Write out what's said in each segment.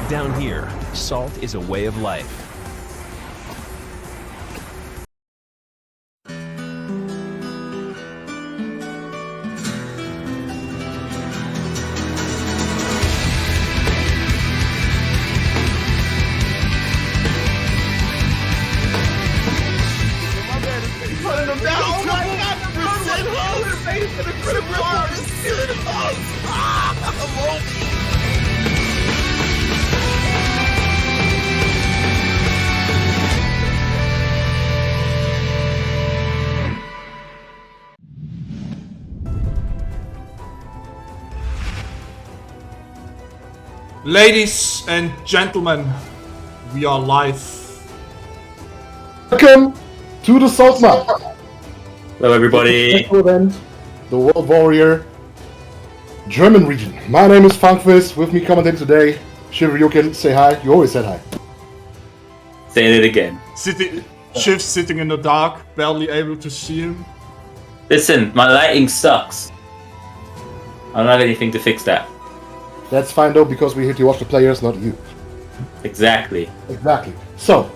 Down here, salt is a way of life. Ladies and gentlemen, we are live. Welcome to the Saltmine. Hello everybody. Event, the World Warrior German region. My name is Funkfist. With me commentating today, Shiver, you can say hi. You always said hi. Saying it again. Shiv sitting in the dark, barely able to see him. Listen, my lighting sucks. I don't have anything to fix that. That's fine though, because we're here to watch the players, not you. Exactly. Exactly. So,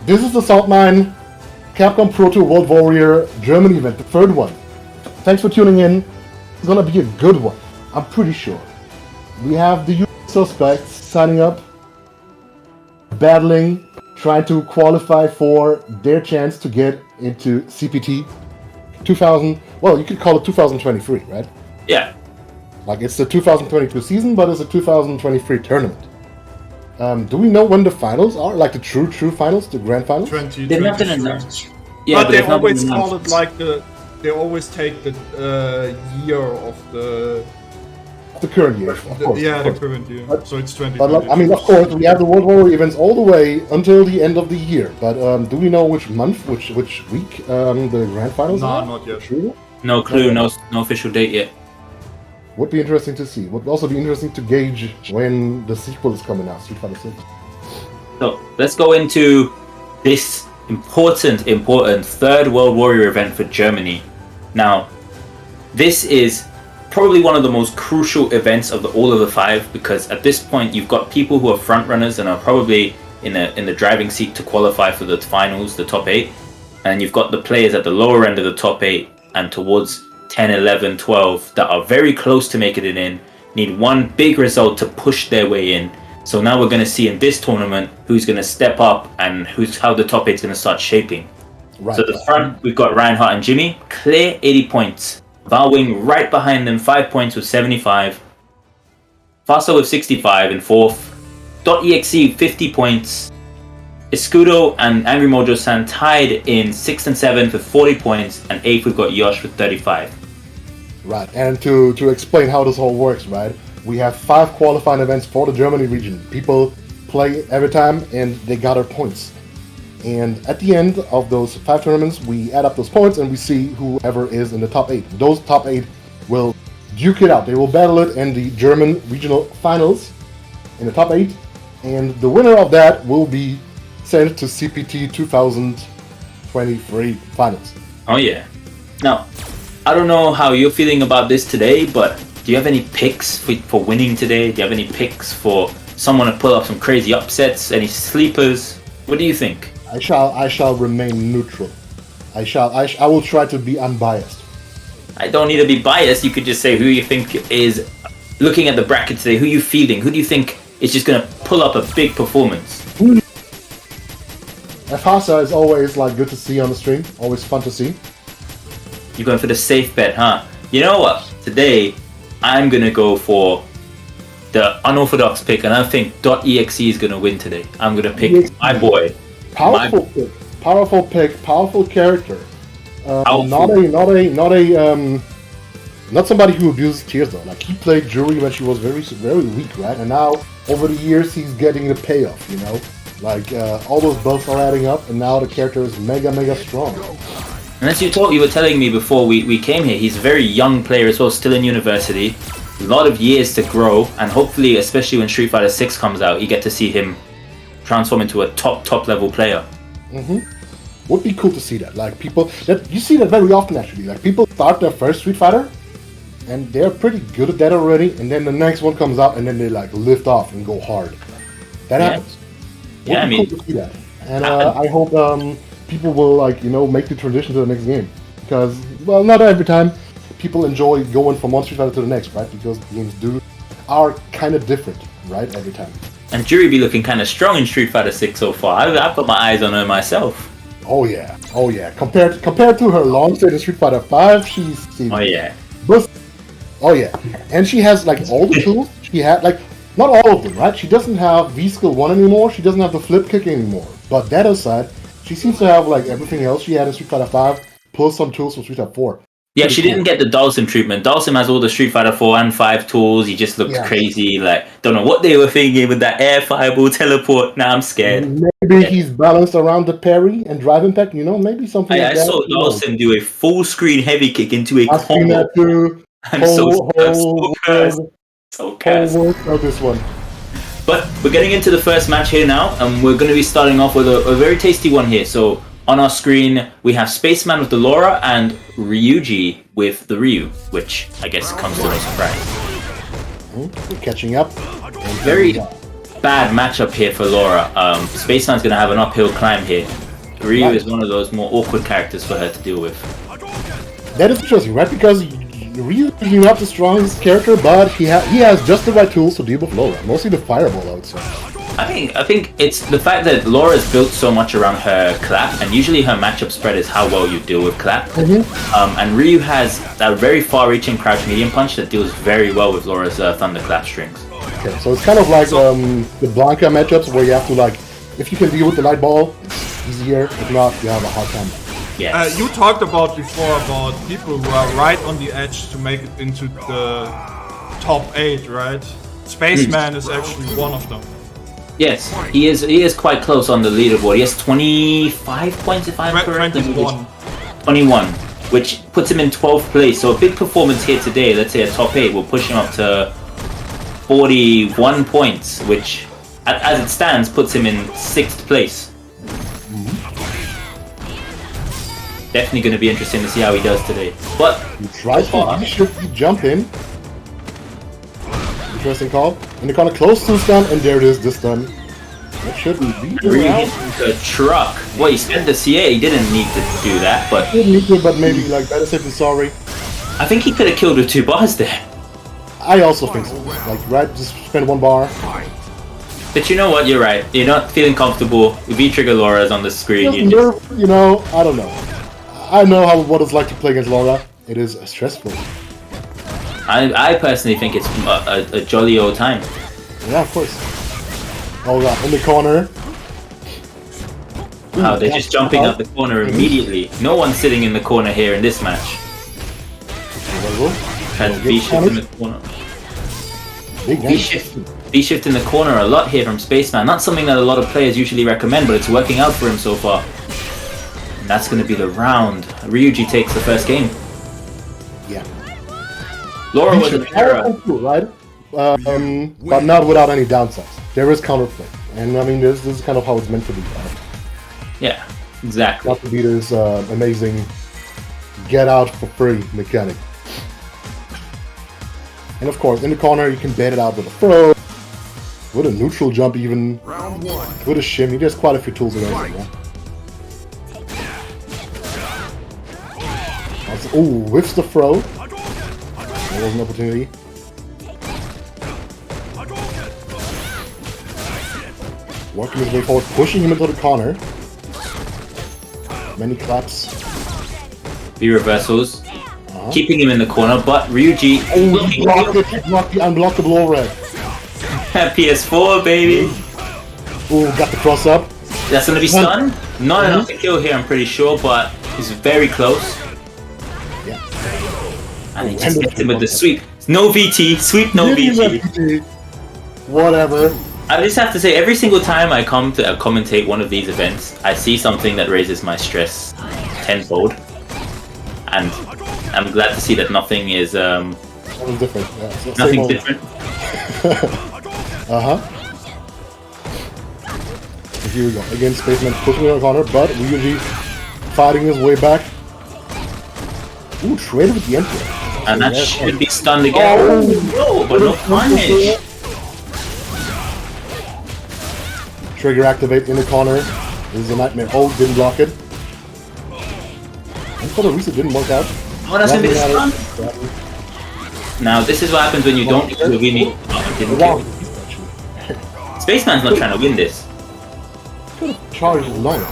this is the Saltmine CapcomProTour World Warrior German event, the third one. Thanks for tuning in. It's gonna be a good one, I'm pretty sure. We have the usual suspects signing up, battling, trying to qualify for their chance to get into CPT 2000. Well, you could call it 2023, right? Yeah. Like, it's the 2022 season, but it's a 2023 tournament. Do we know when the finals are? Like the true finals, the grand finals? 2023. They've not been announced. Yeah, but they it's not always been call it announced. like they always take the year of the current year, of course. the current year. So it's 2023. But like, I mean, of course, we have the World Warrior events all the way until the end of the year. But do we know which month, which week the grand finals are? not yet. True? No clue, no official date yet. Would be interesting to see. Would also be interesting to gauge when the sequel is coming out, Street Fighter 6. So let's go into this important third World Warrior event for Germany. Now, this is probably one of the most crucial events of all of the five, because at this point you've got people who are front runners and are probably in the driving seat to qualify for the finals, the top 8, and you've got the players at the lower end of the top 8 and towards 10, 11, 12 that are very close to making it in, need one big result to push their way in. So now we're going to see in this tournament who's going to step up and how the top 8 is going to start shaping. Right. So at the front, we've got Reinhardt and Jimmy, clear 80 points. Valwing right behind them, 5 points with 75. Faso with 65 in 4th. .exe 50 points. Escudo and Angry Mojo-san tied in 6th and 7th with 40 points, and 8th we've got Yosh with 35. Right, and to explain how this all works, right? We have 5 qualifying events for the Germany region. People play every time and they gather points. And at the end of those 5 tournaments, we add up those points and we see whoever is in the top 8. Those top 8 will duke it out. They will battle it in the German regional finals in the top 8. And the winner of that will be sent to CPT 2023 finals. Oh yeah. Now, I don't know how you're feeling about this today, but do you have any picks for winning today? Do you have any picks for someone to pull up some crazy upsets? Any sleepers? What do you think? I shall remain neutral. I will try to be unbiased. I don't need to be biased. You could just say who you think is, looking at the bracket today, who you feeling? Who do you think is just going to pull up a big performance? Fasa is always like good to see on the stream. Always fun to see. You're going for the safe bet, huh? You know what? Today, I'm going to go for the unorthodox pick, and I think .exe is going to win today. I'm going to pick my boy. Powerful pick, powerful character. Not somebody who abuses tears though. Like, he played Jury when she was very weak, right? And now over the years he's getting the payoff. You know, like all those buffs are adding up, and now the character is mega strong. And as you were telling me before we came here, he's a very young player as well, still in university. A lot of years to grow, and hopefully, especially when Street Fighter 6 comes out, you get to see him transform into a top level player. Would be cool to see that. Like, people that you see that very often actually. Like, people start their first Street Fighter and they're pretty good at that already, and then the next one comes out and then they like lift off and go hard. That Yeah. happens. Yeah, I Would be mean, cool to see that. And I hope people will make the transition to the next game, because not every time people enjoy going from one Street Fighter to the next, right? Because games are kind of different, right? Every time. and Jury be looking kind of strong in Street Fighter 6 so far. I've got my eyes on her myself. Oh yeah. Compared to her long stay in Street Fighter 5, she's. Oh yeah. Oh yeah, and she has like all the tools. She had like not all of them, right? She doesn't have V skill 1 anymore. She doesn't have the flip kick anymore. But that aside, she seems to have like everything else she had in Street Fighter 5, plus some tools from Street Fighter 4. Yeah, she didn't get the Dhalsim treatment. Dhalsim has all the Street Fighter 4 and 5 tools. He just looked crazy. Like, don't know what they were thinking with that air fireball teleport. Now I'm scared. Maybe he's balanced around the parry and drive impact. Maybe something like that. I saw Dhalsim do a full screen heavy kick into a I've seen that too. I'm so cursed. So cursed. This one. But we're getting into the first match here now, and we're going to be starting off with a very tasty one here. So on our screen, we have Spaceman with the Laura and Ryuji with the Ryu, which I guess comes to no surprise. We're catching up. Very bad matchup here for Laura. Spaceman's going to have an uphill climb here. Ryu is one of those more awkward characters for her to deal with. That is interesting, right? Because Ryu is not the strongest character, but he has just the right tools to deal with Laura. Mostly the fireball, I would say. I think it's the fact that Laura is built so much around her clap, and usually her matchup spread is how well you deal with clap. And Ryu has that very far-reaching crouch medium punch that deals very well with Laura's thunder clap strings. Okay, so it's kind of like the Blanca matchups where you have to if you can deal with the light ball, it's easier. If not, you have a hard time. Yes. You talked about before about people who are right on the edge to make it into the top 8, right? Spaceman is actually one of them. Yes, he is quite close on the leaderboard. He has 25 points if I'm correct. 21, which puts him in 12th place. So a big performance here today, let's say a top 8, will push him up to 41 points, which as it stands puts him in 6th place. Definitely going to be interesting to see how he does today. But he tries to should jump in. Interesting call. And they're kind of close to the stun, and there it is, this stun. That shouldn't be around. The truck. Well, he spent the CA. He didn't need to do that, but he didn't need to, but maybe better safe than sorry. I think he could have killed with 2 bars there. I also think so. Just spend 1 bar. But you know what? You're right. You're not feeling comfortable. V-Trigger Laura's on the screen. I don't know. I know what it's like to play against Laura. It is stressful. I personally think it's a jolly old time. Yeah, of course. Oh god, in the corner. Wow, they're just jumping out the corner immediately. No one's sitting in the corner here in this match. Has V-Shift in the corner. V-Shift in the corner a lot here from Spaceman. Not something that a lot of players usually recommend, but it's working out for him so far. And that's going to be the round. Ryuji takes the first game. Yeah. Laura was an error. Right? But not without any downsides. There is counterplay. And I mean, this is kind of how it's meant to be. Right? Yeah, exactly. Not to be this amazing get out for free mechanic. And of course, in the corner, you can bait it out with a throw, with a neutral jump even, with a shimmy. There's quite a few tools around there. Oh, whiffs the throw. There was an opportunity. Working his way forward, pushing him into the corner. Many claps. B reversals. Keeping him in the corner, but Ryuji... Oh, he blocked the unblockable overhead. PS4, baby. Oh, got the cross up. That's gonna be stun. Not enough to kill here, I'm pretty sure, but he's very close. Yeah. And he just gets him with the sweep. No VT, sweep, no VT. Whatever. I just have to say, every single time I come to commentate one of these events, I see something that raises my stress tenfold. And I'm glad to see that nothing is Nothing different. Yeah, nothing different. Here we go. Again, Spaceman pushing in the corner, but Ryuji fighting his way back. Ooh, traded with the entry. And that should be stunned again. Oh, no, but no punish. trigger activate in the corner. This is a nightmare. Oh, didn't block it. And for the reset didn't work out. Oh, that's gonna be the stun. Now, this is what happens when you don't do the winning. Spaceman's not trying to win this. Could have charged longer.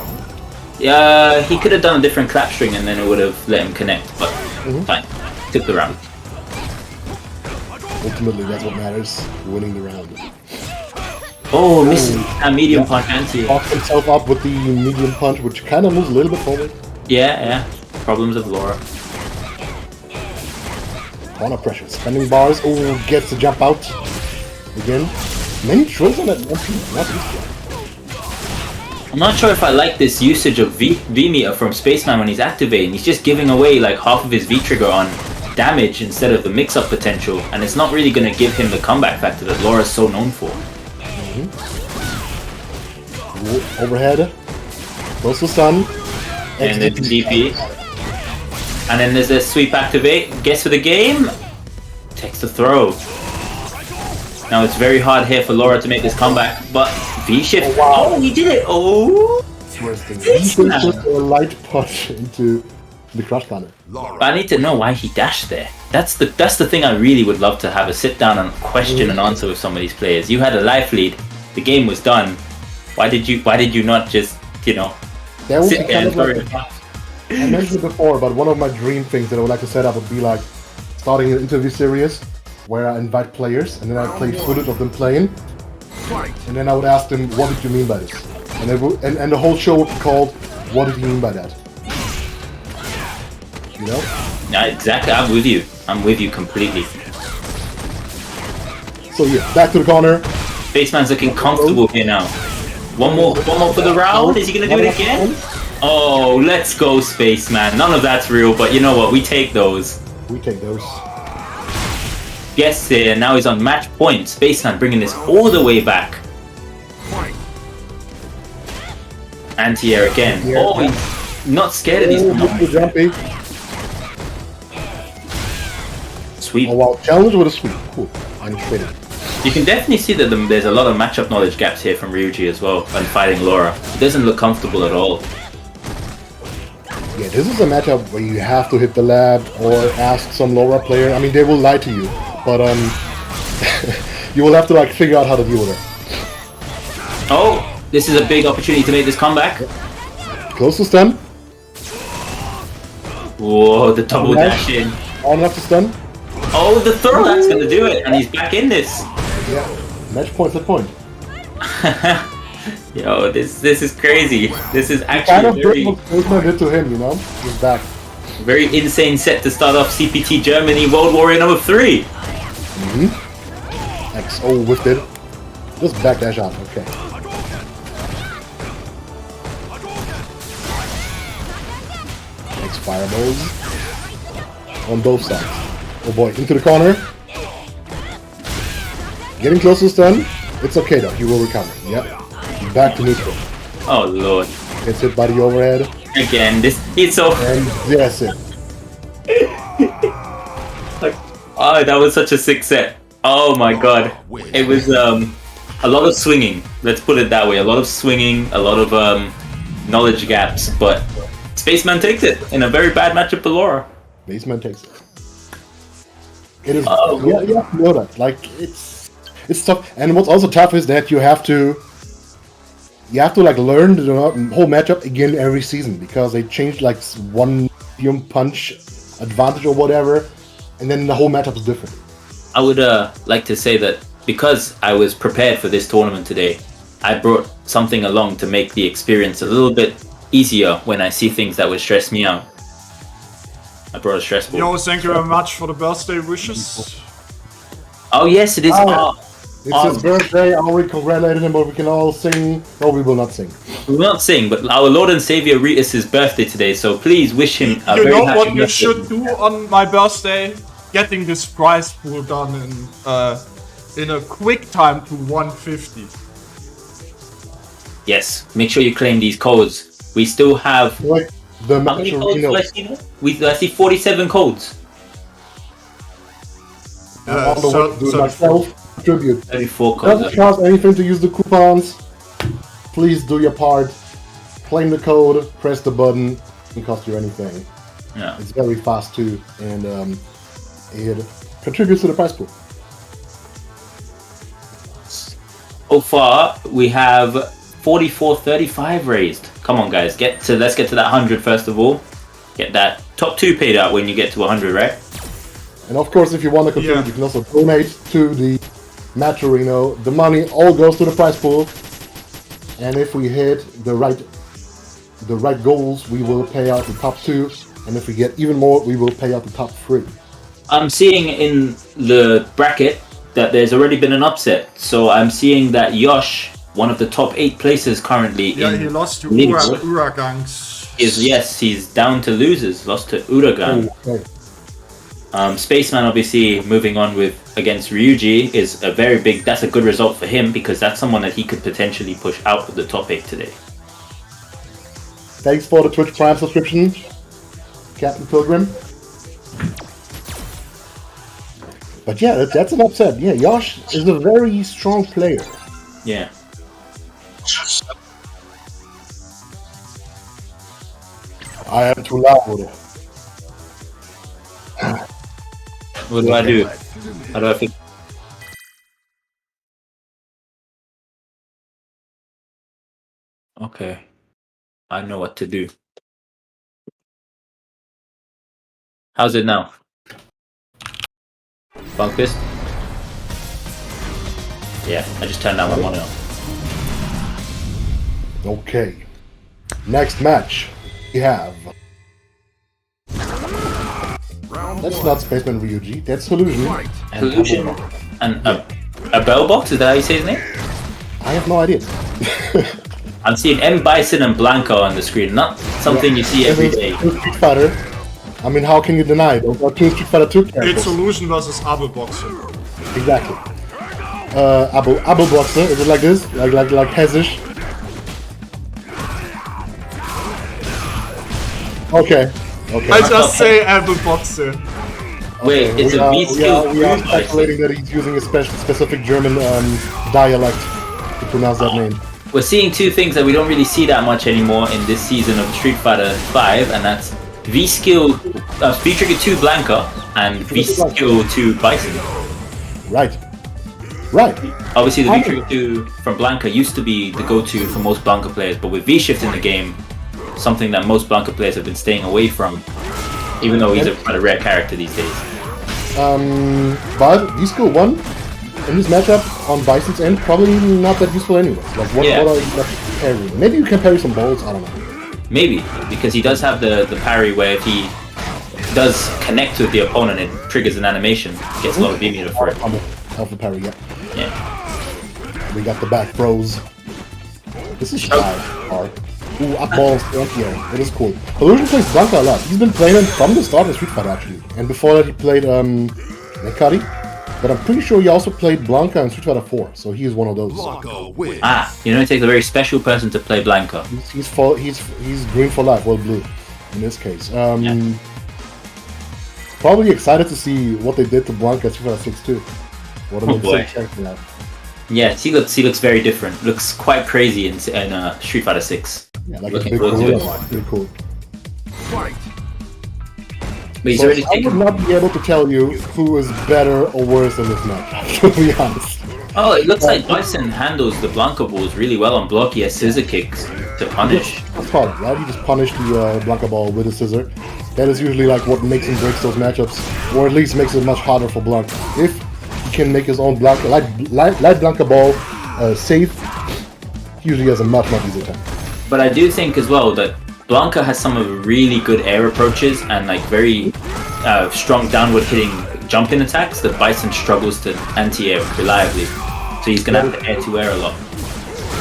Yeah, he could have done a different clap string and then it would have let him connect, but fine. Took the round. Ultimately, that's what matters. Winning the round. Oh, missing a medium punch anti. Locks himself up with the medium punch, which kind of moves a little bit forward. Yeah. Problems of Laura. Corner pressure. Spending bars. Oh, gets the jump out. Again. Many trills on that one piece. Not easy. I'm not sure if I like this usage of V-meter from Spaceman when he's activating. He's just giving away like half of his V-trigger on damage instead of the mix-up potential, and it's not really going to give him the comeback factor that Laura's so known for. Overhead. Close to stun. And then DP. And then there's a sweep activate. Guess for the game. Takes the throw. Now it's very hard here for Laura to make this comeback, but V-shift. Oh, he did it! Oh! Interesting. He put a light punch into the crush counter. But I need to know why he dashed there. That's the thing I really would love to have a sit down and question and answer with some of these players. You had a life lead. The game was done. Why did you not just, sit there and throw it? I mentioned it before, but one of my dream things that I would like to set up would be like starting an interview series where I invite players and then I play footage of them playing, and then I would ask them, what did you mean by this? And the whole show would be called, what did you mean by that? You know? Yeah, exactly. I'm with you. I'm with you completely. So yeah, back to the corner. Spaceman's looking comfortable here now. One more for the round. Is he gonna do it again? Oh, let's go, Spaceman. None of that's real, but you know what? We take those. We take those. Guess here. Now he's on match point. Spaceman bringing this all the way back. Anti-air again. Oh, he's not scared of these. Jumpy. Sweep. Oh wow, challenge with a sweep. Cool. I'm traded. You can definitely see that there's a lot of matchup knowledge gaps here from Ryuji as well when fighting Laura. He doesn't look comfortable at all. Yeah, this is a matchup where you have to hit the lab or ask some Laura player. I mean, they will lie to you, but you will have to figure out how to deal with it. Oh, this is a big opportunity to make this comeback. Close to stun. Whoa, the double dash in. On enough to stun. Oh, the throw, that's gonna do it, and he's back in this. Yeah, match point, set point. Yo, this is crazy. This is Kind actually of what Spaceman did to him, you know? He's back. very insane set to start off CPT Germany World Warrior number 3. X. Oh, whiffed it. Just backdash out, okay. X fireballs. On both sides. Oh boy, into the corner. Getting close to stun. It's okay though, he will recover. Yep. Back to neutral. Oh lord. Gets hit by the overhead. Again, he's so... And that's it. Oh, that was such a sick set. Oh my god. It was a lot of swinging. Let's put it that way. A lot of swinging, a lot of knowledge gaps, but Spaceman takes it in a very bad matchup for Laura. Spaceman takes it. It is, yeah, you know that. It's tough. And what's also tough is that you have to learn the whole matchup again every season, because they change one punch advantage or whatever, and then the whole matchup is different. I would like to say that because I was prepared for this tournament today, I brought something along to make the experience a little bit easier when I see things that would stress me out. I brought a stress ball. Yo, thank you very much for the birthday wishes. Oh yes, it is. It's his birthday, I already congratulated him, but we can all sing. No, we will not sing. We will not sing, but our Lord and Savior Ritus' birthday today, so please wish him a very happy birthday. You know what you should do on my birthday? Getting this prize pool done in a quick time to 150. Yes, make sure you claim these codes. We still have... Like the how many codes do I see now? I see 47 codes. On the way to do myself. Tribute. 34 codes. Doesn't cost anything to use the coupons. please do your part. Claim the code, press the button, doesn't cost you anything. Yeah. It's very fast too, and it contributes to the prize pool. So far, we have 44.35 raised. Come on, guys, let's get to that 100 first of all. Get that top 2 paid out when you get to 100, right? And of course, if you want to contribute, you can also donate to the match arena. The money all goes to the prize pool, and if we hit the right goals, we will pay out the top 2, and if we get even more, we will pay out the top 3. I'm seeing in the bracket that there's already been an upset. So I'm seeing that Yosh, one of the top 8 places currently in he lost to leaderboard, Uragangs. he's down to losers, lost to Uragan. Okay. Spaceman obviously moving on against Ryuji is that's a good result for him, because that's someone that he could potentially push out of the top 8 today. Thanks for the Twitch Prime subscription, Captain Pilgrim. But yeah, that's an upset. Yeah, Yosh is a very strong player. Yeah. I am too loud. What do I do? How do I fix? Okay. I know what to do. How's it now? Focused? Yeah, I just turned down my monitor. Okay. Next match, we have... That's not Spaceman Ryuji, that's Illusion. Illusion and a bell box, is that how you say his name? I have no idea. I'm seeing M. Bison and Blanco on the screen, not something you see every day. Street Fighter. I mean, how can you deny it? Those are 2 Street Fighter 2 characters. It's Illusion versus Abelboxer. Exactly. Abelboxer, is it like this? Like Hessisch? Okay. I just say Abelboxer. Wait, it's a V skill. We are speculating that he's using a specific German dialect to pronounce that name. We're seeing 2 things that we don't really see that much anymore in this season of Street Fighter V, and that's V-Skill, V-Trigger 2 Blanca, and V-Skill 2 Bison. Right. Obviously, the V-Trigger 2 from Blanca used to be the go-to for most Blanca players, but with V-Shift in the game, something that most Blanca players have been staying away from, even though he's quite a rare character these days. But V-Skill 1 in this matchup on Bison's end, probably not that useful anyway. Like, what are you left to parry? Maybe you can parry some balls, I don't know. Maybe, because he does have the parry where if he does connect with the opponent, it triggers an animation, gets a lot of V-meter for it. Alpha parry, Yeah. We got the back throws. This is hard. Ooh, up balls, anti-air. It is cool. Illusion plays Blanca a lot. He's been playing him from the start of Street Fighter, actually. And before that, he played Nekari. But I'm pretty sure he also played Blanca in Street Fighter 4, so he is one of those. It takes a very special person to play Blanca. He's green for life, well blue, in this case. Probably excited to see what they did to Blanca in Street Fighter 6 too. What an insane character now. Yeah, he looks very different. Looks quite crazy in Street Fighter 6. Yeah, like Looking a big forward to gorilla. Pretty cool. But he's So already I taken. would not be able to tell you who is better or worse in this match, to be honest. Oh, it looks like Bison handles the Blanca balls really well on block. He has scissor kicks to punish. That's part of it, right? He just punished the Blanca ball with a scissor. That is usually like what makes and breaks those matchups, or at least makes it much harder for Blanca. If he can make his own Blanca, light Blanca ball safe, he usually has a much easier time. But I do think as well that Blanca has some of the really good air approaches and like very strong downward hitting jumping attacks that Bison struggles to anti-air reliably. So he's going to have to air to air a lot.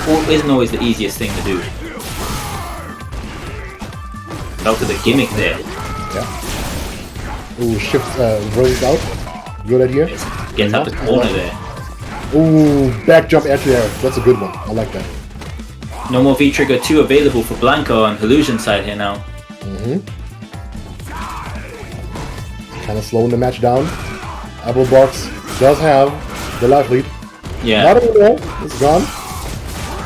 Or isn't always the easiest thing to do. Out to the gimmick there. Yeah. Ooh, shift rolls out. Good idea. Gets out the corner there. Ooh, back jump air to air. That's a good one. I like that. No more V-Trigger 2 available for Blanca on Illusion side here now. Kind of slowing the match down. Abelbox does have the life lead. Yeah. Not anymore. It's gone.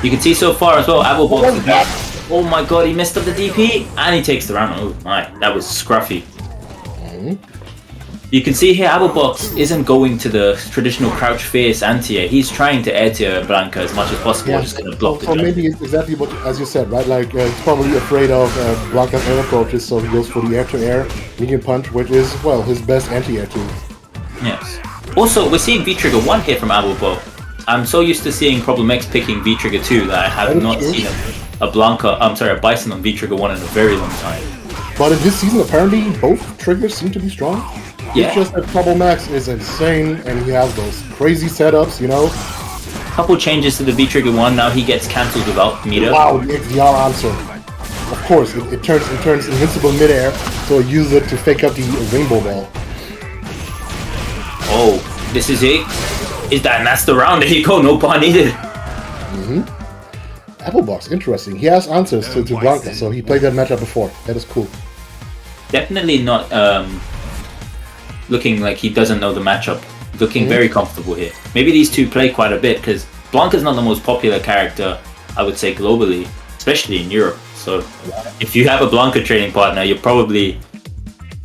You can see so far as well, Applebox is back. Oh my god, he messed up the DP, and he takes the round. Oh my, that was scruffy. You can see here, Applebox isn't going to the traditional crouch face anti-air. He's trying to air tier Blanca as much as possible, just going to block the jump. Maybe it's exactly what, as you said, right? Like, he's probably afraid of Blanca's air approaches, so he goes for the air-to-air medium punch, which is, well, his best anti-air tool. Yes. Also, we're seeing V-Trigger 1 here from Applebox. I'm so used to seeing Problem X picking V-Trigger 2 that I have not seen a Bison on V-Trigger 1 in a very long time. But in this season, apparently, both triggers seem to be strong. Yeah. It's just that Problem X is insane, and he has those crazy setups, you know? Couple changes to the V-Trigger 1, now he gets cancelled without meter. Wow, the XDR answer. Of course, it turns invincible midair, so it uses it to fake up the rainbow ball. Oh, this is it? That's the round, there you go, no pun needed. Applebox, interesting. He has answers to Blanca, so he played that matchup before. That is cool. Definitely not looking like he doesn't know the matchup. Looking very comfortable here. Maybe these two play quite a bit, because Blanca's not the most popular character, I would say, globally, especially in Europe. So if you have a Blanca training partner, you're probably...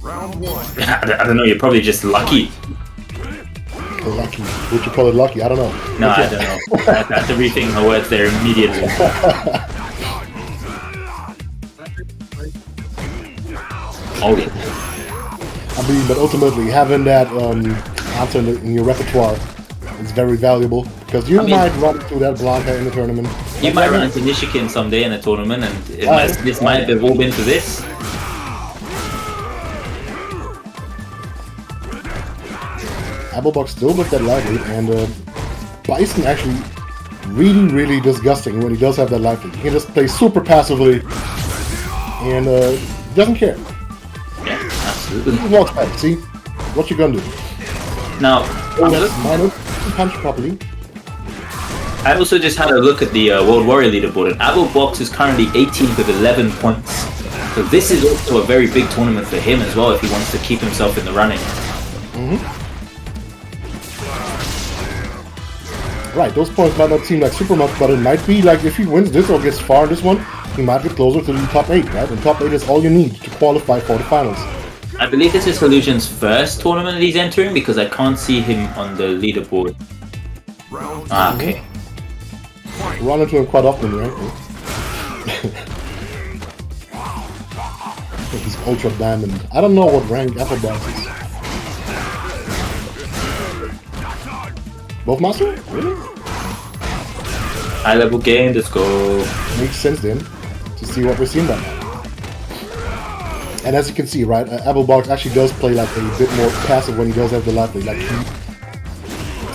I don't know, you're probably just lucky. Lucky. Would you call it lucky? I don't know. No, I don't know. I have to rethink my words there immediately. Oh yeah. I mean, but ultimately, having that answer in your repertoire is very valuable, because you might run into that Blanca in the tournament. You might run into Nishikin someday in a tournament, and this might have all been for this. Applebox still with that life lead, and Bison actually really disgusting when he does have that life lead. He can just play super passively and doesn't care. Yeah, absolutely. He walks back, see? What you gonna do? Now, punch properly. I also just had a look at the World Warrior leaderboard, and Applebox is currently 18th with 11 points. So this is also a very big tournament for him as well if he wants to keep himself in the running. Right, those points might not seem like super much, but it might be like if he wins this or gets far in this one, he might get closer to the top 8, right? And top 8 is all you need to qualify for the finals. I believe this is Hallusion's first tournament that he's entering, because I can't see him on the leaderboard. Okay. Run into him quite often, right? He's Ultra Diamond. I don't know what rank Applebox is. Both Master? Really? High level game, let's go. Makes sense then, to see what we're seeing right now. And as you can see, right, Applebox actually does play like a bit more passive when he does have the life lead. Like, he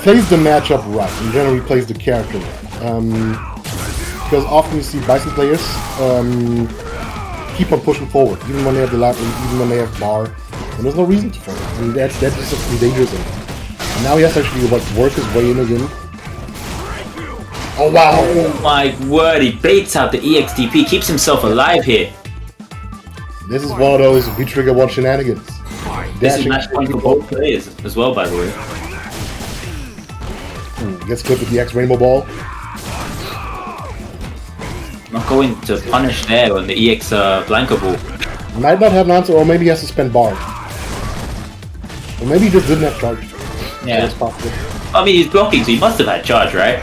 plays the matchup right, and generally plays the character right. Because often you see Bison players keep on pushing forward, even when they have the life lead, even when they have bar, and there's no reason to follow. I mean, that's just dangerous. And now he has to actually work his way in again. Oh wow! Oh my word, he baits out the EXDP, keeps himself alive here. This is one of those V-Trigger 1 shenanigans. This is match point for both players as well, by the way. Gets clipped with the X Rainbow Ball. Not going to punish there on the EX Blanca Ball. Might not have an answer, or maybe he has to spend bar. Or maybe he just didn't have charge. Yeah. That's possible. I mean, he's blocking, so he must have had charge, right?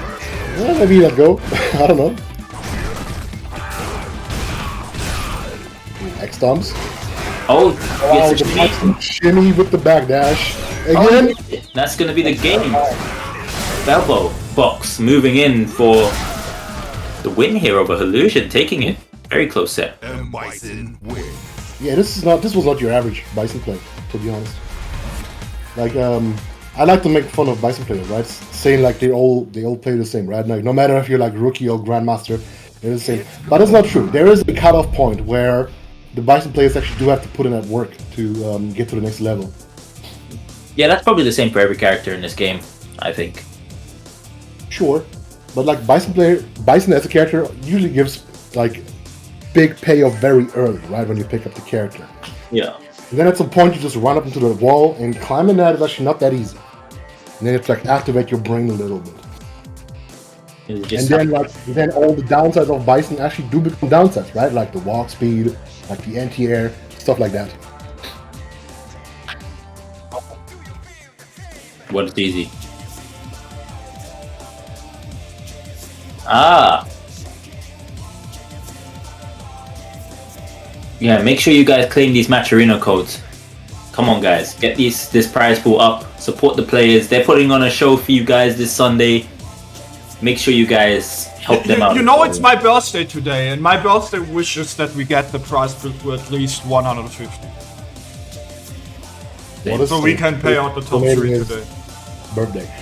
Yeah, maybe he let go. I don't know. X stomps. Oh, yes, the shimmy with the backdash. Again. Oh, that's going to be the game. Elbow box moving in for the win here over Hallusion, taking it. Very close set. And Bison win. Yeah, this was not your average Bison play, to be honest. Like, I like to make fun of Bison players, right? Saying like they all play the same, right? Like no matter if you're like rookie or grandmaster, they're the same. But it's not true. There is a cutoff point where the Bison players actually do have to put in that work to get to the next level. Yeah, that's probably the same for every character in this game, I think. Sure, but like Bison as a character usually gives like big payoff very early, right? When you pick up the character. Yeah. And then at some point you just run up into the wall, and climbing that is actually not that easy. And then it's like activate your brain a little bit. It And just then all the downsides of Bison actually do become downsides, right? Like the walk speed, like the anti-air, stuff like that. what is easy? Ah. Yeah, make sure you guys claim these match arena codes. Come on, guys, get this prize pool up. Support the players. They're putting on a show for you guys this Sunday. Make sure you guys help them out. You know, it's my birthday today, and my birthday wish is that we get the prize pool to at least 150. So we can pay out the top 3 today. Birthday.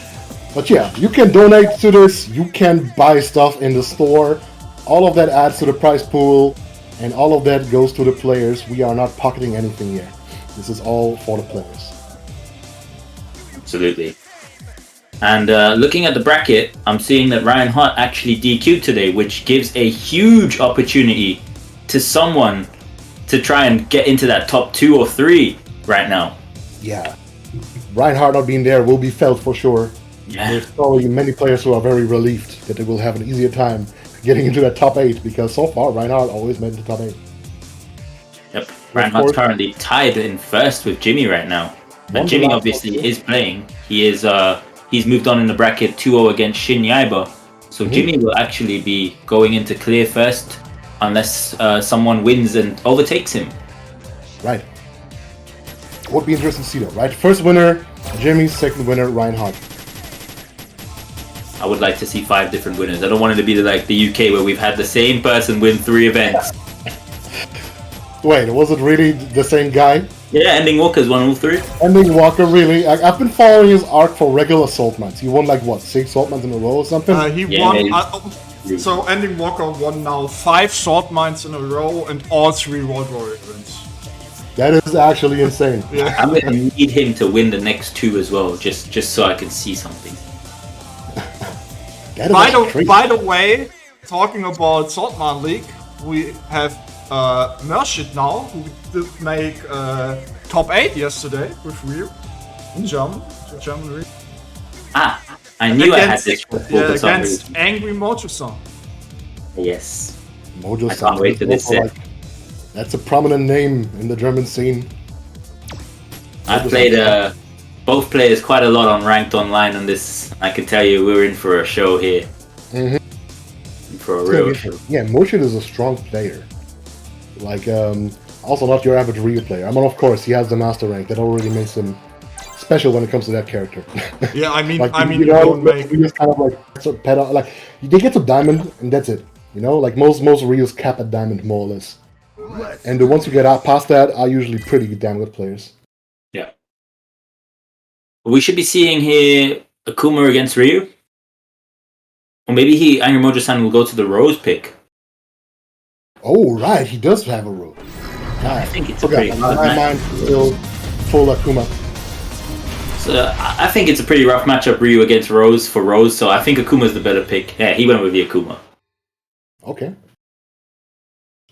But yeah, you can donate to this. You can buy stuff in the store. All of that adds to the prize pool, and all of that goes to the players. We are not pocketing anything here. This is all for the players. Absolutely. And looking at the bracket, I'm seeing that Ryan Hart actually DQ'd today, which gives a huge opportunity to someone to try and get into that top 2 or 3 right now. Yeah. Ryan Hart not being there will be felt for sure. Yeah. There's probably many players who are very relieved that they will have an easier time getting into that top 8, because so far Ryan Hart always made the top 8. Yep. Ryan Hart's currently tied in first with Jimmy right now. But Jimmy obviously is playing. He is he's moved on in the bracket 2-0 against Shin Yaiba. So Jimmy will actually be going into clear first unless someone wins and overtakes him. Right. Would be interesting to see though, right? First winner, Jimmy. Second winner, Ryan Hart. I would like to see 5 different winners. I don't want it to be like the UK where we've had the same person win 3 events. Wait, was it really the same guy? Yeah, Ending Walker's won all 3. Ending Walker, really? I've been following his arc for regular Saltmines. He won like what, 6 Saltmines in a row or something? He won. So Ending Walker won now 5 Saltmines in a row and all 3 World Warrior events. That is actually insane. Yeah. I'm going to need him to win the next 2 as well, just so I can see something. By the way, talking about Saltmine League, we have Mershid now, who did make top 8 yesterday with Ryu in German League. Ah, I knew I had this against Angry Mojo-san. Yes. Mojo-san. I can't wait for this set. That's a prominent name in the German scene. I've played both players quite a lot on Ranked Online on this. I can tell you we're in for a show here. For a real show. Yeah, Moshid is a strong player. Like, also not your average Ryu player. I mean, of course, he has the master rank. That already makes him special when it comes to that character. Yeah, I mean, like, you don't make... Ryu's kind of like they get to diamond, and that's it. You know, like most Ryu's cap at diamond, more or less. And the ones who get out past that are usually pretty damn good players. Yeah. We should be seeing here Akuma against Ryu. Or maybe Angry Mojo-san will go to the Rose pick. Oh, right, he does have a rope. I think it's a pretty rough my mind still full Akuma. So I think it's a pretty rough matchup, Ryu against Rose for Rose, so I think Akuma's the better pick. Yeah, he went with the Akuma. Okay.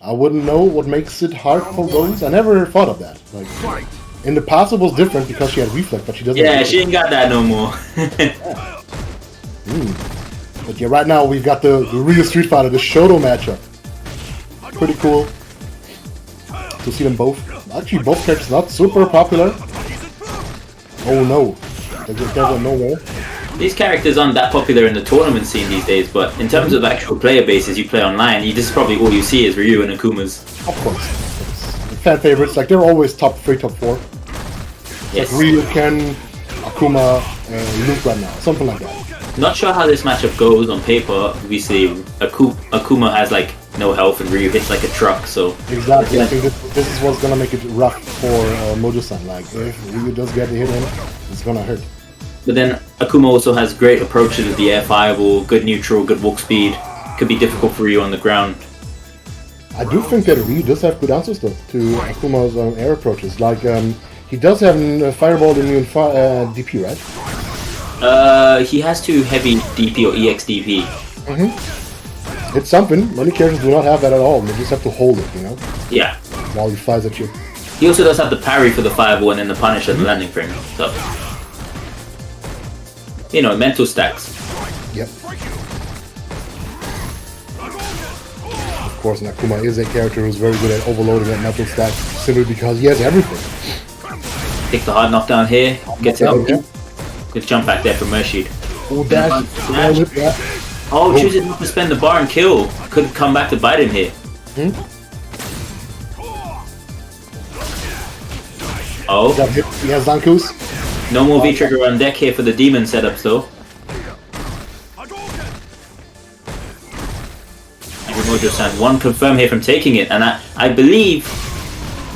I wouldn't know what makes it hard for Rose. I never thought of that. Like, in the past it was different because she had reflex, but she doesn't. Yeah, she ain't got that no more. But yeah, right now we've got the Ryu Street Fighter, the Shoto matchup. Pretty cool to see them both. Actually, both characters not super popular. Oh no, they're going nowhere. These characters aren't that popular in the tournament scene these days, but in terms of actual player bases you play online, this is probably all you see is Ryu and Akuma's. Of course. Fan favorites, like they're always top 3, top 4. Yes. Like Ryu, Ken, Akuma, and Luke right now, something like that. Not sure how this matchup goes on paper. Obviously, Akuma has like no health and Ryu hits like a truck, so... Exactly, yeah. I think this is what's gonna make it rough for Mojo-san. Like, if Ryu does get a hit in, it's gonna hurt. But then Akuma also has great approaches with the air fireball, good neutral, good walk speed. Could be difficult for Ryu on the ground. I do think that Ryu does have good answers though to Akuma's air approaches. Like, he does have a fireball immune DP, right? He has 2 heavy DP or EX DP. It's something. Many characters do not have that at all. They just have to hold it, you know? Yeah. While he flies at you. He also does have the parry for the fireball and then the punish at the landing frame. So, you know, mental stacks. Yep. course, Akuma is a character who's very good at overloading that mental stack simply because he has everything. Take the hard knockdown here. Gets it up. Yeah. Good jump back there from Mershid. Oh, dash. Yeah. Oh, chooses not to spend the bar and kill. Could come back to bite him here. Oh. He has Zankus. No more V-Trigger on deck here for the demon setups though. Mojo-san, one confirm here from taking it, and I believe,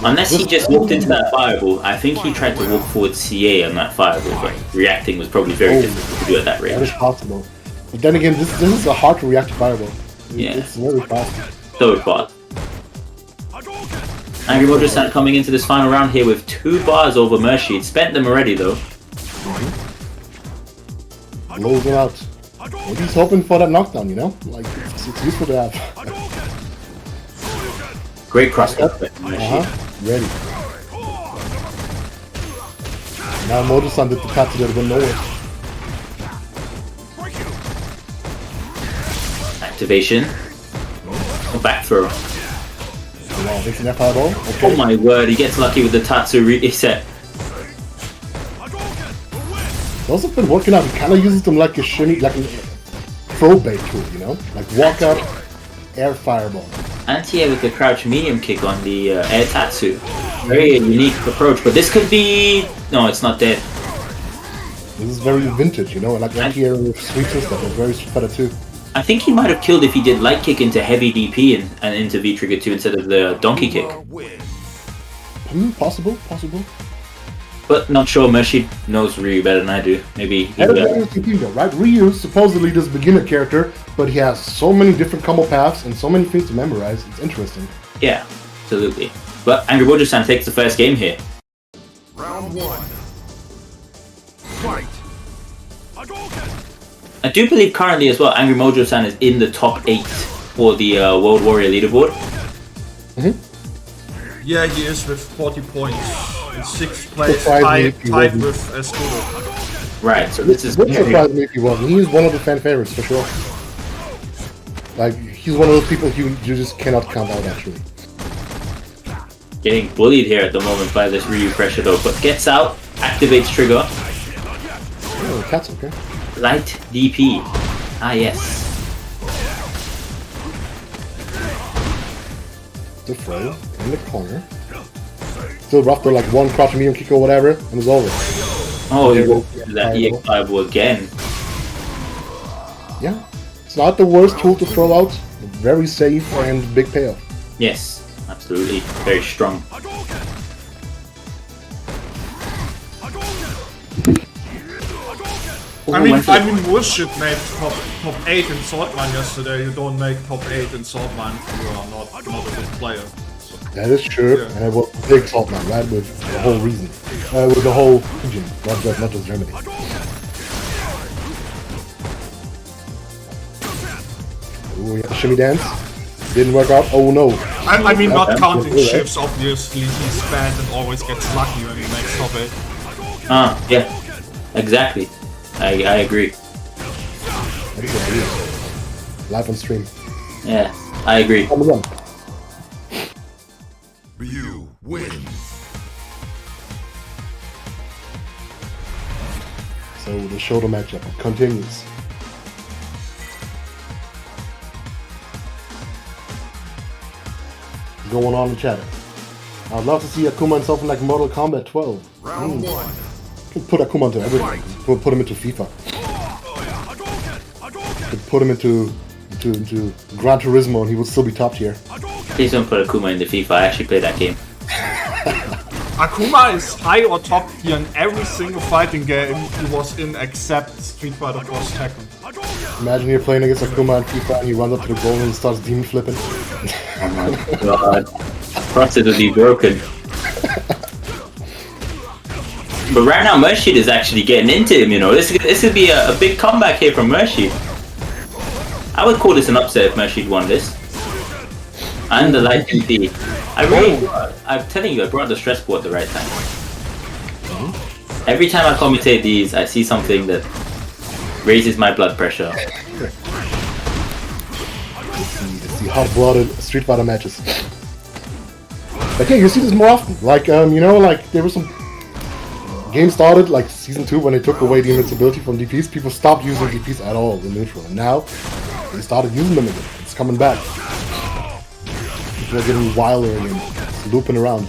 unless he just walked into that fireball, I think he tried to walk forward CA on that fireball, but reacting was probably very difficult to do at that range. That is possible. But then again, this is a hard to react to fireball. Yeah. It's very fast. So fast. Angry Mojo-san coming into this final round here with 2 bars over Mershid. Spent them already though. Blows it out. Maybe he's hoping for that knockdown, you know? Like, it's useful to have. Great cross cut. Ready. Now Mojo-san did the Katsu that went nowhere. Activation. Back throw. Wow, makes an fireball. Okay. Oh my word, he gets lucky with the Tatsu reset. Those have been working out. He kind of uses them like a shimmy, like a throw bait tool, you know? Like walk up, air fireball. Anti-air with the crouch medium kick on the air Tatsu. Very unique approach, but this could be... No, it's not dead. This is very vintage, you know? Like anti-air with sweeps and stuff. It's very better too. I think he might have killed if he did light kick into heavy DP and into V-Trigger 2 instead of the donkey kick. Possible. But not sure, Mershid knows Ryu better than I do. Maybe... right? Ryu is supposedly this beginner character, but he has so many different combo paths and so many things to memorize. It's interesting. Yeah, absolutely. But Angry Mojo-san takes the first game here. Round 1. Fight. I do believe currently as well, Angry Mojo-san is in the top 8 for the World Warrior leaderboard. Yeah, he is with 40 points. In 6th place, tied with Escudo. Right, so this is... Wouldn't surprise me if he wasn't. He is one of the fan favorites, for sure. Like, he's one of those people you just cannot count out, actually. Getting bullied here at the moment by this Ryu pressure though, but gets out, activates trigger. Oh, the cat's okay. Light DP. Ah, yes. The throw in the corner. Still rough, though, like one crouch medium kick or whatever, and it's over. Oh, he will do that EX fireball again. Yeah. It's not the worst tool to throw out. Very safe and big payoff. Yes, absolutely. Very strong. I mean, bullshit made top 8 in Saltmine yesterday. You don't make top 8 in Saltmine if you are not a good player. So, that is true, yeah. and it was a big Saltmine, right? With the whole reason. With the whole region, not just Germany. Ooh, yeah, shimmy dance. Didn't work out. Oh no. I mean, not counting shifts, obviously. He's bad and always gets lucky when he makes top 8. Ah, yeah. Exactly. I agree. Live on stream. Yeah, I agree. Come on. Ryu wins. So the shoulder matchup continues. Going on in chat. I'd love to see Akuma in something like Mortal Kombat 12. Round 1. Could put Akuma into everything. Put him into FIFA. Could put him into Gran Turismo and he would still be top tier. Please don't put Akuma in the FIFA. I actually played that game. Akuma is high or top tier in every single fighting game he was in except Street Fighter Cross Tekken. Imagine you're playing against Akuma in FIFA and he runs up to the goal and starts demon flipping. Oh my god. Process would be broken. But right now, Mershid is actually getting into him, you know. This would be a big comeback here from Mershid. I would call this an upset if Mershid won this. And the light DP. I'm telling you, I brought the stress ball at the right time. Every time I commentate these, I see something that raises my blood pressure. It's the hot-blooded Street Fighter matches. But yeah, you see this more often. Like, you know, like there were some games started like season 2 when they took away the invincibility from DPs. People stopped using DPs at all in neutral, and now they started using them again. It's coming back. People are getting wilder again, it's looping around.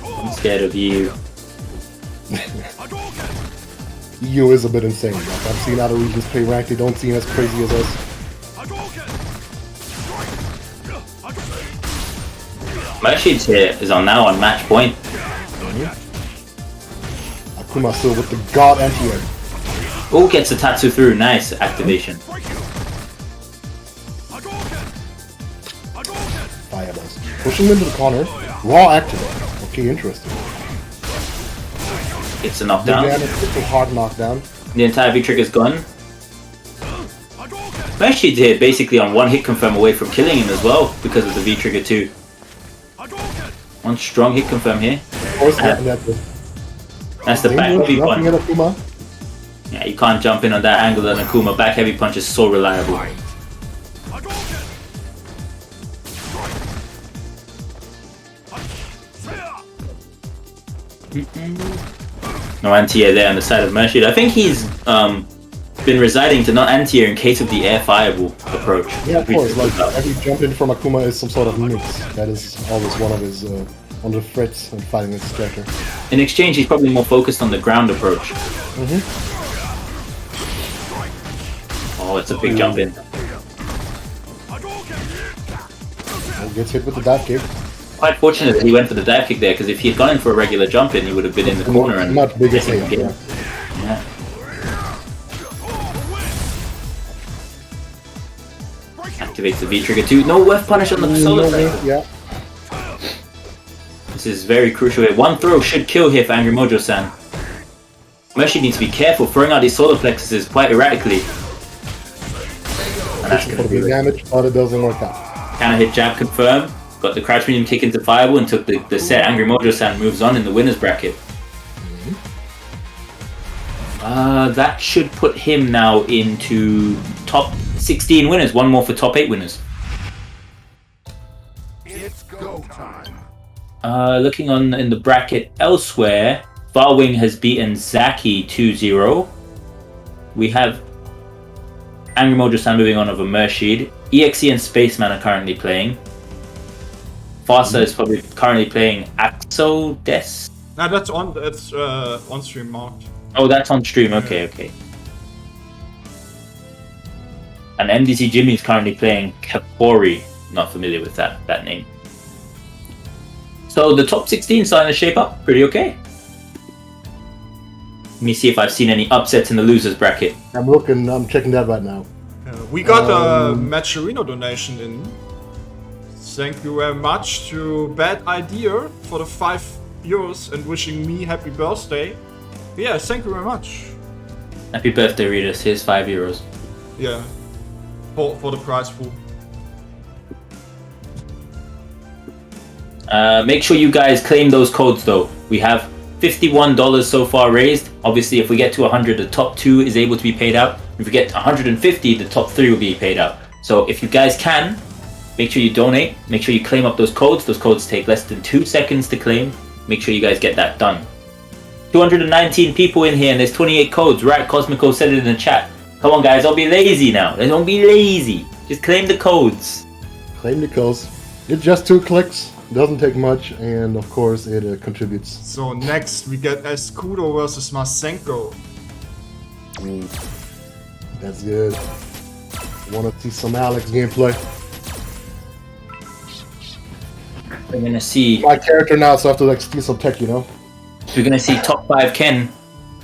I'm scared of you. EU is a bit insane. Like, I've seen other regions play ranked, they don't seem as crazy as us. Mershid's here is now on match point. Akuma still with the god anti-air. Oh, gets the Tatsu through. Nice activation. Fireballs. Pushing him into the corner. Raw activate. Okay, interesting. It's a knockdown. Again, it's a hard knockdown. The entire V-trigger's gone. Mershid's here basically on one hit confirm away from killing him as well because of the V-trigger too. One strong hit confirm here. Of course, That's the back heavy punch. Nothing at Akuma. Yeah, you can't jump in on that angle on Akuma. Back heavy punch is so reliable. No anti-air there on the side of Mershid. I think he's been residing to not anti-air in case of the air fireball approach. Yeah, of course. Like every jump in from Akuma is some sort of mix. That is always one of his threats when fighting his character. In exchange, he's probably more focused on the ground approach. Oh, it's a big jump in. Oh, gets hit with the dive kick. Quite fortunate that he went for the dive kick there, because if he had gone in for a regular jump in, he would have been in the corner and much bigger missing the save, game. Yeah. Activates the V trigger too. No weft punish on the solo side. Yeah. This is very crucial here. One throw should kill here for Angry Mojo-san. Mershid needs to be careful. Throwing out these solar plexuses quite erratically. And that's For going to big be damage, but it doesn't work out. Counter hit jab confirm. Got the crouch medium kick into fireball and took the set. Angry Mojo-san moves on in the winner's bracket. That should put him now into top 16 winners. One more for top 8 winners. It's go time. Looking on in the bracket elsewhere, Farwing has beaten Zaki 2-0. We have Angry Mojo-san moving on over Mershid. EXE and Spaceman are currently playing. Fasa is probably currently playing Axo Des. Nah, that's on stream marked. Oh, that's on stream. Okay, okay. And MDC Jimmy is currently playing Kapori. Not familiar with that name. So the top 16 starting to shape up pretty okay. Let me see if I've seen any upsets in the losers bracket. I'm checking that right now. We got a Matcherino donation in. Thank you very much to Bad Idea for the €5 and wishing me happy birthday. Yeah, thank you very much. Happy birthday, Ritas. Here's €5. Yeah, for the prize pool. Make sure you guys claim those codes though. We have $51 so far raised. Obviously, if we get to 100, the top 2 is able to be paid out. If we get to 150, the top 3 will be paid out. So if you guys can, make sure you donate. Make sure you claim up those codes. Those codes take less than 2 seconds to claim. Make sure you guys get that done. 219 people in here and there's 28 codes. Right, Cosmico said it in the chat. Come on guys, don't be lazy now. Don't be lazy. Just claim the codes. Claim the codes. It's just 2 clicks. Doesn't take much, and of course it contributes. So next we get Escudo versus Masenko. That's good. Wanna see some Alex gameplay. We're gonna see. My character now, so I have to like steal some tech, you know? We're gonna see top 5 Ken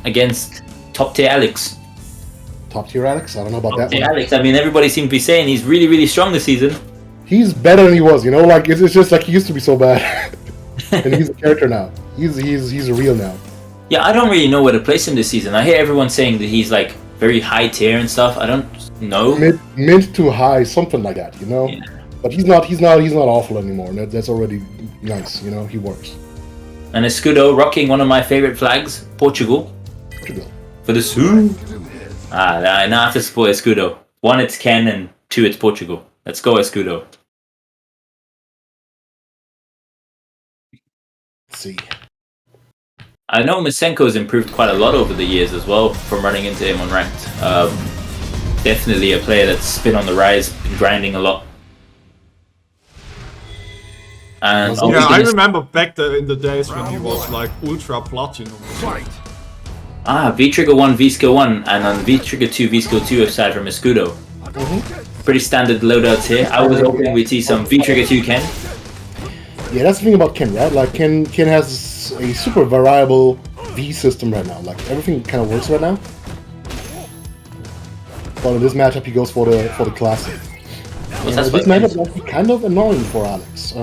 against top tier Alex. Top tier Alex? I don't know about Top that tier one. Alex. I mean, everybody seems to be saying he's really, really strong this season. He's better than he was, you know? Like it's just like he used to be so bad. And he's a character now. He's real now. Yeah, I don't really know where to place him this season. I hear everyone saying that he's like very high tier and stuff. I don't know. Mid to high, something like that, you know? Yeah. But he's not awful anymore. That's already nice, you know? He works. And Escudo rocking one of my favorite flags, Portugal. For the Sul. Now I have to support Escudo. 1, it's Ken, and 2, it's Portugal. Let's go, Escudo. Let's see. I know Masenko's improved quite a lot over the years as well from running into him on ranked. Definitely a player that's been on the rise, been grinding a lot. And Yeah, I remember back in the days when he was like ultra platinum. V-Trigger 1, V-Skill 1, and on V-Trigger 2, V-Skill 2 aside from Escudo. Pretty standard loadouts here. I was hoping we'd see some V-Trigger 2 Ken. Yeah, that's the thing about Ken, right? Like Ken has a super variable V system right now. Like everything kind of works right now. But in this matchup, he goes for the classic. Well, This matchup is actually kind of annoying for Alex.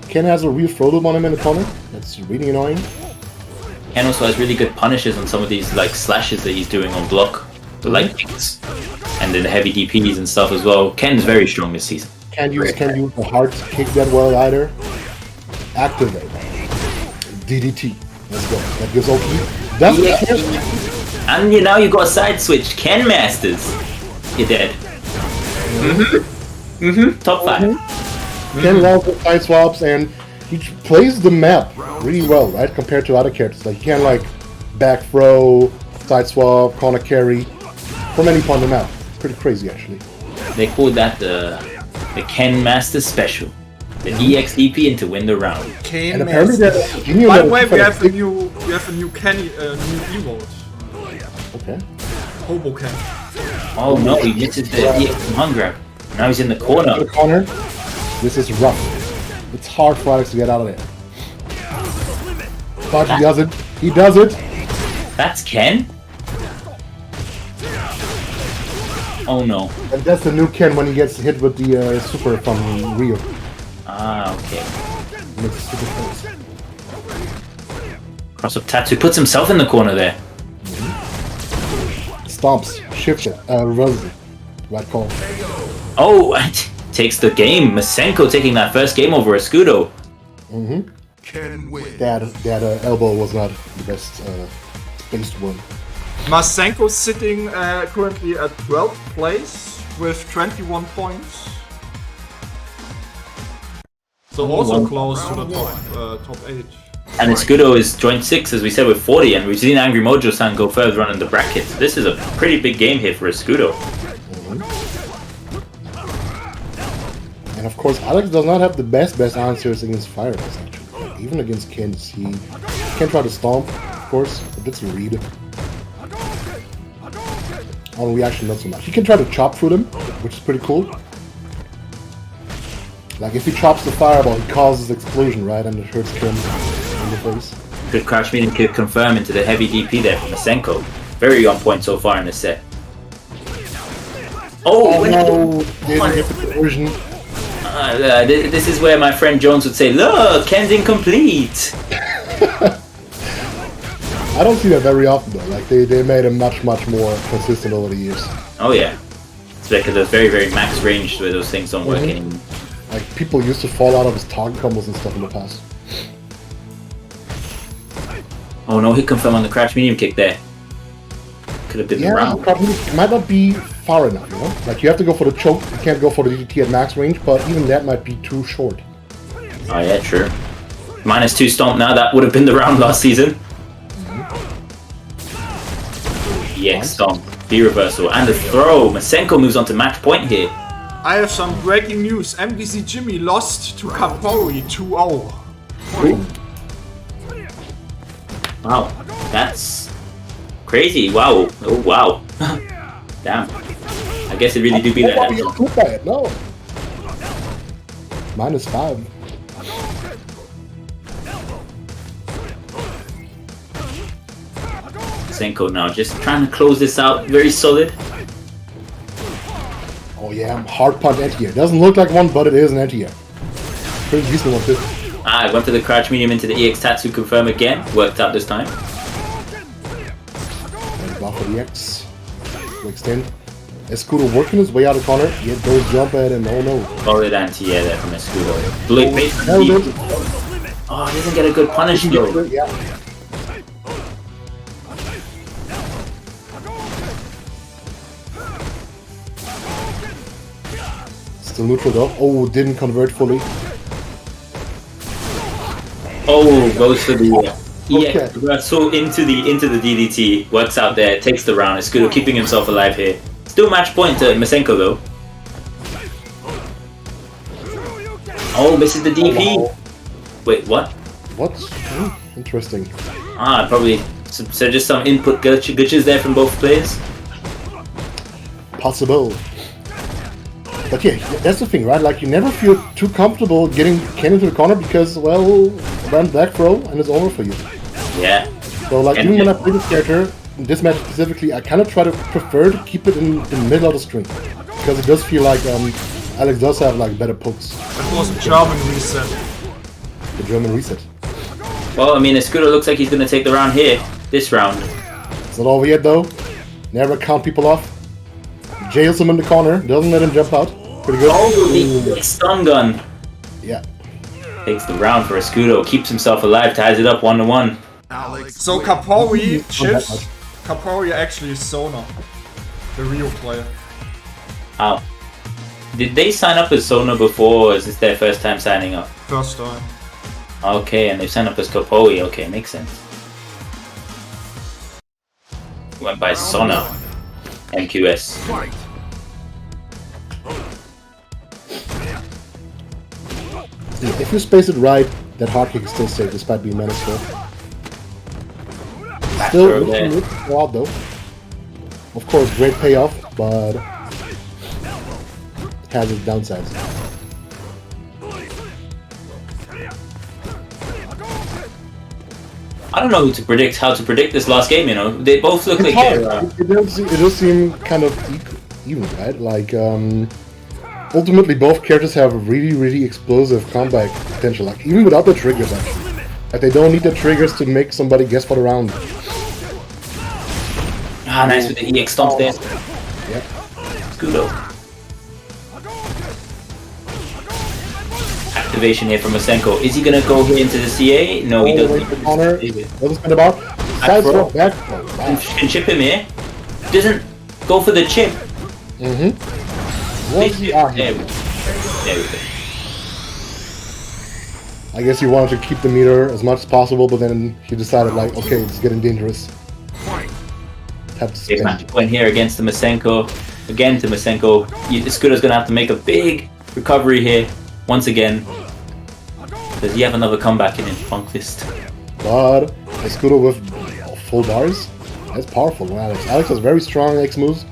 Ken has a real throw loop on him in the corner. That's really annoying. Ken also has really good punishes on some of these like slashes that he's doing on block, the light kicks, and then the heavy DPs and stuff as well. Ken's very strong this season. Can't use the hard kick that well either. Activate. DDT. Let's go. That gives OP. And now you got a side switch. Ken Masters. You're dead. Top 5. Ken loves the side swaps and he plays the map really well, right? Compared to other characters. Like he can like back throw, side swap, corner carry from any point on the map. Pretty crazy actually. They call that the Ken Master Special. The EXDP into win the round. And apparently By the way, we have a new Kenny new emote. Okay. Hobo Ken. Oh no, he misses the EX one grab. Now he's in the The corner. corner. This is rough. It's hard for Alex to get out of there. But he does it. He does it. That's Ken? Oh no. And that's the new Ken when he gets hit with the super from Rio. Ah, okay. Makes a stupid face. Cross up Tattoo puts himself in the corner there. Stomps. Shifts it. Reverses it. Right call. Oh, takes the game. Masenko taking that first game over Escudo. Can win. That elbow was not the best spaced one. Masenko sitting currently at 12th place with 21 points. So also close to the top 8. And Escudo is joint 6, as we said, with 40, and we've seen Angry Mojo-san go further on in the bracket. So this is a pretty big game here for Escudo. And of course, Alex does not have the best answers against Fire Ice, actually. Like, even against Kens, he can try to stomp, of course, but that's a read. On reaction, not so much. He can try to chop through them, which is pretty cool. Like, if he chops the fireball, he causes explosion, right? And it hurts Ken in the face. Good crouch meeting could confirm into the heavy DP there from Masenko. Very on point so far in this set. Oh no! Didn't get the conversion. This is where my friend Jones would say, look, Ken's incomplete! I don't see that very often though, like they made him much more consistent over the years. Oh yeah. It's because there's very, very max range where those things don't work anymore. Like people used to fall out of his target combos and stuff in the past. Oh no, hit confirm on the crouch medium kick there. Could have been the round. It might not be far enough, you know? Like you have to go for the choke, you can't go for the DDT at max range, but even that might be too short. Oh yeah, true. -2 stomp now, that would have been the round last season. EX stomp, B reversal, and the throw. Masenko moves on to match point here. I have some breaking news. MVC Jimmy lost to Kapori 2-0. Wow, that's crazy. Wow. Oh wow. Damn. I guess it really do be that. No. -5. Masenko now just trying to close this out. Very solid. Oh yeah, hard punch anti-air. Doesn't look like one, but it is an anti-air. Pretty decent one too. Ah, I went for the crouch medium into the EX Tatsu confirm again. Worked out this time. And buff for the X. To extend. Escudo working his way out of corner. Yet goes jump at him. Oh no. Solid anti-air there from Escudo. Blue bait. Oh, he doesn't get a good punish though. Yeah. Still neutral though. Oh, didn't convert fully. Oh, goes for the Okay. so into the DDT, works out there, takes the round. It's good keeping himself alive here. Still match point to Masenko though. Oh, misses the DP. Oh, wow. Wait, what? What? Interesting. Probably so just some input glitches there from both players. Possible. But yeah, that's the thing, right? Like, you never feel too comfortable getting Ken into the corner because, well, run back throw and it's over for you. Yeah. So, like, even when I play this character, in this match specifically, I kind of try to prefer to keep it in the middle of the string. Because it does feel like Alex does have, like, better pokes. That was a German reset. The German reset. Well, I mean, Escudo looks like he's going to take the round here. This round. It's not over yet, though. Never count people off. Jails him in the corner. Doesn't let him jump out. Pretty good. Oh, the stun gun. Yeah. Takes the round for Escudo. Keeps himself alive. Ties it up 1-1. Alex So wins. Kapori chips. Kapori actually is Sona, the real player. How? Did they sign up as Sona before, or is this their first time signing up? First time. Okay, and they signed up as Kopoi. Okay, makes sense. Went by Sona. MQS. Fight. Yeah, if you space it right, that hard kick is still safe despite being managed for. Still looking out though. Of course, great payoff, but has its downsides. I don't know how to predict this last game, you know. They both look like they're... It does seem kind of even, right? Like, ultimately both characters have really, really explosive comeback potential. Like, even without the triggers, actually. Like, they don't need the triggers to make somebody guess for the round. Ah, nice with the EX stomp there. Yep. Escudo. Activation here from Masenko. Is he gonna go here into the CA? No, he doesn't. Corner. Doesn't spin about. Side throw, back throw. Wow. Can chip him here. Doesn't go for the chip. What's the There argument? we go. There we go. I guess he wanted to keep the meter as much as possible, but then he decided, like, okay, it's getting dangerous. Have to Big spin. match point here against the Masenko. Again to Masenko. Escudo's gonna have to make a big recovery here. Once again. Does he have another comeback in him? Funk Fist. But Escudo with full bars? That's powerful from Alex. Alex has very strong X moves.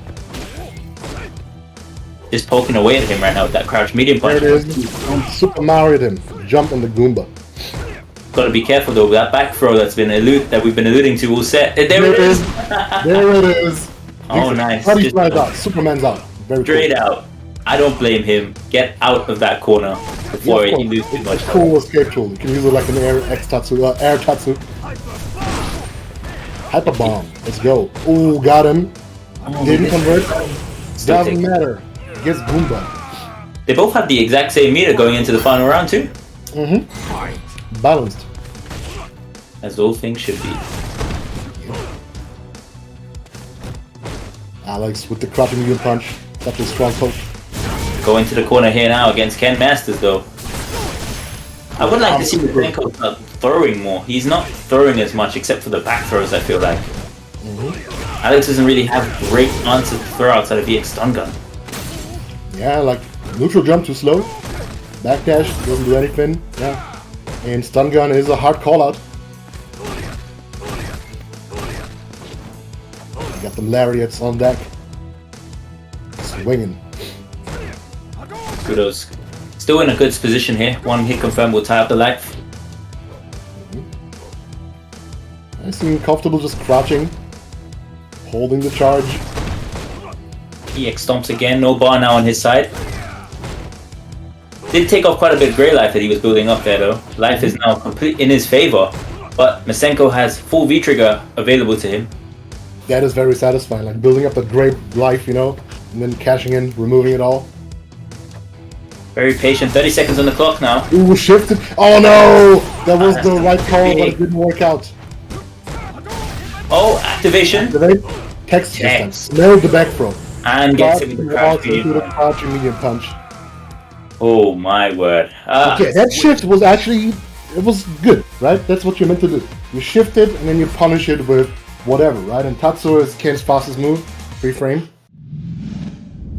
Just poking away at him right now with that crouch medium There punch. it is. Super Mario'd him. Jump on the Goomba. Gotta be careful though, that back throw that we've been alluding to will set. There it is! There it is. Oh, nice. Buddy's Just right out. Superman's out. Very straight cool. out. I don't blame him. Get out of that corner before Yeah, of he course. loses too much. It's a cool escape tool. You can use it like an air tatsu. Hyper bomb. Let's go. Ooh, got him. Didn't convert. Still Doesn't take- matter. Gets Goomba. They both have the exact same meter going into the final round too. Balanced. As all things should be. Alex with the crouching medium punch. Such a strong poke. Go into the corner here now against Ken Masters though. I would like to see Masenko start throwing more. He's not throwing as much except for the back throws, I feel like. Alex doesn't really have great answers to throw outside of EX stun gun. Yeah, like neutral jump too slow. Backdash doesn't do anything. Yeah. And stun gun is a hard call out. Got the lariats on deck. Swinging. Kudos. Still in a good position here. One hit confirmed will tie up the life. I seem comfortable just crouching. Holding the charge. EX stomps again. No bar now on his side. Did take off quite a bit of grey life that he was building up there though. Life is now complete in his favor. But Masenko has full V-trigger available to him. That is very satisfying. Like building up a great life, you know, and then cashing in, removing it all. Very patient. 30 seconds on the clock now. Ooh, shifted. Oh no! That was the right call, but it didn't work out. Oh, activation. Activate. Text Text. distance. Nailed the back throw. And gets him with the crouch Into the medium. crouching medium punch. Oh my word. Okay, that shift was actually, it was good, right? That's what you're meant to do. You shift it and then you punish it with whatever, right? And Tatsu is Ken's fastest move, free frame.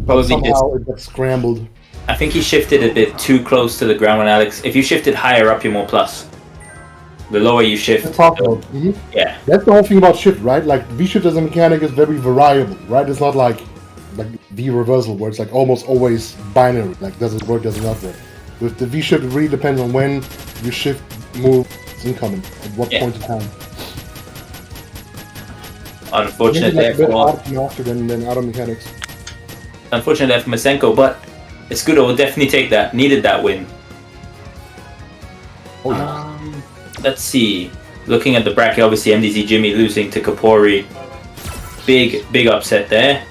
But somehow it got scrambled. I think he shifted a bit too close to the ground when Alex. If you shifted higher up, you're more plus. The lower you shift, yeah. That's the whole thing about shift, right? Like V-shift as a mechanic is very variable, right? It's not like V-reversal where it's like almost always binary. Like does it work, does it not work? With the V-shift, it really depends on when you shift move is incoming, at what point in time. Unfortunately, than auto mechanics. Unfortunately for Masenko, but it's good. I will definitely take that. Needed that win. Oh, yeah. Let's see. Looking at the bracket, obviously MDZ Jimmy losing to Kapori. Big upset there.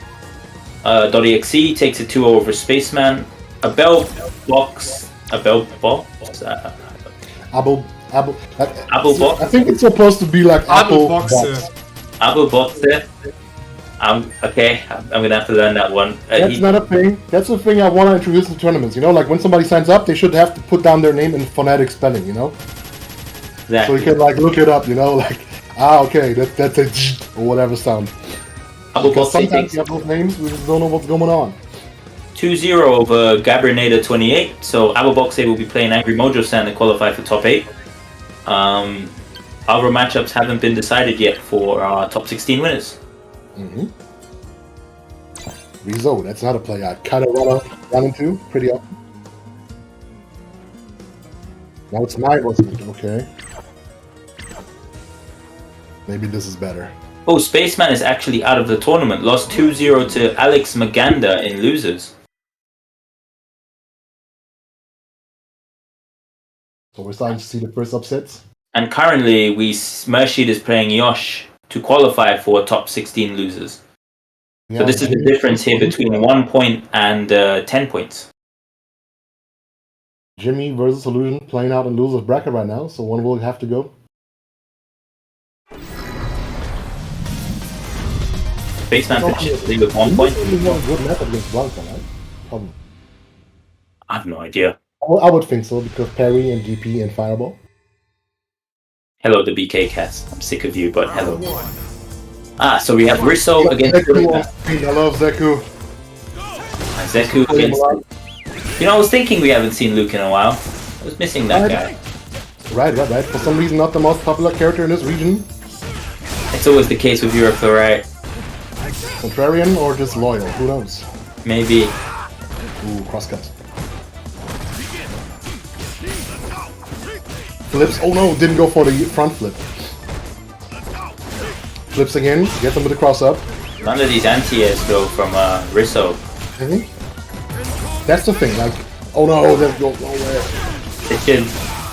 .exe takes a 2-0 over Spaceman. Abel box. Abel box. Apple box. I think it's supposed to be like Apple box. Apple box there. Okay, I'm gonna have to learn that one. That's not a thing. That's the thing I want to introduce in tournaments. You know, like when somebody signs up, they should have to put down their name in phonetic spelling. You know, exactly. So you can like look it up. You know, like okay, that's a or whatever sound. Because sometimes you have those names, we just don't know what's going on. 2-0 over Gabrinator 28. So Aboboxe will be playing Angry Mojo-san to qualify for top 8. Other matchups haven't been decided yet for our top 16 winners. Rizzo, that's not a play I kind of run into pretty often. Now it's mine, wasn't it? Okay. Maybe this is better. Oh, Spaceman is actually out of the tournament. Lost 2-0 to Alex Maganda in losers. So we're starting to see the first upsets. And currently, Mershid is playing Yosh to qualify for top 16 losers. Yeah, so this is the difference here between 1 point and 10 points. Jimmy versus Illusion playing out in losers bracket right now, so one will have to go. Spaceman finishes with 1 point. Good method against Blanca, right? Probably. I have no idea. I would think so, because Parry and DP and Fireball. Hello, the BK cast. I'm sick of you, but hello. So we have Risso against Zeku. I love Zeku. Zeku against... You know, I was thinking we haven't seen Luke in a while. I was missing that guy. Right. For some reason, not the most popular character in this region. It's always the case with Europe, though, right? Contrarian or just loyal? Who knows? Maybe. Ooh, crosscut. Flips. Oh no, didn't go for the front flip. Flips again. Get them with the cross up. None of these anti-airs though from Risso. That's the thing. Like, oh no, that goes nowhere.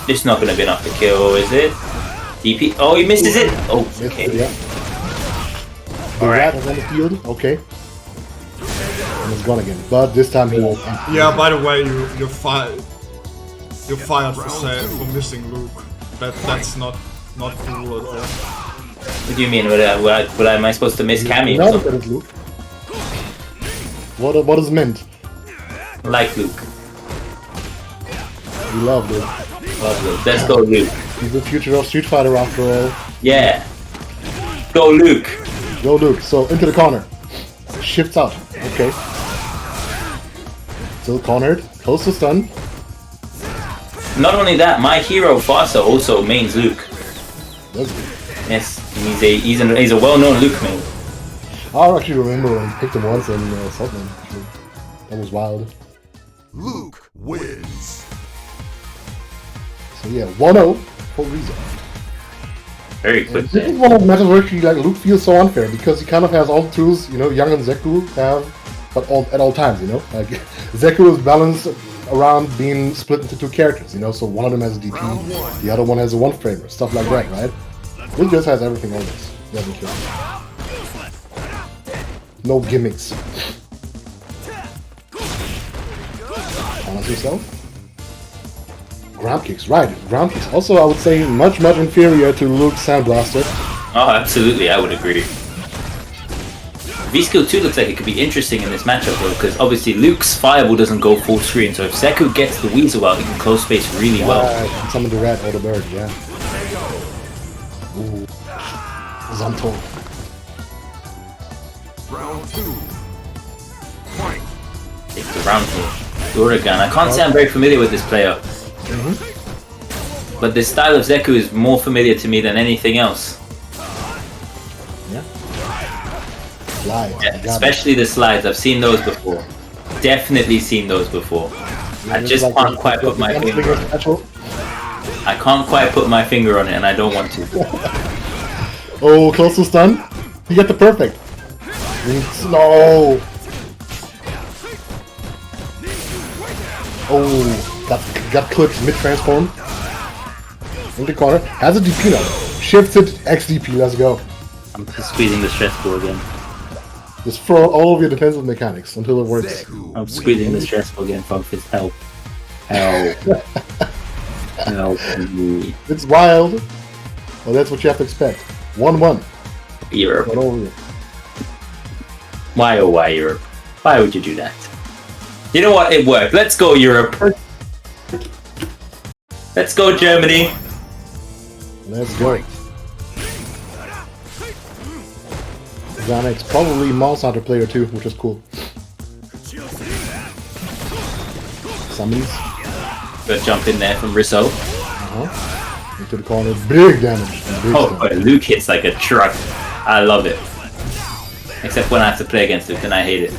It's not going to be enough to kill, is it? DP. Oh, he misses it. Oh, okay. Yeah. The rat is on the field. Okay. And it's gone again. But this time he won't. Yeah. By the way, you're fired. You're fired for missing Luke. That's not cool at all. What do you mean? Am I supposed to miss Cammy? No, that is Luke. What is meant? Like Luke. We love Luke. Love Luke. Let's go, Luke. He's the future of Street Fighter after all. Yeah. Go, Luke. Go, Luke. So into the corner. Shifts out. Okay. Still cornered. Close to stun. Not only that, my hero Fasa also mains Luke. Does he? Yes, he's a well-known Luke main. I actually remember when I picked him once in Saltmine. That was wild. Luke wins. So yeah, 1-0 for Rizzo. Very quick. This is one of the matters where actually, like, Luke feels so unfair because he kind of has all the tools, you know, Young and Zeku have, but at all times, you know. Like Zeku is balanced around being split into two characters, you know. So one of them has a DP, the other one has a one-framer, stuff like that, right? Luke just has everything always. He doesn't care. No gimmicks. Balance yourself. Ground kicks, right. Ground kicks. Also, I would say much inferior to Luke's Sand Blaster. Oh, absolutely, I would agree. V-Skill 2 looks like it could be interesting in this matchup though, because obviously Luke's Fireball doesn't go full screen, so if Zeku gets the Weasel out, he can close space really well. Can summon the rat or the bird, yeah. Ooh. Zanto. Round 2. Fight. Takes the round here. Uragan. I can't say I'm very familiar with this player. But this style of Zeku is more familiar to me than anything else. Yeah. Slide. Yeah, especially the slides. I've seen those before. Definitely seen those before. I just can't quite put my finger on it. I can't quite put my finger on it, and I don't want to. Oh, close to stun. You get the perfect. No. Oh, got clipped mid-transform. In the corner. Has a DP now. Shifts it, XDP, let's go. I'm just squeezing the stress ball again. Just throw all of your defensive mechanics until it works. I'm squeezing the stress ball again, Funkfist. Help. Help. Help me. It's wild. Well, that's what you have to expect. 1-1. Europe. Right over here. Why, oh why, Europe? Why would you do that? You know what? It worked. Let's go, Europe. Let's go, Germany. Let's go. Xanax, probably Mouse Hunter player too, which is cool. Summons. Good jump in there from Risso. Into the corner. Big damage. Big But Luke hits like a truck. I love it. Except when I have to play against Luke, then I hate it.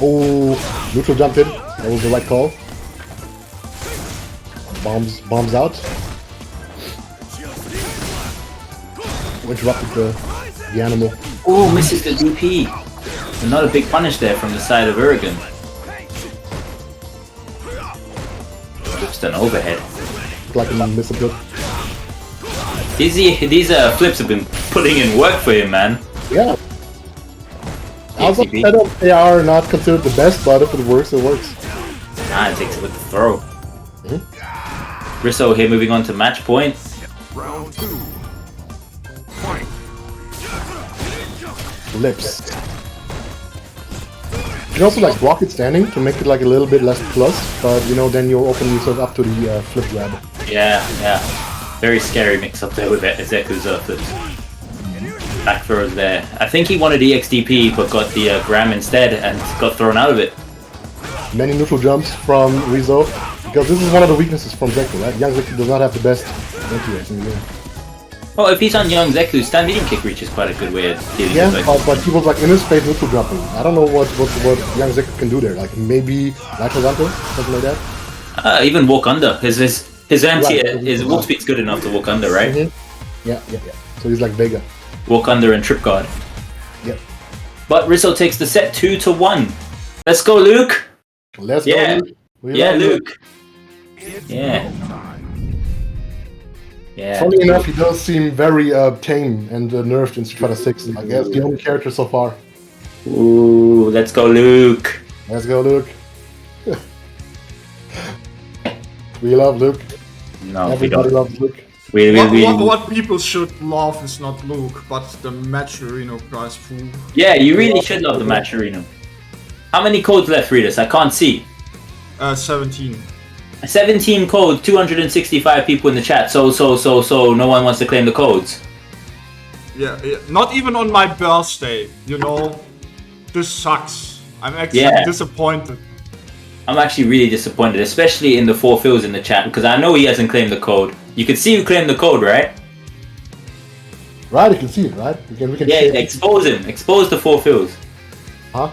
Oh, neutral jumped in. That was the right call. Bombs out. Interrupted the animal. Oh, misses the DP. Another big punish there from the side of Uragan. Just an overhead. Like a miss a bit. These flips have been putting in work for him, man. Yeah. As a setup, they are not considered the best, but if it works, it works. Ah, it takes it with the throw. Risso here moving on to match point. Round 2. Fight. Lips. You can also like block it standing to make it like a little bit less plus, but you know, then you'll open yourself up to the flip grab. Yeah. Very scary mix up there with Zeku's flips. Back throws there. I think he wanted EXDP but got the Gram instead and got thrown out of it. Many neutral jumps from Rizzo, because this is one of the weaknesses from Zeku, right? Young Zeku does not have the best anti-air in the game. Well, if he's on young Zeku, stand medium kick reach is quite a good way of dealing Yeah, with Zeku. but he was like in his space neutral jumping. I don't know what young Zeku can do there. Like maybe lateral Zanto, something like that. Even walk under. His walk speed's good enough to walk under, right? Yeah. So he's like Vega. Walk under and trip guard. Yep. But Risso takes the set 2-1. Let's go, Luke. Let's Yeah. go. Luke. Yeah, Luke. Yeah. Yeah. Funny enough, he does seem very tame and nerfed in Street Fighter 6. I guess the only character so far. Ooh, let's go, Luke. Let's go, Luke. We love Luke. No, Everybody we don't. loves Luke. What people should love is not Luke, but the Matcherino prize pool. Yeah, you really should love the Matcherino. How many codes left, Ritas? I can't see. 17. 17 codes, 265 people in the chat. So no one wants to claim the codes. Yeah, not even on my birthday, you know. This sucks. I'm actually disappointed. I'm actually really disappointed, especially in the 4 fills in the chat, because I know he hasn't claimed the code. You can see who claimed the code, right? Right, you can see it, right? We can Yeah, expose him. Expose the 4 fills. Huh?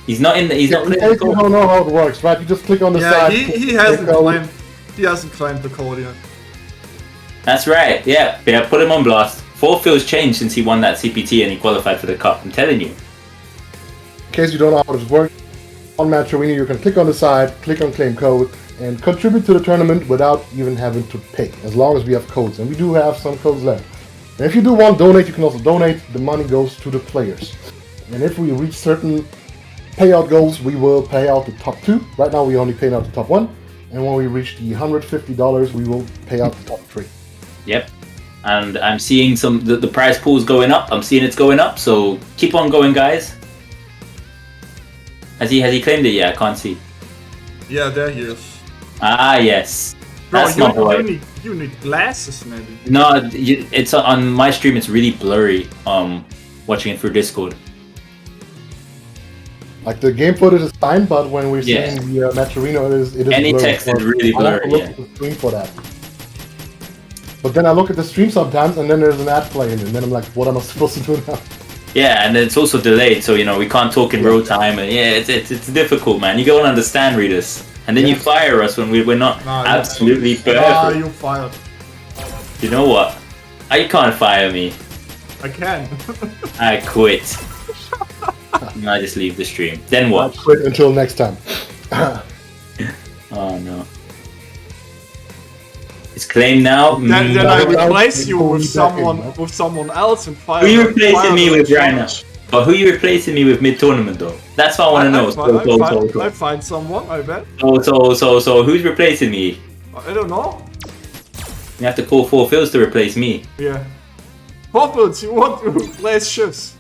He's not in the. He's not In claiming case the you code. don't know how it works, right? You just click on the side. He hasn't claimed. He hasn't claimed the code yet. That's right. Yeah, put him on blast. 4 fills changed since he won that CPT and he qualified for the cup. I'm telling you. In case you don't know how this works, on Match Arena you can click on the side, click on claim code, and contribute to the tournament without even having to pay, as long as we have codes. And we do have some codes left. And if you do want to donate, you can also donate. The money goes to the players. And if we reach certain payout goals, we will pay out the top 2. Right now we only paid out the top 1. And when we reach the $150, we will pay out the top 3. Yep. and I'm seeing the prize pool's going up. I'm seeing it's going up, so keep on going, guys. Has he claimed it yet? I can't see. Yeah, there he is. Ah, yes. Bro, That's my boy. you need glasses, maybe. No, it's on my stream. It's really blurry. Watching it through Discord. Like the game footage is fine, but when we're Yeah. seeing the match arena, it is Any blurry. text is really I have to blurry. look Yeah. at the stream for that. But then I look at the stream sometimes, and then there's an ad playing, and then I'm like, what am I supposed to do now? Yeah, and it's also delayed, so we can't talk in real time, and yeah, it's difficult, man. You don't understand readers, and then you fire us when we're not absolutely perfect. Ah, you fired. You know what? You can't fire me. I can. I quit. I just leave the stream. Then I'll what? quit until next time. Oh no. It's claimed now. Then I I'll replace you pull with you back in, someone else and fire. Who you replacing fire me the with right now? challenge. But who you replacing me with mid-tournament though? That's what I want to know. I find someone, I bet. So who's replacing me? I don't know. You have to call 4 Phils to replace me. Yeah. Poppins, you want to replace shifts?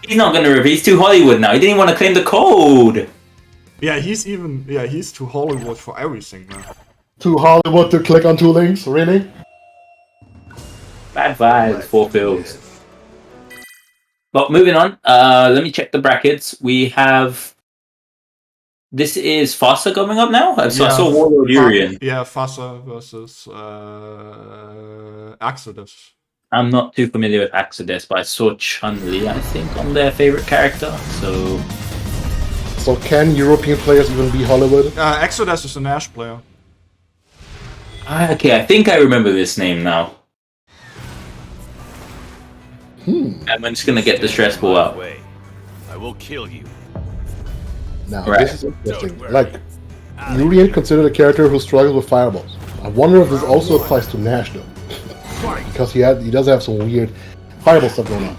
He's not gonna he's too Hollywood now. He didn't even want to claim the code. Yeah, he's too Hollywood for everything, man. To Hollywood to click on 2 links, really? Bad vibes, 4 Phils. But moving on, let me check the brackets. We have. This is FASA coming up now? I saw Warlord Urian. Yeah, FASA versus Exodus. I'm not too familiar with Exodus, but I saw Chun-Li, I think, on their favorite character. So can European players even be Hollywood? Exodus is a Nash player. Okay, I think I remember this name now. I'm just gonna get the stress ball out. I will kill you. Now, Right. this is interesting. Like, Urian considered a character who struggles with fireballs. I wonder if this also applies to Nash, though. Because he does have some weird fireball stuff going on.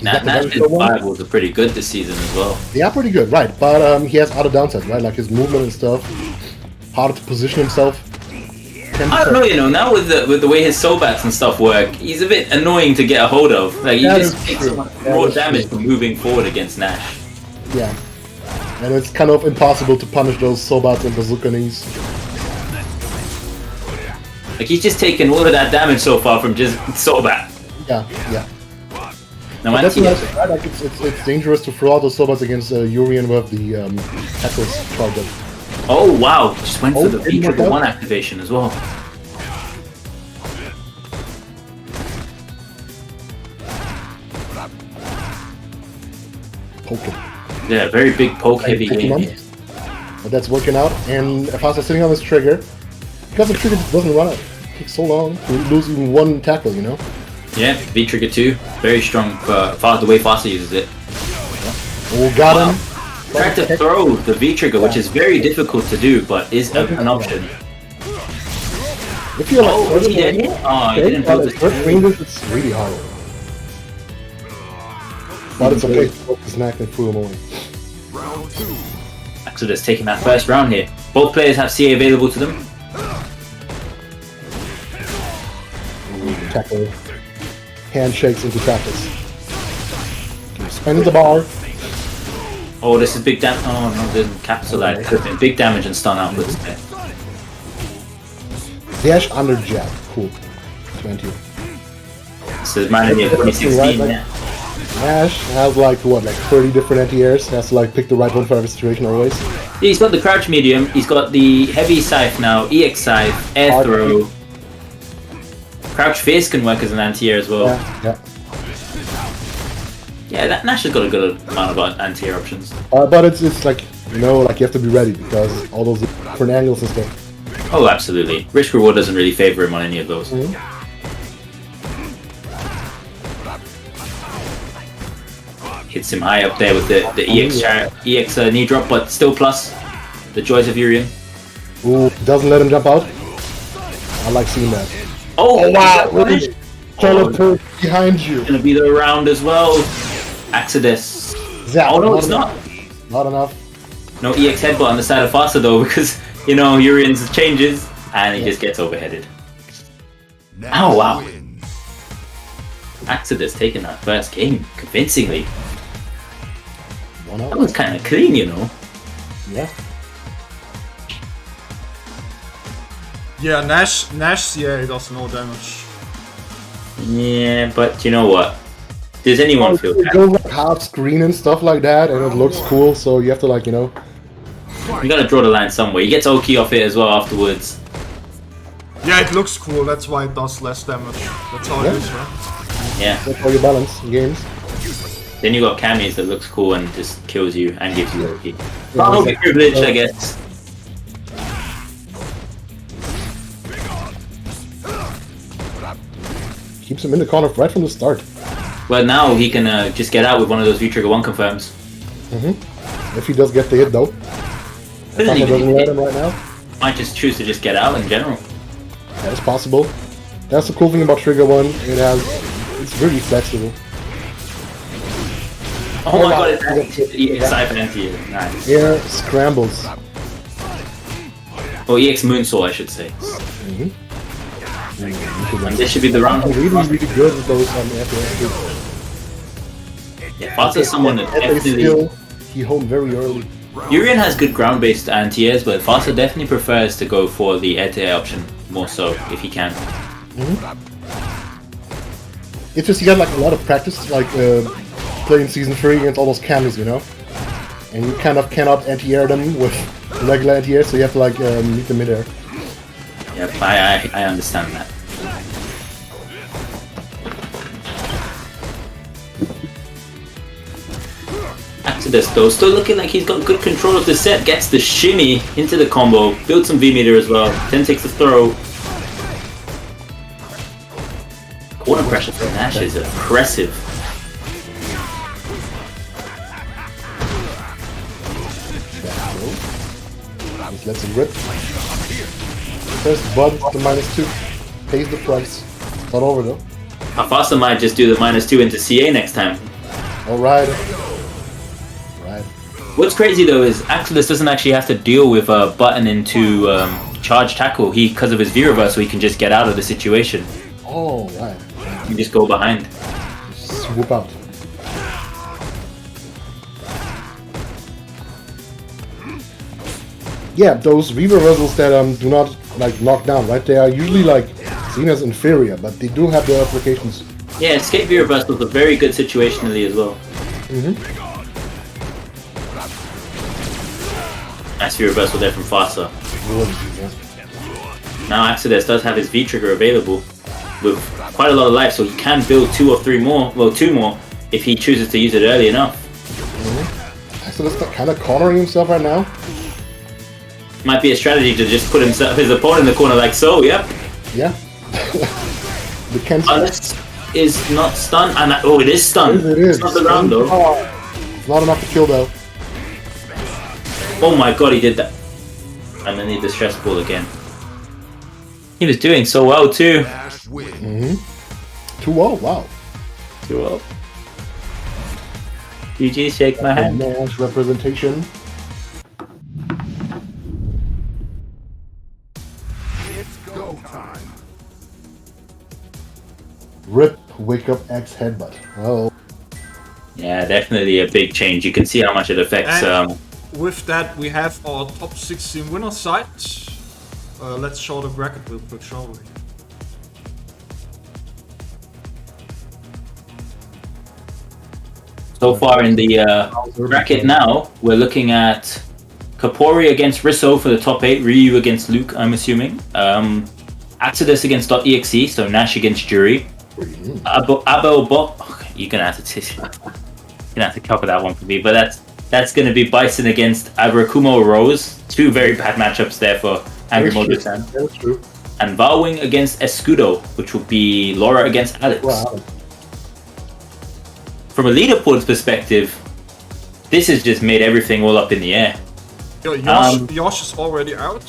Nash's fireballs are pretty good this season as well. They are pretty good, right? But he has other downsides, right? Like his movement and stuff. Harder to position himself. I don't know, now with the way his Sobats and stuff work, he's a bit annoying to get a hold of. Like, he That just is takes true. raw That is damage true. from moving forward against Nash. Yeah. And it's kind of impossible to punish those Sobats and bazooka knees. Like, he's just taken all of that damage so far from just Sobat. Yeah, yeah. Now, But that's Anti- what I said, right? Like it's dangerous to throw out those Sobats against Urian with the tackles charge up. Oh, wow. Just went for the didn't work V1 out. activation as well. Poke him. Yeah, very big poke heavy Poke him game on. here. But that's working out, and Fasa sitting on this trigger, because the trigger doesn't run out. It takes so long to lose even 1 tackle, you know? Yeah, V trigger 2. Very strong for the way Fasa uses it. Oh, got him. Tried to throw the V trigger, which is very difficult to do, but is an option. If you're like, Oh, was he dead here? Oh, he didn't build first this. ranges, it's really hard. But it's okay to focus snack and throw him away. Round 2. Exodus taking that first round here. Both players have CA available to them. Tackle. Handshakes into tackles. Spend the bar. Oh, this is big damage. Oh no, didn't capsulate. Could have been big damage and stun outputs there. Dash under jab. Cool. 20. So it's reminding me of 2016. Right, like- Yeah. Nash has like 30 different anti-airs. Has to like pick the right one for every situation always. He's got the crouch medium. He's got the heavy scythe now. EX scythe, air Hard throw. Crouch fierce can work as an anti-air as well. Yeah. Yeah, that Nash has got a good amount of anti-air options. But it's like, you know, like you have to be ready because all those different angles and stuff. Oh, absolutely. Risk reward doesn't really favor him on any of those. Hits him high up there with the EX knee drop, but still plus. The joys of Urian. Ooh, doesn't let him jump out. I like seeing that. Oh, wow, really? Teleport behind you. Gonna be the round as well. Exodus. Zap, Oh no, it's not. Not enough. No EX headbutt on the side of Fasa though, because Urian's changes and he just gets overheaded. Nash Oh, wow. wins. Exodus taking that first game convincingly. 1-0. That was kind of clean, you know. Yeah. Yeah, Nash CA does no damage. Yeah, but you know what? Does anyone feel It bad? goes like half screen and stuff like that, and it looks cool. So you have to like, you know. You gotta draw the line somewhere. He gets Oki off it as well afterwards. Yeah, it looks cool, that's why it does less damage. That's how it is, right? Yeah. That's how you balance games. Then you got Camis that looks cool and just kills you and gives you Oki. Yeah, Oh, it's like- privilege, I guess. Keeps him in the corner right from the start. Well, now he can just get out with one of those V-Trigger 1 confirms. If he does get the hit though. Doesn't Fasa even doesn't hit. let him right now. Might just choose to just get out in general. That is possible. That's the cool thing about Trigger 1. It's really flexible. Oh my wow. god, it's Cypher anti. Nice. Air scrambles. Or EX Moonsault, I should say. And this should be the round. Really, really good with those FPS. Yeah, Fasa is someone that definitely... Still, he homed very early. Urian has good ground-based anti-airs, but Fasa definitely prefers to go for the air-to-air option more so, if he can. It's just he got like a lot of practice, like playing Season 3 against all those camis, you know? And you kind of cannot anti-air them with regular anti-air, so you have to like meet them midair. Yep, I understand that. Exodus though, still looking like he's got good control of the set, gets the shimmy into the combo, builds some V-meter as well, then takes the throw. Corner pressure from Nash is impressive. Just lets him rip. First bud to -2. Pays the price. Not over though. Fasa might just do the -2 into CA next time. Alright. Right. What's crazy though is Exodus doesn't actually have to deal with a button into charge tackle. Because of his V reversal, he can just get out of the situation. Oh, right. You just go behind. Swoop out. Yeah, those V reversals that do not like knock down, right? They are usually like seen as inferior, but they do have their applications. Yeah, escape V reversal is a very good situationally as well. Nice V reversal there from Fasa. Really, yeah. Now Exodus does have his V trigger available with quite a lot of life, so he can build 2 or 3 more, well 2 more, if he chooses to use it early enough. Exodus kind of cornering himself right now. Might be a strategy to just put his opponent in the corner like so, yep. Yeah. The Ken Unless is not stunned, and oh, it is stunned. It is. It's not the round though. It's not enough to kill though. Oh my god, he did that. And then he distress ball again. He was doing so well too. Nash wins. 2-0, wow. Too well. GG, shake my hand. Nash representation. It's go time. Rip, wake up X headbutt. Oh. Yeah, definitely a big change. You can see how much it affects. And with that, we have our top 16 winner side. Let's show the bracket real quick, shall we? So far in the bracket now, we're looking at Kapori against Risso for the top 8, Ryu against Luke, I'm assuming. Exodus against .exe, so Nash against Jury. You're gonna have to cover that one for me, but that's gonna be Bison against Avrakumo Rose. 2 very bad matchups there for Angry Mojo-san. That's true. And Valwing against Escudo, which will be Laura against Alex. Wow. From a leaderboard's perspective, this has just made everything all up in the air. Yo, Yosh is already out.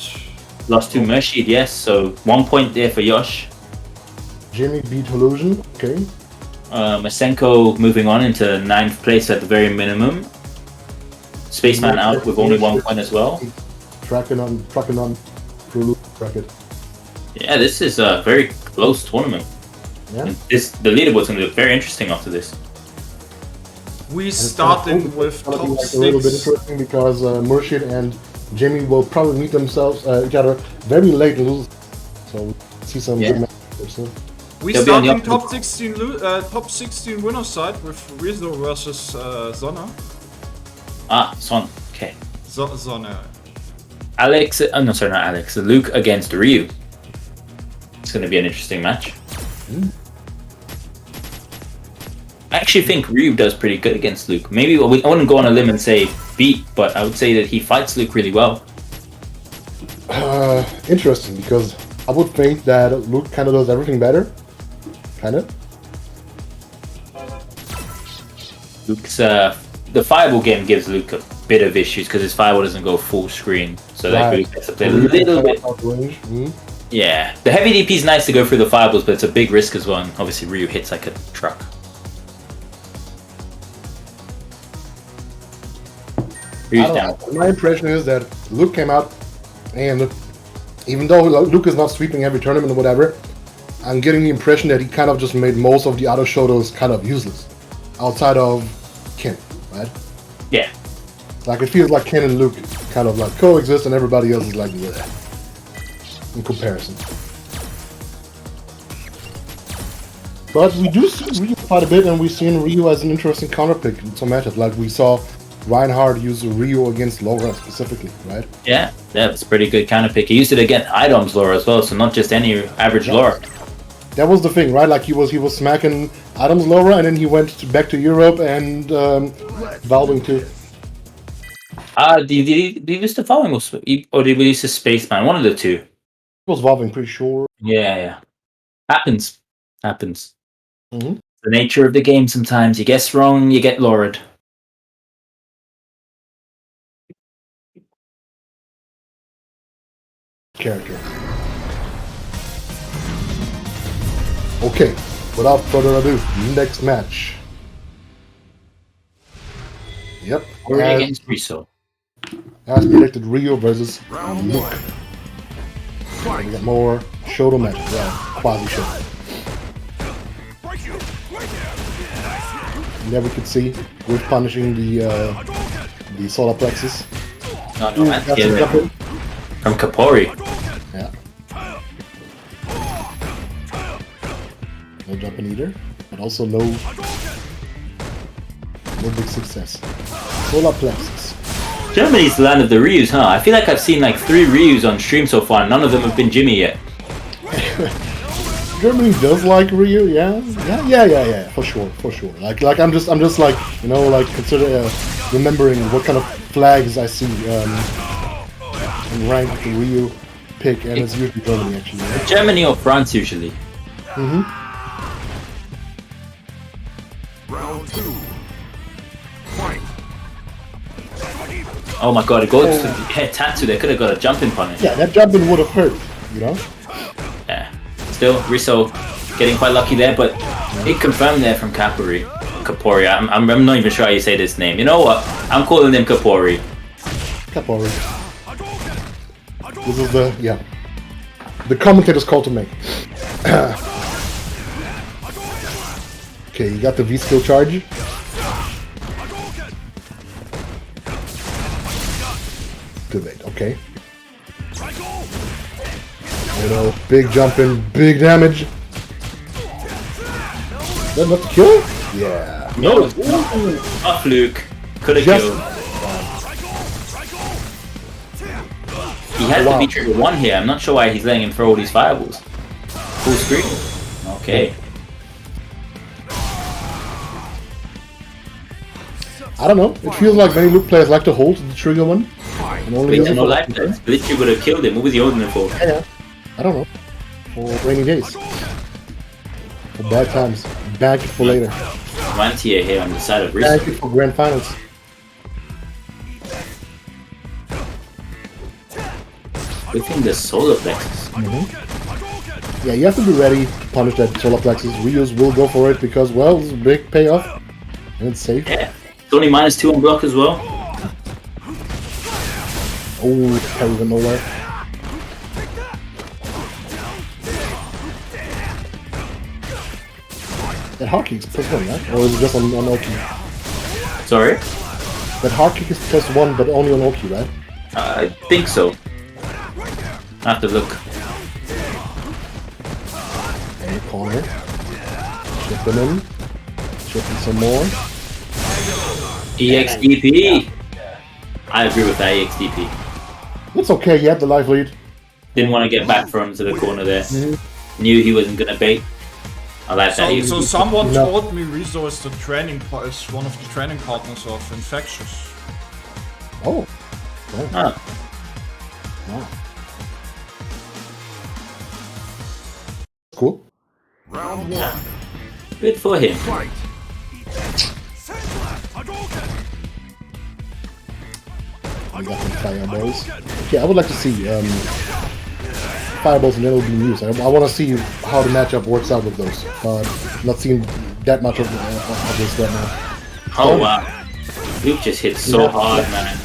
Lost to Mershid, yes, so 1 point there for Yosh. Jimmy beat Illusion. Okay. Masenko moving on into 9th place at the very minimum. Spaceman out with only 1 point as well. Tracking on bracket. Yeah, this is a very close tournament. Yeah. And the leaderboard's going to look very interesting after this. We starting with Gonna top be like a little bit 6. interesting because Murshid and Jimmy will probably meet themselves each other very late and lose. So we'll see some Yeah. good matches soon. We They'll be on the starting opposite- top 16 winner side with Rizzo versus Zonna. Ah, Son. Okay. Zonna. Alex. No, sorry, not Alex. Luke against Ryu. It's going to be an interesting match. I actually think Ryu does pretty good against Luke. Maybe I wouldn't go on a limb and say beat, but I would say that he fights Luke really well. Interesting, because I would think that Luke kind of does everything better. Kind of. Luke's the fireball game gives Luke a bit of issues because his fireball doesn't go full screen, so that really gets to play a little bit. Yeah, the heavy DP is nice to go through the fireballs, but it's a big risk as well. And obviously, Ryu hits like a truck. Ryu's down. My impression is that Luke came out, and even though Luke is not sweeping every tournament or whatever, I'm getting the impression that he kind of just made most of the other shotos kind of useless, outside of Ken, right? Yeah. Like, it feels like Ken and Luke kind of like coexist, and everybody else is like, bleh, in comparison. But we do see Ryu quite a bit, and we've seen Ryu as an interesting counter pick in some matchups. Like, we saw Reinhardt use Ryu against Laura specifically, right? Yeah, it's a pretty good counter pick. He used it against Idom's Laura as well, so not just any average Laura. That was the thing, right? Like, he was smacking Adam's Laura, and then he went back to Europe and Valving too. Did he use the following or did we use the Spaceman? One of the two. It was Valving, pretty sure. Yeah. Happens. Mm-hmm. The nature of the game sometimes. You guess wrong, you get lured. Character. Okay, without further ado, next match. Yep. Already against Riso. As predicted, Ryu versus Round Luke. one. We got more Shoto matches, quasi Shoto. And there we could see with punishing the solar plexus. No, That's a yeah, jump in. from Kapori. Yeah. No jumping either, but also no big success. Solar plexus. Germany's the land of the Ryus, huh? I feel like I've seen like 3 Ryus on stream so far, and none of them have been Jimmy yet. Germany does like Ryu, yeah, for sure. Like I'm just like, you know, like consider remembering what kind of flags I see and rank the Ryu pick, and it's usually Germany actually. Right? Germany or France usually. Round two. Fight. Oh my god, it goes to Tatsu, they could have got a jumping punish. Yeah, that jumping would have hurt, you know. Yeah. Still, Riso getting quite lucky there, but it confirmed there from Kapori. I'm not even sure how you say this name. You know what? I'm calling him Kapori. Capori. This is the commentator's call to make. Okay, you got the V skill charge. Activate, okay. You know, big jumping, big damage. Is that enough to kill? Yeah. No, off Luke. Could have Just- killed. He has to be trigger 1 here. I'm not sure why he's letting him throw all these fireballs. Full screen. Okay. I don't know. It feels like many Luke players like to hold the trigger one. And only use Blitz it no for- life test. Blitz would have killed him. What was he holding him for? Yeah. I don't know. For rainy days. For bad times. Bank it for later. Wantier here on the side of Bank Riso. it for grand finals. Within the solar plexus. Yeah, you have to be ready to punish that solar plexus. Ryus will go for it because, well, it's a big payoff. And it's safe. Yeah. It's only -2 on block as well. Oh, carries him nowhere. That hard kick is +1, right? Or is it just on Oki? Sorry? That hard kick is +1, but only on Oki, right? I think so. I have to look. In the corner. Chip them in. Chip in some more. EXDP! I agree with that EXDP. It's okay, you have the life lead. Didn't want to get back from to the corner there. Knew he wasn't gonna bait. I like that. So someone No. told me Rizzo is the is one of the training partners of Infectious. Oh. Oh. Ah, Wow. Cool. Round one. good for him. Fight. We got some fireballs. Yeah, I would like to see fireballs and LOB news. I want to see how the matchup works out with those. Not seeing that much of this right now. Oh wow. Luke just hit so hard, man.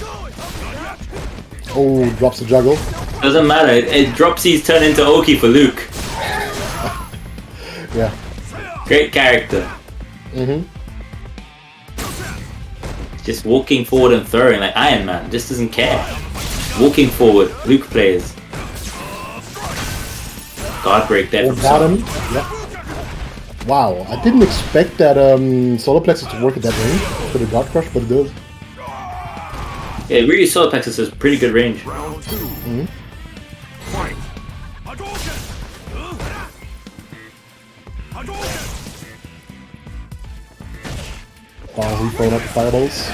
Oh, drops the juggle. Doesn't matter. Dropsies turn into Oki for Luke. Yeah. Great character. Just walking forward and throwing like Iron Man. Just doesn't care. Walking forward. Luke plays. Guard break there from Got Sonic. him. Yeah. Wow, I didn't expect that solar plexus to work at that range for the guard crush, but it does. Yeah, really Solar Plexus has pretty good range. Round two. Fight. Ballsy throwing out the fireballs.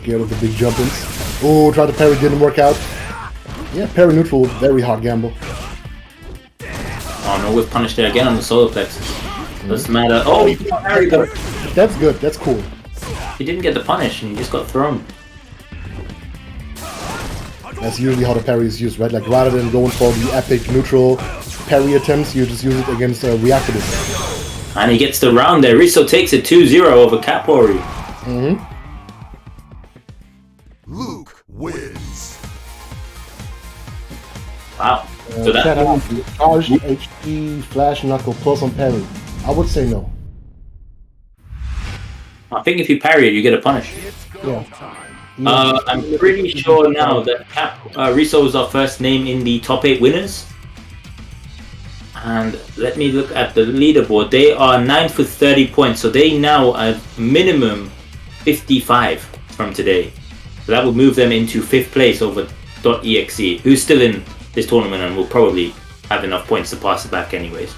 Get rid of the big jump-ins. Oh, tried to parry, didn't work out. Yeah, parry neutral, very hard gamble. Oh no, with punish there again on the Solar Plexus. Doesn't matter. Oh, he parried him. That's good, that's cool. He didn't get the punish and he just got thrown. That's usually how the parry is used, right? Like rather than going for the epic neutral parry attempts, you just use it against reactives. And he gets the round there. Rizzo takes it 2-0 over Capori. Luke wins. Wow. So Chat that out, charge HP flash knuckle plus on parry. I would say no. I think if you parry it, you get a punish. Yeah. I'm pretty sure now that Rizzo is our first name in the top 8 winners. And let me look at the leaderboard. They are 9th with 30 points, so they now have minimum 55 from today. So that will move them into 5th place over .exe, who's still in this tournament and will probably have enough points to pass it back anyways.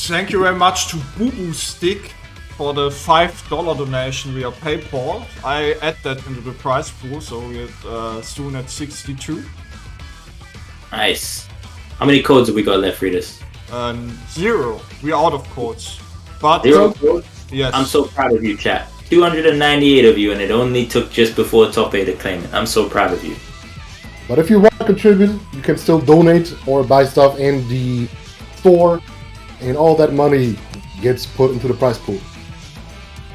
Thank you very much to Boo Boo Stick for the $5 donation via PayPal. I add that into the prize pool, so we're soon at 62. Nice. How many codes have we got left, Fridas? 0. We're out of codes. But 0 codes? yes. I'm so proud of you, chat. 298 of you, and it only took just before top 8 to claim it. I'm so proud of you. But if you want to contribute, you can still donate or buy stuff in the store, and all that money gets put into the prize pool.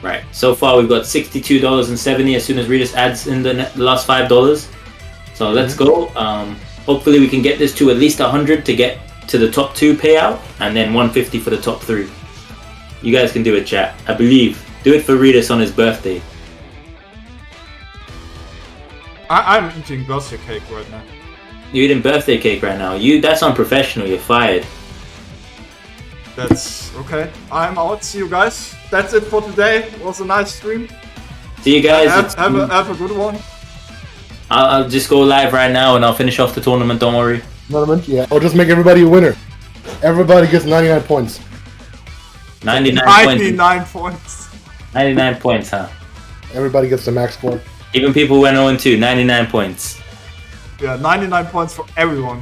Right. So far, we've got $62.70 as soon as Redis adds in the last $5. So let's go. Hopefully, we can get this to at least 100 to get to the top 2 payout, and then 150 for the top 3. You guys can do it, chat. I believe. Do it for Redis on his birthday. I'm eating birthday cake right now. You're eating birthday cake right now. That's unprofessional. You're fired. That's okay. I'm out. See you guys. That's it for today. It was a nice stream. See you guys. Have a good one. I'll just go live right now and I'll finish off the tournament. Don't worry. Tournament, yeah. Or just make everybody a winner. Everybody gets 99 points. 99 points. 99 points. 99 points, huh? Everybody gets the max score. Even people who went 0-2, 99 points. Yeah, 99 points for everyone.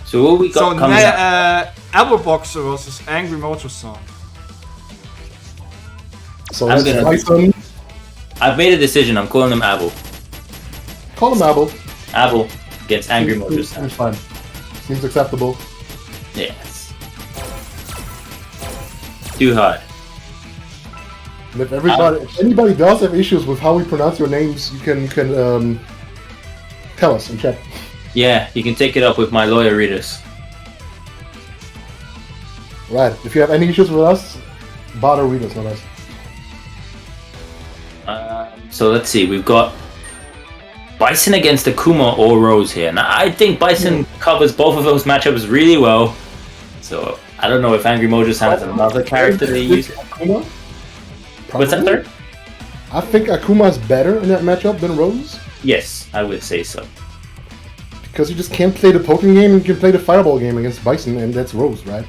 So what we got So coming up? Apple Boxer versus Angry Motorson. So I'm that's gonna- Tyson. I've made a decision. I'm calling him Abel. Call him Abel. Abel gets Angry Motors. Seems fine. Seems acceptable. Yes. Too hard. And if anybody does have issues with how we pronounce your names, you can tell us in chat. Yeah, you can take it up with my lawyer readers. Right. If you have any issues with us, bother read us, not us. So let's see, we've got Bison against Akuma or Rose here. Now, I think Bison covers both of those matchups really well. So, I don't know if Angry Mojo has another character they use. Akuma? What's that, third? I think Akuma is better in that matchup than Rose. Yes, I would say so. Because you just can't play the poking game, you can play the fireball game against Bison, and that's Rose, right?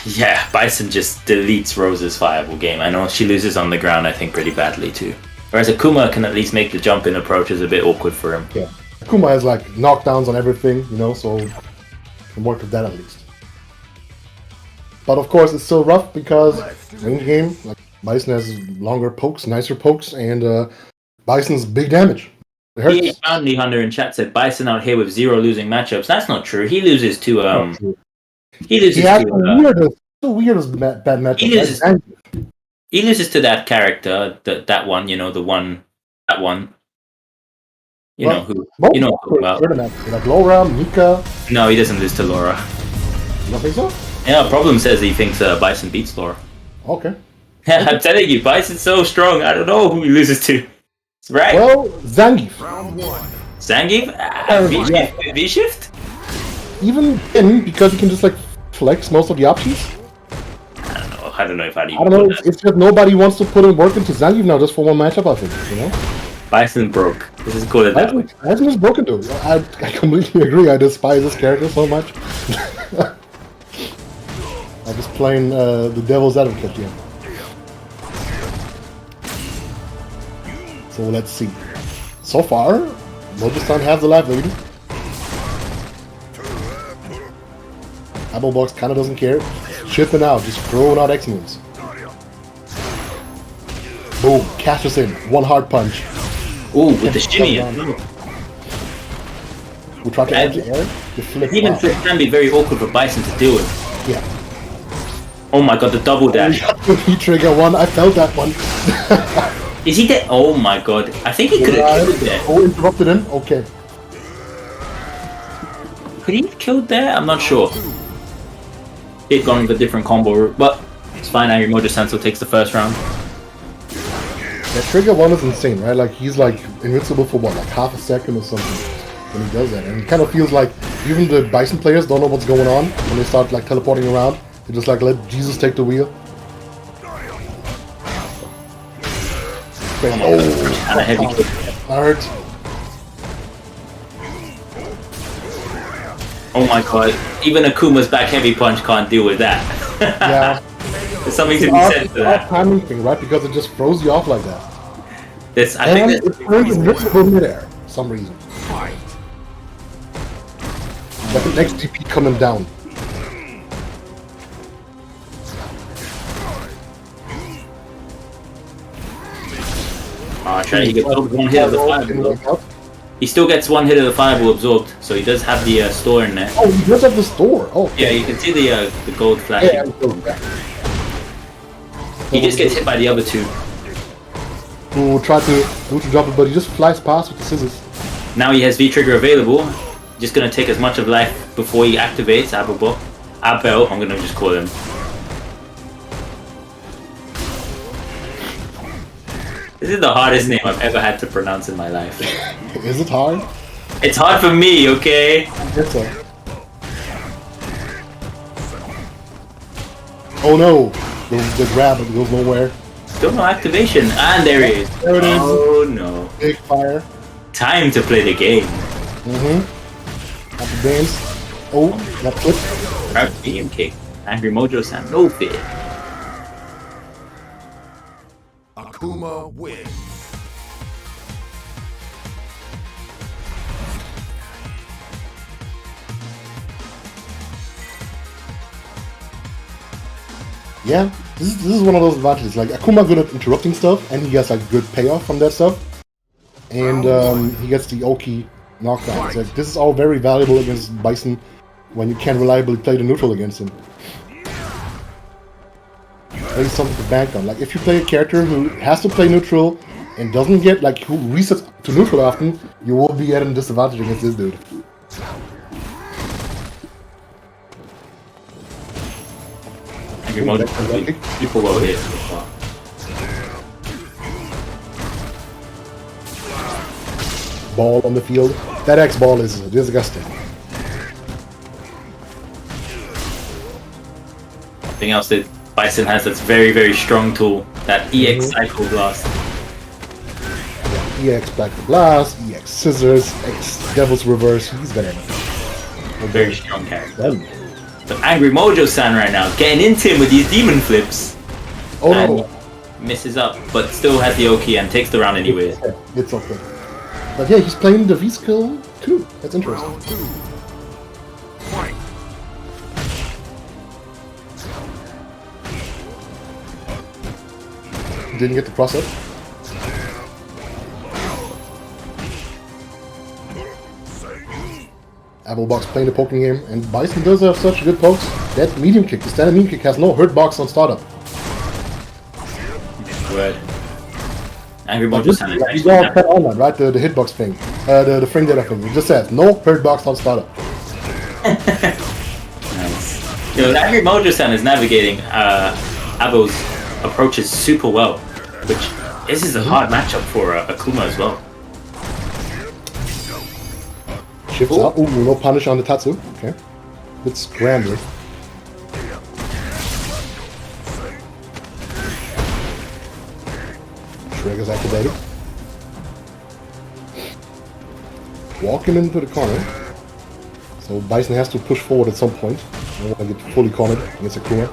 Yeah, Bison just deletes Rose's fireball game. I know she loses on the ground, I think, pretty badly too. Whereas Akuma can at least make the jump in approach is a bit awkward for him. Yeah. Akuma has like knockdowns on everything, you know, so you can work with that at least. But of course, it's still rough because range game, like Bison has longer pokes, nicer pokes, and Bison's big damage. It hurts. Yeah, Bounty Hunter in chat said Bison out here with 0 losing matchups. That's not true. He loses to he loses He has to the weirdest bad matchup. He loses, he loses to that character, that one, you know, that one. You know who? You know who about? Like Laura, Mika. No, he doesn't lose to Laura. You don't think so? Yeah, Problem says he thinks Bison beats Laura. Okay. Yeah, I'm telling you, Bison's so strong. I don't know who he loses to. Right. Well, Zangief. Round 1. Zangief? V-shift? Even then, because you can just like flex most of the options. I don't know if I'd even I don't know. It's just nobody wants to put in work into Zangief now just for one matchup. I think, you know. Bison broke. This is call it that way. Bison is broken though. I completely agree. I despise this character so much. I'm just playing the devil's advocate here. So let's see. So far, Mojo-san has the life lead. Applebox kind of doesn't care. Chipping out, just throwing out X moves. Boom, catches in. One hard punch. Ooh, with the shimmy. We try to edge the air. The flip Even off. flip can be very awkward for Bison to deal with. Yeah. Oh my god, the double dash. He trigger one. I felt that one. Is he dead? Oh my god. I think he could have killed there. Oh, interrupted him? Okay. Could he have killed there? I'm not sure. He'd gone with a different combo route, but it's fine. Angry Mojo Sanso takes the first round. That trigger one is insane, right? Like, he's like invincible for what, like half a second or something when he does that. And it kind of feels like even the Bison players don't know what's going on when they start like teleporting around. They just like let Jesus take the wheel. Oh, And a heavy kick. that hurt. Oh my god. Even Akuma's back heavy punch can't deal with that. Yeah. There's something to be said for that. Timing thing, right? Because it just throws you off like that. I think And that's it turns invincible midair for some reason. But the next TP coming down. Trying to get one hit of the fireball. He still gets one hit of the fireball absorbed, so he does have the store in there. Oh, he does have the store. Oh, Yeah, you can see the gold flashing. yeah. He just gets hit by the other two. Who will try to drop it, but he just flies past with the scissors. Now he has V-Trigger available. Just gonna take as much of life before he activates Abel, I'm gonna just call him. This is the hardest name I've ever had to pronounce in my life. Is it hard? It's hard for me, okay? I guess so. Oh no! The grab goes nowhere. Still no activation. And there he is. There it is. Oh no. Big fire. Time to play the game. Have to dance. Oh, that flip. Grab medium kick. Angry Mojo-san, no fear. Akuma wins. Yeah, this is one of those advantages. Like, Akuma good at interrupting stuff, and he gets like good payoff from that stuff. And he gets the Oki knockdown. So this is all very valuable against Bison when you can't reliably play the neutral against him. That is something to bank on. Like, if you play a character who has to play neutral and doesn't get like who resets to neutral often, you will be at a disadvantage against this dude. People will hit. Ball on the field. That X ball is disgusting. Something else that Bison has that's very, very strong tool, that EX Cycle Blast. Yeah, EX Black Blast, EX Scissors, X Devil's Reverse. He's got everything. A very strong character. But Angry Mojo-san right now, getting into him with these demon flips. Oh no. Misses up, but still has the Oki and takes the round anyways. It's okay. But yeah, he's playing the V-skill too. That's interesting. Round 2. Fight. Didn't get the cross up. Applebox playing the poking game, and Bison does have such good pokes. That medium kick, the standard medium kick, has no hurt box on startup. Word. Angry Mojo-san is He's all cut on that, right? The hitbox thing. The frame data thing. It just says no hurt box on startup. Nice. Angry Mojo-san is navigating Abo's approaches super well, which this is a hard matchup for Akuma as well. Shifts out. Ooh, no punish on the Tatsu. Okay. Bit scrambly. Trigger's activated. Walk him into the corner. So Bison has to push forward at some point. I don't want to get fully cornered against Akuma.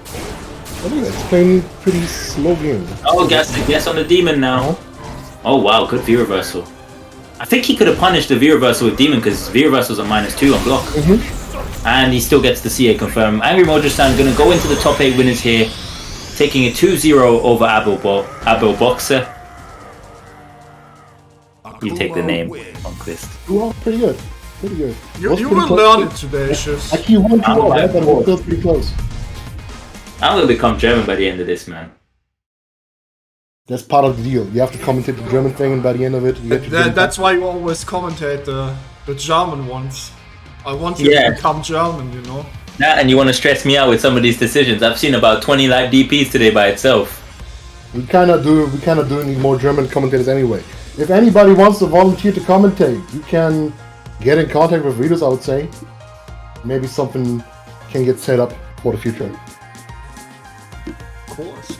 I think that's playing pretty slow game. Oh, guess on the demon now. Oh wow, good V reversal. I think he could have punished the V reversal with demon because V reversal's a -2 on block. And he still gets the CA confirm. Angry Mojo-san gonna go into the top 8 winners here, taking a 2-0 over Abo Boxer. You take the name on Quist. Well, pretty good. Pretty good. You will learn it today, Shifts. Like he won 2-0, right? But it was still pretty close. I'm gonna become German by the end of this, man. That's part of the deal. You have to commentate the German thing, and by the end of it, you get your That's why you always commentate the German ones. I want you to become German, you know. That and you want to stress me out with some of these decisions. I've seen about 20 live DPs today by itself. We kind of do need more German commentators anyway. If anybody wants to volunteer to commentate, you can get in contact with readers, I would say. Maybe something can get set up for the future. Of course.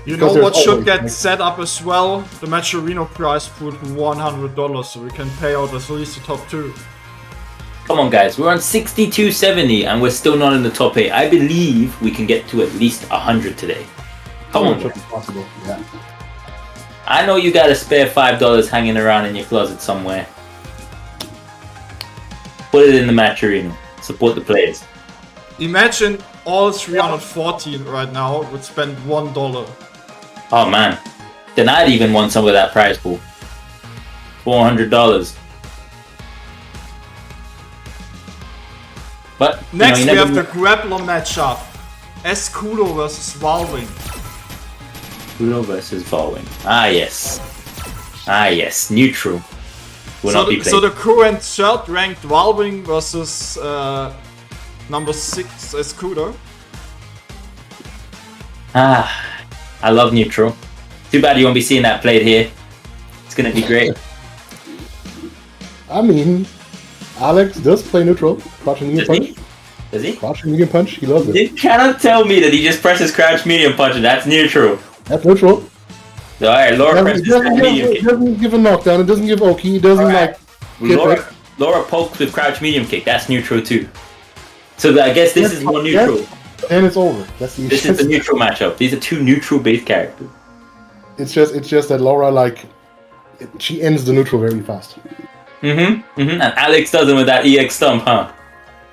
You know what should get set up as well? The Matcherino prize pool to $100, so we can pay out at least the top 2. Come on, guys. We're on 6270 and we're still not in the top 8. I believe we can get to at least 100 today. Come on. Possible. Yeah. I know you got a spare $5 hanging around in your closet somewhere. Put it in the Matcherino. Support the players. Imagine all 314 right now would spend $1. Oh man, then I'd even want some of that prize pool. $400. But next we have the grappler matchup: Escudo versus Valwing. Escudo versus Valwing. Ah yes, neutral. Will not be played. So the current 3rd ranked Valwing versus number 6 Escudo. I love neutral. Too bad you won't be seeing that played here. It's gonna be great. I mean, Alex does play neutral. Crouching medium punch. Does he? Crouching medium punch. He loves it. You cannot tell me that he just presses crouch medium punch and that's neutral. That's neutral. Alright, Laura presses medium kick. It doesn't give a knockdown. It doesn't give Oki. It doesn't like. Laura pokes with crouch medium kick. That's neutral too. So I guess this is more neutral. And it's over. That's the This is the neutral matchup. These are 2 neutral based characters. It's just that Laura she ends the neutral very fast. And Alex does it with that EX stump, huh?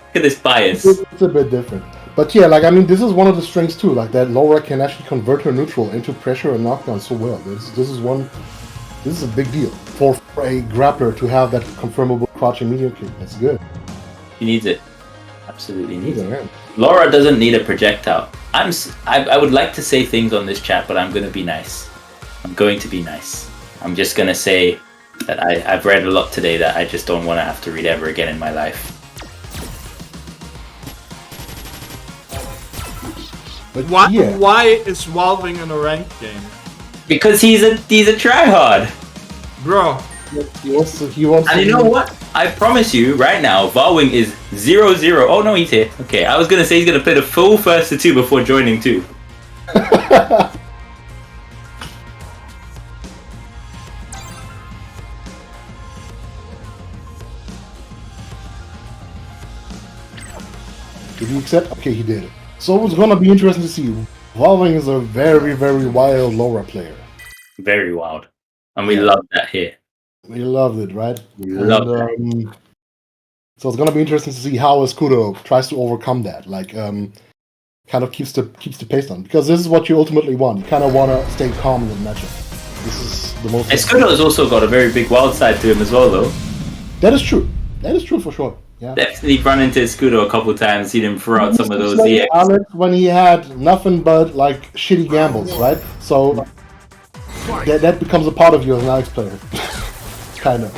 Look at this bias. It's a bit different. But yeah, this is one of the strengths too, that Laura can actually convert her neutral into pressure and knockdown so well. This is a big deal for a grappler to have that confirmable crouching medium kick. That's good. He needs it. Absolutely needs Yeah, it. man. Laura doesn't need a projectile. I would like to say things on this chat, but I'm going to be nice. I'm going to be nice. I'm just going to say that I've read a lot today that I just don't want to have to read ever again in my life. But Why is Wildwing in a ranked game? Because he's a tryhard. Bro, He wants And you know what? I promise you right now, Valwing is 0-0. Oh no, he's here. Okay, I was going to say he's going to play the full first to 2 before joining 2. Did he accept? Okay, he did. So it's gonna be interesting to see. Valving is a very, very wild Laura player. Very wild. And we love that here. We loved it, right? We love that. So it's gonna be interesting to see how Escudo tries to overcome that. Like, kind of keeps the pace down, because this is what you ultimately want. You kind of want to stay calm in the matchup. This is the most. Escudo's also got a very big wild side to him as well, though. That is true. That is true for sure. Yeah. Definitely run into Escudo a couple times, seen him throw out some of those like EX. Alex when he had nothing but like shitty gambles, right? So that becomes a part of you as an Alex player, kind of.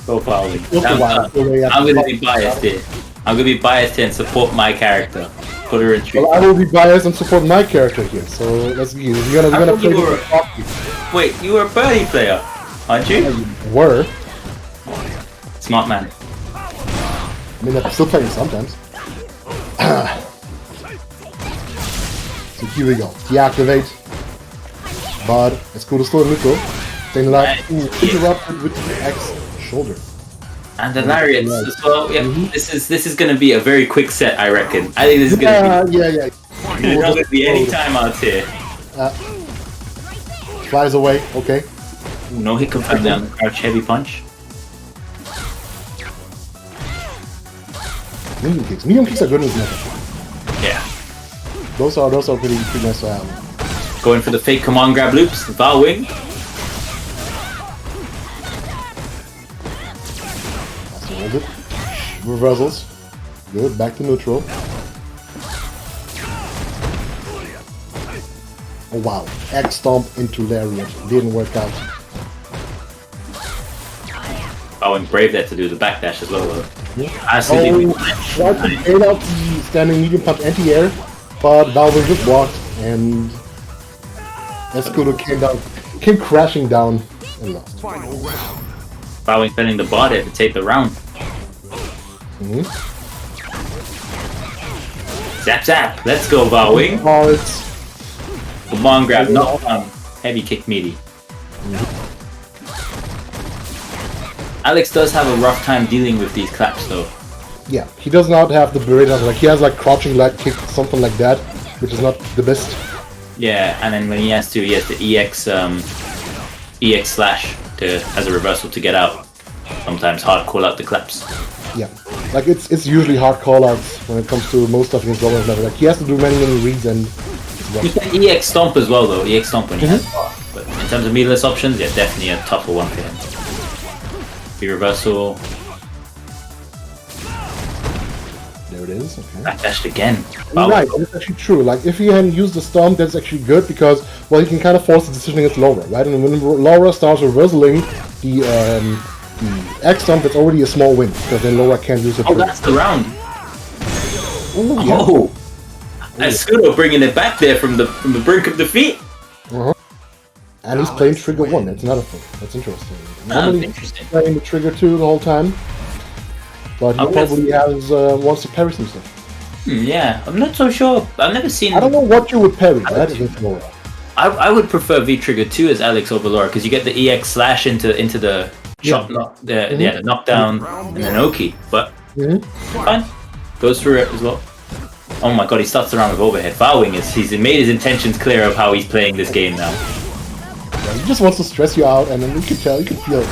So probably. Also wild, the way I'm going to be biased here. I'm going to be biased here and support my character. Put her in street. Well, I will be biased and support my character here. So let's see. You're gonna play you were- this. Wait, you were a birdie player, aren't you? Were. Smart man. I mean, I'm still playing sometimes. So here we go. Deactivate. But Escudo's still in neutral. Staying alive. Ooh, interrupted with the X shoulder. And the lariats as well. Yep. This is going to be a very quick set, I reckon. I think this is going to be. Yeah. There's not going to be any timeouts here. Flies away. Okay. Ooh, no hit confirmed down the crouch heavy punch. Medium kicks. Medium kicks are good in this matchup. Yeah. Those are pretty nice to have. Going for the fake command grab loops. Valwing. That's a little bit. Reversals. Good. Back to neutral. Oh wow. X stomp into lariat. Didn't work out. Valwing brave there to do the backdash as well, though. Tried to bail out the standing medium punch anti-air, but Valving just walked and Escudo came crashing down and lost. Final round. Valwing spending the bar there to take the round. Zap zap. Let's go, Valwing. Oh, it's Command grab, knockdown, heavy kick meaty. Alex does have a rough time dealing with these claps, though. yeah. He does not have the beretta, like he has like crouching leg kick, something like that, which is not the best. Yeah, and then when he has the EX slash as a reversal to get out. Sometimes hard call out the claps. Yeah, like it's usually hard callouts when it comes to most stuff against Roman's level. Like he has to do many reads and it's He rough. can EX stomp as well, though. EX stomp when he has bar. But in terms of meatless options, yeah, definitely a tougher one for him. The reversal. There it is. Okay. Backdashed again. You're right, that's actually true. Like, if he hadn't used the Stomp, that's actually good because, well, he can kind of force the decision against Laura, right? And when Laura starts reversaling the X Stomp, that's already a small win because then Laura can't use it. Oh, that's the round. Ooh, yeah. Oh, Escudo bringing it back there from the brink of defeat. And he's playing Trigger 1, that's another thing. That's interesting. Ah, Normally interesting. he's playing the Trigger 2 the whole time, but he Oh, probably wants to parry some stuff. Yeah, I'm not so sure. I've never seen. I don't know what you would parry, right, against Laura. I would prefer V Trigger 2 as Alex over Laura because you get the EX slash into the shot knock, the knockdown and then Oki, but fine, goes through it as well. Oh my god, he starts the round with overhead. Valwing he's made his intentions clear of how he's playing this game now. Yeah, he just wants to stress you out, and then you can tell, you can feel it.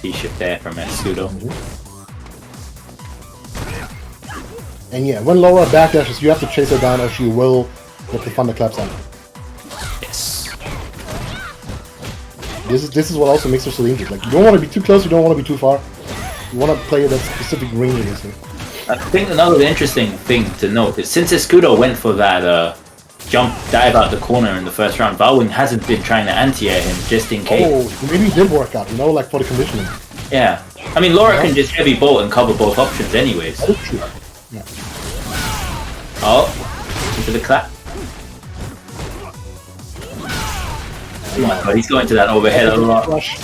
T-shift there from Escudo. And yeah, when Laura backdashes, you have to chase her down or she will get the thunderclaps on. Yes. This is what also makes her so dangerous. Like, you don't want to be too close, you don't want to be too far. You want to play that specific green in this thing. I think another interesting thing to note is since Escudo went for that jump dive out the corner in the first round, Valwing hasn't been trying to anti-air him just in case. Oh, maybe it did work out, you know, like for the conditioning. Yeah. I mean, Laura can just heavy bolt and cover both options anyways. That is true. Yeah. Oh, into the clap. Oh my god, he's going to that overhead a lot. Rush.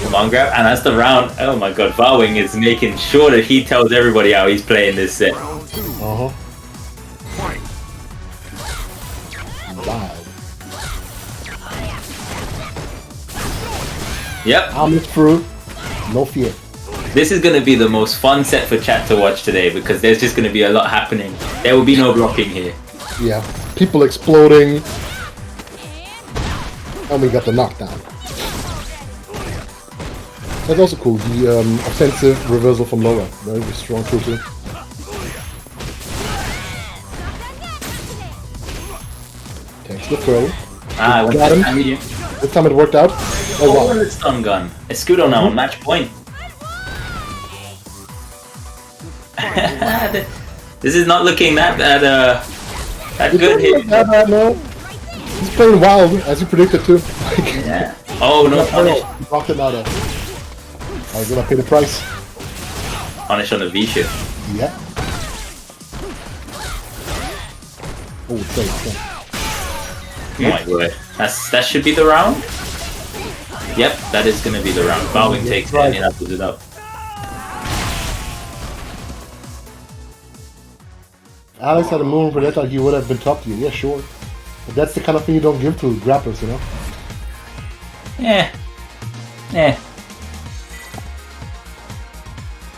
Come on, grab, and that's the round. Oh my god, Valwing is making sure that he tells everybody how he's playing this set. Uh-huh. Fight. Wow. Yep, I'm through. No fear. this is going to be the most fun set for chat to watch today because there's just going to be a lot happening. There will be no blocking here. Yeah. People exploding. And we got the knockdown. That's also cool. The offensive reversal from Laura. Very strong tool too. Takes the throw. Ah, I went Got for him. that medium. This time it worked out. Oh Oh, wow. the stun gun. Escudo now on match point. This is not looking that good here. No. He's playing wild, as you predicted too. Yeah. Oh, no punish. Rocked it out of. I was gonna pay the price. Punish on the V shift. Yeah. Oh, it's Oh my word. That should be the round? Yep, that is gonna be the round. Valwing takes it and he apples it up. If Alex had a movement projectile, he would have been top tier. Yeah, sure. But that's the kind of thing you don't give to grapplers, you know? Yeah. Yeah.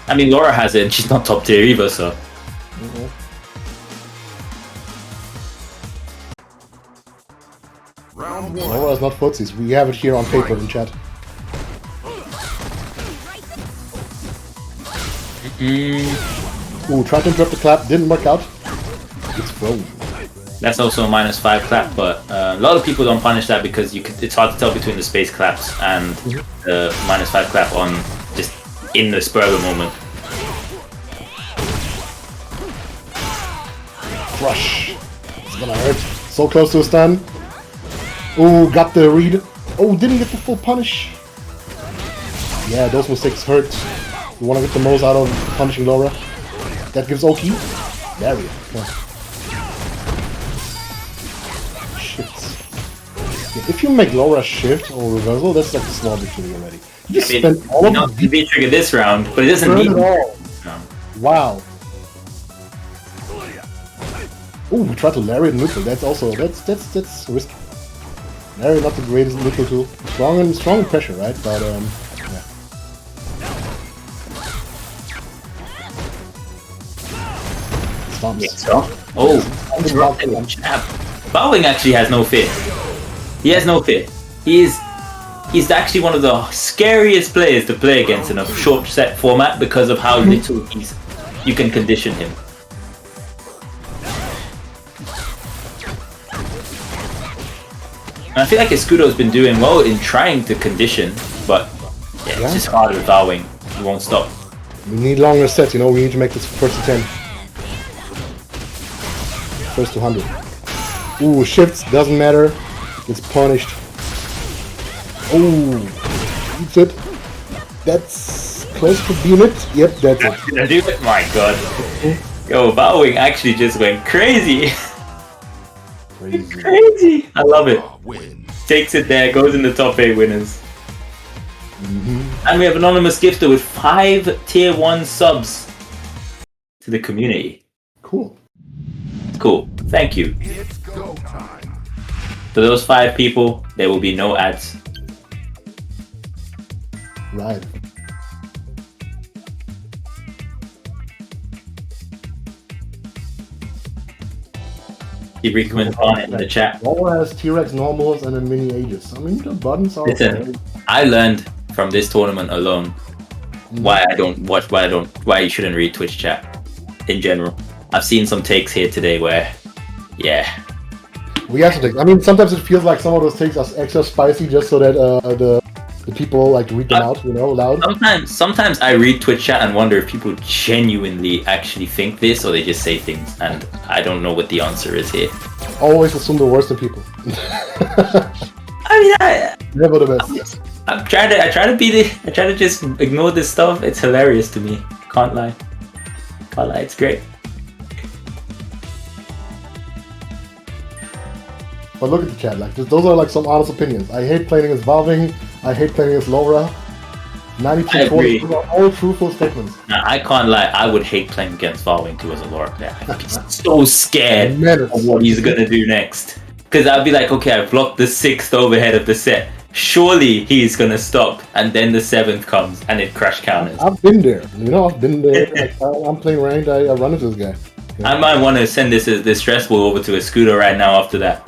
I mean, Laura has it and she's not top tier either, so. Round one. Laura's not footsies. We have it here on paper in chat. Ooh, tried to interrupt the clap, didn't work out. It's thrown. That's also a -5 clap, but a lot of people don't punish that because it's hard to tell between the space claps and the -5 clap on just in the spur of the moment. Crush. It's gonna hurt. So close to a stun. Ooh, got the read. Oh, didn't get the full punish. Yeah, those mistakes hurt. You want to get the most out of punishing Laura. That gives Oki. There we go. Shifts. Yeah, if you make Laura shift or reversal, that's like a small victory already. You just spent all of the V trigger this round, but it doesn't burn need it all. No. Wow. Ooh, we tried to lariat neutral. That's also that's risky. Lariat not the greatest neutral tool. Strong pressure, right? But yeah. Stomps. Yeah, so. Oh, Valwing actually has no fear. He has no fear. He's actually one of the scariest players to play against in a short set format because of how little you can condition him. And I feel like Escudo's been doing well in trying to condition, but yeah, it's just hard with Valwing. He won't stop. We need longer sets, you know, we need to make this first to 10. First to 100. Ooh, shifts, doesn't matter. Gets punished. Ooh, eats it. That's close to being it. Yep, that's it. Did I do it? My god. Yo, Valwing actually just went crazy. Crazy. I love it. Takes it there, goes in the top 8 winners. And we have Anonymous Gifter with 5 tier 1 subs to the community. Cool. Cool. Thank you. It's go time. For those 5 people, there will be no ads. Right. Keep recommending on it in the chat. Laura has T-Rex normals and a mini Aegis. I mean, the buttons are. Listen, I learned from this tournament alone why you shouldn't read Twitch chat in general. I've seen some takes here today where, yeah. We have to take. I mean, sometimes it feels like some of those takes are extra spicy just so that the The people like read them out, loud. Sometimes I read Twitch chat and wonder if people genuinely actually think this or they just say things, and I don't know what the answer is here. Always assume the worst in people. Never the best. I try to just ignore this stuff. It's hilarious to me. Can't lie. It's great. But look at the chat, like those are like some honest opinions. I hate playing against Valving. I hate playing against Laura. 92 are all truthful statements. Now, I can't lie. I would hate playing against Valving 2 as a Laura player. I'd be so scared of what he's gonna do next. Because I'd be like, okay, I've blocked the 6th overhead of the set. Surely he's gonna stop, and then the 7th comes and it crash counters. I've been there. I've been there. Like, I'm playing ranked. I run into this guy. I might want to send this stress ball over to a scooter right now after that.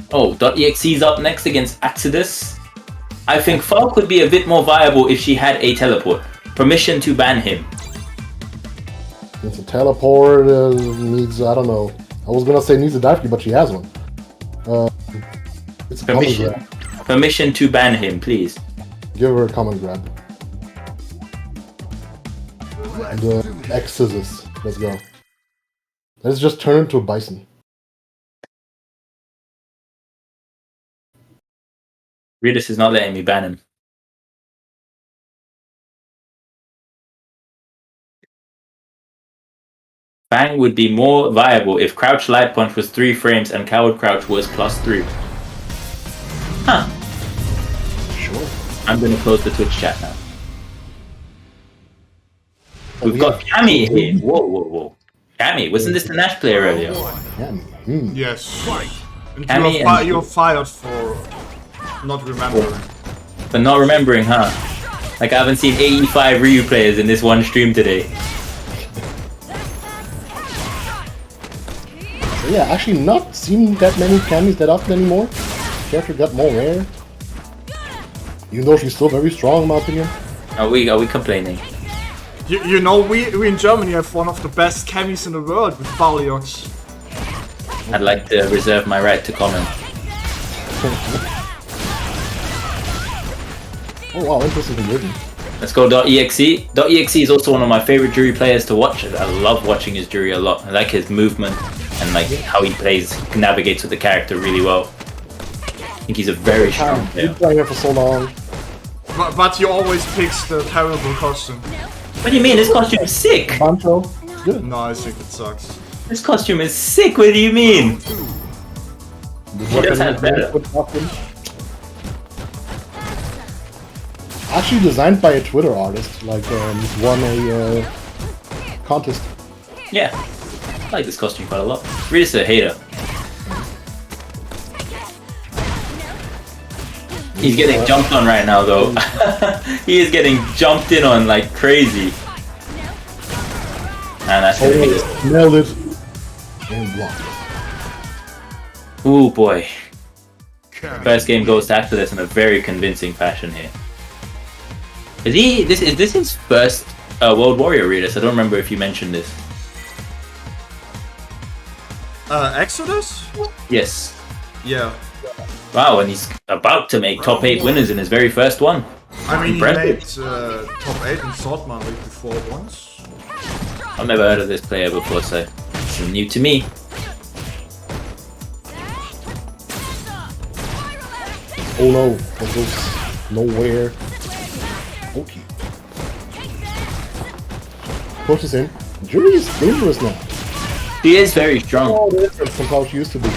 Oh, .exe's up next against Exodus. I think Falk would be a bit more viable if she had a teleport. Permission to ban him. It's a teleport, needs, I don't know. I was gonna say needs a dive key, but she has one. It's a Permission. Permission to ban him, please. Give her a common grab. And Exodus. Let's go. Let's just turn into a bison. Redis is not letting me ban him. Bang would be more viable if Crouch Light Punch was 3 frames and Coward Crouch was +3. Huh. Sure. I'm gonna close the Twitch chat now. We've got Cammy here. Whoa. Cammy, wasn't this the Nash player earlier? Cammy. Yes. And Cammy you're fired for not remembering. But not remembering, huh? Like I haven't seen 85 Ryu players in this one stream today. So yeah, actually not seeing that many Cammys that often anymore. Character got more rare. Even though she's still very strong in my opinion. Are we complaining? You know, we in Germany have one of the best Cammys in the world with Baliox. I'd like to reserve my right to comment. Oh wow, interesting conversion. Let's go .exe. .exe is also one of my favorite jury players to watch. I love watching his jury a lot. I like his movement and like how he navigates with the character really well. I think he's a very strong player. Been playing here for so long. But he always picks the terrible costume. What do you mean? This costume is sick! Bancho, good. No, I think it sucks. This costume is sick, what do you mean? He does have better. Actually designed by a Twitter artist, like won a contest. Yeah, I like this costume quite a lot. Redis a hater. He's getting jumped on right now though. He is getting jumped in on like crazy. And that's gonna be this. Nailed it. And blocked. Ooh boy. First game goes to Exodus in a very convincing fashion here. Is this his first World Warrior Redis? I don't remember if you mentioned this. Exodus? Yes. Yeah. Wow, and he's about to make top 8 winners in his very first one. I mean, Impressive. he made top 8 in Saltmine League before once. I've never heard of this player before, so it's new to me. Oh no, that goes nowhere. Okay. Pushes in. Jury is dangerous now. She is very strong. Oh, different from how she used to be.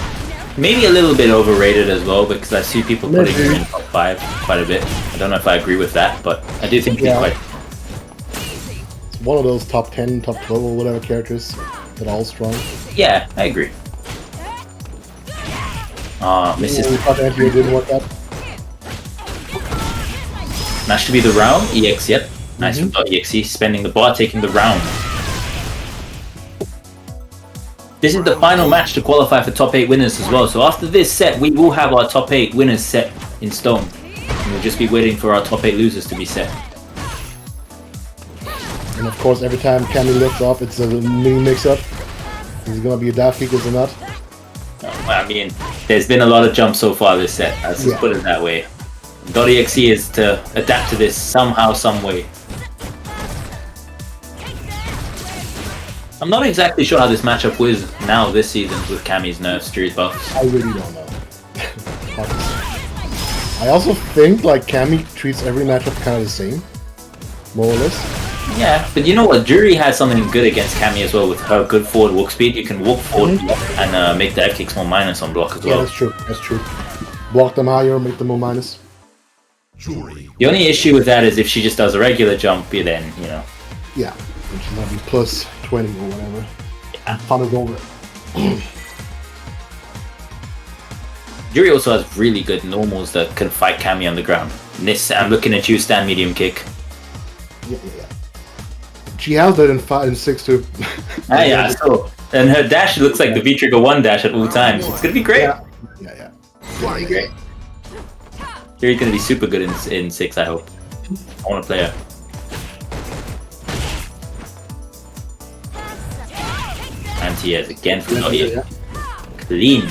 Maybe a little bit overrated as well, because I see people putting her in top 5 quite a bit. I don't know if I agree with that, but I do think she's quite... It's one of those top 10, top 12 or whatever characters that are all strong. Yeah, I agree. Ah, misses. We thought that didn't work out. That should be the round. EX, yep. Nice from .exe, spending the bar, taking the round. This is the final match to qualify for top 8 winners as well. So after this set, we will have our top 8 winners set in stone. And we'll just be waiting for our top 8 losers to be set. And of course, every time Cammy lifts off, it's a mini mix-up. Is it gonna be a daft kick or not? I mean, There's been a lot of jumps so far this set. Let's just put it that way. .exe is to adapt to this somehow, some way. I'm not exactly sure how this matchup was now this season with Cammy's nerfs, Drew's buffs. I really don't know. I also think like Cammy treats every matchup kind of the same, more or less. Yeah, but you know what? Jury has something good against Cammy as well with her good forward walk speed. You can walk forward and make the F kicks more minus on block as well. Yeah, that's true. That's true. Block them higher, make them more minus. The only issue with that is if she just does a regular jump, then, you know. Yeah, and she's gonna be plus 20 or whatever. And fun is over. Jury also has really good normals that can fight Cammy on the ground. This, I'm looking at you, stand medium kick. Yeah. She has that in 5 and 6 too. Yeah, I saw. And her dash looks like the V-Trigger 1 dash at all times. It's gonna be great. Yeah. It's gonna be great. Jury's gonna be super good in 6, I hope. I wanna play her. Anti-airs again from Naughty. Clean.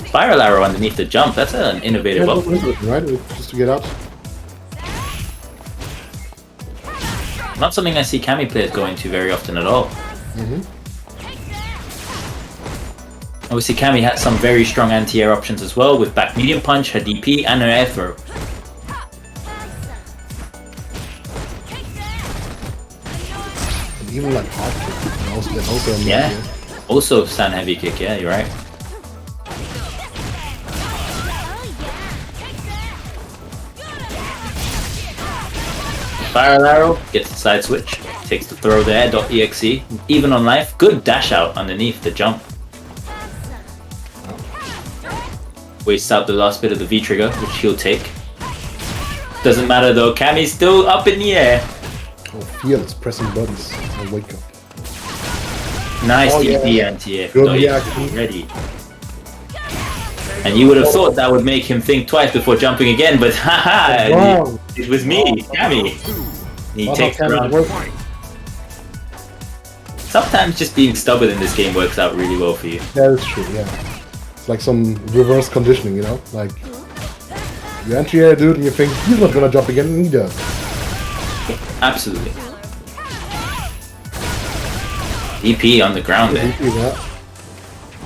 Spiral arrow underneath the jump, that's an innovative option. Right, just to get out. Not something I see Cammy players going to very often at all. Obviously Cammy had some very strong anti-air options as well with back medium punch, her DP and her air throw. And even like hard kick, also Yeah, also stand heavy kick, yeah, you're right. Spiral arrow, gets the side switch, takes the throw there, .exe, even on life, good dash out underneath the jump. Wastes out the last bit of the V-trigger, which he'll take. Doesn't matter though, Cammy's still up in the air. Oh, fearless, pressing buttons. I'll wake up. Nice DP anti-air, ready. And you would have thought that would make him think twice before jumping again, but haha, it was me, Cammy. He takes the round. Sometimes just being stubborn in this game works out really well for you. Yeah, that's true, yeah. It's like some reverse conditioning, you know? Like, you enter air dude and you think, he's not gonna jump again, and he does. Absolutely. DP on the ground there. DP, yeah.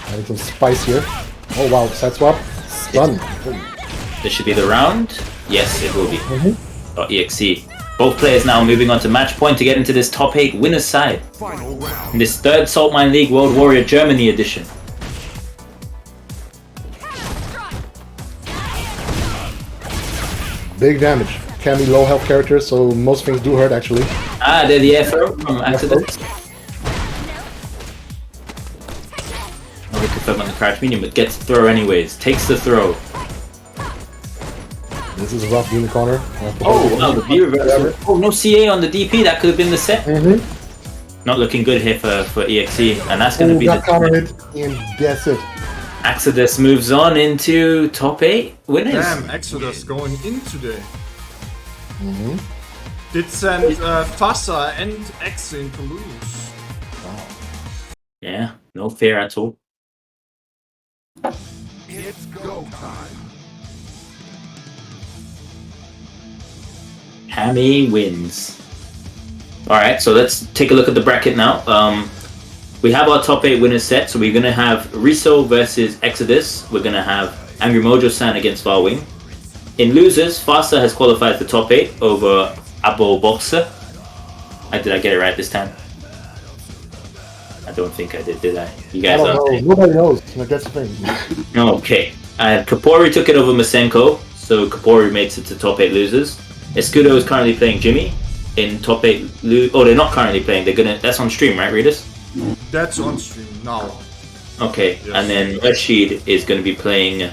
Adding some spice here. Oh wow, side swap. Stun. This should be the round. Yes, it will be. .exe. Both players now moving on to match point to get into this top 8 winners side. In this third Saltmine League World Warrior Germany edition. Big damage. Cammy low health character, so most things do hurt actually. Ah, they're the air throw from accident. I'll confirm on the crouch medium, but gets the throw anyways. Takes the throw. This is a rough unicorner. Oh, wow, the V reversal. Oh, no CA on the DP. That could have been the set. Not looking good here for EXE, and that's going to be the counter hit, and that's it. Exodus moves on into top 8 winners. Damn, Exodus going in today. Did send Fassa and X in to lose. Yeah, no fear at all. It's go time. Cammy wins. Alright, so let's take a look at the bracket now. We have our top 8 winners set, so we're going to have Riso versus Exodus. We're going to have Angry Mojo-san against Varwing. In losers, Fasa has qualified for top 8 over Abo Boxer. Did I get it right this time? I don't think I did I? You guys I don't know. Nobody knows. Like, that's the thing. Okay. Kapori took it over Masenko, so Kapori makes it to top 8 losers. Escudo is currently playing Jimmy in top 8. Oh, they're not currently playing. They're gonna. That's on stream, right, Readers? That's on stream now. Okay, Yes. and then Rashid is going to be playing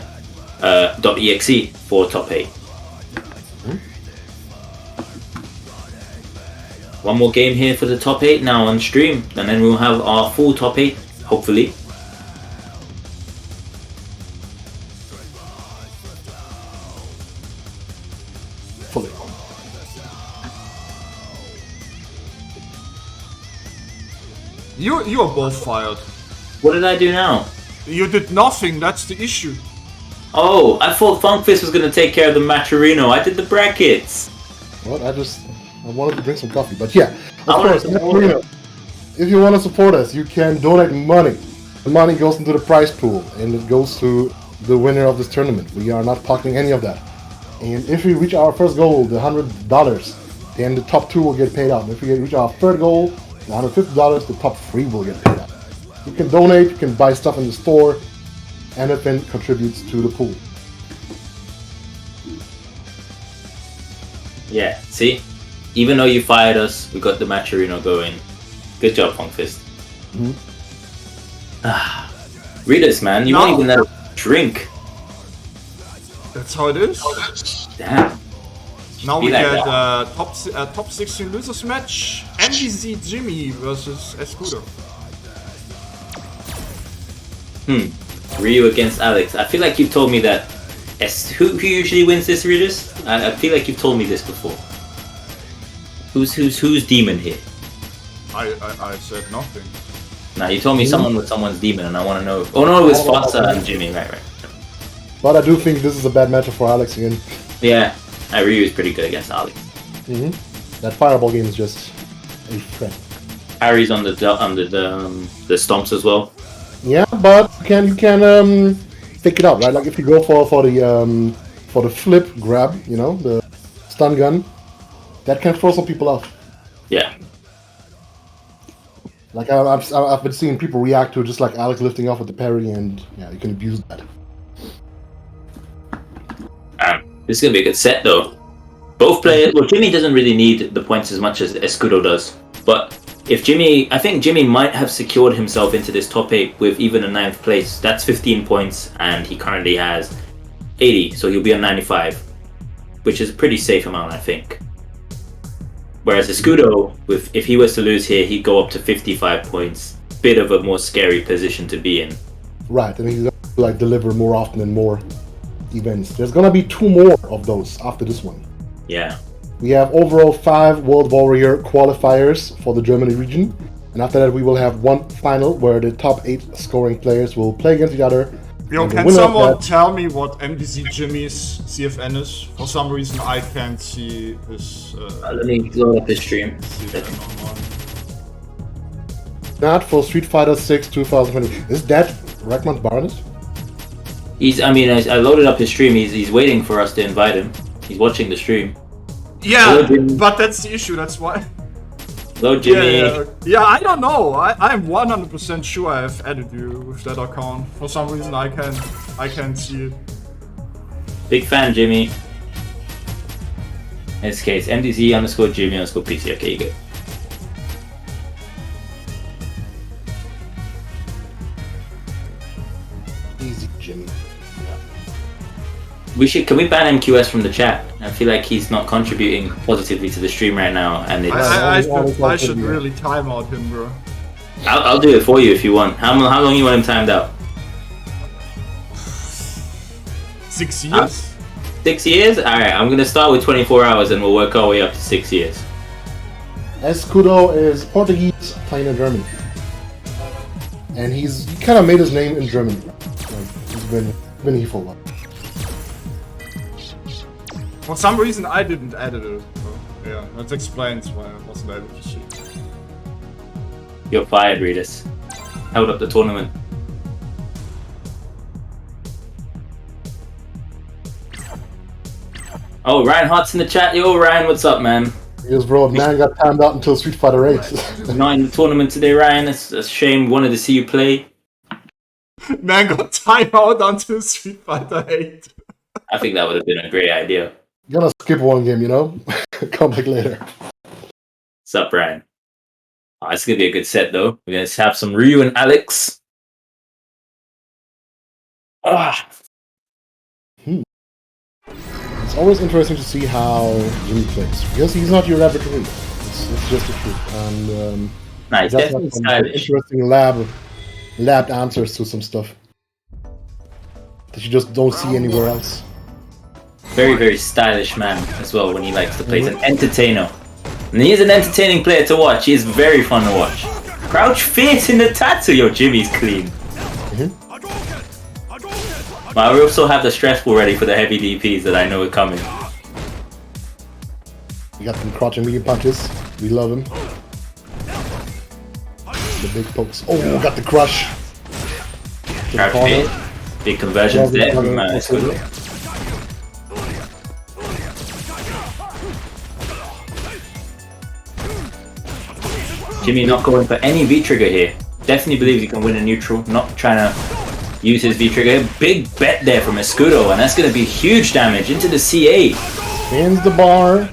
.exe for top 8. One more game here for the top 8 now on stream, and then we'll have our full top 8, hopefully. Fully. You are both fired. What did I do now? You did nothing, that's the issue. Oh, I thought Funkfist was gonna take care of the Maturino. I did the brackets. What? I wanted to drink some coffee, but yeah. I Of wanted course, some water. Marino, if you want to support us, you can donate money. The money goes into the prize pool, and it goes to the winner of this tournament. We are not pocketing any of that. And if we reach our first goal, the $100, then the top 2 will get paid out. And if we reach our third goal, the $150, the top 3 will get paid out. You can donate, you can buy stuff in the store, anything contributes to the pool. Yeah, see? Even though you fired us, we got the Maturino going. Good job, Funkfist. Read us, man. You won't even let us drink. That's how it is. Damn. Now Be we like get that. top 16 losers match. MDZ Jimmy versus Escudo. Ryu against Alex. I feel like you've told me that. Who usually wins this, Regis? I feel like you've told me this before. Who's demon here? I said nothing. Nah, you told me someone was someone's demon, and I want to know. Oh no, it was Fossa and Jimmy. Right. But I do think this is a bad matchup for Alex again. Yeah, Ryu is pretty good against Alex. That fireball game is just a threat. Harry's on the stomps as well. Yeah, but you can pick it up, right? Like if you go for the flip grab, you know, the stun gun, that can throw some people off. Yeah. Like I've been seeing people react to just like Alex lifting off with the parry, and yeah, you can abuse that. This is gonna be a good set though. Both players. Well, Jimmy doesn't really need the points as much as Escudo does, but I think Jimmy might have secured himself into this top 8 with even a 9th place. That's 15 points, and he currently has 80, so he'll be on 95, which is a pretty safe amount, I think. Whereas Escudo, if he was to lose here, he'd go up to 55 points. Bit of a more scary position to be in. Right, and he's gonna like deliver more often and more events. There's gonna be 2 more of those after this one. Yeah. We have overall 5 World Warrior qualifiers for the Germany region, and after that we will have 1 final where the top 8 scoring players will play against each other. Yo, can someone tell me what MDZ Jimmy's CFN is? For some reason I can't see his... Let me load up his stream. Not for Street Fighter 6 2020. Is that Rackman Barnes? I loaded up his stream. He's waiting for us to invite him. He's watching the stream. Yeah, but that's the issue, that's why. Hello, Jimmy. Yeah, I don't know. I'm 100% sure I have added you with that account. For some reason I can't see it. Big fan, Jimmy. In this case, MDZ_Jimmy_PC. Okay, you good. Easy, Jimmy. Can we ban MQS from the chat? I feel like he's not contributing positively to the stream right now, and it's... I should really time out him, bro. I'll do it for you if you want. How long you want him timed out? 6 years? 6 years? Alright, I'm gonna start with 24 hours and we'll work our way up to 6 years. Escudo is Portuguese, playing in Germany. And he kind of made his name in Germany. Like, he's been here for a while. For some reason I didn't edit it. So, yeah, that explains why I wasn't able to see. You're fired, Redis. Held up the tournament. Oh, Ryan Hart's in the chat. Yo, Ryan, what's up, man? Yes, bro. Man got timed out until Street Fighter 8. Not in the tournament today, Ryan. It's a shame. Wanted to see you play. Man got timed out until Street Fighter 8. I think that would have been a great idea. You're gonna skip one game, you know? Come back later. What's up, Ryan? Oh, it's gonna be a good set, though. We're gonna have some Ryu and Alex. It's always interesting to see how Jimmy plays, because he's not your average Jimmy. It's just the truth. And Nice, that's definitely some stylish. interesting labbed answers to some stuff that you just don't see anywhere else. Very, very stylish man as well when he likes to play. He's an entertainer. And he is an entertaining player to watch. He is very fun to watch. Crouch fierce in the tattoo. Yo, Jimmy's clean. But I also have the stressful ready for the heavy DPs that I know are coming. You got them crouching medium punches. We love them. The big pokes. Oh, got the crush. To the Crouch corner. bait. Big conversions there from Escudo. Jimmy not going for any V-trigger here. Definitely believes he can win a neutral. Not trying to use his V-trigger. Big bet there from Escudo, and that's going to be huge damage into the CA. Spins the bar.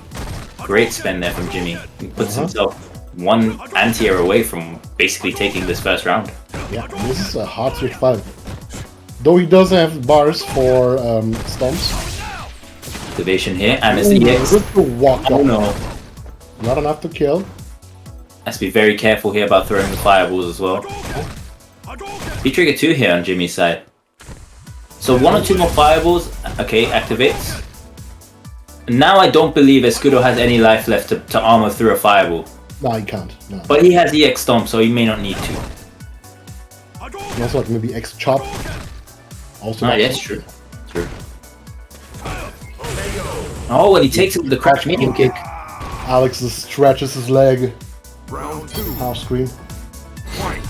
Great spend there from Jimmy. He puts himself one anti-air away from basically taking this first round. Yeah, this is a hard switch 5. Though he does have bars for stomps. Activation here, and it's Ooh, EX. good to walk Oh up. no. Not enough to kill. Has to be very careful here about throwing the fireballs as well. V-trigger 2 here on Jimmy's side. So 1 or 2 more fireballs. Okay, activates. Now I don't believe Escudo has any life left to armor through a fireball. No, he can't. No. But he has EX Stomp, so he may not need to. And also like maybe X chop. Also. Ah, not- yes, true. True. Oh, and he takes it with the crouch medium kick. Alex stretches his leg. Round 2. Half screen. Fight.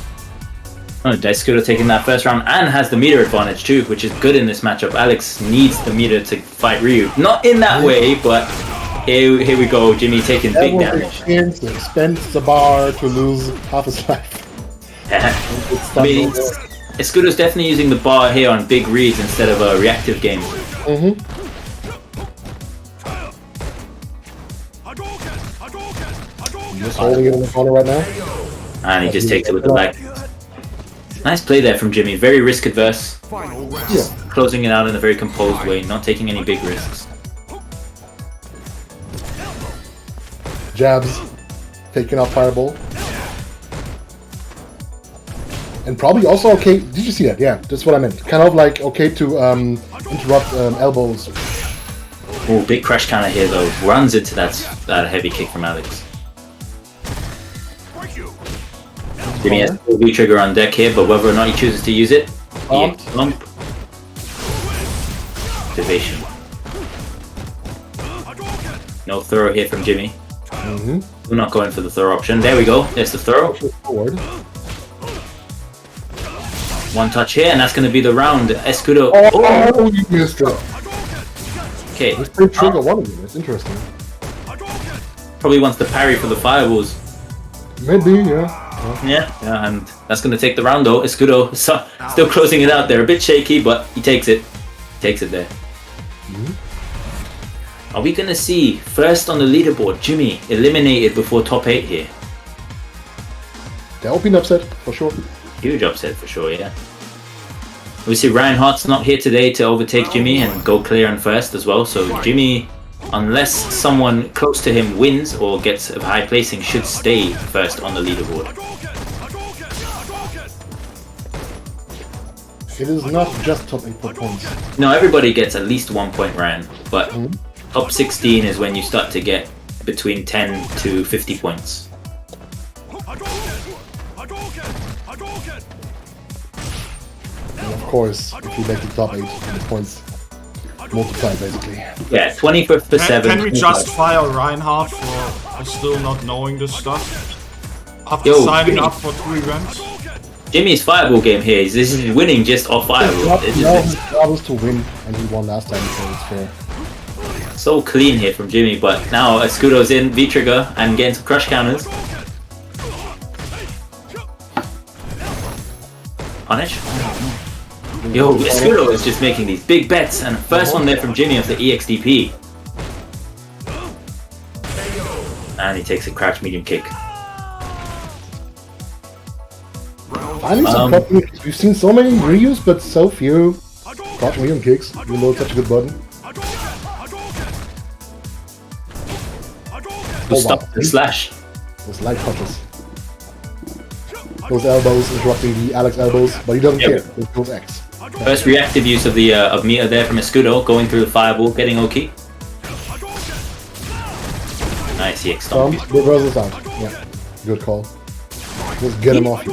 Oh, Escudo taking that first round and has the meter advantage too, which is good in this matchup. Alex needs the meter to fight Ryu. Not in that way, but here we go. Jimmy taking big damage. Spends the bar to lose half his life. I mean, Escudo's definitely using the bar here on big reads instead of a reactive game. Just holding it in the corner right now. And he just takes it with the leg. Nice play there from Jimmy. Very risk adverse. Final round. Yeah. Closing it out in a very composed way, not taking any big risks. Jabs. Taking out fireball. And probably also okay. Did you see that? Yeah, that's what I meant. Kind of like okay to interrupt elbows. Oh, big crush counter here though. Runs into that heavy kick from Alex. Jimmy has the V-trigger on deck here, but whether or not he chooses to use it, Bump. Bump. Activation. No throw here from Jimmy. We're not going for the throw option. There we go. There's the throw. Forward. One touch here, and that's going to be the round. Escudo. Oh, you missed it. Okay. Let's play trigger one of them. It's interesting. Probably wants to parry for the fireballs. Maybe, yeah. Yeah, and that's going to take the round though. Escudo still closing it out there. A bit shaky, but he takes it. Takes it there. Are we going to see first on the leaderboard, Jimmy eliminated before top 8 here? That would be an upset, for sure. Huge upset for sure, yeah. Obviously Reinhardt's not here today to overtake Jimmy and go clear on first as well, so Jimmy, unless someone close to him wins or gets a high placing, should stay first on the leaderboard. It is not just top 8 points. No, everybody gets at least 1 point, Ryan, but top 16 is when you start to get between 10 to 50 points. And of course, if you make the top 8, the points multiply basically. Yeah, 20 for 7. Can we just fire Reinhardt for still not knowing this stuff? After Yo, signing Jimmy. up for 2 events? Jimmy's fireball game here, this is winning just off fireball. Now It's his just job is to win, and he won last time, so it's fair. so clean here from Jimmy, but now Escudo's in, V-trigger, and getting some crush counters. Punish? Yo, Escudo is just making these big bets, and first one there from Jimmy of the EXDP. And he takes a crouch medium kick. Finally some crouch medium kicks. We've seen so many Ryus, but so few crouch medium kicks. You know, such a good button. To stop the slash. Those light punches. Those elbows interrupting the Alex elbows, but he doesn't care. He goes X. First reactive use of the of meter there from Escudo, going through the fireball, getting Oki. Nice EX stomp. Reverses out. Yeah, good call. Just get him off you.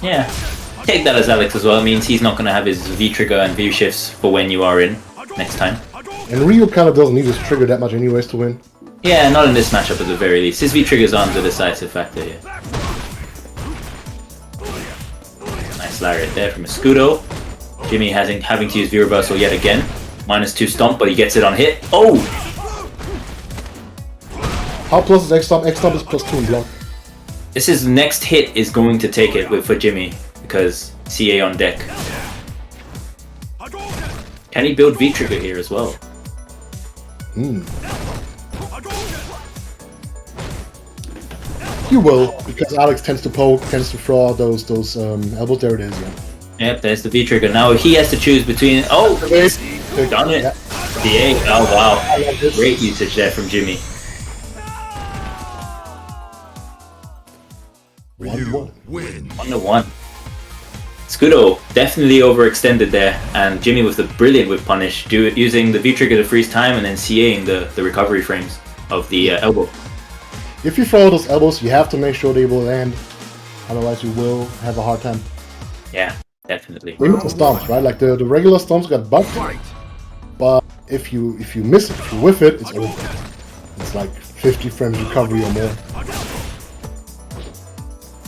Yeah. take that as Alex as well. It means he's not going to have his V trigger and V shifts for when you are in next time. And Ryu kind of doesn't need his trigger that much anyways to win. Yeah, not in this matchup at the very least. His V triggers aren't the decisive factor here. Nice lariat there from Escudo. Jimmy having to use V reversal yet again. -2 stomp, but he gets it on hit. Oh! How plus is X stomp? X stomp is +2 in block. This is next hit is going to take it for Jimmy because CA on deck. Can he build V trigger here as well? He will, because Alex tends to poke, tends to throw out those elbows. There it is, yeah. Yep, there's the V trigger. Now he has to choose between. Oh, done it. Yeah. The A. Oh wow, great usage there from Jimmy. 1-1. Win. 1-1. Scudo definitely overextended there, and Jimmy with the brilliant whip punish, using the V trigger to freeze time and then CAing the recovery frames of the elbow. If you throw those elbows, you have to make sure they will land. Otherwise, you will have a hard time. Yeah, definitely. Same with the stomps, right? Like the regular stomps got buffed, Fight. but if you miss it, if you whiff it, it's over. It's like 50 frames recovery or more.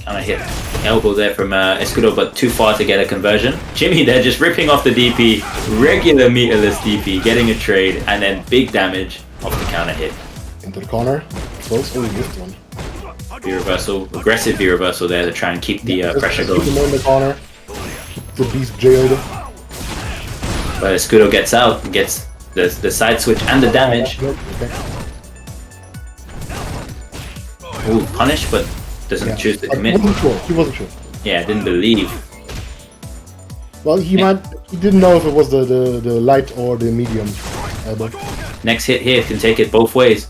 Kind of hit elbow there from Escudo, but too far to get a conversion. Jimmy there just ripping off the DP, regular meterless DP, getting a trade, and then big damage off the counter hit. Into the corner, close. Oh, he missed one. V reversal, aggressive V reversal there to try and keep the pressure Keep him going. in the corner. Keep the beast jailed. But Escudo gets out, and gets the side switch and the damage. Okay. Ooh, punish, but doesn't Yeah. choose to But commit. He wasn't sure. Yeah, didn't believe. Well, he didn't know if it was the light or the medium elbow. Next hit here can take it both ways.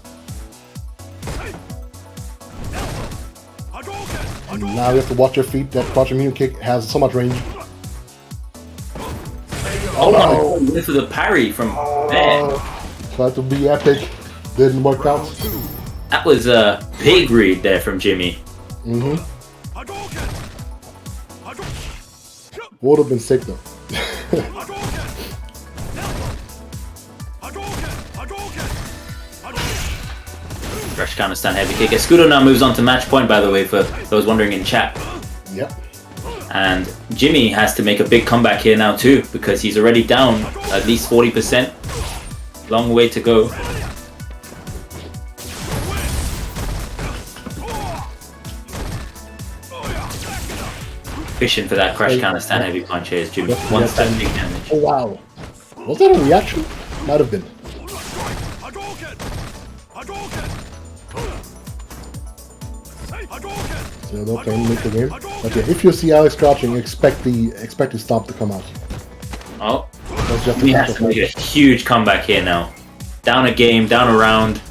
And now you have to watch your feet. That crouching medium kick has so much range. Oh no! Went for the parry from there. Tried to be epic. Didn't work out. That was a big read there from Jimmy. Would have been sick though. Rush counter stand heavy kick. Escudo now moves on to match point, by the way, for those wondering in chat. Yep. And Jimmy has to make a big comeback here now too, because he's already down at least 40%. Long way to go. Fishing for that crash counter stand heavy punch here is Jimmy. Wants that big damage. Oh wow. Was that a reaction? Might have been. So they'll play make the game. But yeah, if you see Alex crouching, expect the stomp to come out. Oh, That's just we have to make a huge comeback here now. Down a game, down a round.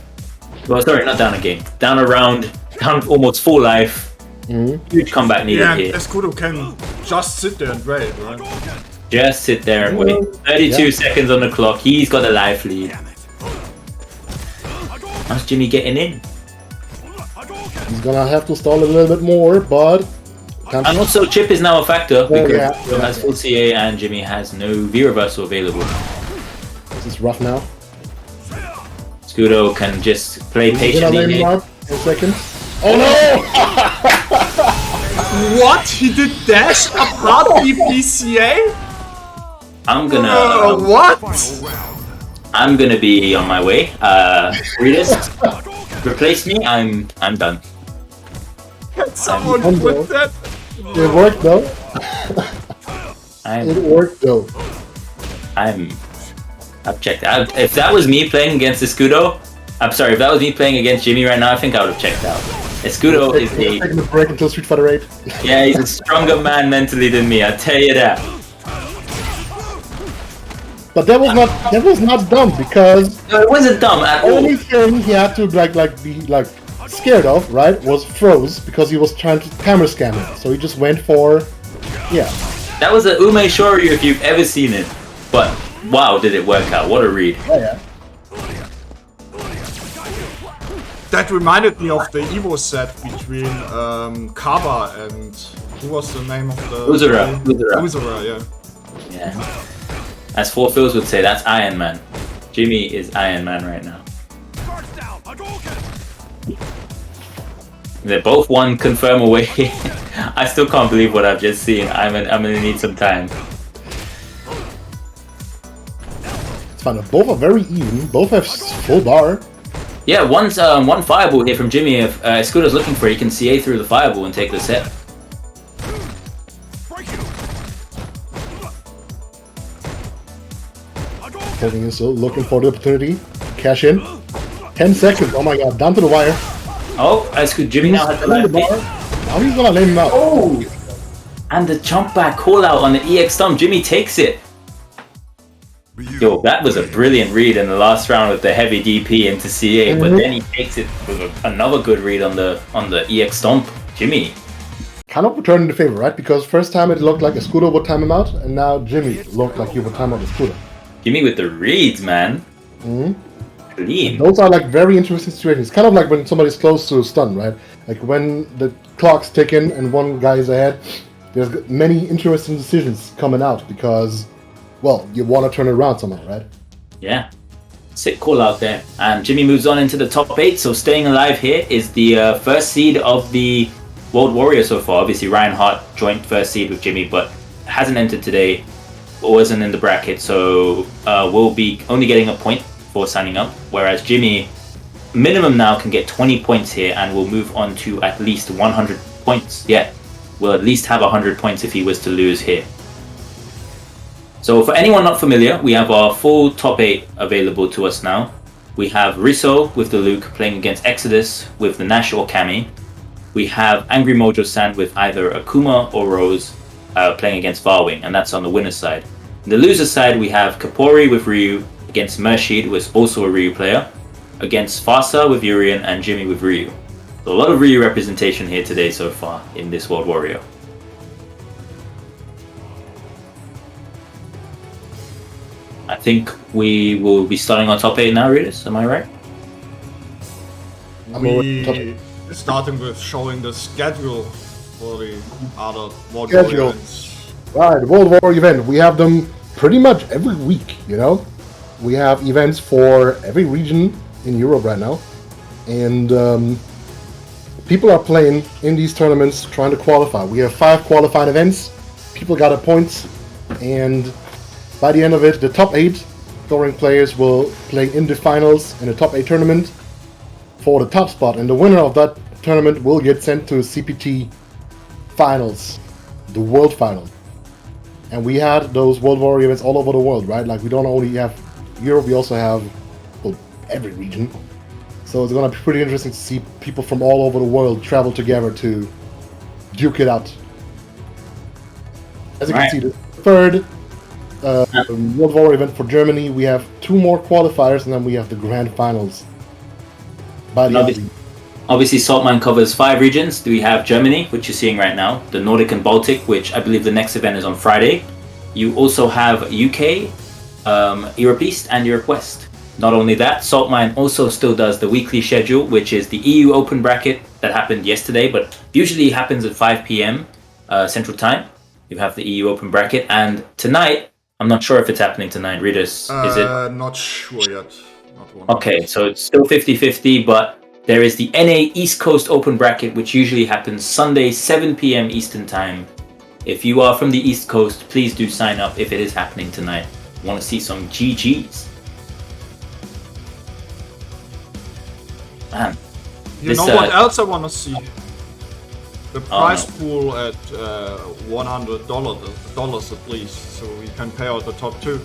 Well, sorry, not down a game. Down a round, down almost full life. Huge comeback needed Yeah, here. Escudo can just sit there and wait, right? Just sit there and wait. 32 seconds on the clock. He's got a life lead. How's Jimmy getting in? He's gonna have to stall a little bit more, but And also, chip is now a factor because yeah. Escudo has full CA and Jimmy has no V reversal available. this is rough now. Escudo can just play Gonna patiently lay him here. out in a second. Oh no! What? He did dash apart BPCA? I'm gonna What? I'm gonna be on my way. Readers, replace me. I'm done. Can someone I'm quit that? It worked though. It worked though. I've checked out. If that was me playing against Escudo, I'm sorry. If that was me playing against Jimmy right now, I think I would have checked out. Escudo is Taking a break until Street Fighter 8. yeah, he's a stronger man mentally than me. I tell you that. But that was not dumb because No, it wasn't dumb at the all. only thing he had to be scared of, right, was froze because he was trying to camera scan it. So he just went for That was a Ume Shoryu if you've ever seen it. But wow, did it work out? What a read. yeah. That reminded me of the Evo set between Kaba and Who was the name of the... Uzura. Uzura, yeah. Yeah. As Four Phils would say, that's Iron Man. Jimmy is Iron Man right now. They're both one confirm away. I still can't believe what I've just seen. I'm gonna need some time. It's fine. Both are very even. Both have full bar. Yeah, one's one fireball here from Jimmy. If Scooter's looking for it, he can CA through the fireball and take the set. Holding in still, looking for the opportunity. Cash in. 10 seconds. Oh my god, down to the wire. Oh, Jimmy now has the He's left bar. hit. Now he's gonna lay him out. Oh! And the jump back call out on the EX thumb. Jimmy takes it. Yo, that was a brilliant read in the last round with the heavy DP into CA, but then he takes it with another good read on the EX stomp. Jimmy. Kind of returning the favor, right? Because first time it looked like a Scooter would time him out, and now Jimmy looked like he would time out the Scooter. Jimmy with the reads, man. Clean. Those are like very interesting situations. Kind of like when somebody's close to a stun, right? Like when the clock's ticking and one guy is ahead, there's many interesting decisions coming out because, well, you want to turn it around somehow, right? Yeah. Sick call out there. And Jimmy moves on into the top 8, so staying alive here is the first seed of the World Warrior so far. Obviously, Ryan Hart joint first seed with Jimmy, but hasn't entered today, or wasn't in the bracket, so will be only getting a point for signing up, whereas Jimmy, minimum now, can get 20 points here and will move on to at least 100 points. Yeah, will at least have 100 points if he was to lose here. So for anyone not familiar, we have our full top 8 available to us now. We have Riso with the Luke playing against Exodus with the Nash or Kami. We have Angry Mojo-san with either Akuma or Rose playing against Varwing, and that's on the winner's side. On the loser's side, we have Kapori with Ryu against Mershid, who is also a Ryu player, against Fasa with Urien and Jimmy with Ryu. So a lot of Ryu representation here today so far in this World Warrior. I think we will be starting on top 8 now, Ritus, am I right? We starting with showing the schedule for the other World Schedule. Warrior events. Right, the World War event. We have them pretty much every week, you know? We have events for every region in Europe right now. And people are playing in these tournaments trying to qualify. We have 5 qualifying events. People got a points. And by the end of it, the top 8 scoring players will play in the finals in the top 8 tournament for the top spot. And the winner of that tournament will get sent to CPT finals, the world final. And we had those World Warrior events all over the world, right? Like we don't only have Europe, we also have, well, every region. So it's gonna be pretty interesting to see people from all over the world travel together to duke it out. As you can see, the third World Warrior event for Germany, we have 2 more qualifiers, and then we have the grand finals. By the end. Obviously, Saltmine covers 5 regions. We have Germany, which you're seeing right now, the Nordic and Baltic, which I believe the next event is on Friday. You also have UK, Europe East, and Europe West. Not only that, Saltmine also still does the weekly schedule, which is the EU Open bracket that happened yesterday, but usually happens at 5 p.m. Central Time. You have the EU Open bracket, and tonight, I'm not sure if it's happening tonight. Ritus, is it? Not sure yet. Not one. Okay, so it's still 50-50, but there is the NA East Coast Open bracket, which usually happens Sunday, 7 p.m. Eastern Time. If you are from the East Coast, please do sign up if it is happening tonight. I want to see some GGs. Man. You know what else I want to see? The prize pool at $100 at least, so we can pay out the top 2.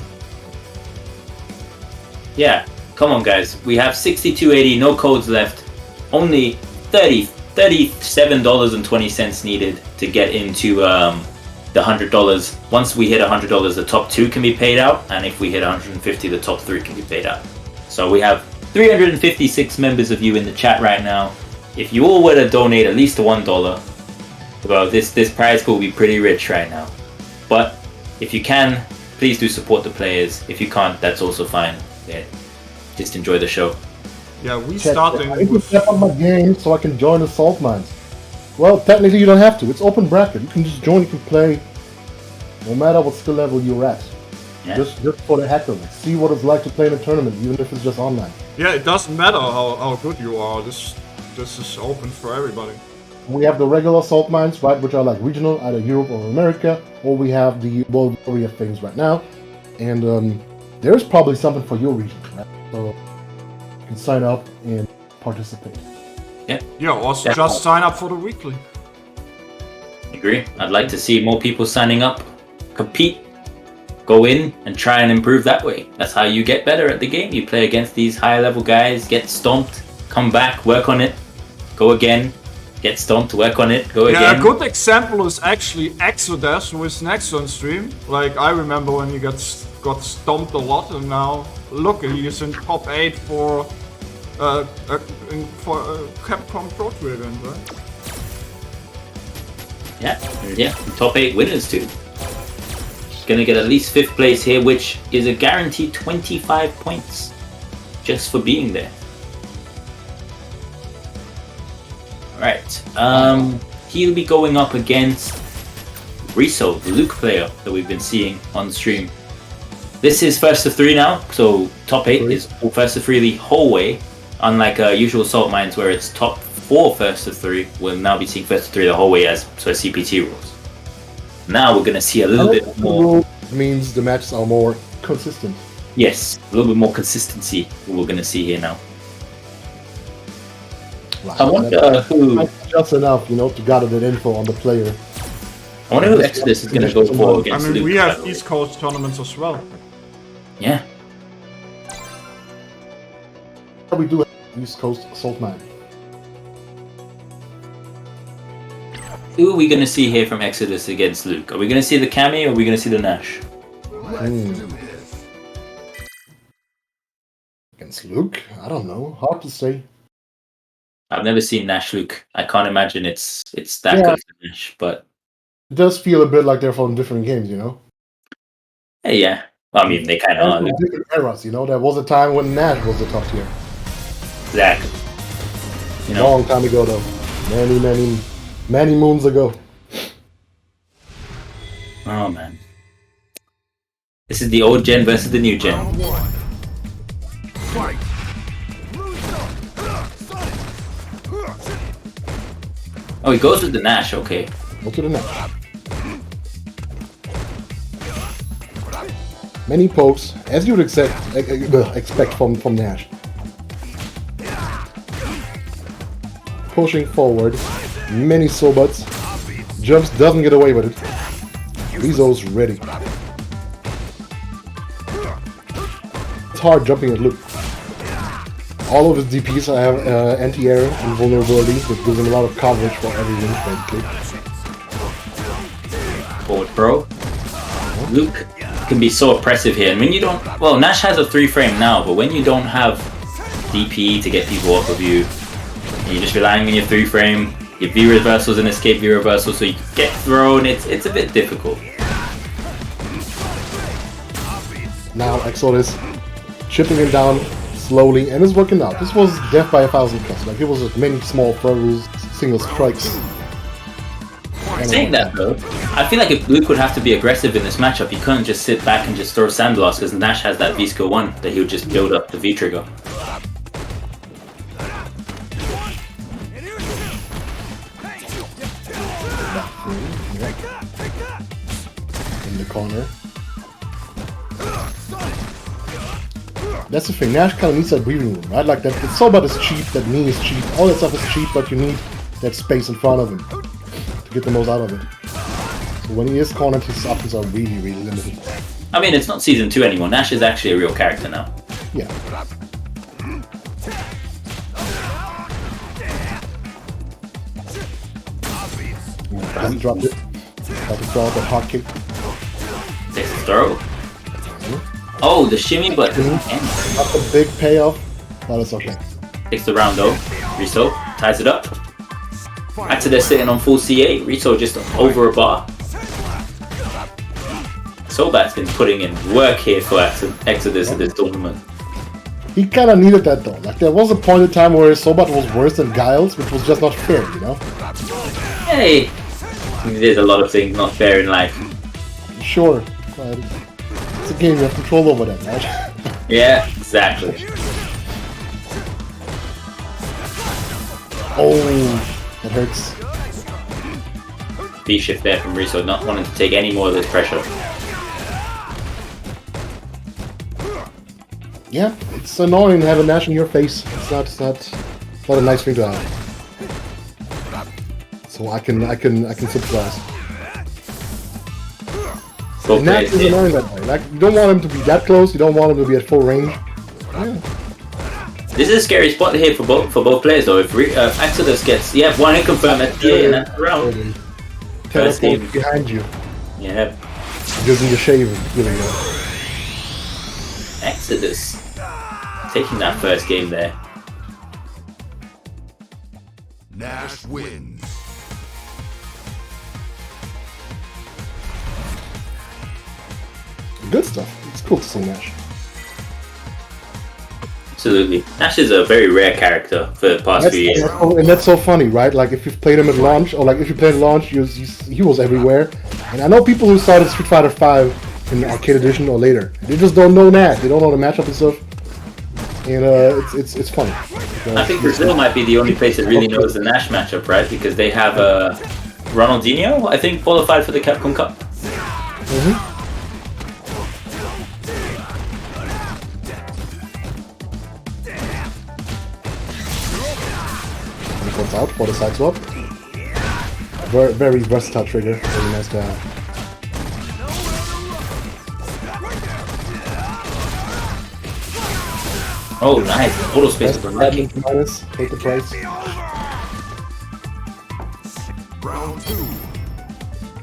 Yeah, come on guys. We have 62.80, no codes left. Only $37.20 needed to get into the $100. Once we hit $100, the top 2 can be paid out, and if we hit 150, the top 3 can be paid out. So we have 356 members of you in the chat right now. If you all were to donate at least $1, well, this prize pool will be pretty rich right now. But if you can, please do support the players. If you can't, that's also fine. Yeah, just enjoy the show. Yeah, we Chat, starting I need to with... step up my game so I can join the salt mines. Well, technically you don't have to. It's open bracket. You can just join, you can play, no matter what skill level you're at. Yeah. Just for the heck of it. See what it's like to play in a tournament, even if it's just online. Yeah, it doesn't matter how good you are. This is open for everybody. We have the regular Saltmines, right, which are like regional, either Europe or America, or we have the World Warrior things right now. And there's probably something for your region, right? So you can sign up and participate. Yeah, also just sign up for the weekly. Agree. I'd like to see more people signing up, compete, go in and try and improve that way. That's how you get better at the game. You play against these higher level guys, get stomped, come back, work on it, go again, get stomped, work on it, go Yeah, again. a good example is actually Exodus with next on stream. Like, I remember when he got stomped a lot, and now look, he is in top 8 for Capcom ProTour event, right? Yeah, top 8 winners too. Gonna get at least 5th place here, which is a guaranteed 25 points just for being there. Alright, he'll be going up against Riso, the Luke player that we've been seeing on stream. This is first of 3 now, so top 8 is first of 3 the whole way. Unlike usual Saltmines where it's top 4 first of 3, we'll now be seeing first of 3 the whole way as so CPT rules. Now we're gonna see a little bit more. Means the matches are more consistent. Yes, a little bit more consistency we're gonna see here now. Right. I wonder who. Just enough, to gather that info on the player. I wonder who Exodus is gonna go for I against mean, Luke. we have by the way. East Coast tournaments as well. Yeah. We do have East Coast Saltmine. Who are we gonna see here from Exodus against Luke? Are we gonna see the Cammy or are we gonna see the Nash? Against Luke? I don't know. Hard to say. I've never seen Nash Luke. I can't imagine it's that Yeah. good for Nash, but It does feel a bit like they're from different games, hey, yeah. Well, I mean, they kind of And are. from different eras, There was a time when Nash was the top tier. Exactly. Long time ago, though. Many moons ago. Oh man. This is the old gen versus the new gen. Round 1. Fight. Oh, he goes with the Nash, okay. Go to the Nash. Many pokes, as you would expect from Nash. Pushing forward, many sobots. Jumps, doesn't get away with it. Rizo's ready. It's hard jumping at Luke. All of his DPs have anti-air and vulnerability, which gives him a lot of coverage for every win, basically. Forward throw. Luke can be so oppressive here, and when you don't, well, Nash has a 3-frame now, but when you don't have DP to get people off of you, and you're just relying on your 3-frame, your V reversals and escape V reversals, so you get thrown, it's a bit difficult. Now Exodus chipping him down slowly, and it's working out. This was death by 1,000 cuts. Like, it was just many small throws, single strikes. Saying that though, I feel like if Luke would have to be aggressive in this matchup, he couldn't just sit back and just throw Sandblast, because Nash has that V-skill 1 that he would just build up the V-trigger. In the corner. That's the thing, Nash kind of needs that breathing room, right? Like, that the Sobat is cheap, that knee is cheap, all that stuff is cheap, but you need that space in front of him to get the most out of it. So when he is cornered, his options are really, really limited. I mean, it's not Season 2 anymore. Nash is actually a real character now. Yeah. Hasn't dropped it. Got to throw out that hot kick. Takes the throw. Oh, the shimmy, but Not a big payoff, but it's okay. takes the round though. Riso ties it up. Exodus sitting on full CA. Riso just over a bar. Sobat's been putting in work here for Exodus in this tournament. He kind of needed that though. Like, there was a point in time where Sobat was worse than Giles, which was just not fair, Hey! There's a lot of things not fair in life. Sure, but it's a game, you have control over that, right? Yeah, exactly. Oh, that hurts. B shift there from Riso, not wanting to take any more of this pressure. Yeah, it's annoying to have a Nash in your face. It's not a nice thing to have. So I can sympathize. Both And Nash players is here. annoying that way. Like, you don't want him to be that close. You don't want him to be at full range. Yeah. This is a scary spot here for both players though. If Exodus gets one hit confirm at the and that's the round. First Teleport game. behind you. Yeah, Using the shave. Feeling that. Exodus taking that first game there. Nash wins. Good stuff. It's cool to see Nash. Absolutely. Nash is a very rare character for the past few years. And that's so funny, right? Like, if you've played him at launch, or like if you played at launch, he was everywhere. And I know people who started Street Fighter V in the Arcade Edition or later. They just don't know Nash. They don't know the matchup and stuff. And it's funny. I think Brazil might be the only place that really knows the Nash matchup, right? Because they have Ronaldinho, I think, qualified for the Capcom Cup. Mm-hmm. Comes out for the side swap. Very, very versatile trigger. Very nice to have. Oh, nice. Auto space for lucky. Minus, take the price. Round 2.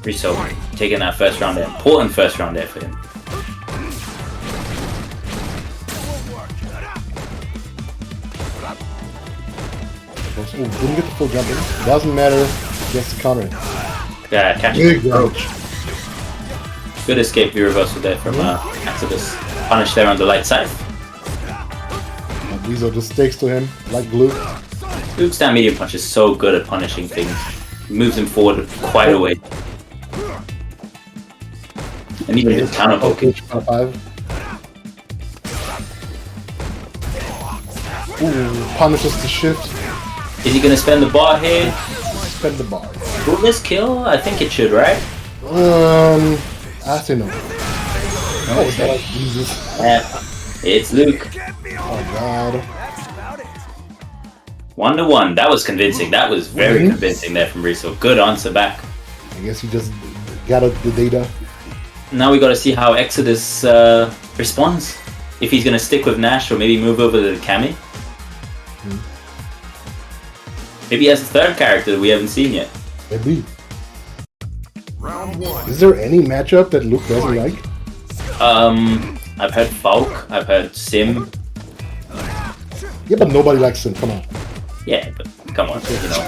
Riso taking that first round there. Important first round there for him. Oh, didn't get the full jump in. Doesn't matter. Gets the counter. Catch Big it. approach. Good escape view reversal there from Exodus. Punish there on the light side. Riso just sticks to him like glue. Luke's down medium punch is so good at punishing things. Moves him forward quite a way. And even his counter poking. Ooh, punishes the shift. Is he gonna spend the bar here? Spend the bar. Will this kill? I think it should, right? I say no. Oh, God, Jesus. It's Luke. Oh, God. 1-1. That was convincing. That was very convincing there from Riso. Good answer back. I guess he just gathered the data. Now we gotta see how Exodus responds. If he's gonna stick with Nash or maybe move over to the Kami. Maybe he has a third character that we haven't seen yet. Maybe. Round 1. Is there any matchup that Luke doesn't like? I've heard Falk, I've heard Sim. Yeah, but nobody likes him. Come on. Yeah, but come on, you know.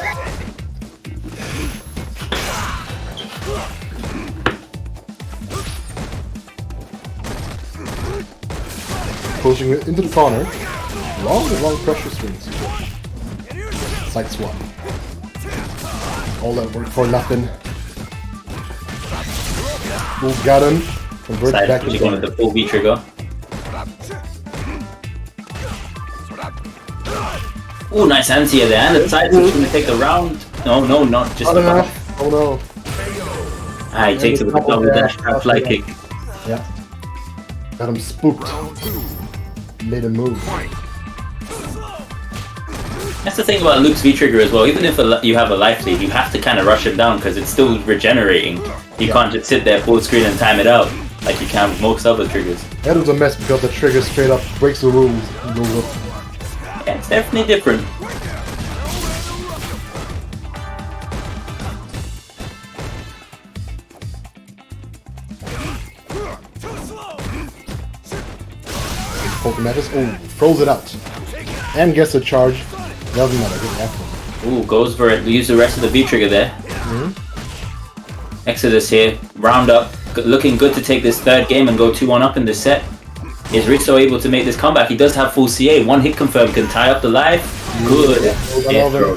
Pushing it into the corner. Long pressure swings. Side swap. All that work for nothing. Ooh, got him. Convert Side back to pushing with the full V trigger. Ooh, nice anti there, and the side switch gonna take the round. No, not just the Oh punch. no. Ah, he takes it with the double dash trap fly kick. Yeah. Got him spooked. Round 2. Made him move. That's the thing about Luke's V-Trigger as well. Even if you have a life lead, you have to kind of rush him down because it's still regenerating. You can't just sit there full screen and time it out like you can with most other triggers. That was a mess because the trigger straight up breaks the rules and goes up. Yeah, it's definitely different. Commentators. Oh, throws it out. And gets a charge. Doesn't matter. Get after him. Ooh, goes for it. Use the rest of the V-Trigger there. Exodus here. Round up. Looking good to take this third game and go 2-1 up in this set. Is Riso able to make this comeback? He does have full CA. One hit confirm can tie up the life. Good. Yeah, Yeah, over.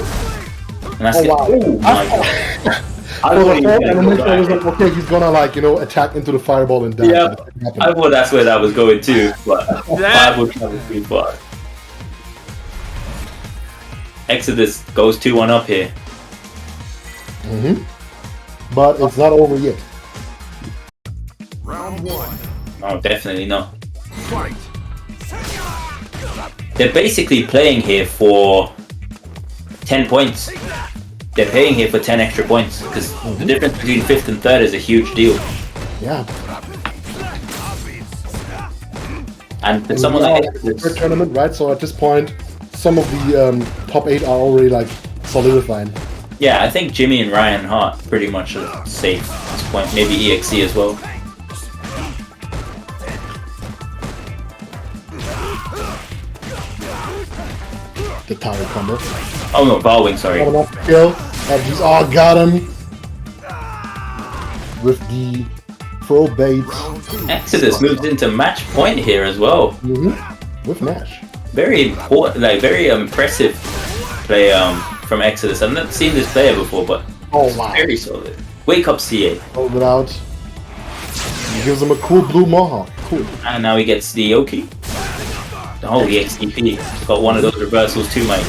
And that's Oh, wow. oh my god. I For thought the he was whole gonna go animation, I was back. like, okay, he's gonna like, you know, attack into the fireball and die. Yeah, But it didn't happen. I thought that's where that was going too, but Yeah. 5 would travel too far. Exodus goes 2-1 up here. But it's not over yet. Round 1. Oh, definitely not. Fight. They're basically playing here for 10 points. They're paying here for 10 extra points because the difference between 5th and 3rd is a huge deal. Yeah. And for someone like Exodus, Third tournament, right? So at this point, some of the top 8 are already like solidified. yeah, I think Jimmy and Ryan Hart pretty much are safe at this point. Maybe EXE as well. The tower combo. Oh no, Valwing, sorry. Coming off the kill. And he's got him with the throw bait. Exodus moves into match point here as well. With Nash. Very important, like very impressive play from Exodus. I've not seen this player before, but Oh wow. very solid. Wake up, CA. Hold it out. He gives him a cool blue mohawk. Cool. And now he gets the Yoki. Oh, the XDP. Got one of those reversals too, mate.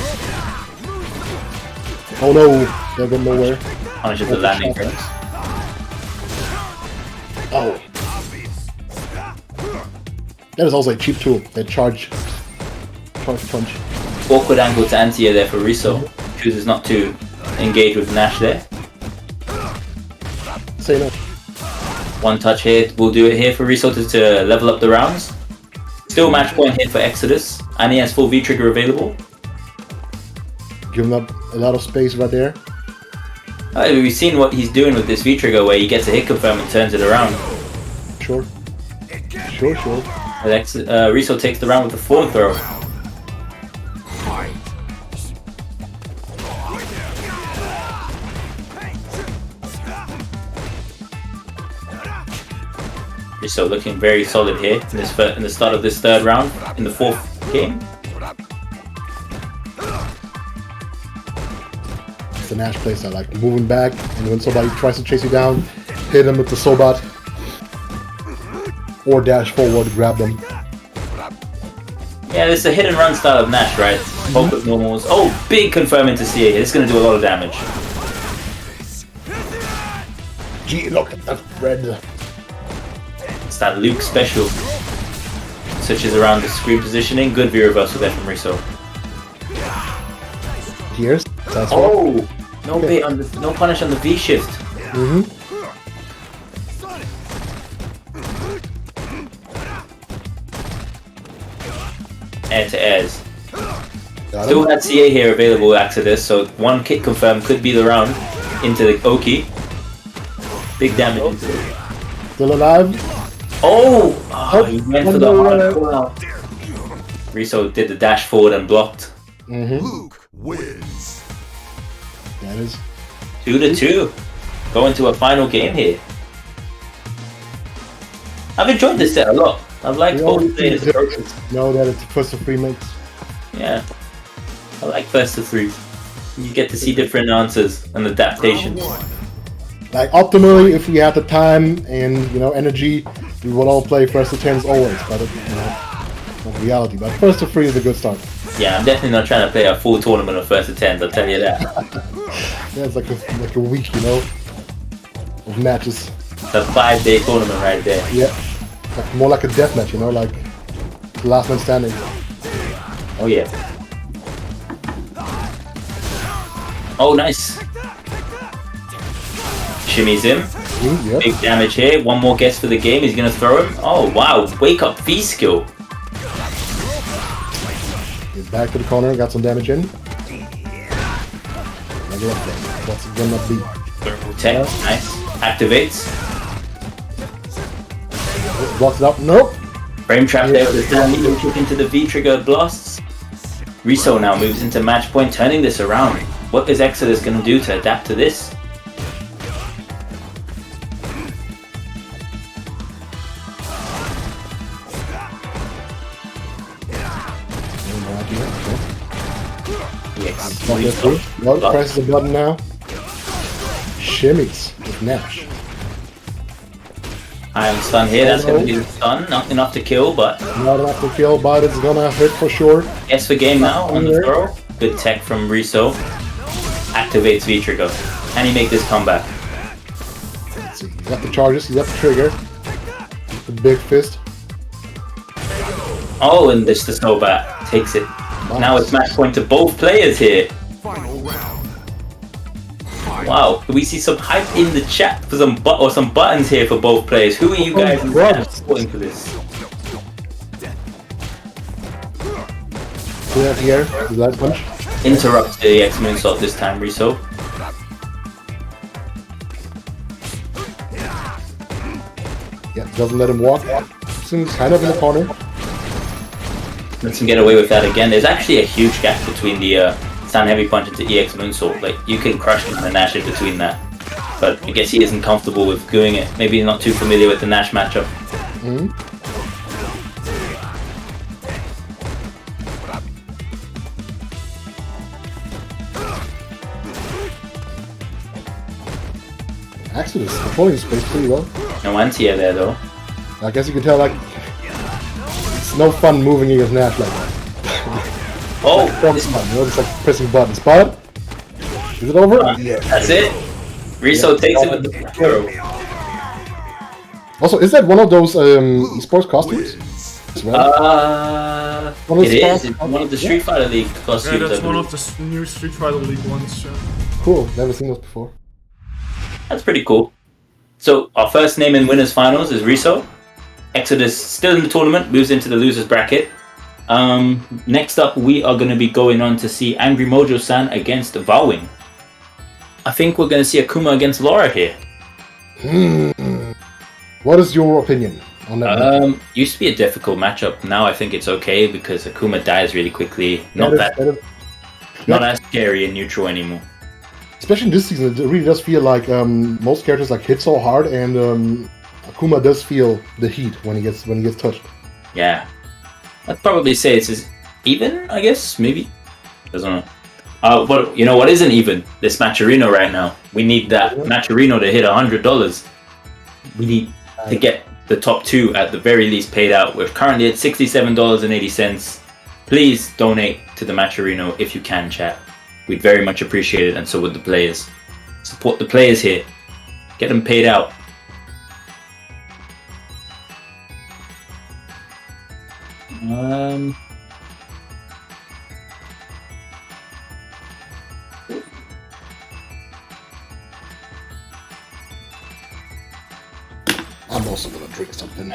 Oh no, they're going nowhere. Punishes the landing first. Oh. That is also a cheap tool. They charge punch. Awkward angle to anti-air there for Riso. Chooses not to engage with Nash there. Say no. One touch here will do it here for Riso to level up the rounds. Still match point here for Exodus. And he has full V-trigger available. Giving up a lot of space right there. We've seen what he's doing with this V-trigger where he gets a hit confirm and turns it around. Sure. Riso takes the round with the forward throw. Riso looking very solid here in the start of this 3rd round in the 4th game. It's the Nash playstyle, like moving back, and when somebody tries to chase you down, hit them with the Sobat. Or dash forward to grab them. Yeah, this is a hit and run style of Nash, right? Both with normals. Oh, big confirm into CA. This is going to do a lot of damage. Gee, look at that red. It's that Luke special. Switches around the screen positioning. Good V reversal there from Riso. Here's. That's Oh! No bait on the, no punish on the V shift. Air to airs. Still had CA here available Exodus, so one kick confirm could be the round into the Oki. Big damage into it. Still alive. Oh! He went for the hard pull out. Riso did the dash forward and blocked. Luke wins. That is. 2-2. Going to a final game here. I've enjoyed this set a lot. I've liked both players' approaches. Know that it's first of 3 mates. Yeah. I like first to 3. You get to see different answers and adaptations. Like optimally, if we had the time and energy, we would all play first to 10s always. But not reality. But first to 3 is a good start. Yeah, I'm definitely not trying to play a full tournament of first to 10s, I'll tell you that. Yeah, it's like a week, of matches. It's a 5-day tournament right there. Yeah, like more like a death match, like the last man standing. Oh yeah. Oh nice. Shimmies him. Yep. Big damage here. One more guess for the game. He's gonna throw him. Oh wow, wake up V skill. He's back to the corner, got some damage in. What's it gonna be? Thermal tech, nice. Activates. Blocks it up. Nope. Frame trap there with the standing heel kick into the V trigger blasts. Riso now moves into match point, turning this around. What is Exodus gonna do to adapt to this? he's That's good. Well, presses the button now. Shimmies with Nash. I am stun here. That's going to be the stun. Not enough to kill, but Not enough to kill, but it's gonna hit for sure. yes for game now on the throw. Good tech from Riso. Activates V-Trigger. Can he make this comeback? Let's see. He's got the charges, he's got the trigger. The big fist. Oh, and this the snowbat takes it. Nice. Now it's match point to both players here. Final round. Wow, we see some hype in the chat for some buttons here for both players. Who are you guys supporting for this? Yeah, here, the light punch. Interrupt the X moonsault this time, Riso. Yeah, doesn't let him walk. Seems kind of in the corner. Lets him get away with that again. There's actually a huge gap between the stand heavy punch into EX moonsault. Like, you can crush him and Nash in between that. But I guess he isn't comfortable with doing it. Maybe he's not too familiar with the Nash matchup. Exodus controlling space pretty well. No anti-air there though. I guess you can tell, like, it's no fun moving against Nash like that. Oh, It's fun, you know, just like pressing buttons. But is it over? Yeah. that's it. Riso takes it with the throw. Also, is that one of those esports costumes? As well? One of It the is. spots- It's one of the Street Fighter League costumes. Yeah, that's I one believe. of the new Street Fighter League ones. Cool, never seen those before. That's pretty cool. So our first name in winners finals is Riso. Exodus still in the tournament, moves into the losers bracket. Next up, we are going to be going on to see Angry Mojo-san against Vowing. I think we're going to see Akuma against Laura here. What is your opinion on that? Used to be a difficult matchup. Now I think it's okay because Akuma dies really quickly. Not as scary in neutral anymore. Especially in this season, it really does feel like most characters like hit so hard, and Akuma does feel the heat when he gets touched. Yeah, I'd probably say it's as even. I guess maybe. Doesn't know. But you know what isn't even? This Matcherino right now. We need that Matcherino to hit $100. We need to get the top two at the very least paid out. We're currently at $67.80. Please donate to the Matcherino if you can, chat. We'd very much appreciate it, and so would the players. Support the players here. Get them paid out. I'm also gonna drink something.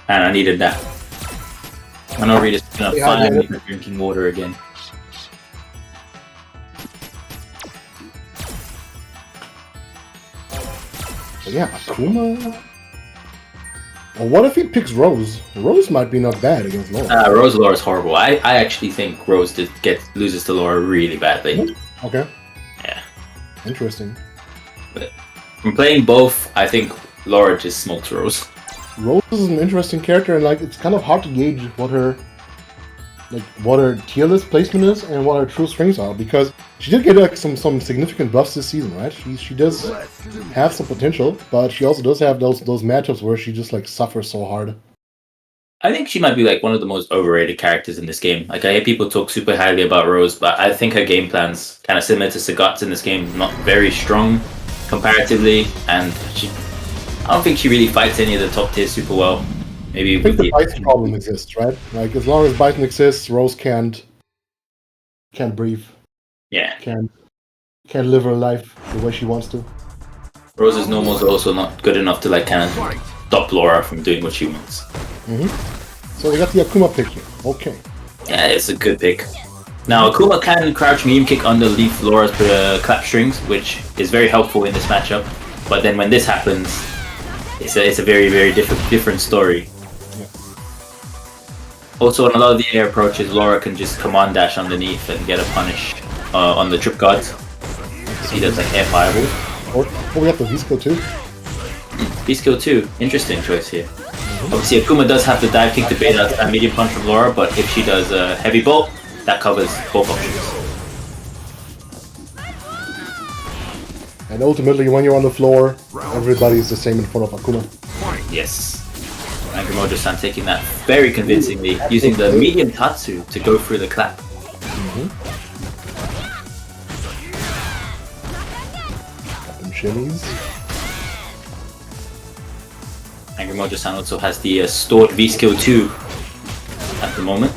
And I needed that. I know Rita's gonna find me for drinking water again. But yeah, Akuma. Well, what if he picks Rose? Rose might be not bad against Laura. Rose Laura's horrible. I actually think Rose loses to Laura really badly. Okay. Yeah. Interesting. But from playing both, I think Laura just smokes Rose. Rose is an interesting character, and like it's kind of hard to gauge what her tier list placement is and what her true strengths are, because she did get like some significant buffs this season, right? She does have some potential, but she also does have those matchups where she just like suffers so hard. I think she might be like one of the most overrated characters in this game. Like, I hear people talk super highly about Rose, but I think her game plan's kind of similar to Sagat's in this game, not very strong comparatively, and I don't think she really fights any of the top tiers super well. Maybe I think the Bison problem exists, right? Like, as long as Bison exists, Rose can't breathe. Yeah. Can't live her life the way she wants to. Rose's normals are also not good enough to like kind of stop Laura from doing what she wants. So we got the Akuma pick here. Okay. Yeah, it's a good pick. Now, Akuma can crouch medium kick underneath Laura's clap strings, which is very helpful in this matchup. But then when this happens, it's a very, very different story. Yeah. Also, on a lot of the air approaches, Laura can just command dash underneath and get a punish on the trip guards. See, that's like air fireballs. Oh, we got the V-skill too. V-skill 2, interesting choice here. Obviously, Akuma does have to dive kick to bait out that medium punch from Laura, but if she does a heavy bolt, that covers both options. And ultimately, when you're on the floor, everybody is the same in front of Akuma. Yes. Angry Mojo-san taking that very convincingly, using the medium Tatsu to go through the clap. Them shimmies. Angry Mojo-san also has the stored V-Skill 2 at the moment.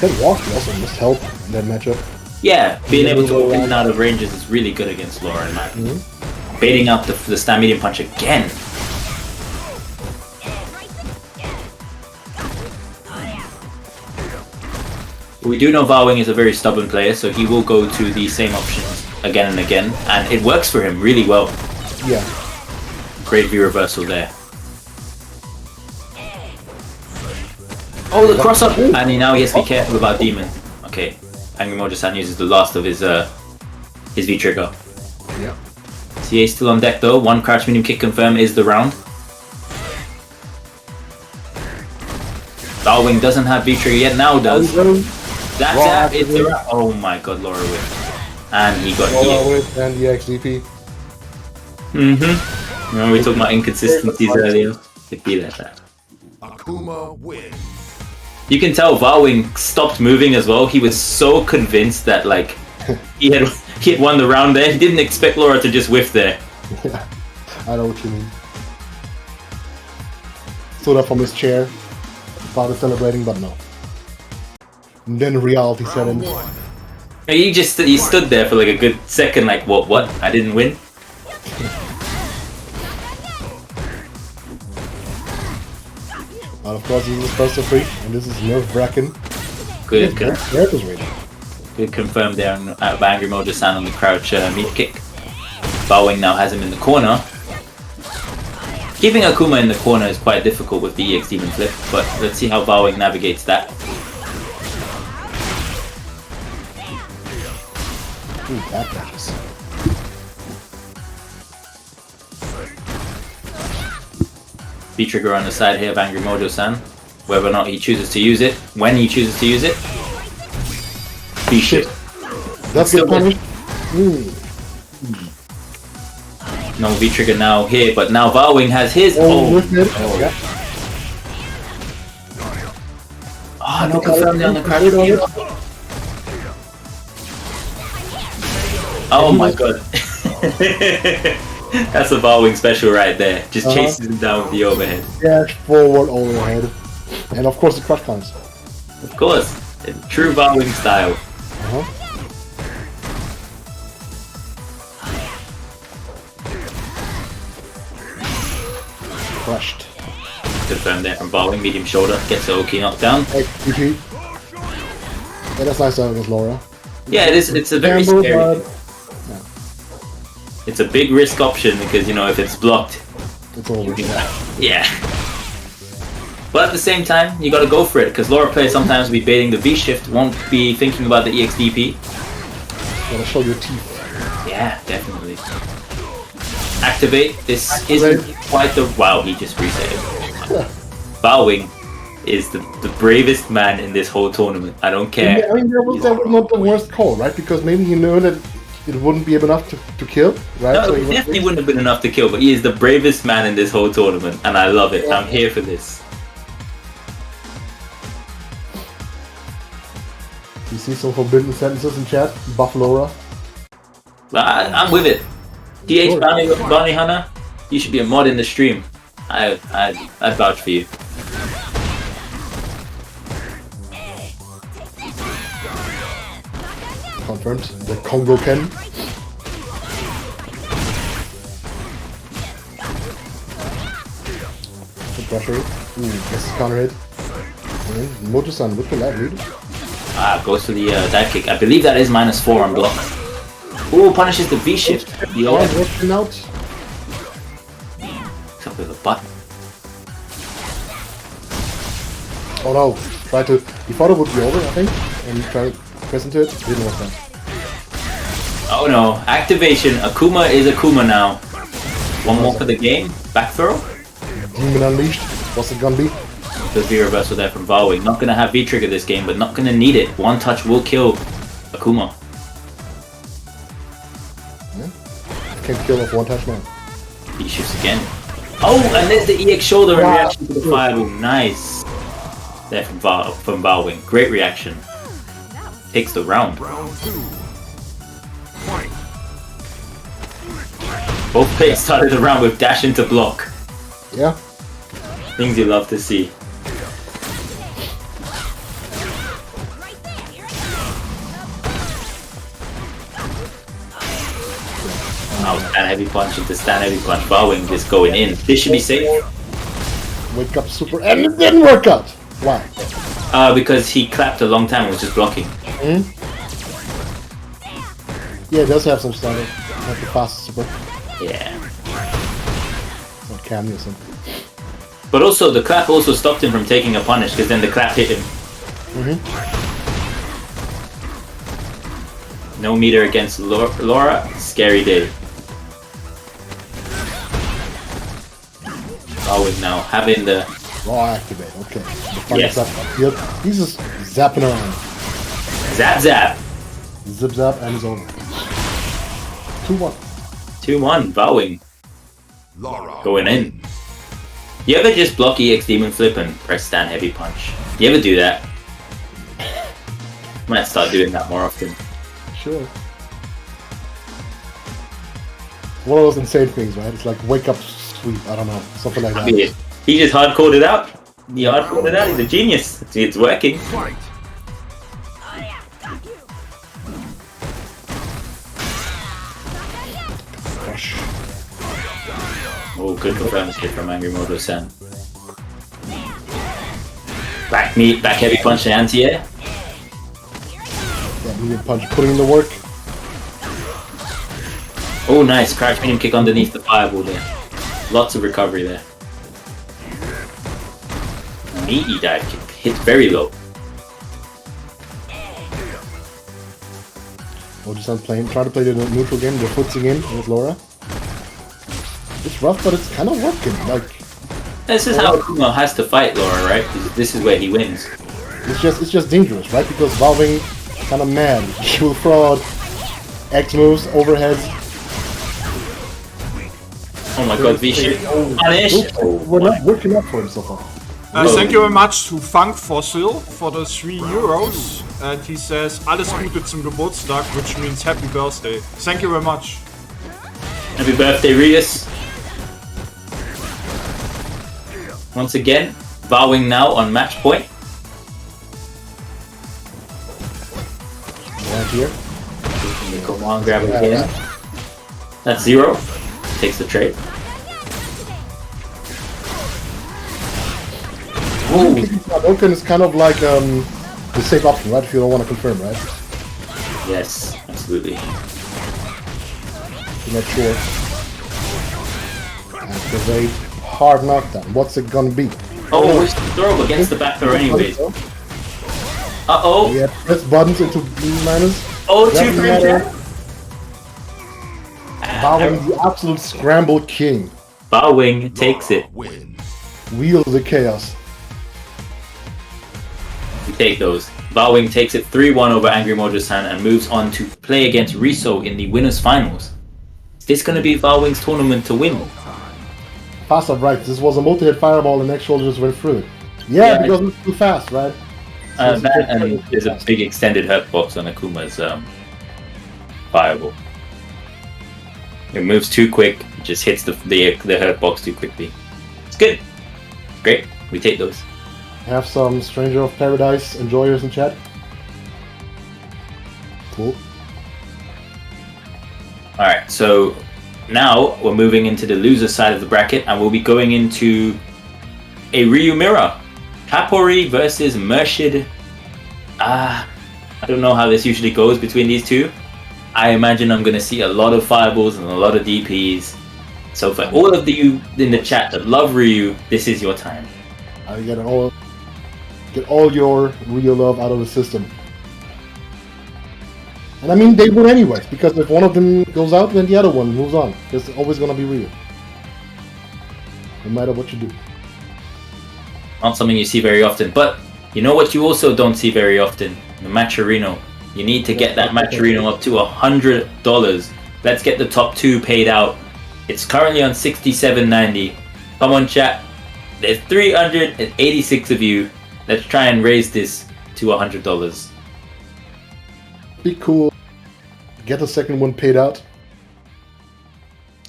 That walk also must help in that matchup. Yeah, being able to walk in and out of ranges is really good against Laura, in my opinion. Baiting out the stand medium punch again. We do know Vowing is a very stubborn player, so he will go to the same options again and again, and it works for him really well. Yeah. Great V reversal there. Oh, the cross up! And now he has to be careful about Demon. Okay, Angry Mojo-san uses the last of his V trigger. Yeah. CA still on deck though. One crouch medium kick confirm is the round. Vowing doesn't have V trigger yet. Now does. That's it. It's a wrap. Oh my god, Laura whip. And he got Laura whip and the XDP. Remember we talked about inconsistencies earlier? It'd be like that. Akuma wins. You can tell Vowing stopped moving as well. He was so convinced that like he had won the round there. He didn't expect Laura to just whiff there. Yeah, I know what you mean. Stood up from his chair, started celebrating, but no. And then reality set in. He stood there for like a good second, like what? I didn't win. And of course, this is first of three, and this is nerve-wracking. Good confirmed there on Angry Mojo-san on the crouch meat kick. Vowing now has him in the corner. Keeping Akuma in the corner is quite difficult with the EX Demon Flip, but let's see how Vowing navigates that. Ooh, bad catches. V-trigger on the side here of Angry Mojo-san. Whether or not he chooses to use it, when he chooses to use it. V-shift. That's good punish. No V-trigger now here, but now Vowing has his. Yeah. Oh, no confirm down the crouch. Oh my god. That's a Vowing special right there. Just chases him down with the overhead. Dash forward overhead. And of course the crush counts. Of course. In true Vowing style. Crushed. Confirmed there from Vowing. Medium shoulder. Gets the OK knockdown. XDP. Yeah, that's nice against Laura. Yeah, it is. It's a very scary. It's a big risk option because, you know, if it's blocked, it's over. Yeah. But at the same time, you gotta go for it because Laura players sometimes will be baiting the V-shift, won't be thinking about the EXDP. Gotta show your teeth. Yeah, definitely. Activate. This isn't quite the... Wow, he just reset it. Vowing is the bravest man in this whole tournament. I don't care. I mean, that was not the worst call, right? Because maybe he knew that it wouldn't be enough to kill, right? No, so it definitely wouldn't have been enough to kill, but he is the bravest man in this whole tournament, and I love it. Yeah. I'm here for this. You see some forbidden sentences in chat? Buff Laura. I'm with it. TH Bounty Hunter, you should be a mod in the stream. I'd vouch for you. Confirmed. The Congo Ken. Good pressure. Ooh, gets his counter hit. Mojo-san with the light lead. Goes for the dive kick. I believe that is -4 on block. Ooh, punishes the V-shift. The arm working out. Except with a butt. Oh no. He thought it would be over, I think. And he tried to press into it. Didn't work out. Oh no. Activation. Akuma is Akuma now. One more for the game. Back throw. Demon Unleashed. What's it gonna be? The V reversal there from Vowing. Not gonna have V trigger this game, but not gonna need it. One touch will kill Akuma. can kill with one touch now. He shoots again. Oh, and there's the EX shoulder in reaction to the fireball. Nice. There from Balwing. Great reaction. Takes the round. Round 2. Fight. Both players started the round with dash into block. Yeah. Things you love to see. Now stand heavy punch into stand heavy punch. Balwing just going in. This should be safe. Wake up super, and it didn't work out. Why? Because he clapped a long time and was just blocking. Yeah, it does have some standard. Not the fastest super. Yeah. Or cameo or something. But also, the clap also stopped him from taking a punish, because then the clap hit him. No meter against Laura. Scary day. Balwing now having the... Raw activate, okay. The Yes. Yep. He's just zapping around. Zap zap. Zip zap and it's over. 2-1. 2-1. Balwing Laura. going in. You ever just block EX Demon Flip and press stand heavy punch? You ever do that? Might start doing that more often. Sure. One of those insane things, right? It's like wake up sweep, I don't know, something like that. He just hardcored it out. He hardcored it out. He's a genius. It's working. Fight. Crush. Oh, good confirms hit from Angry Moto-san. Back meat, back heavy punch to anti-air. That medium punch, putting in the work. Oh, nice. Crouch medium kick underneath the fireball there. Lots of recovery there. Meaty dive kick. Hits very low. Ojisan playing, trying to play the neutral game, the footsie game with Laura. It's rough, but it's kind of working. Like, This is how Akuma has to fight Laura, right? This is where he wins. it's just dangerous, right? Because Balwing kind of mad. He will throw out X moves, overheads. Oh my god, V-shit. Punish! We're not working up for him so far. Thank you very much to Funk Fossil for the €3. And he says, alles Gute zum Geburtstag, which means happy birthday. Thank you very much. Happy birthday, Rius. Once again, Balwing now on match point. Right here. Come on, grab it again. That's 0. Takes the trade. Open is kind of like the safe option, right? If you don't want to confirm, right? Yes, absolutely. You're not sure. Activate. Hard knockdown. What's it gonna be? Oh, it's the throw against the back throw anyways. Uh-oh. Yeah, press buttons into B minus. Oh, Doesn't 2 matter. frame Balwing, the absolute scramble king. Balwing takes it. Win. Wheel the chaos. We take those. Balwing takes it 3-1 over Angry Mojo-san and moves on to play against Riso in the winners finals. Is this going to be Balwing's tournament to win? Fast up right. This was a multi-hit fireball and next shoulder just went through it. Yeah, Yeah, because it's too fast, right? So That and there's a big extended hurt box on Akuma's fireball. It moves too quick, it just hits the hurt box too quickly. It's good. Great, we take those. Have some Stranger of Paradise enjoyers in chat. Cool. Alright, so now we're moving into the loser side of the bracket and we'll be going into a Ryu Mirror. Kapori versus Murshid. I don't know how this usually goes between these two. I imagine I'm going to see a lot of fireballs and a lot of DPs. So for all of you in the chat that love Ryu, this is your time. I get all your real love out of the system. And I mean, they would anyways, because if one of them goes out, then the other one moves on. It's always gonna be real. No matter what you do. Not something you see very often, but you know what you also don't see very often? The Matcherino. You need to get that Matcherino up to $100 Let's get the top 2 paid out. It's currently on 67.90. Come on, chat. There's 386 of you. Let's try and raise this to $100. Be cool. Get the second one paid out.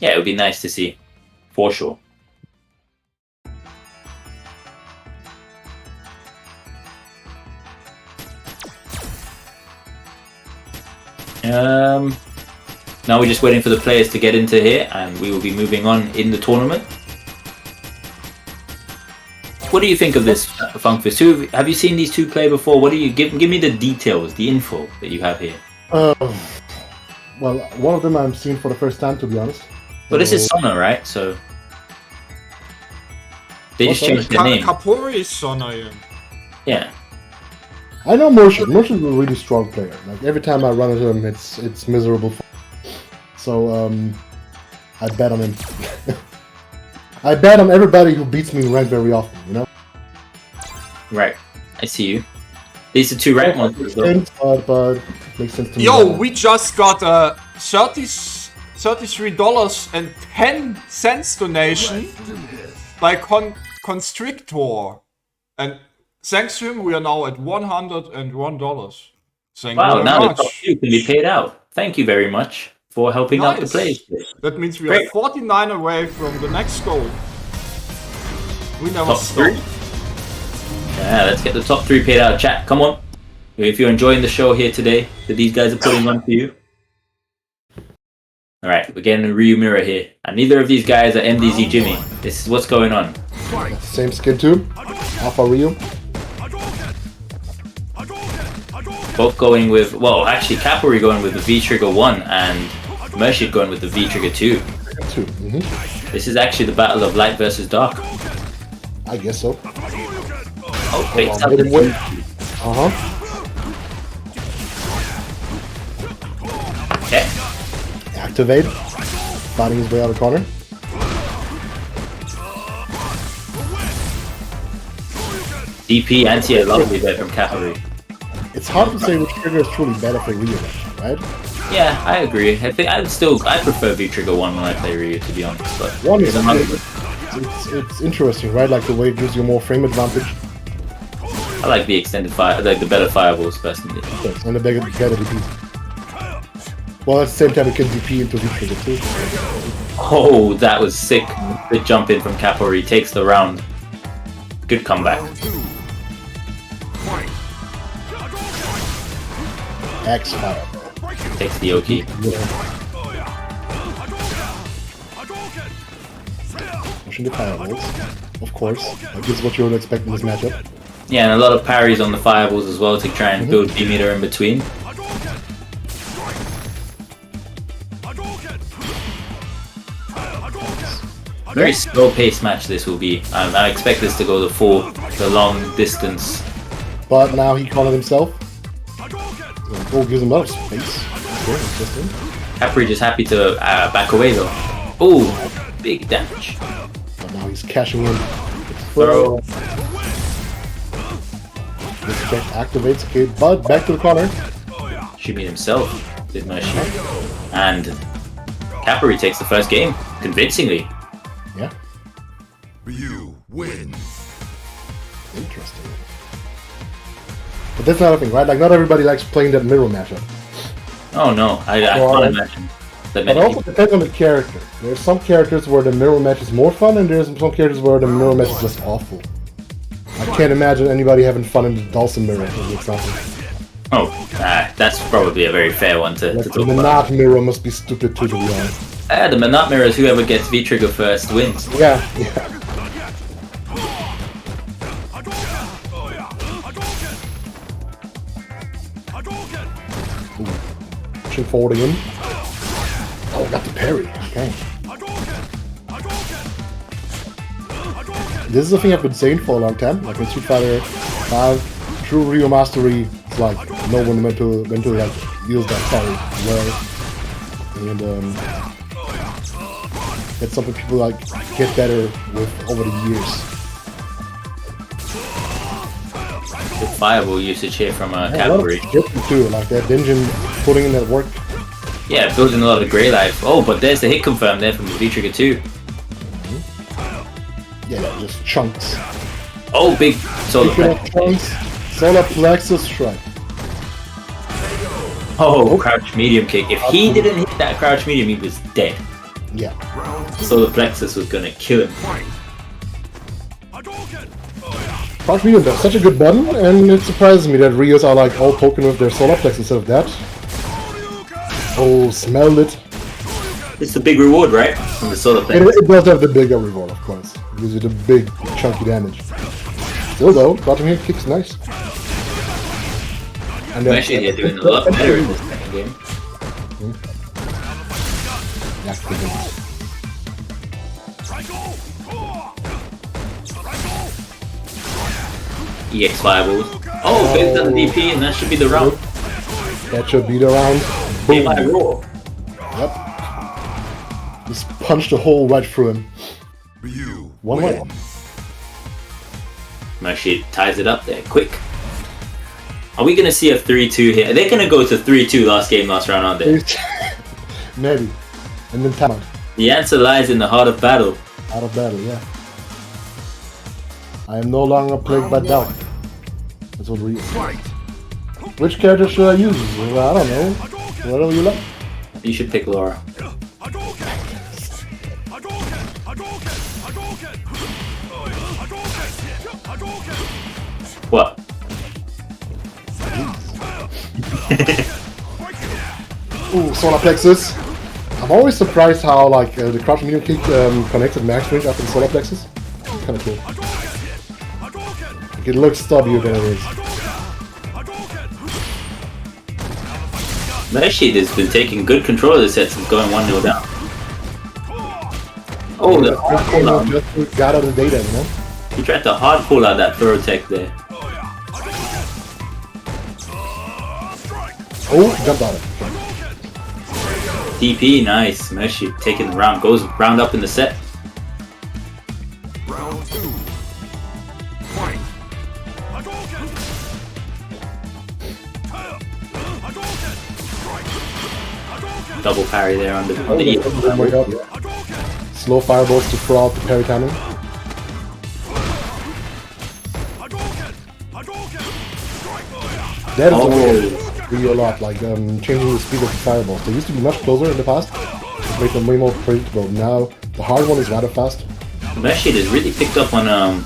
Yeah, it would be nice to see. For sure. Now we're just waiting for the players to get into here, and we will be moving on in the tournament. What do you think of this, Funkfist? Have you seen these two play before? What do you give me the details, the info that you have here? Well, one of them I'm seeing for the first time, to be honest. Well, this is Sona, right? So they just changed their name. Kapori is Sona. Yeah. I know Merchant. Merchant's a really strong player. Like every time I run into him, it's miserable. So I bet on him. I bet on everybody who beats me in rank very often. You know. Right. I see you. These are 2 rank monsters, though. But makes sense to me. Yo, we just got a $33.10 donation by Constrictor, and thanks to him, we are now at $101. Thank you Wow, very now much. the top 2 can be paid out. Thank you very much for helping out the players. That means we Great. are 49 away from the next goal. We never Top stop. 3. Yeah, let's get the top 3 paid out. Chat, come on. If you're enjoying the show here today that these guys are putting on for you. Alright, we're getting a Ryu mirror here. And neither of these guys are MDZ Jimmy. This is what's going on. Same skin too. Alpha Ryu. Both going with, well, actually Capori going with the V-Trigger 1 and Mershid going with the V-Trigger 2. This is actually the battle of light versus dark. I guess so. Oh, fakes up the Okay. Activate. Fighting his way out of the corner. DP anti-air lovely there from Capori. It's hard to say which trigger is truly better for Ryu, right? Yeah, I agree. I think I prefer V-Trigger 1 when I play Ryu, to be honest. But One is another good. It's interesting, right? Like the way it gives you more frame advantage. I like the extended fire, like the better fireballs personally. Yes, and the better DP. Well, at the same time, it can DP into V-Trigger too. Oh, that was sick. Good jump in from Capori. Takes the round. Good comeback. X fire. Takes the Oki. Pushing the fireballs, of course. Like, this is what you would expect in this matchup. Yeah, and a lot of parries on the fireballs as well to try and build B-meter in between. Very slow-paced match this will be. I expect this to go the long distance. But now he called it himself. Oh, gives him a lot of space. Okay, interesting. Capri just happy to back away though. Oh, big damage. But now he's cashing in. Throw. This check activates. Okay, but back to the corner. Shimmy himself did Mercy. And Capri takes the first game convincingly. Yeah, Ryu wins. interesting. But that's another thing, right? Like, not everybody likes playing that mirror matchup. Oh no, I can't imagine that But many it also people. depends on the character. There's some characters where the mirror match is more fun, and there's some characters where the mirror match is just awful. I can't imagine anybody having fun in the Dawson mirror, for example. Oh, that's probably a very fair one to Like, the talk about. Menard mirror must be stupid too, to be honest. The Manat mirrors, whoever gets V-Trigger first wins. Yeah. Pushing forward again. Oh, got the parry. Okay. This is the thing I've been saying for a long time. Like in Street Fighter 5, true Ryu mastery, it's like no one went to like use that parry well, and that's something people like get better with over the years. Good fireball usage here from Yeah, a lot of Capri. skill too, like that Dinjin putting in that work. Yeah, building a lot of Grey Life. Oh, but there's the hit confirm there from the V-Trigger too. Yeah, just chunks. Oh, big solar Speaking of plexus. chunks, solar plexus strike. Oh, crouch medium kick. If he didn't hit that crouch medium, he was dead. Yeah. Solar plexus was gonna kill him. Crouch medium does such a good button, and it surprises me that Rios are like all poking with their solar plex instead of that. Oh, smelled it. It's the big reward, right? From the solar It, plexus. it does have the bigger reward, of course. It gives you the big, chunky damage. Still though, bottom here kicks nice. And then, Actually, they're doing a lot better in this second game. Yeah, good damage. EX fireballs. Oh, big on the DP, and that should be the round. That should be the round. Be my roar. Yep. Just punched a hole right through him. You One win. way. Mercy ties it up there, quick. Are we gonna see a 3-2 here? They're gonna go to 3-2 last round, aren't they? Maybe. And then timeout. The answer lies in the heart of battle. Out of battle, yeah. I am no longer plagued by doubt. That's what we. Which character should I use? Well, I don't know. Whatever you like. You should pick Laura. What? Ooh, solar plexus. I'm always surprised how like the crouch medium kick connects at max range after the solar plexus. It's kind of cool. Like, it looks stubbier than it is. Mercy has been taking good control of the set since going 1-0 down. Oh, the hard pull out. Just got out of the data, you know. He tried to hard pull out that throw tech there. Oh, jumped on it. DP, nice. Mercy taking the round. Goes round up in the set. Round 2. Fight. Double parry there on the E. Oh my god. Slow fireballs to throw out the parry timing. That is really a lot, like changing the speed of the fireballs. They used to be much closer in the past, which made them way more predictable. Now the hard one is rather fast. Mercy has really picked up on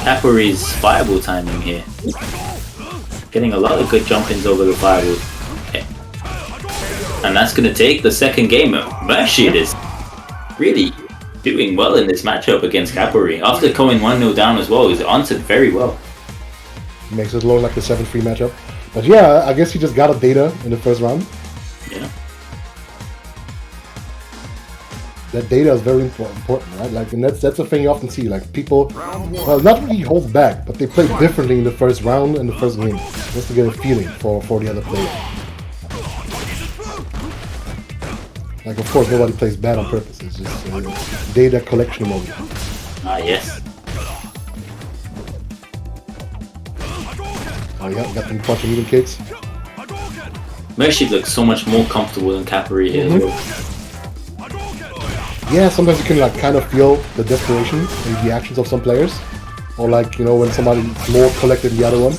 Capori's fireball timing here. Getting a lot of good jump-ins over the fireball. Okay. And that's going to take the second game. Mercy is really doing well in this matchup against Capori. After going 1-0 down as well, he's answered very well. Makes it look like a 7-3 matchup. But yeah, I guess he just got a data in the first round. Yeah. That data is very important, right? Like, and that's a thing you often see. Like people, well, not really hold back, but they play differently in the first round and the first game, just to get a feeling for the other player. Like, of course, nobody plays bad on purpose. It's just data collection mode. Ah, yes. Oh yeah, got them punch and medium kicks. Mercy looks so much more comfortable than Capori here. Mm-hmm. Yeah, sometimes you can like kind of feel the desperation in the actions of some players, or like, you know, when somebody's more collected than the other one.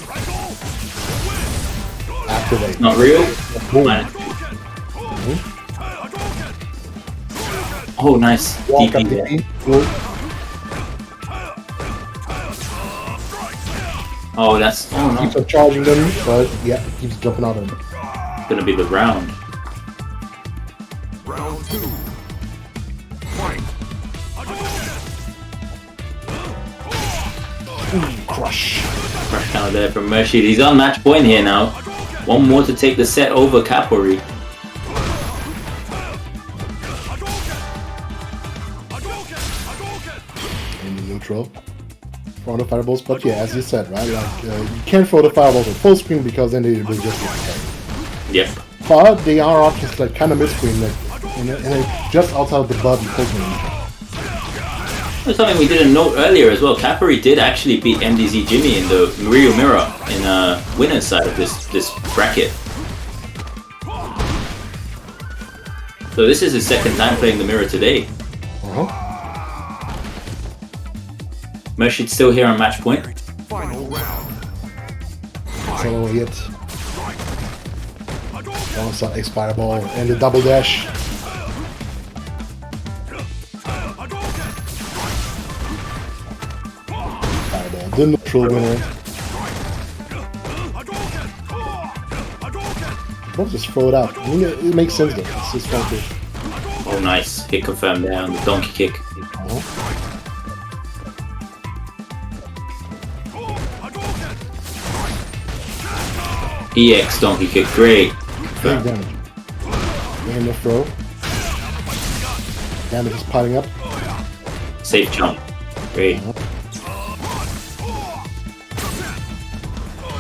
Activate. Not real? Boom. Mm-hmm. Oh, nice. Walk up DP there. DP. Cool. Oh, that's... Oh, no. Keeps on charging them, but yeah, keeps jumping out of them. Gonna be the round. Round 2. Fight. Crush. Crush down there from Mercy. He's on match point here now. One more to take the set over Capori. In neutral. Throwing the fireballs, but yeah, as you said, right? Like you can't throw the fireballs on full screen because then they will just get attacked. Yep. But they are options like kind of mid screen, like and just outside of the button poking. That's something we didn't note earlier as well. Capori did actually beat MDZ Jimmy in the Rio Mirror in winner's side of this bracket. So this is his second time playing the mirror today. Mershid's still here on match point. Final round. Solo hit. Also X fireball and the double dash. Fireball, the neutral winner. Well, just throw it out. I mean, it makes sense though. It's just fun to. Oh, nice. Hit confirmed there on the donkey kick. EX donkey kick, great. Big damage. And the throw. Damage is piling up. Safe jump. Great.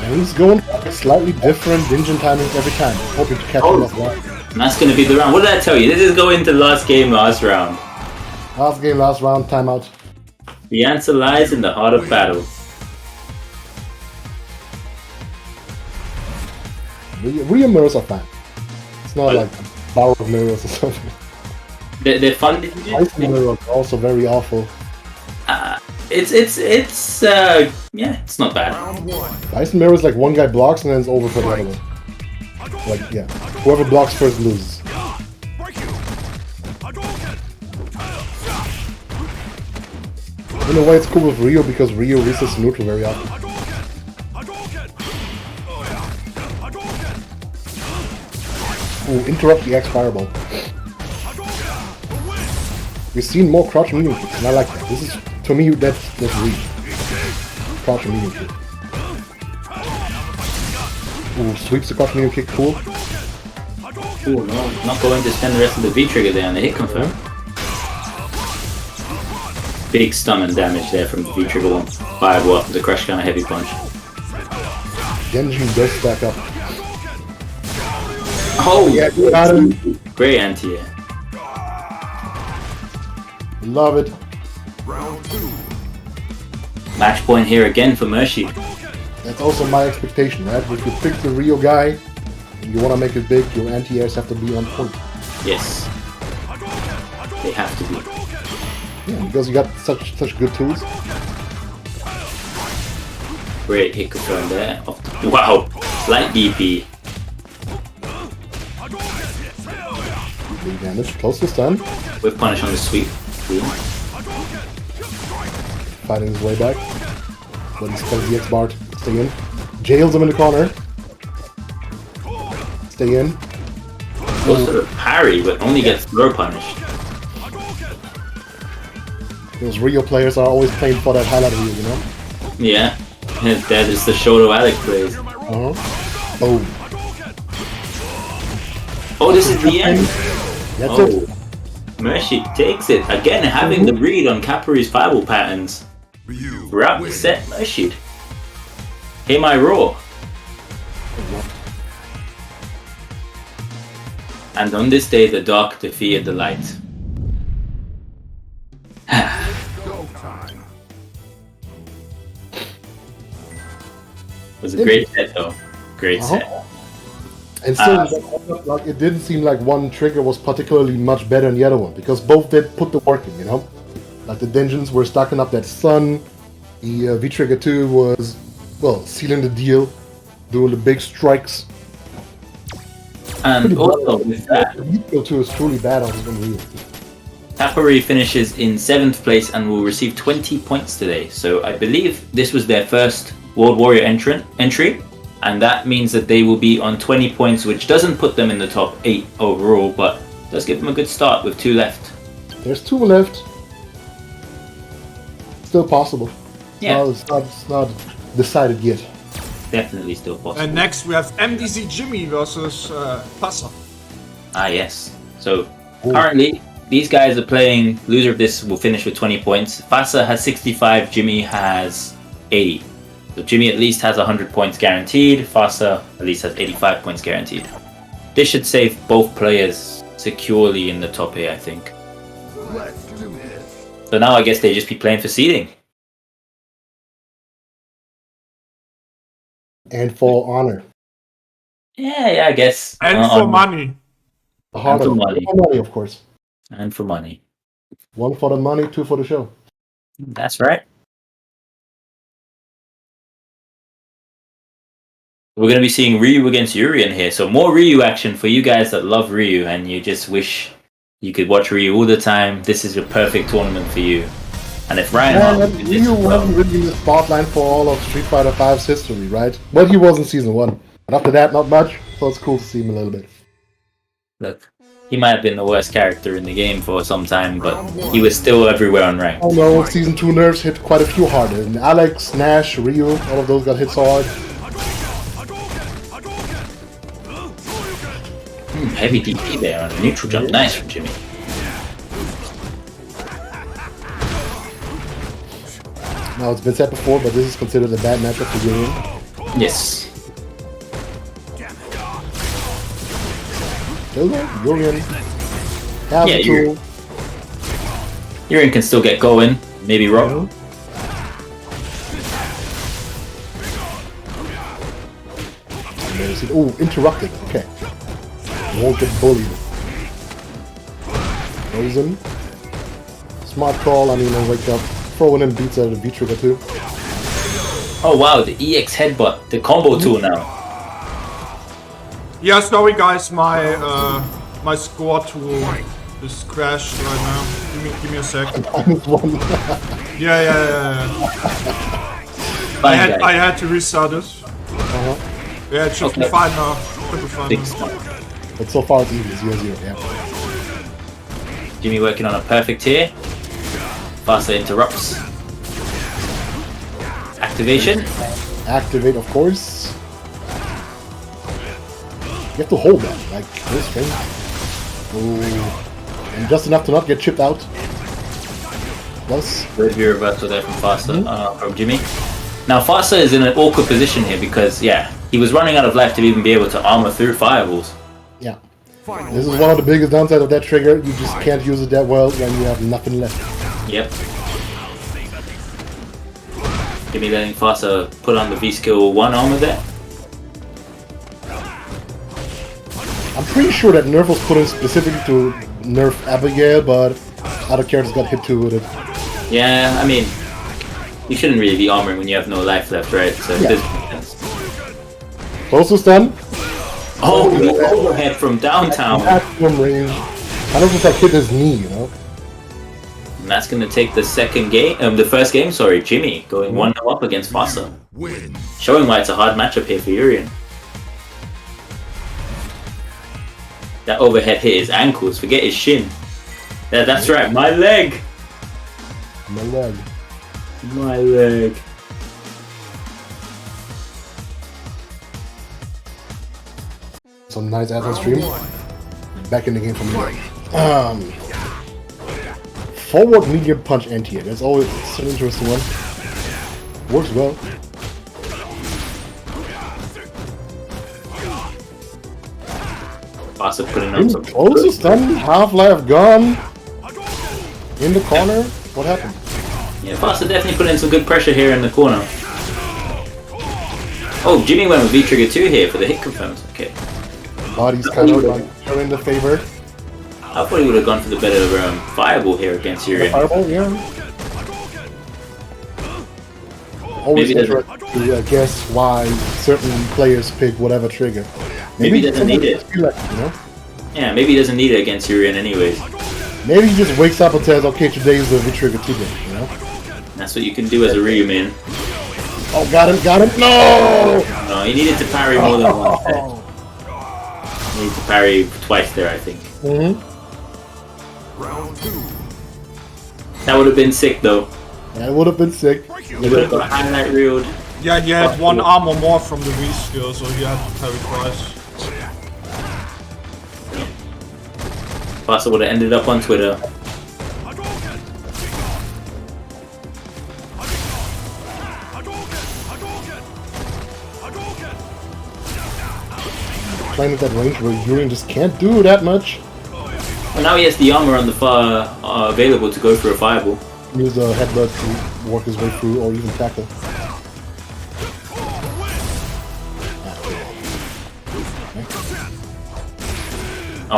And he's going for slightly different engine timings every time, hoping to catch him off guard. And that's going to be the round. What did I tell you? This is going to last game, last round. Last game, last round, timeout. The answer lies in the heart of battle. Real mirrors are fine. It's not like a borrowed mirrors or something. They're fun to use. Ice mirrors are also very awful. Yeah, it's not bad. Round one. Ice mirrors like one guy blocks and then it's over for the other one. Like, yeah. Whoever blocks first loses. In a way, it's cool with Rio because Rio resets neutral very often. Ooh, interrupt the X fireball. We've seen more crouch and medium kicks, and I like that. This is, to me, that's Rio. Crouch and medium kick. Ooh, sweeps the crouch medium kick, cool. Ooh, no, not going to spend the rest of the V trigger there on the hit confirm. Big stun and damage there from the V trigger one. Fireball up with the crush down a heavy punch. Genjin does stack up. Oh, Yeah, got him. great anti-air. Love it. Round two. Match point here again for Mershi. That's also my expectation, right? If you pick the Rio guy, and you want to make it big, your anti-airs have to be on point. Yes. They have to be. Yeah, because you got such good tools. Great hit confirm there. Wow, light DP. Big damage, close to stun. With punish on the sweep. Fighting his way back. But he's got the X bar to stay in. Jails him in the corner. Stay in. Goes to the parry, but only gets throw punished. Those Rio players are always playing for that highlight reel, you know? Yeah, that is the Shoto Alex plays. Oh. Oh, this is the end. That's Oh, it. Mershi takes it. Again, having the read on Capari's fireball patterns. Ryu Throughout the wins. set, Mershi. Hey, my raw. And on this day, the dark defeated the light. Go time. It was a great set, though. Great set. And still, like, it didn't seem like one trigger was particularly much better than the other one, because both did put the work in, you know? Like the Dungeons were stacking up that stun, the V-Trigger 2 was, well, sealing the deal, doing the big strikes. And also, with that, The V-Trigger 2 is truly bad on his own reel. Capari finishes in 7th place and will receive 20 points today. So I believe this was their first World Warrior entry, and that means that they will be on 20 points, which doesn't put them in the top 8 overall, but does give them a good start with 2 left. There's 2 left. Still possible. Yeah. No, it's not decided yet. Definitely still possible. And next we have MDC Jimmy versus Passa. Ah, yes. So currently, these guys are playing. Loser of this will finish with 20 points. Fasa has 65, Jimmy has 80. So Jimmy at least has 100 points guaranteed. Fasa at least has 85 points guaranteed. This should save both players securely in the top 8, I think. Let's do this. So now I guess they just be playing for seeding. And for honor. Yeah, I guess. And for money. The heart And of for money. money, of course. And for money. 1 for the money, 2 for the show. That's right. We're going to be seeing Ryu against Yuri in here. So more Ryu action for you guys that love Ryu and you just wish you could watch Ryu all the time. This is a perfect tournament for you. And if Ryan Ryu wasn't really in the spotlight for all of Street Fighter V's history, right? But he was in Season 1. But after that, not much. So it's cool to see him a little bit. Look, he might have been the worst character in the game for some time, but he was still everywhere on rank. Oh no, Season 2 nerfs hit quite a few harder. And Alex, Nash, Ryu, all of those got hit so hard. Heavy DP there on a neutral jump. Nice from Jimmy. Now, it's been said before, but this is considered a bad matchup for Yuri. Yes. Yuri has Yeah, a tool. Yuri can still get going. Maybe rock. Oh, interrupted. Okay. Won't get bullied. Frozen. Smart call. I mean, I wake up. Throwing in beats out of the V-trigger too. Oh wow, the EX headbutt, the combo tool now. Yeah, sorry guys, my my score tool is crashed right now. Give me a sec. -1. Yeah. I had to restart it. Yeah, it should be fine now. Should be fine Big now. smart. But so far it's even 0-0, yeah. Jimmy working on a perfect here. Faster interrupts. Activation. Activate, of course. You have to hold that, like this thing. Oh. And just enough to not get chipped out. Plus. Good view reversal there from Faster, from Jimmy. Now Faster is in an awkward position here because, yeah, he was running out of life to even be able to armor through fireballs. Yeah. This is one of the biggest downsides of that trigger. You just can't use it that well when you have nothing left. Yep. Jimmy letting Faster put on the V-Skill 1 armor there. I'm pretty sure that nerf was put in specifically to nerf Abigail, but other characters got hit too with it. Yeah, I mean, you shouldn't really be armoring when you have no life left, right? So Yeah. this makes sense. Close to stun. Oh, the overhead from downtown. Maximum range. Kind of just like hit his knee, you know? And that's going to take the second game, the first game, sorry, Jimmy, going 1-0 up against Faster. Win. Showing why it's a hard matchup here for Urian. That overhead hit his ankles, forget his shin. Yeah, that's right, my leg! My leg. My leg. Some nice ads on stream. Back in the game for me. Forward medium punch anti-air. That's always an interesting one. Works well. Faster putting on some Closest stun. Half-life gone. In the corner. What happened? Yeah, Faster definitely putting in some good pressure here in the corner. Oh, Jimmy went with V-Trigger 2 here for the hit confirms. Okay. Body's kind of like showing the favor. I thought he would have gone for the better Fireball here against Urian. Fireball, yeah. Always Maybe interesting to guess why certain players pick whatever trigger. Maybe he doesn't need it. Feel like, you know? Yeah, maybe he doesn't need it against Urian anyways. Maybe he just wakes up and says, okay, today is the V-Trigger 2 day, you know? That's what you can do as a Ryu, man. Oh, got him! No! No, he needed to parry more than once there. He needed to parry twice there, I think. Round 2. That would have been sick, though. That would have been sick. He would have got a highlight reeled. Yeah, he had one armor more from the V skill, so he had to parry twice. Faster would have ended up on Twitter. Playing at that range where Urian just can't do that much. Well, now he has the armor on the far available to go for a fireball. Use a headbutt to work his way through or even tackle.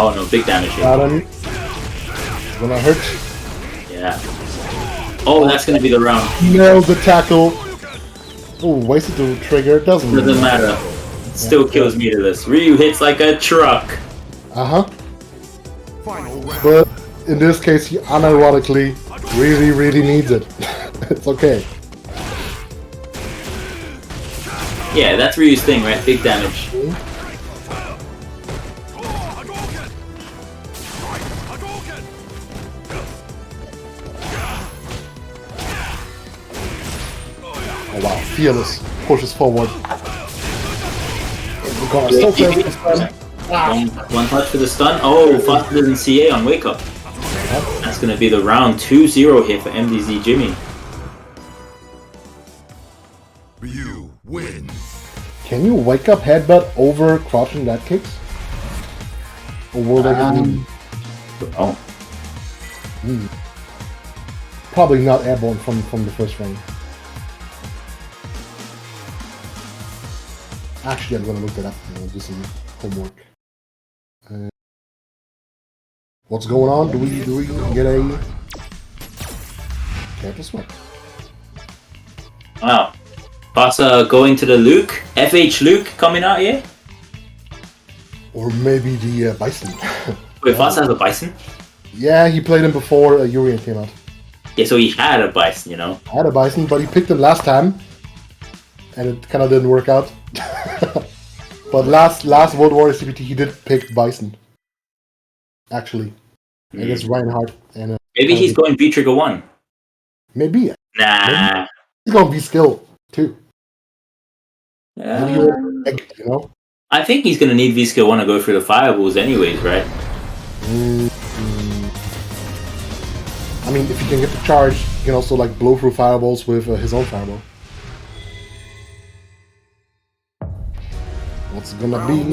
Oh no, big damage here. Got him. It's gonna hurt. Yeah. Oh, that's gonna be the round. Nailed the tackle. Oh, wasted the trigger. Doesn't Matter. Still kills meterless. Ryu hits like a truck. Uh-huh. Final round. But in this case, he unironically really needs it. It's okay. Yeah, that's Ryu's thing, right? Big damage. Oh wow, Fearless pushes forward. Still fails the stun. One touch for the stun. Oh, faster than CA on Wake Up. That's gonna be the round 2-0 here for MDZ Jimmy. Ryu wins. Can you wake up headbutt over crouching that kicks? Or will they Oh, probably not airborne from the first round. Actually, I'm gonna look that up and I'll do some homework. What's going on? Do we get a character swap? wow. Fasa going to the Luke. FH Luke coming out here. Or maybe the Bison? Wait, Fasa has a Bison? Yeah, he played him before Urian came out. Yeah, so he had a Bison, you know. I had a Bison, but he picked him last time, and it kind of didn't work out. But last World War CPT, he did pick Bison. Actually, I guess Reinhardt and Maybe he's going V-Trigger 1. maybe Nah. he's gonna be skill too. Yeah. You know. I think he's gonna need V-Skill 1 to go through the fireballs anyways, right? I mean, if he can get the charge, he can also like blow through fireballs with his own fireball. What's it gonna be?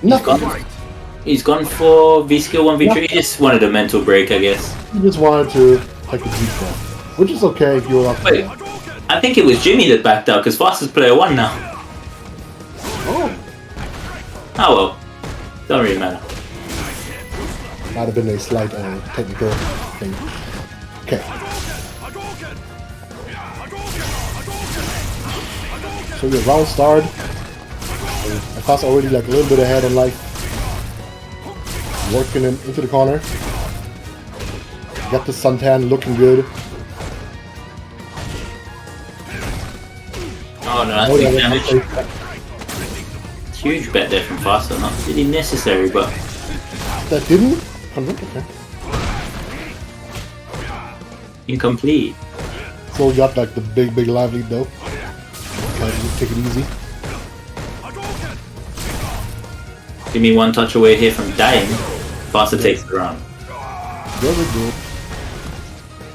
Nothing. He's gone for V-Skill 1 V-Trigger. He just wanted a mental break, I guess. He just wanted to take a deep breath, which is okay if you're up. Wait, I think it was Jimmy that backed out because Foster's player 1 now. Oh, Oh well. Don't really matter. might have been a slight technical thing. Okay. So your round started. I was already like a little bit ahead on life. Working him into the corner. Got the suntan looking good. Oh no, that's Oh, big yeah, damage. Huge bet there from Foster. Not really necessary, but that didn't convert. Okay. incomplete. So we got like the big live lead though. Take it easy. Give me one touch away here from dying. Foster takes the round. Very good.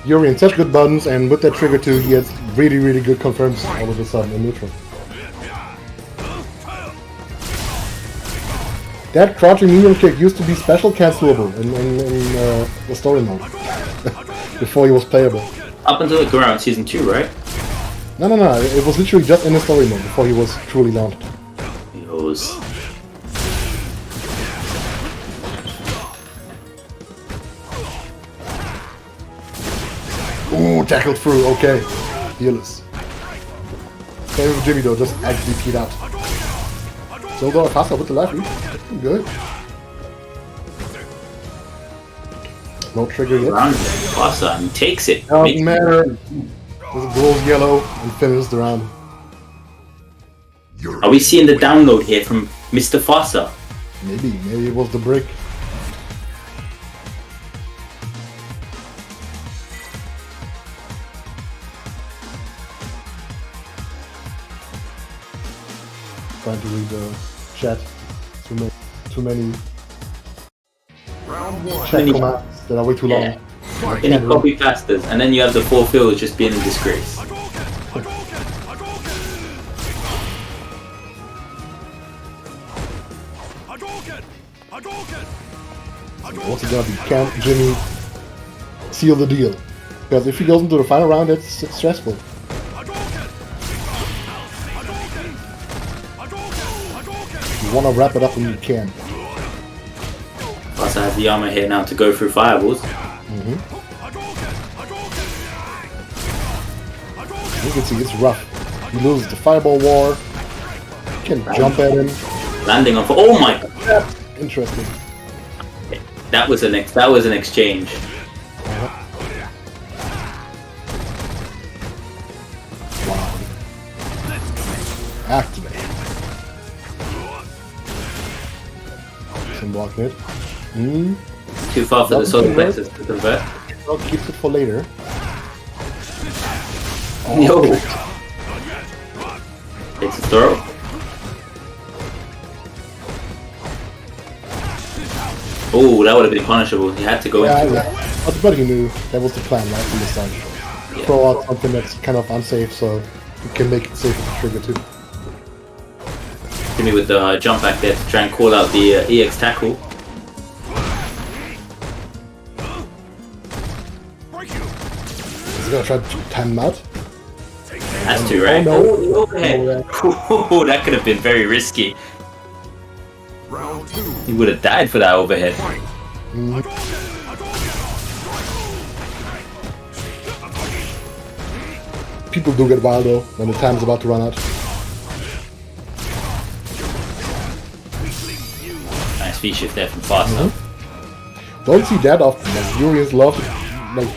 Urian, such good buttons, and with that trigger too, he has really good confirms all of a sudden in neutral. That crouching medium kick used to be special cancelable in the story mode. Before he was playable. Up until it grew out in season 2, right? No, it was literally just in the story mode before he was truly launched. Yos. Ooh, tackled through, okay. Fearless. Same with Jimmy though, just actually teed out. So go faster with the left lead. Good. No trigger yet. Round Foster and takes it. Doesn't matter. Just glows yellow and finishes the round. Are we seeing the download here from Mr. Foster? Maybe it was the brick. Trying to read the chat. Too many Round one. chat commands that are way too long. Yeah. Any copy pastas, and then you have the 4 fills just being a disgrace. What's it gonna be? Can Jimmy seal the deal? Because if he goes into the final round, it's stressful. You wanna wrap it up when you can. Fasa has the armor here now to go through fireballs. You can see it's rough. He loses the fireball war. You can jump at him. Landing on. Oh my god! Interesting. That was an exchange. Wow. Activate. Some blocking it. Too far for the solar plexus to convert. Well, keeps it for later. Yo! It's a throw. Oh, that would have been punishable. He had to go into it. But he knew that was the plan, right, from the start. Throw out something that's kind of unsafe, so you can make it safe with the trigger too. Hit me with the jump back there to try and call out the EX tackle. He's gonna try to time him out. Has to, right? Oh, no. Oh, the overhead. Oh, that could have been very risky. Round 2. He would have died for that overhead. People do get wild though when the time's about to run out. Nice V-shift there from Fasa. Don't see that often. Like Urians love to like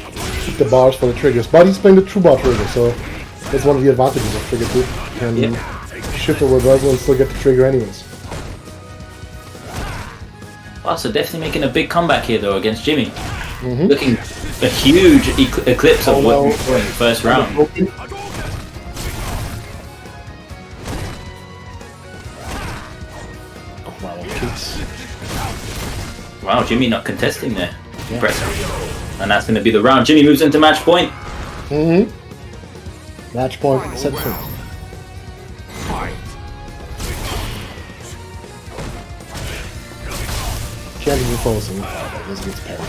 keep the bars for the triggers, but he's playing the true bar trigger, so that's one of the advantages of trigger too. Can shift or reversal and still get the trigger anyways. Fasa definitely making a big comeback here though against Jimmy. Looking a huge eclipse of what we saw in the first round. Wow, Jimmy not contesting there. Impressive. And that's going to be the round. Jimmy moves into match point. Match point, set point. Champions opposing. This gets parried.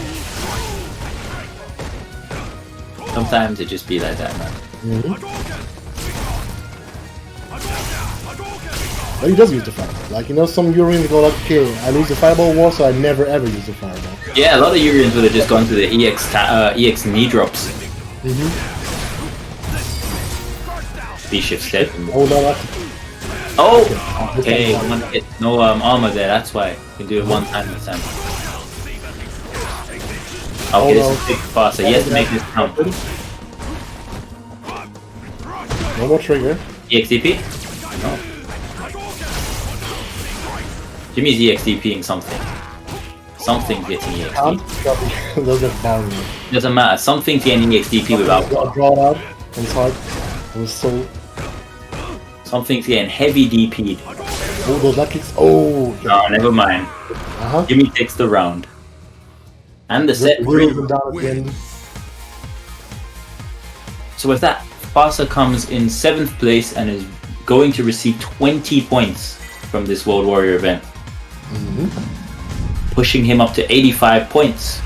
Sometimes it just be like that, man. But he does use the fireball. Like, you know, some Urians go like, okay, I lose the fireball war, so I never ever use the fireball. Yeah, a lot of Urians would have just gone to the EX knee drops. V-shift step. Oh, no, that's... Oh! Okay, one hit. No armor there, that's why. You can do it one time this time. Okay, this is big faster. He has to make this count. No more trigger. EXDP? No. Jimmy's EXDPing something. Something's getting EXDP. Doesn't bother me. Doesn't matter. Something's getting EXDP without Draw it out. It's hard. It was so... Something's getting heavy DP'd. Oh, those luck kicks. Oh! No, never mind. Jimmy takes the round. And the set. Down at the end. So with that, Fasa comes in 7th place and is going to receive 20 points from this World Warrior event. Pushing him up to 85 points.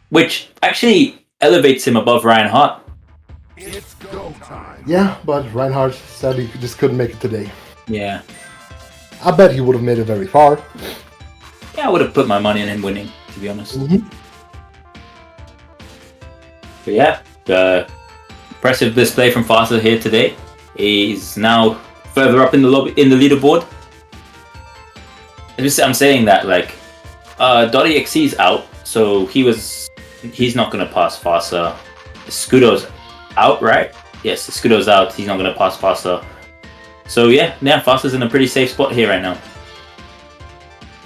Which actually elevates him above Ryan Hart. It's go time. Yeah, but Reinhardt sadly just couldn't make it today. Yeah. I bet he would have made it very far. Yeah, I would have put my money on him winning, to be honest. But yeah, the impressive display from Fasa here today. He's now further up in the leaderboard. I'm saying that like .exe's out, so he's not gonna pass Fasa. Scudo's out, right? Yes, Scudo's out. He's not gonna pass Fasa. So yeah, Fasa's in a pretty safe spot here right now.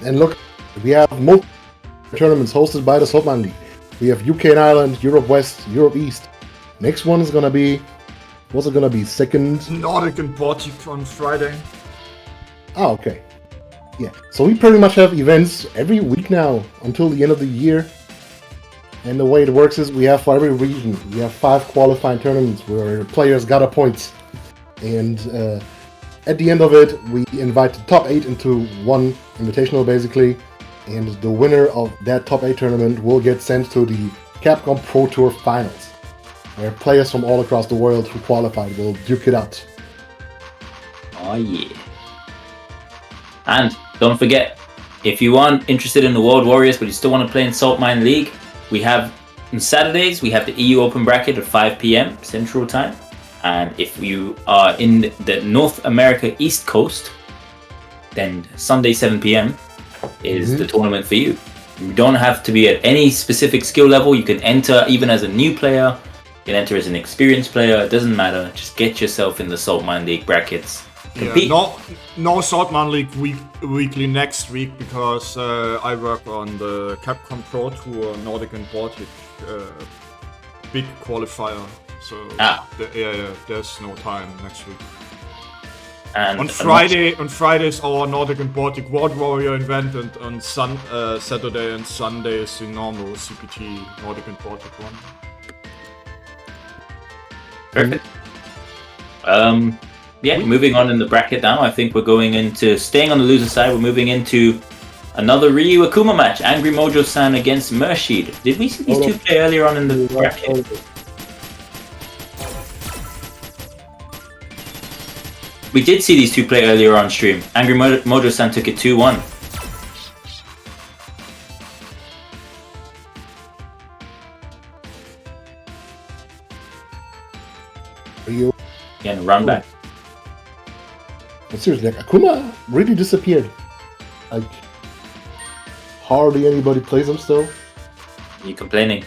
And look, we have multiple tournaments hosted by the Saltmine League. We have UK and Ireland, Europe West, Europe East. Next one is gonna be, what's it gonna be? Second? Nordic and Baltic on Friday. Oh, okay. Yeah, so we pretty much have events every week now until the end of the year. And the way it works is we have for every region, we have 5 qualifying tournaments where players gather points. And at the end of it, we invite the top 8 into one invitational basically. And the winner of that top 8 tournament will get sent to the Capcom Pro Tour Finals, where players from all across the world who qualified will duke it out. Oh yeah. And don't forget, if you aren't interested in the World Warriors but you still want to play in Saltmine League, we have on Saturdays we have the EU Open bracket at 5 p.m. Central Time, and if you are in the North America East Coast, then Sunday 7 p.m. is the tournament for you. You don't have to be at any specific skill level. You can enter even as a new player. You can enter as an experienced player. It doesn't matter. Just get yourself in the Saltmine League brackets. Compete. Yeah, no Saltmine League weekly next week because I work on the Capcom ProTour Nordic and Baltic big qualifier. So there's no time next week. And on Fridays our Nordic and Baltic World Warrior event, and on Saturday and Sunday is the normal CPT Nordic and Baltic one. Perfect. Moving on in the bracket now. I think we're going into staying on the loser side. We're moving into another Ryu Akuma match. Angry Mojo-san against Murshid. Did we see these two play earlier on in the bracket? We did see these two play earlier on stream. Angry Mojo-san took it 2-1. Ryu. Again, run back. But seriously, like, Akuma really disappeared. Like, hardly anybody plays him still. Are you complaining?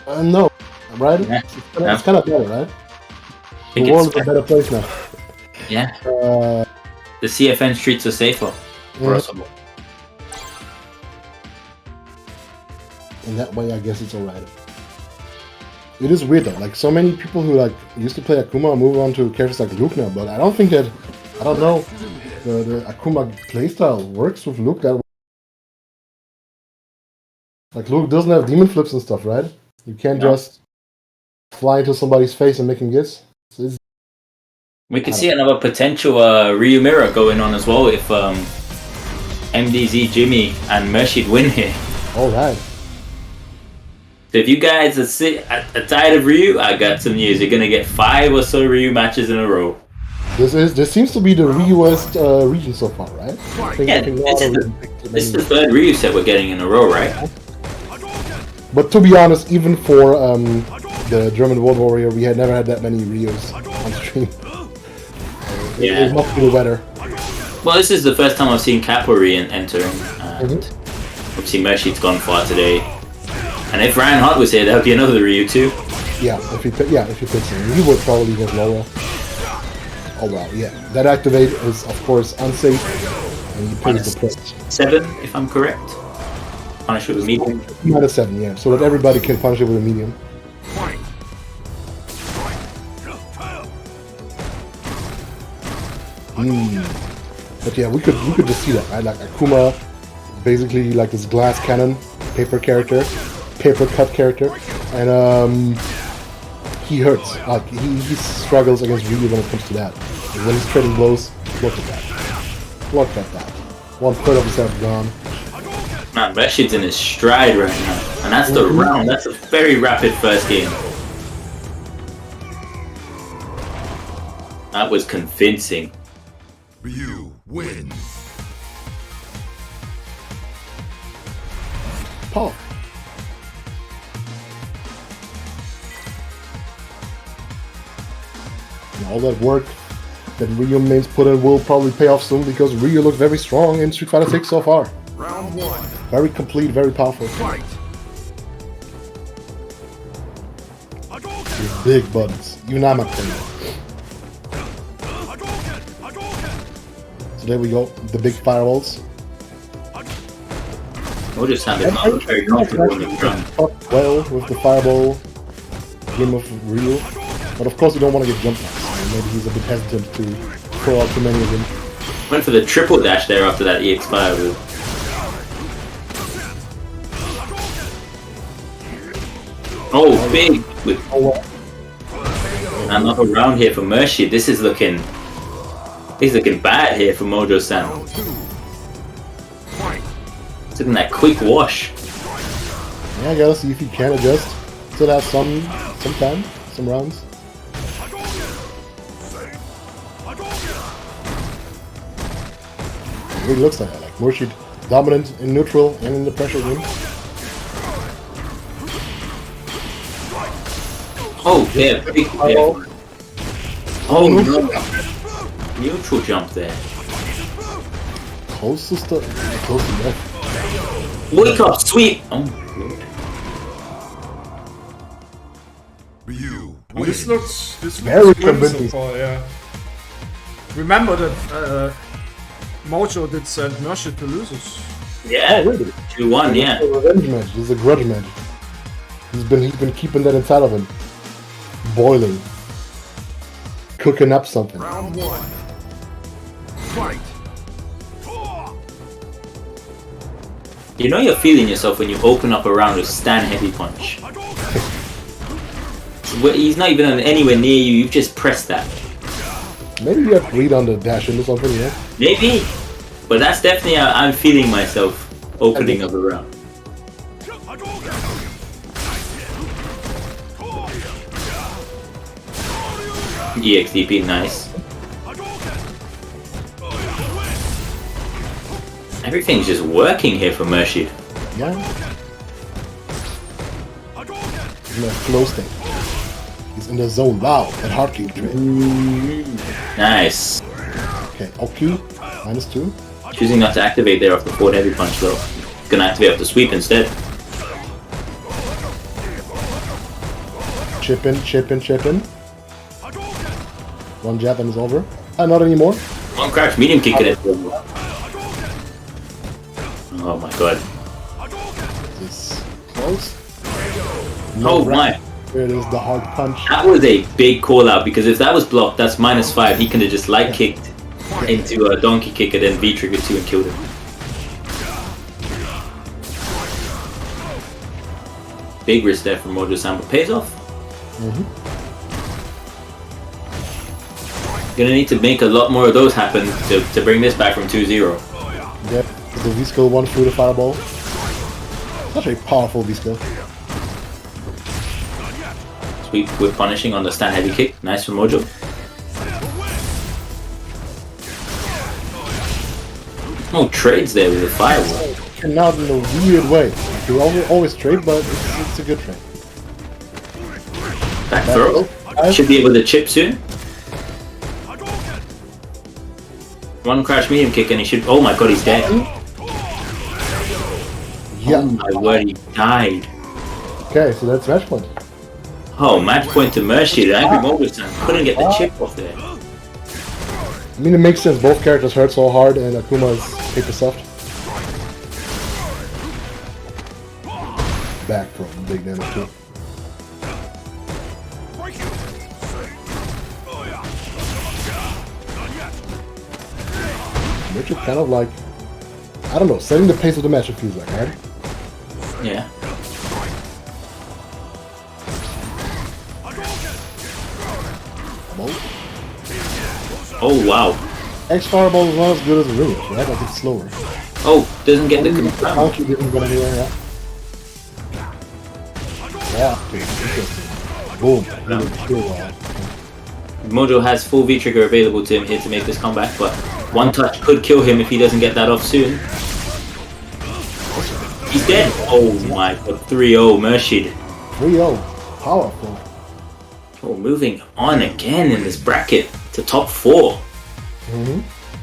No, right? Yeah. It's kind of better, right? I The think world is a better place now. Yeah. The CFN streets are safer for us all. In that way, I guess it's alright. It is weird though, like so many people who like used to play Akuma move on to characters like Luke now, but I don't think that, I don't know, the Akuma playstyle works with Luke that way. Like Luke doesn't have demon flips and stuff, right? You can't just fly into somebody's face and make him guess. So We could see another potential Ryu mirror going on as well if MDZ, Jimmy, and Murshid win here. Alright. So if you guys are tired of Ryu, I got some news. You're gonna get 5 or so Ryu matches in a row. This seems to be the Ryuest region so far, right? This is the third Ryu set we're getting in a row, right? But to be honest, even for the German World Warrior, we had never had that many Ryus on stream. It must be the weather. Well, this is the first time I've seen Capori entering, and obviously Murshid's gone far today. And if Ryan Hart was here, that would be another Ryu too. Yeah, if he picks him, he would probably get Laura. Oh wow, yeah. That activate is of course unsafe, and he pays the price. 7, if I'm correct. Punish with a medium. -7, yeah. So that everybody can punish it with a medium. But yeah, we could just see that, right? Like Akuma, basically like this glass cannon, paper cut character, and he hurts. Like he struggles against Ryu when it comes to that. And when he's trading blows, look at that. Look at that. 1/3 of his health gone. Man, Rashid's in his stride right now, and that's the round. That's a very rapid first game. That was convincing. Ryu wins. Paul. And all that work that Ryu mains put in will probably pay off soon because Ryu looks very strong in Street Fighter 6 so far. Round 1. Very complete, very powerful. Fight. With big buttons. Even I'm not playing. So there we go, the big fireballs. We'll just have it not very comfortable in the front. Well, with the fireball game of Ryu. But of course you don't want to get jump knocks. Maybe he's a bit hesitant to throw out too many of them. Went for the triple dash there after that EX fire move. Oh, big! With another round here for Murshid. This is looking bad here for Mojo-san. It's looking that quick wash. Yeah, I gotta see if he can adjust. Still have some time, some rounds. It really looks like that. Like Murshid Dominant in neutral and in the pressure game. Oh, yeah, big yeah. Oh no. Neutral jump there. Close to death. Wake up, sweep! Oh my god. You This win. looks Very good so convincing. far, yeah. Remember that Mojo did send Mercy to losers. Yeah, Oh, really? 2-1, yeah. It's a revenge match. This is a grudge match. He's been keeping that inside of him, boiling, cooking up something. Round 1. Fight. You know you're feeling yourself when you open up a round with stand heavy punch. He's not even anywhere near you, you've just pressed that. Maybe you have to read on the dash into something, yeah? Maybe, but that's definitely how I'm feeling myself opening up a round. EXDP, nice. Everything's just working here for Mershid. Yeah. He's in a flow state. He's in the zone. Wow, that hard kick trade. Nice. Okay, Oki, -2. Choosing not to activate there off the forward heavy punch though. Gonna activate off the sweep instead. Chip in. One jab and it's over. Not anymore. One crash, medium kick it. Oh my god. This close. Oh my. There it is, the hard punch. That was a big call out because if that was blocked, that's -5. He could have just light kicked into a donkey kick and then V-trigger 2 and killed him. Big risk there from Mojo-san, but pays off. Gonna need to make a lot more of those happen to bring this back from 2-0. Yep, the V-skill one through the fireball. Such a powerful V-skill. Sweep with punishing on the stand heavy kick. Nice from Mojo. No trades there with the firewall. And not in a weird way. You always trade, but it's a good trade. Back throw. Should be able to chip soon. One crash medium kick and he should. Oh my god, he's dead. Yeah. Oh my word, he died. Okay, so that's match point. Oh, match point to Mercy. The angry Mojo-san couldn't get the chip off there. I mean, it makes sense. Both characters hurt so hard, and Akuma is paper soft. Back from big damage too. Which is kind of like, I don't know, setting the pace of the match, it feels like, right? Yeah. Oh wow. X Fireball is not as good as the Ruinous, right? Like it's slower. Oh, doesn't get the The confirm. counter didn't go anywhere, yeah. Yeah, okay, interesting. Boom. Mojo has full V-trigger available to him here to make this comeback, but one touch could kill him if he doesn't get that off soon. He's dead. Oh my god, 3-0 Mershid. 3-0. Powerful. Oh, moving on again in this bracket to top 4.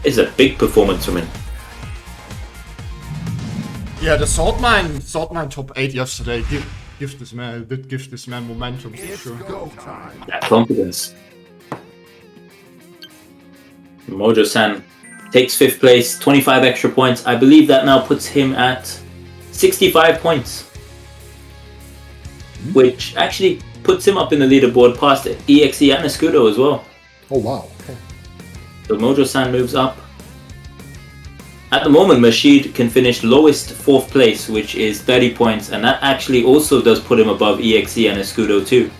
It's a big performance from him. Yeah, the Saltmine top 8 yesterday did give this man momentum for sure. That confidence. Mojo-san takes 5th place, 25 extra points. I believe that now puts him at 65 points. Which actually puts him up in the leaderboard past EXE and Escudo as well. Oh wow. Okay. So Mojo-san moves up. At the moment, Mershid can finish lowest 4th place, which is 30 points, and that actually also does put him above EXE and Escudo too.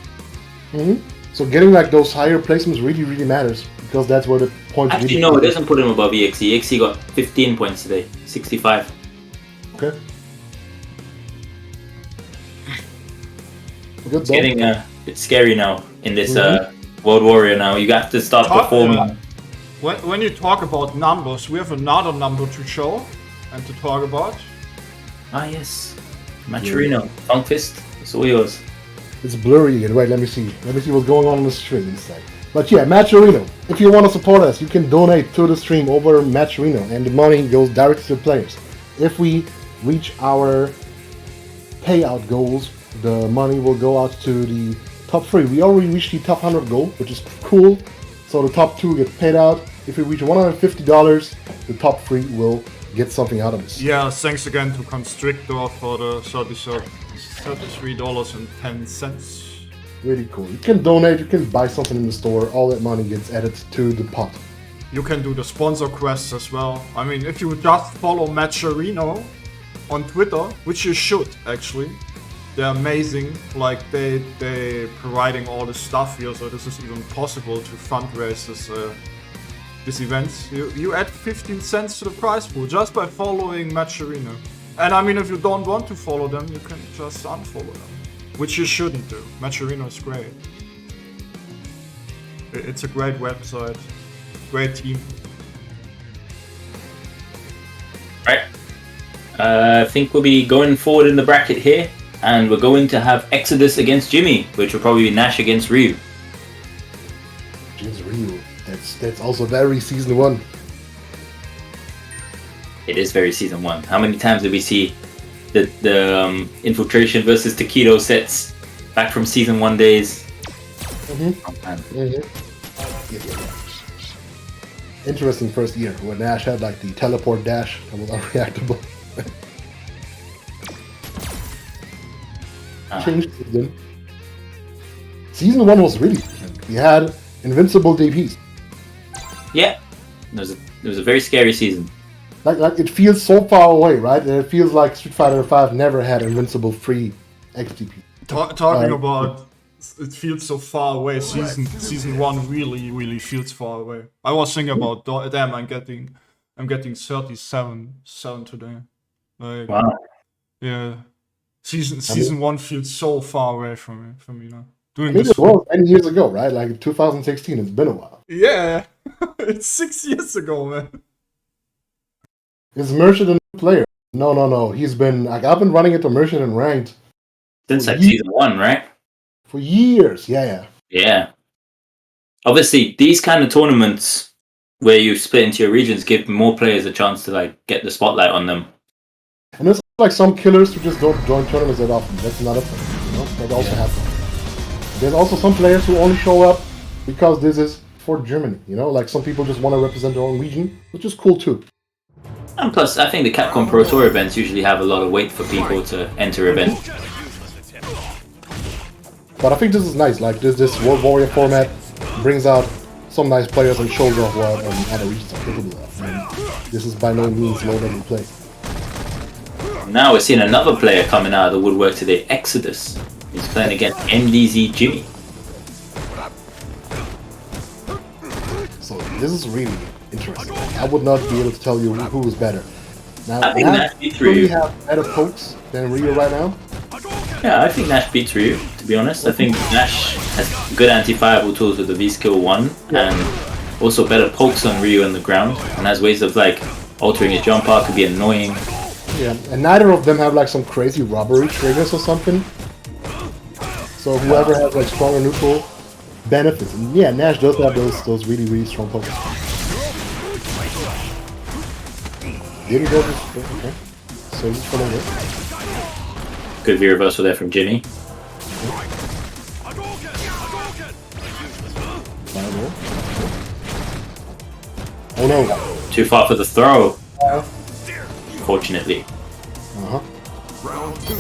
So getting like those higher placements really matters, because that's where the points Actually, really no, it doesn't put him above EXE. EXE got 15 points today, 65. Okay. Good It's getting a bit scary now in this World Warrior now. You have to start performing. When you talk about numbers, we have another number to show, and to talk about. Ah, yes. Maturino, Funk Fist, it's all yours. It's blurry again. Wait, let me see. Let me see what's going on the stream instead. But yeah, Maturino. If you want to support us, you can donate to the stream over Maturino, and the money goes directly to the players. If we reach our payout goals, the money will go out to the top 3. We already reached the top 100 goal, which is cool. So the top 2 get paid out. If we reach $150, the top 3 will get something out of this. Yeah, thanks again to Constrictor for the $33.10. Really cool. You can donate, you can buy something in the store, all that money gets added to the pot. You can do the sponsor quests as well. I mean, if you just follow Maturino on Twitter, which you should actually, they're amazing. Like they providing all the stuff here, so this is even possible to fundraise this event. You add 15 cents to the prize pool just by following Maturino. And I mean, if you don't want to follow them, you can just unfollow them, which you shouldn't do. Maturino is great. It's a great website, great team. Right. I think we'll be going forward in the bracket here, and we're going to have Exodus against Jimmy, which will probably be Nash against Ryu. Against Ryu. That's also very season 1. It is very season 1. How many times did we see the Infiltration versus Takedo sets back from season 1 days? Yeah. Interesting first year where Nash had like the teleport dash that was unreactable. Changed season. Season 1 was really different. We had invincible DPs. Yeah, it was a very scary season. Like it feels so far away, right? And it feels like Street Fighter V never had invincible free XDP. Talking about it feels so far away. Season 1 really feels far away. I was thinking about damn, I'm getting 37 today. Like, Wow. Yeah. Season 1 feels so far away from me now. Doing I mean, this. it was 10 years ago, right? Like 2016. It's been a while. Yeah, it's 6 years ago, man. Is Merchant a new player? No. He's been like I've been running into Merchant and ranked Since like season 1, right? for years. Yeah. Yeah. Obviously, these kind of tournaments where you split into your regions give more players a chance to like get the spotlight on them. And there's like some killers who just don't join tournaments that often. That's another thing, you know. That also happens. There's also some players who only show up because this is for Germany. You know, like some people just want to represent their own region, which is cool too. And plus, I think the Capcom Pro Tour events usually have a lot of weight for people to enter events. But I think this is nice. Like this World Warrior format brings out some nice players and shows off what other regions are capable of. And this is by no means low level play. Now we're seeing another player coming out of the woodwork today, Exodus. He's playing against MDZ Jimmy. So this is really interesting. I would not be able to tell you who is better. Now, I think Nash beats Ryu. We have better pokes than Ryu right now. Yeah, I think Nash beats Ryu, to be honest. I think Nash has good anti-fireball tools with the V-Skill 1 and also better pokes on Ryu on the ground and has ways of like altering his jump out, could be annoying. Yeah, and neither of them have like some crazy robbery triggers or something. So whoever has like stronger neutral benefits. And yeah, Nash does have those really strong pokes. Did he go this? Okay. So he's following it. Good V reversal there from Jimmy. Fireball. Oh no. Too far for the throw. Fortunately. Round 2.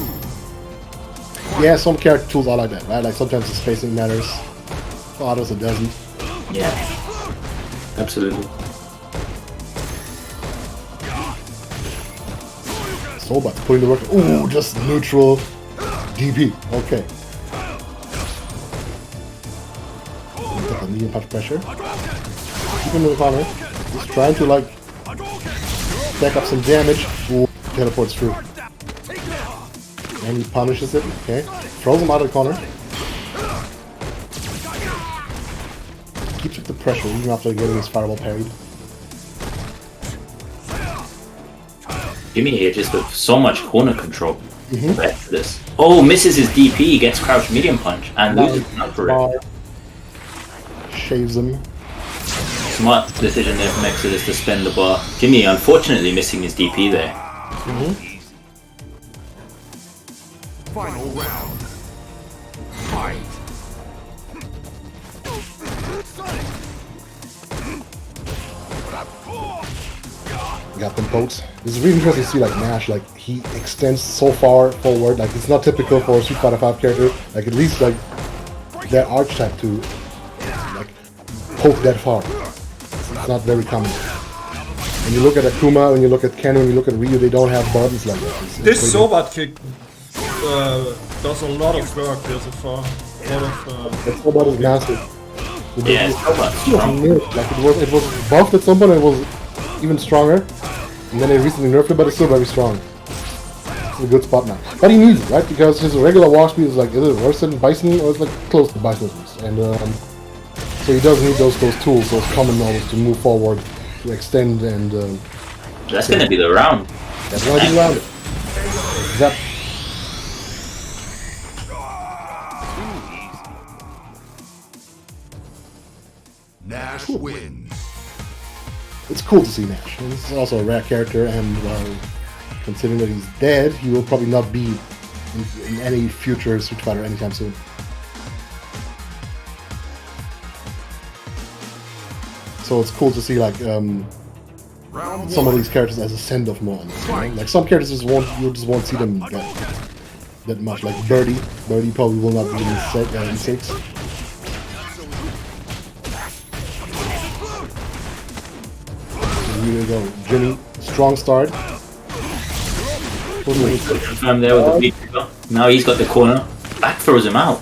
Yeah, some character tools are like that, right? Like sometimes the spacing matters. For others it doesn't. Yeah. Absolutely. Soba putting the work. Ooh, just neutral DP. Okay. Get the medium punch pressure. Keep him in the corner. Just trying to like stack up some damage. Ooh, teleports through. And he punishes it. Okay. Throws him out of the corner. Keeps up the pressure even after getting his fireball parried. Jimmy here just with so much corner control. For this. Oh, misses his DP, gets crouch medium punch, and loses an upper it. Shaves him. Smart decision there from Exodus to spend the bar. Jimmy unfortunately missing his DP there. Final round. Fight. Got them pokes. It's really interesting to see like Nash, like he extends so far forward. Like it's not typical for a Street Fighter 5 character. Like at least like their arch type to like poke that far. It's not very common. When you look at Akuma, when you look Ken, when you look at Ryu, they don't have buttons like that. This Sobat kick does a lot of work here so far. That Sobat is massive. Yeah, Sobat's strong. Like it was buffed at some point. It was even stronger, and then they recently nerfed it, but it's still very strong. It's a good spot now. But he needs it, right? Because his regular walk speed is like, is it worse than Bison, or it's like close to Bison's speed? And so he does need those tools, those common knowledge to move forward, to extend, and that's gonna be the round. that's gonna be the round. Zap. Nash wins. It's cool to see Nash. And this is also a rare character, and considering that he's dead, he will probably not be in any future Street Fighter anytime soon. So it's cool to see like Round some of one. these characters as a send-off moments. You know? Like some characters you just won't see them that much. Like Birdie probably will not be in 6. Here we go, Jimmy, strong start. Confirmed there with the beat. Now he's got the corner. Back throws him out.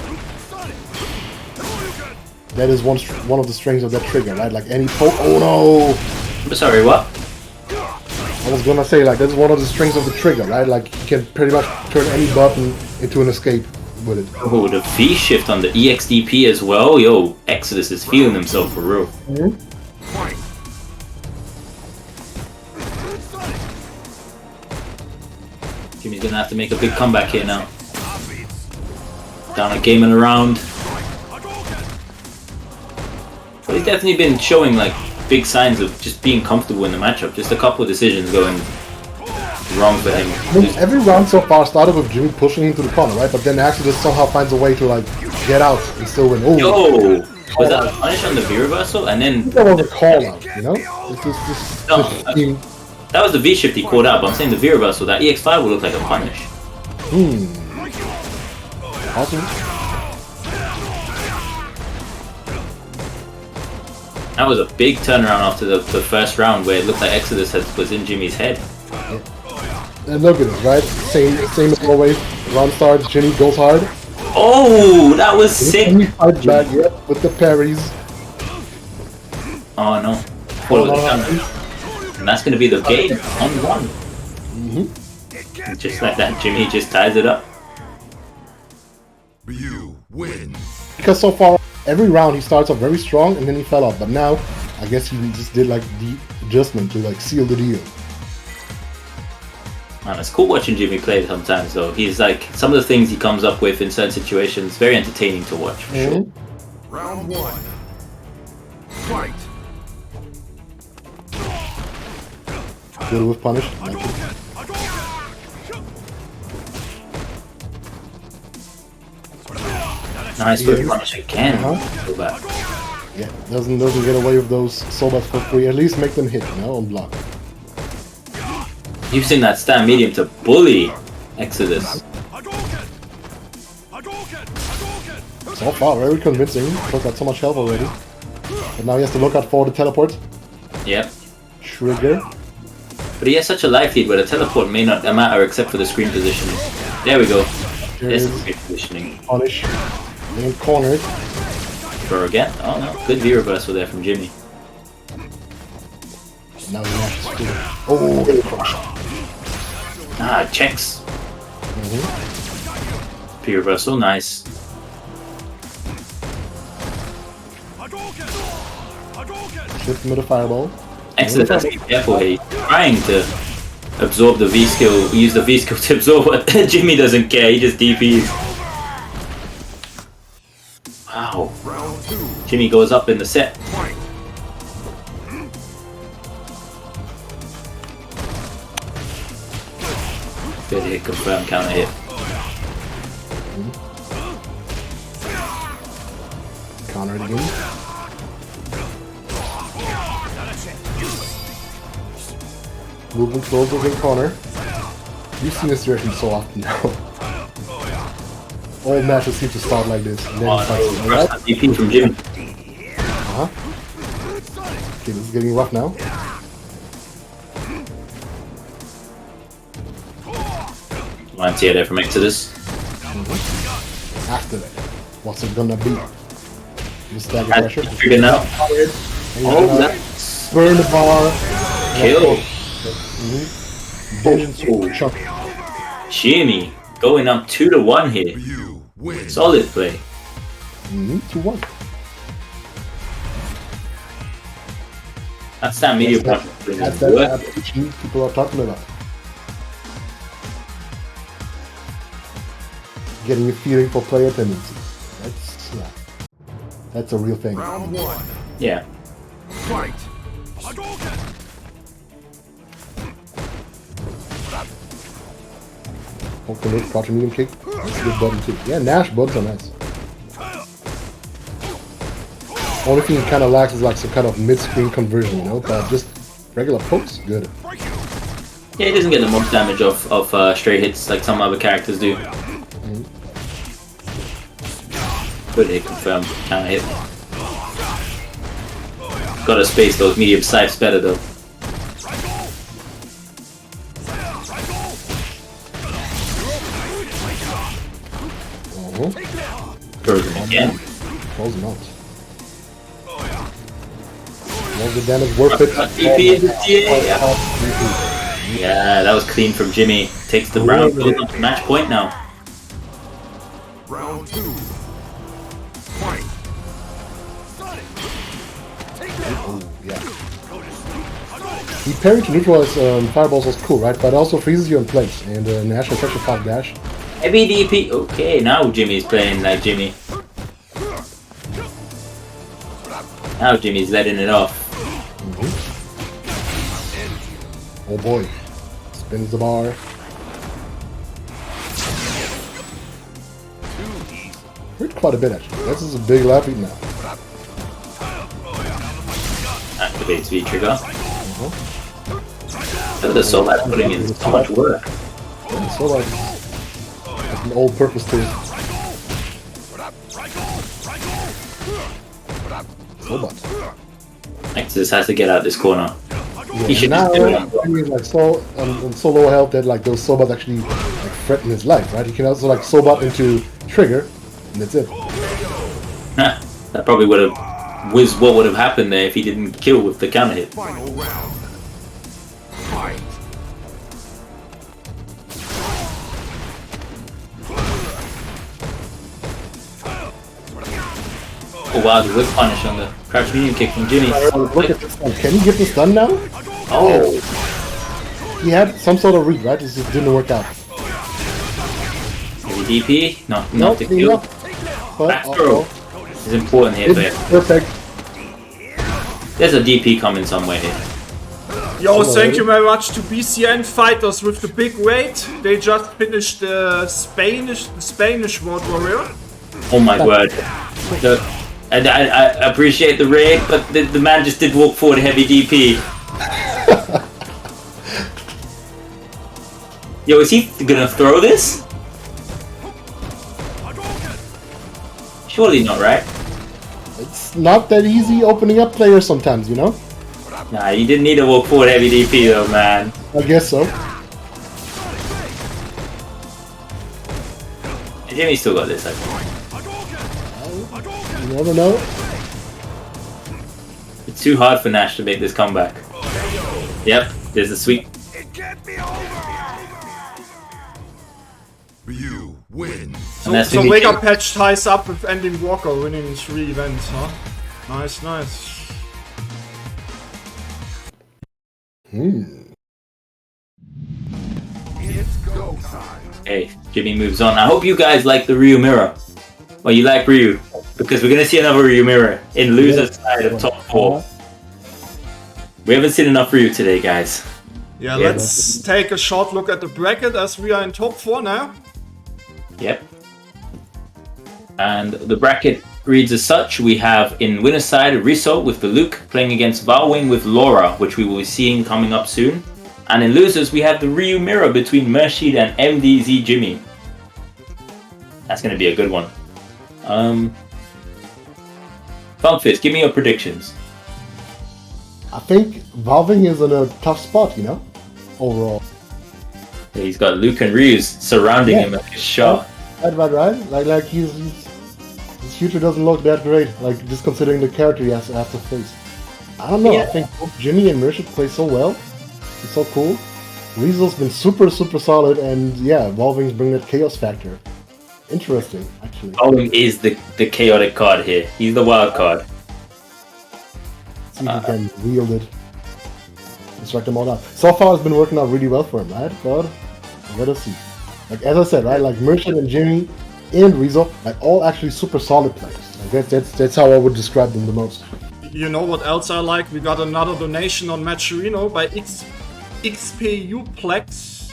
That is one of the strengths of that trigger, right? Like any poke. Oh no! I'm sorry, what? I was gonna say like that's one of the strengths of the trigger, right? Like you can pretty much turn any button into an escape with it. Oh, the V shift on the EXDP as well. Yo, Exodus is feeling himself for real. Jimmy's gonna have to make a big comeback here now. Down a game and around. But he's definitely been showing like big signs of just being comfortable in the matchup. Just a couple of decisions going wrong for him. I mean, every round so far started with Jimmy pushing into the corner, right? But then Exodus somehow finds a way to like get out and still win. Oh, Yo! Was that a punish on the V reversal? And then that was a call out, you know? It's just No, team. that was the V shift he called out, but I'm saying the V reversal, that EX5 would look like a punish. Awesome. That was a big turnaround after the first round where it looked like Exodus was in Jimmy's head. And look at this, right? Same as always. Round start, Jimmy goes hard. Oh, that was sick! Jimmy fights back, yep, with the parries. Oh no. Follow the counter. And that's gonna be the game on one. Just like that, Jimmy just ties it up. Ryu wins. Because so far, every round he starts off very strong and then he fell off. But now, I guess he just did like the adjustment to like seal the deal. Man, it's cool watching Jimmy play sometimes though. He's like, some of the things he comes up with in certain situations, very entertaining to watch for sure. Round one. Fight. Good with punish. Like it. Nice with punish again. Go back. Yeah, doesn't get away with those sobas for free. At least make them hit, you know, on block. Using that stand medium to bully Exodus. So far, very convincing. He's got so much health already. But now he has to look out for the teleport. Yep. Trigger. But he has such a life lead where the teleport may not matter except for the screen positioning. There we go. There's the screen positioning. Punish. Being cornered. Throw again. Oh no. Good V reversal there from Jimmy. Now he matches free. Oh, good crush. Ah, checks. V reversal, nice. Shift him with a fireball. Exodus has to be careful here. He's trying to absorb the V skill, use the V skill to absorb what Jimmy doesn't care, he just DPs. Wow. Round 2. Jimmy goes up in the set. Fight. Good hit, confirm, counter hit. Counter it again. Movement close over the corner. You've seen this direction so often now. All matches seem to start like this. And then Oh, it's like, no, right? DP from Jimmy. Uh-huh. Okay, this is getting rough now. Anti-air from Exodus. After that, what's it gonna be? Just stagger Has pressure. trigger now. And Oh, gonna that's burn the bar. kill. Vengeance chunk. Jimmy going up 2-1 here. You win. Solid play. 2-1. That's that medium That's punch. That's that adaptation people are talking about. Getting a feeling for player tendencies. That's a real thing. Round 1. Yeah. Fight. Culminate, crouching medium kick. That's a good button too. Yeah, Nash buttons are nice. Only thing it kind of lacks is like some kind of mid-screen conversion, you know? But just regular pokes, good. Yeah, he doesn't get the most damage of straight hits like some other characters do. Good hit, confirmed. Counter hit. Gotta space those medium sipes better though. Throws him again. Close him out. Was the damage worth it? DP is Yeah, that was clean from Jimmy. Takes the round, goes up to match point now. Round 2. Fight. Oh, yeah. The parry to neutralize fireballs was cool, right? But it also freezes you in place. And Nash has such a fast dash. Heavy DP. Okay, now Jimmy's playing like Jimmy. Now Jimmy's letting it off. Oh boy. Spins the bar. Hurt quite a bit actually. This is a big lap lead now. Activates V trigger. Look at the soul that's putting in so much work. Yeah, so like an old purpose to it. Robot. Exodus has to get out this corner. Yeah, He should now just do it. he's like so low health that like those Sobat actually like threaten his life, right? He can also like Sobat into trigger, and that's it. That probably would have was what would have happened there if he didn't kill with the counter hit. Final round. Fight. Oh wow, the whip punish on the crouch medium kick from Jimmy. Look at this one. Can he get this done now? Oh, He had some sort of read, right? It just didn't work out. heavy DP, not to clean kill. up. But Back throw is important here. it's perfect. There's a DP coming somewhere here. Yo, thank you very much to BCN Fighters with the big weight. They just finished the Spanish World Warrior. Oh my word. And I appreciate the raid, but the man just did walk forward heavy DP. Yo, is he gonna throw this? Surely not, right? It's not that easy opening up players sometimes, you know? Nah, you didn't need to walk forward heavy DP though, man. I guess so. And Jimmy still got this, I think. You never know. It's too hard for Nash to make this comeback. Yep, there's the sweep. You win. And So when we Mega take- Patch ties up with ending Walker winning 3 events, huh? Nice, nice. Go time. Hey, Jimmy moves on. I hope you guys like the Ryu mirror. Well, you like Ryu, because we're gonna see another Ryu mirror in loser's side of top 4. We haven't seen enough Ryu today, guys. Yeah, let's take a short look at the bracket as we are in top 4 now. Yep. And the bracket reads as such. We have in winner's side Riso with the Luke playing against Valwing with Laura, which we will be seeing coming up soon. And in losers we have the Ryu mirror between Mershid and MDZ Jimmy. That's going to be a good one. Funkfist, give me your predictions. I think Valving is in a tough spot, you know, overall. Yeah, he's got Luke and Ryu's surrounding him like a shot. Right. Like his future doesn't look that great. Like just considering the character he has to face. I don't know. Yeah. I think both Jimmy and Mershid play so well. It's so cool. Rizzo's been super solid, and yeah, Valving's bringing that chaos factor. Interesting, actually. Valwing is the chaotic card here. He's the wild card. See if he can wield it. Distract them all out. So far, it's been working out really well for him, right? But let us see. Like as I said, right? Like Merchant and Jimmy and Rizzo, like all actually super solid players. Like that's how I would describe them the most. You know what else I like? We got another donation on Matcherino by XPUplex.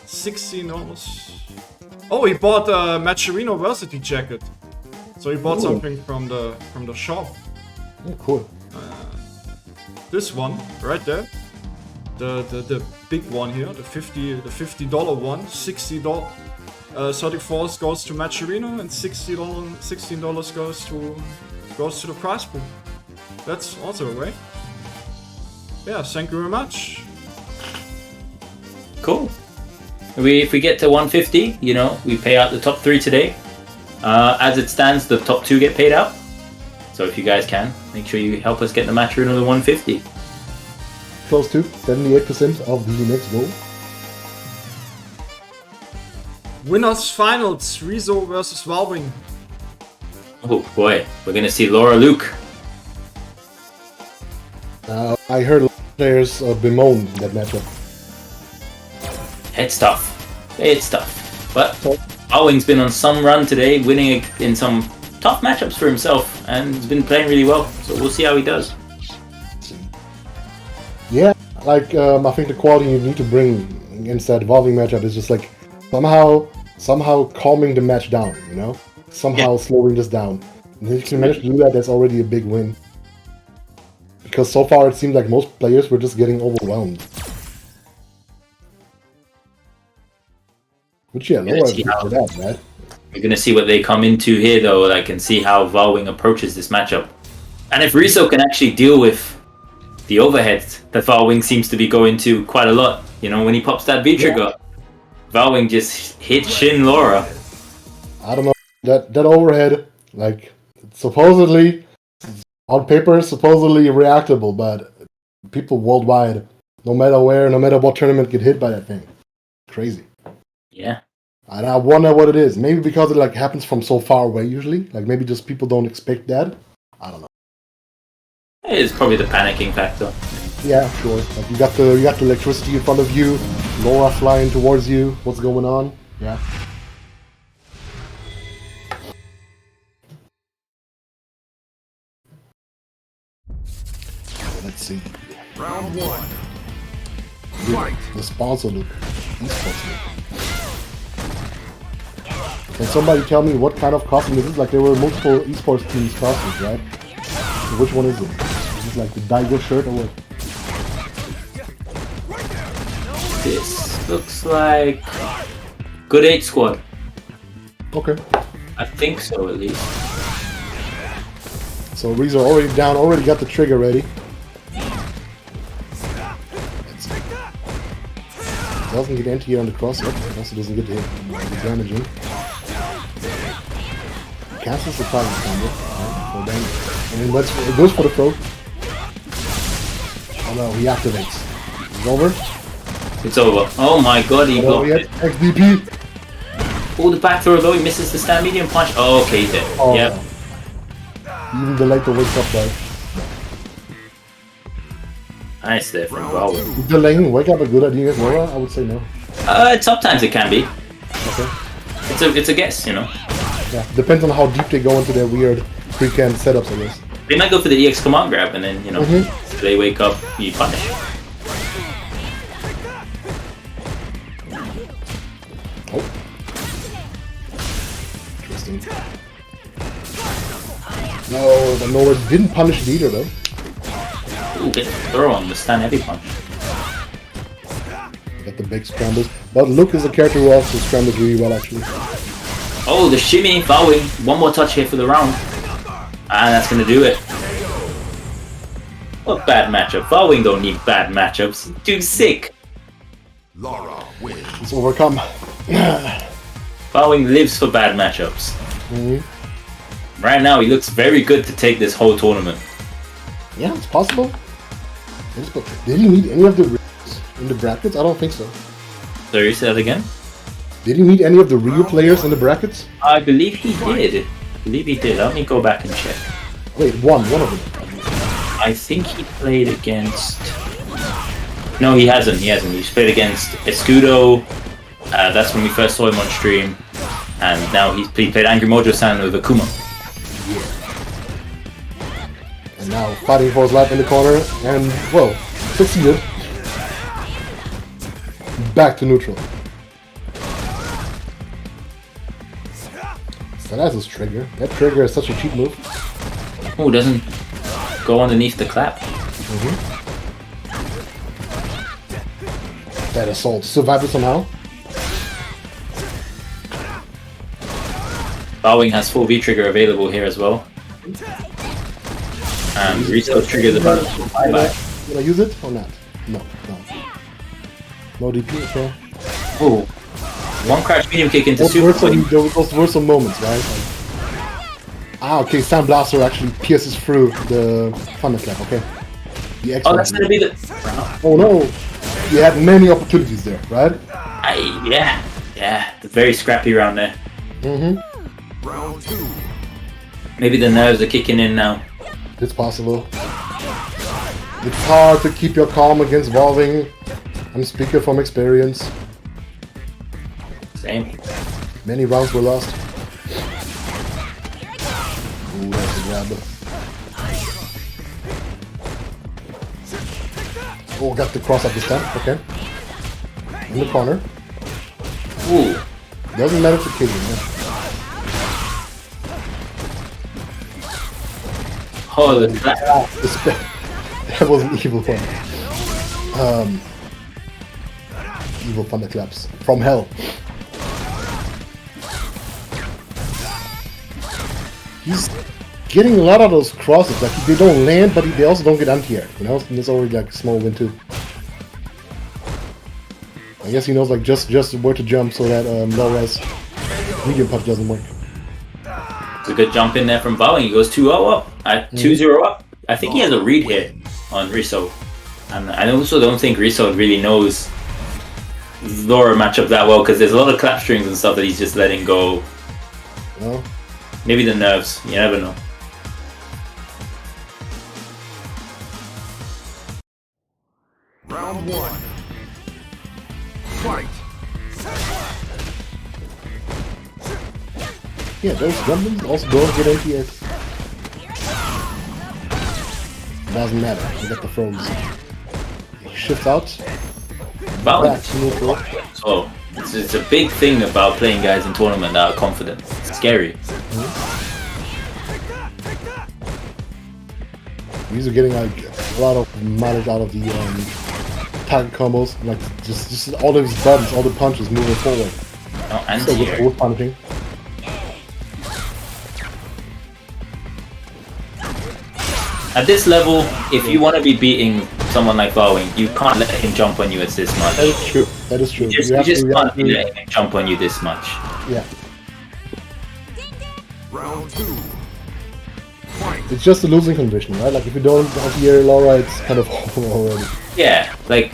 $16. Oh, he bought a Matcherino Varsity jacket. So he bought something from the shop. Yeah, cool. This one right there, the big one here, the $50 one, $60. 34 goes to Matcherino and $16 goes to the prize pool. That's also a way. Yeah, thank you very much. Cool. If we get to 150, you know, we pay out the top 3 today. As it stands, the top 2 get paid out. So if you guys can, make sure you help us get the match to another 150. Close to 78% of the next goal. Winners finals, Rizzo versus Valwing. Oh boy, we're gonna see Laura Luke. I heard players bemoan that matchup. It's tough. But Valwing's been on some run today, winning in some tough matchups for himself, and he's been playing really well. So we'll see how he does. Yeah, like I think the quality you need to bring against that Valving matchup is just like somehow calming the match down, you know? Somehow slowing this down. And if you can manage to do that, that's already a big win. Because so far it seemed like most players were just getting overwhelmed. Which yeah, Laura is good for that, man. We're gonna see what they come into here though, like, and see how Valwing approaches this matchup. And if Rizzo can actually deal with the overhead that Valwing seems to be going to quite a lot, you know, when he pops that V-trigger, Valwing just hit Shin Laura. I don't know, that overhead, like, supposedly, on paper, supposedly reactable, but people worldwide, no matter where, no matter what tournament, get hit by that thing. Crazy. Yeah. And I wonder what it is. Maybe because it like happens from so far away usually. Like maybe just people don't expect that. I don't know. It's probably the panicking factor. Yeah, sure. Like you got the electricity in front of you, Laura flying towards you. What's going on? Yeah. Let's see. Round 1. Fight. The sponsor look. Esports look. Can somebody tell me what kind of costume this is? Like there were multiple esports teams costumes, right? So which one is it? Is it like the Daigo shirt or what? This looks like Good 8 squad. Okay. I think so, at least. So Rizzo already down, already got the trigger ready. Doesn't get anti on the cross up, also doesn't get hit. Damaging. Cancels the target combo. Right, and then it goes for the throw. Oh no, he activates. It's over. It's over. Oh my god, he blocked it. XDP. Oh, the back throw though, he misses the stand medium punch. Oh, okay, he's dead. Oh, Yep. Even the later wakes up though. Nice there from Valwing. Is delaying wake up a good idea as well? I would say no. Sometimes it can be. Okay. It's a guess, you know. Yeah, depends on how deep they go into their weird pre-canned setups, I guess. They might go for the EX command grab, and then, you know, they wake up, you punish. Oh. Interesting. No, the Nova didn't punish it either, though. Ooh, get the throw on the stand heavy punch. Got the big scrambles. But Luke is a character who also scrambles really well, actually. Oh, the shimmy, bowing. One more touch here for the round. And that's gonna do it. What bad matchup? Bowing don't need bad matchups. Too sick. Lara wins. It's overcome. Bowing lives for bad matchups. Right now, he looks very good to take this whole tournament. Yeah, it's possible. Did he meet any of the Ryus in the brackets? I don't think so. Sorry, say that again? Did he meet any of the Ryu players in the brackets? I believe he did. Let me go back and check. Wait, one of them. I think he played against... No, he hasn't. He's played against Escudo. That's when we first saw him on stream. And now he played Angry Mojo-san with Akuma. And now fighting for his life in the corner, and, well, succeeded. Back to neutral. So that's his trigger. That trigger is such a cheap move. Oh, doesn't go underneath the clap. That assault survived it somehow. Bowing has full V-trigger available here as well. And Riso's trigger the bonus for buyback. Will I use it or not? No. No DP, okay. Oh, one crash medium kick into Those super. were some moments, right? Okay, Sand Blaster actually pierces through the Thunderclap, okay. The X That's gonna be the... Oh no! You had many opportunities there, right? Yeah. Very scrappy round there. Round 2. Maybe the nerves are kicking in now. It's possible. It's hard to keep your calm against evolving. I'm speaking from experience. Same. Many rounds were lost. Ooh, that's a grab. Oh, got the cross up this time. Okay. In the corner. Ooh. Doesn't matter to kill you, man. Oh, the clap. That was an evil one. Evil thunderclaps from hell. He's getting a lot of those crosses. Like they don't land, but they also don't get anti-air. You know, and it's already like a small win too. I guess he knows like just where to jump so that low-res medium punch doesn't work. It's a good jump in there from Bowing. He goes 2-0 up. 2-0 up. I think he has a read here on Riso. And I also don't think Riso really knows Laura matchup that well because there's a lot of clap strings and stuff that he's just letting go. Well, maybe the nerves. You never know. Round 1. Fight. yeah, those jumpings also don't get anti-airs. Doesn't matter. You get the throws. He shifts out. Bowing. Back to neutral. So it's a big thing about playing guys in tournament that are confident. It's scary. These are getting like a lot of mileage out of the target combos, like just all of his buttons, all the punches moving forward. Oh, and So here. with punishing. At this level, if you want to be beating someone like Bowing, you can't let him jump on you at this much. That is true. That is true. You just can't be letting him jump on you this much. Yeah. Round 2. Fight. It's just a losing condition, right? Like if you don't anti-air Laura, it's kind of over already. Yeah, like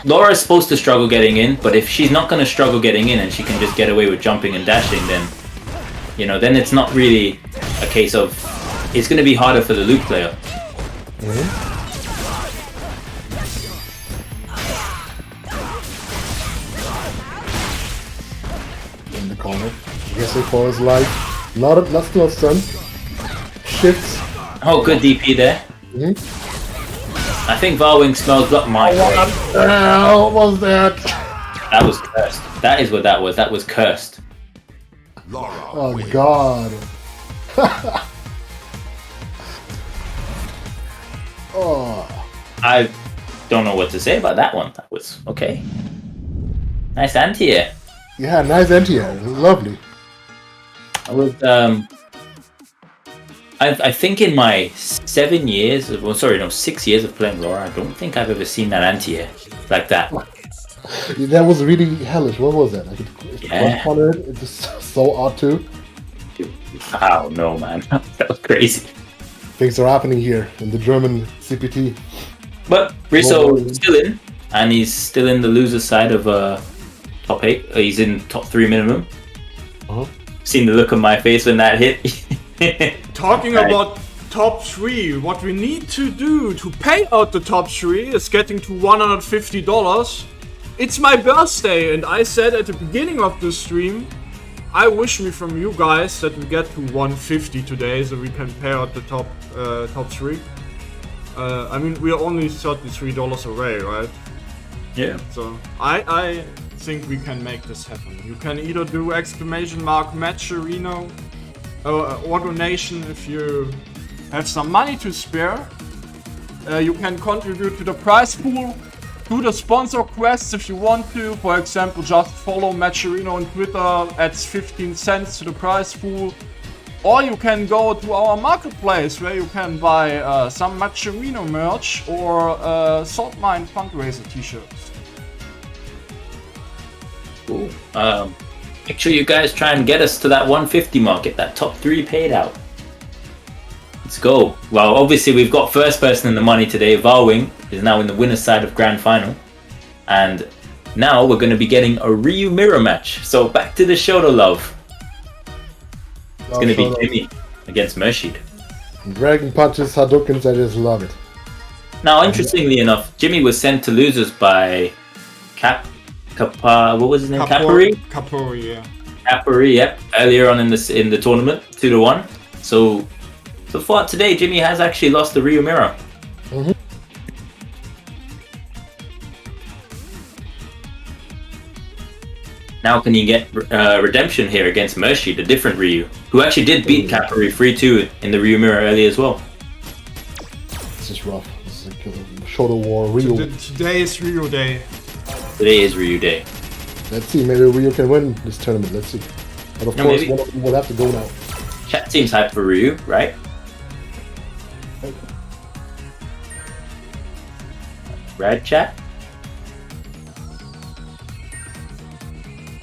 Laura's supposed to struggle getting in, but if she's not going to struggle getting in and she can just get away with jumping and dashing, then then it's not really a case of it's going to be harder for the Luke player. pressing for his life. Not still a stun. Shifts. Oh, good DP there. I think Varwing smells block my What the hell was that? That was cursed. That is what that was. That was cursed. Lara Oh wins. god. Oh. I don't know what to say about that one. That was okay. Nice anti-air. Yeah, nice anti-air. Lovely. I was I think in my 6 years of playing Laura, I don't think I've ever seen that anti-air like that. That was really hellish. What was that? I could Yeah. on it. It's just so odd too. Oh no, man, that was crazy. Things are happening here in the German CPT. But Rizzo is still in, and he's still in the loser side of top 8. He's in top 3 minimum. Seen the look on my face when that hit. Talking Right. about top 3, what we need to do to pay out the top 3 is getting to $150. It's my birthday, and I said at the beginning of the stream, I wish me from you guys that we get to 150 today, so we can pay out the top 3. I mean, we are only $33 away, right? Yeah. So I think we can make this happen. You can either do exclamation mark match arena or donation if you have some money to spare. You can contribute to the prize pool, do the sponsor quests if you want to. For example, just follow Matcherino on Twitter, adds 15 cents to the prize pool. Or you can go to our marketplace where you can buy some Matcherino merch or Saltmine fundraiser t-shirts. Cool. Make sure you guys try and get us to that 150 mark, get that top 3 paid out. Let's go. Well, obviously we've got first person in the money today. Varwing is now in the winner's side of Grand Final. And now we're going to be getting a Ryu mirror match. So back to the shoulder love. It's going to be Jimmy against Mershid. Dragon punches, Hadoukens, I just love it. Now, interestingly enough, Jimmy was sent to losers by what was his name? Capori? Capori, yeah. Capori, yep. Earlier on in the tournament, 2-1. So far today, Jimmy has actually lost the Ryu mirror. Now can you get redemption here against Mershid, a different Ryu, who actually did beat Capori 3-2 in the Ryu mirror earlier as well. This is rough. This is like a shoulder war, Ryu. Today is Ryu Day. Today is Ryu Day. Let's see, maybe Ryu can win this tournament. Let's see. But of Yeah, course, maybe. one of them will have to go now. Chat seems hyped for Ryu, right? Red chat?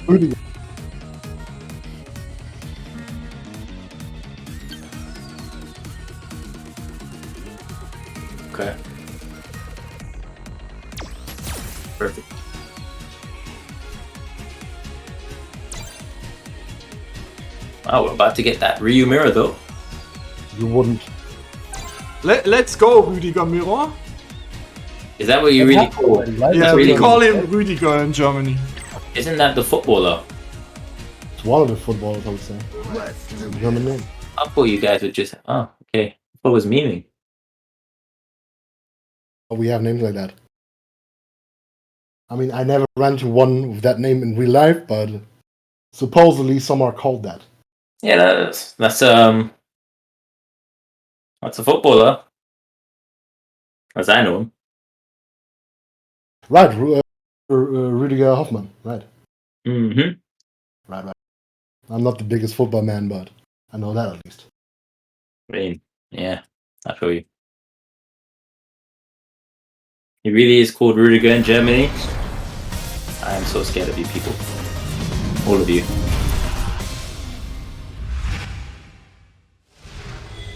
Rudy. Okay. Perfect. Wow, we're about to get that Ryu mirror though. You wouldn't. Let's go, Rüdiger Mirror. Is that what you really call it? Yeah, really we call him Rüdiger in Germany. Isn't that the footballer? It's one of the footballers, I would say. German name. I thought you guys would just. Oh, okay. I thought it was memeing. We have names like that. I mean, I never ran into one with that name in real life, but supposedly some are called that. Yeah, that's a footballer, as I know him. Right, Rüdiger Hoffmann. Right, Mm-hmm. right. I'm not the biggest football man, but I know that at least. I mean, yeah, I feel you. He really is called Rudiger in Germany. I am so scared of you people. All of you.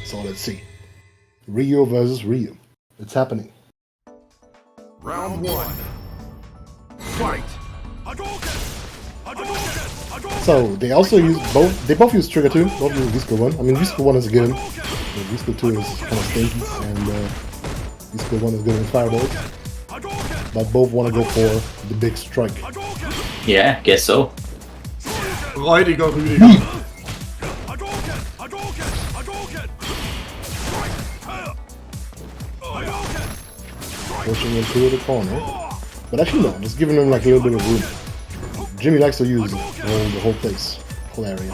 So let's see. Ryu versus Ryu. It's happening. Round 1. Fight. So they also use both. They both use Trigger 2. Both use Visco 1. I mean, Visco 1 is good. Visco 2 is kind of stinky, and Visco 1 is good in fireballs. But both want to go for the big strike. Yeah, guess so. Räudiger Rüdiger. Pushing into the corner. But actually no, just giving him like a little bit of room. Jimmy likes to use the whole place, whole area.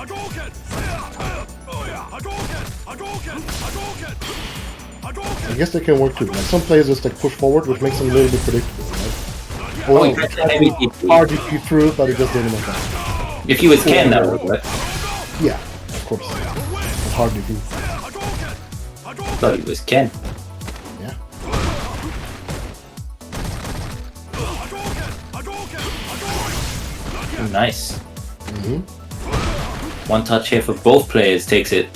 I guess they can work too. Like some players just like push forward, which makes them a little bit predictable, right? Well, that's a heavy DP. hard DP through, but it just didn't work out. If he was Ken, that would work. Yeah, of course. It's hard DP. Thought he was Ken. Yeah. Nice. One touch here for both players takes it.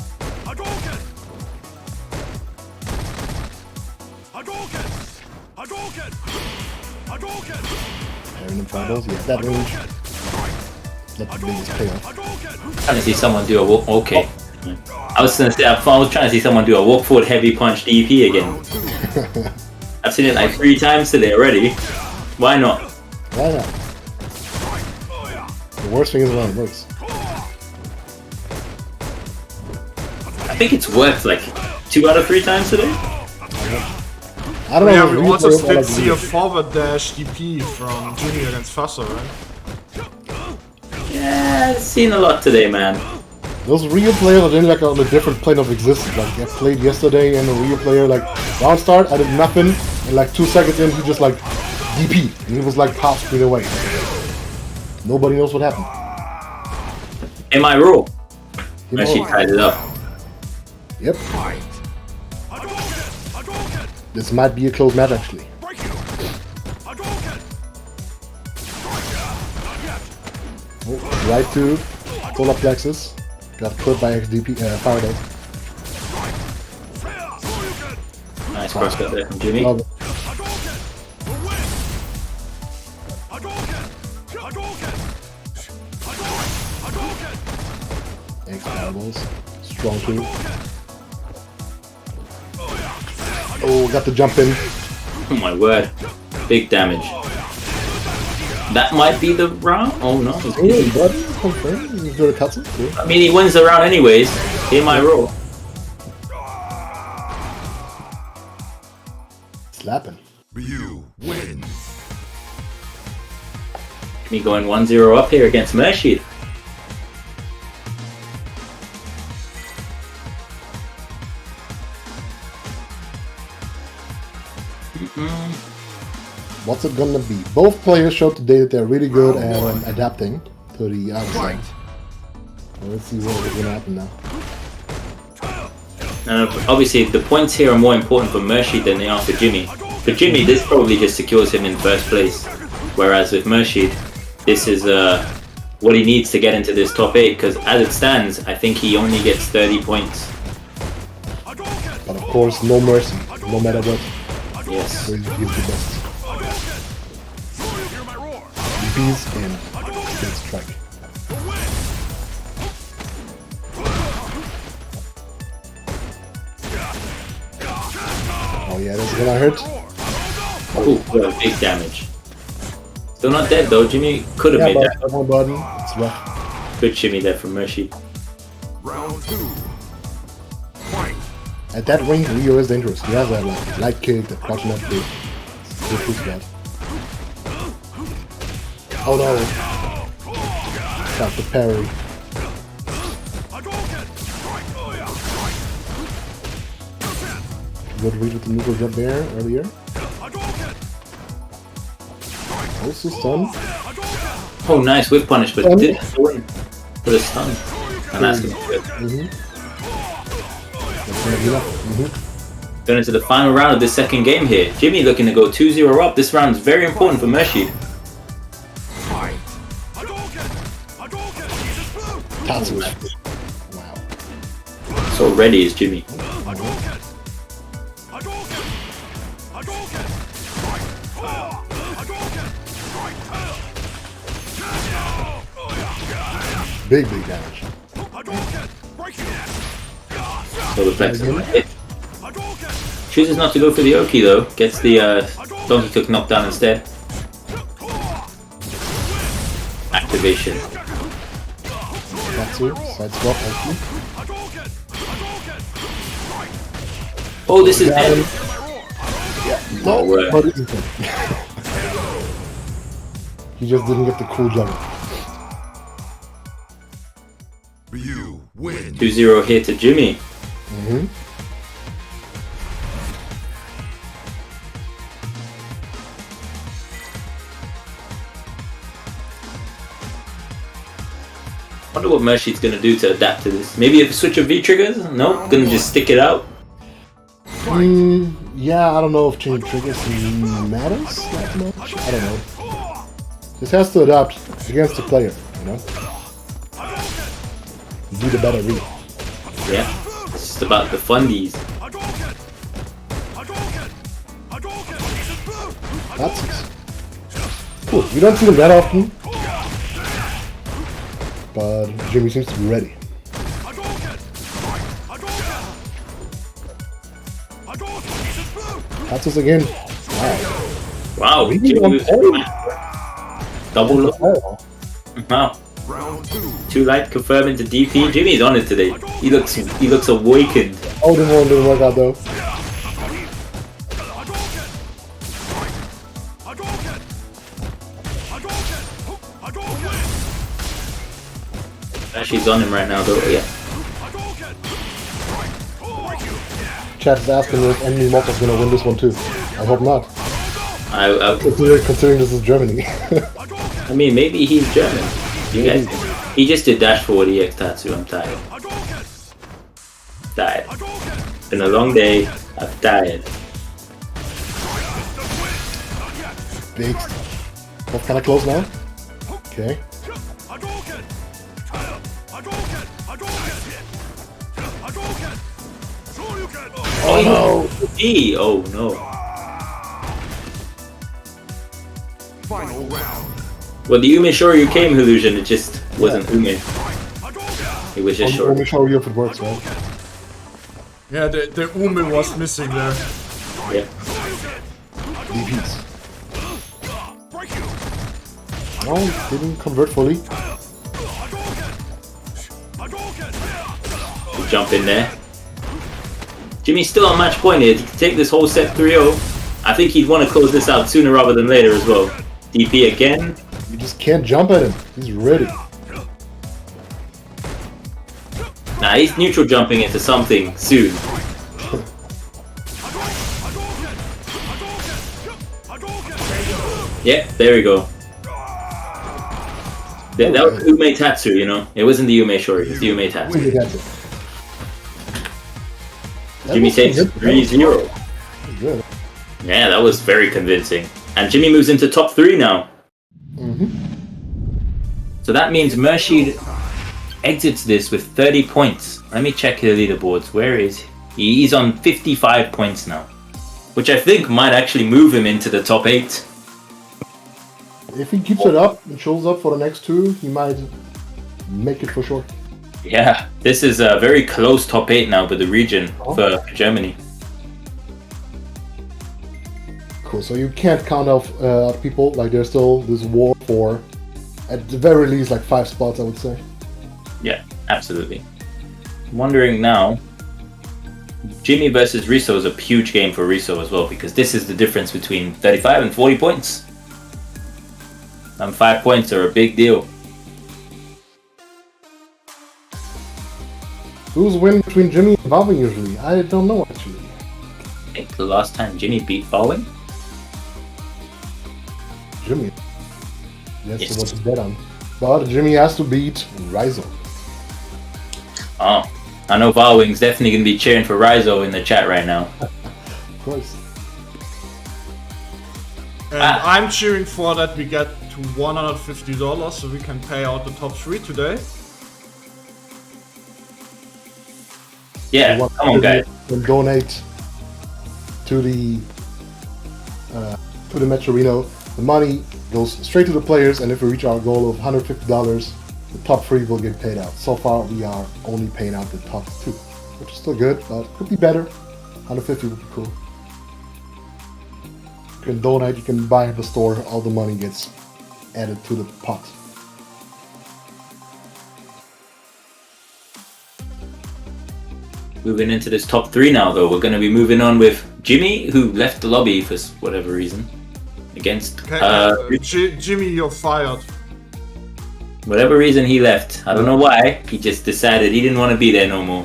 Pairing them troubles, yeah, that range. Not the biggest payoff. Trying to see someone do a walk. Okay. I was gonna say I was trying to see someone do a walk forward heavy punch DP again. I've seen it like 3 times today already. Why not? Why not? The worst thing is when it works. I think it's worked like 2 out of 3 times today. I don't know. Yeah, if we real also players are did like see a this. forward dash DP from Jimmy against Fusser, right? Yeah, I've seen a lot today, man. Those real players are in like on a different plane of existence. Like I played yesterday and a real player like round start, I did nothing, and like 2 seconds in he just like DP and he was like half screen away. Nobody knows what happened. Am I raw? You know? She tied it up. Yep. This might be a close match actually. Oh, right to solar plexus. Got clipped by XDP Faraday. Nice cross cut there from Jimmy. Love it. X parables. Strong too. Oh, got the jump in. Oh my word. Big damage. That might be the round? Oh no. Hey, buddy, confirm. You do the cutscene. Cool. I mean, he wins the round anyways. In my roll. Slapping. Ryu wins. Me going 1-0 up here against Mershid. What's it gonna be? Both players showed today that they're really good at adapting to the other side. So let's see what's gonna happen now. Obviously, the points here are more important for Mershid than they are for Jimmy. For Jimmy, this probably just secures him in first place. Whereas with Mershid, this is what he needs to get into this top 8. Because as it stands, I think he only gets 30 points. But of course, no mercy, no matter what. Yes. So he gives the best. DPs and good strike. Oh yeah, that's gonna hurt. Ooh, well, big damage. Still not dead though. Jimmy could have Yeah, made but that. one button, it's rough. Good shimmy there from Mershid. Round 2. Fight. At that range, Rio is dangerous. He has that like light kick, that crouching up kick. Good push that. Oh no! Got the parry. Good read with the neutral jump there earlier. Also stun. Oh, nice whip punish, but didn't go in for the stun. And that's gonna be good. That's gonna be enough. Going into the final round of this second game here. Jimmy looking to go 2-0 up. This round is very important for Mershid. Fight. Tatsu. Wow. So ready is Jimmy. Big damage. So the flex hit. Chooses not to go for the Oki though. Gets the Donkey Cook knockdown instead. Activation. Tatsu, side swap, Oki. Oh, this is Got dead. him. No way. But it isn't. He just didn't get the cool jump. You win. 2-0 here to Jimmy. Mm-hmm. Wonder what Mercy's gonna do to adapt to this. Maybe a switch of V triggers? Nope, gonna just stick it out. Yeah, I don't know if changing triggers matters that much. I don't know. This has to adapt against the player, you know? Do the better read. Yeah, it's just about the fundies. That's it. Cool. You don't see them that often. But Jimmy seems to be ready. That's us again. Wow. Wow, Jimmy was double low. Oh. Wow. Round 2. Too light confirming to DP. Jimmy's on it today. He looks awakened. Oh, this one didn't work out though. She's on him right now though. Yeah. Chat is asking if Enemy Mock is gonna win this one too. I hope not. I Considering this is Germany. I mean, maybe he's German. You guys, he just did dash forward EX Tatsu. I'm tired. Tired. Been a long day. I'm tired. Big stuff. That's kind of close now. Okay. Oh no! E. Oh no! Final round. Well, the Ume Shoryu came illusion. It just wasn't Ume. It was just Let short. me show you if it works, right? Yeah, the Ume was missing there. Yeah. DPs. No, didn't convert fully. Good jump in there. Jimmy's still on match point here. He can take this whole set 3-0. I think he'd want to close this out sooner rather than later as well. DP again. You just can't jump at him. He's ready. Nah, he's neutral jumping into something soon. Yeah, there we go. That was Ume Tatsu, you know? It wasn't the Ume Shoryu, it's the Ume Tatsu. Really got it. That Jimmy was takes good. 3-0. Good. Yeah, that was very convincing. And Jimmy moves into top 3 now. So that means Mercy exits this with 30 points. Let me check the leaderboards. Where is he? He's on 55 points now. Which I think might actually move him into the top 8. If he keeps it up and shows up for the next two, he might make it for sure. Yeah, this is a very close top 8 now for the region for Germany. Cool, so you can't count out people, like there's still this war for, at the very least, like 5 spots, I would say. Yeah, absolutely. I'm wondering now, Jimmy versus Riso is a huge game for Riso as well, because this is the difference between 35 and 40 points. And 5 points are a big deal. Who's winning between Jimmy and Valving usually? I don't know actually. I think the last time Jimmy beat Bowen. Jimmy. That's Yes. what to bet on. But Jimmy has to beat Riso. Oh, I know Valwing's definitely going to be cheering for Riso in the chat right now. Of course. And I'm cheering for that we get to $150 so we can pay out the top 3 today. Yeah, come on guys. And donate to the Metrorino. The money goes straight to the players, and if we reach our goal of $150, the top 3 will get paid out. So far, we are only paying out the top 2, which is still good, but could be better. 150 would be cool. You can donate, you can buy at the store, all the money gets added to the pot. Moving into this top 3 now, though. We're going to be moving on with Jimmy, who left the lobby for whatever reason. Against... Jimmy, you're fired. Whatever reason he left. I don't know why. He just decided he didn't want to be there no more.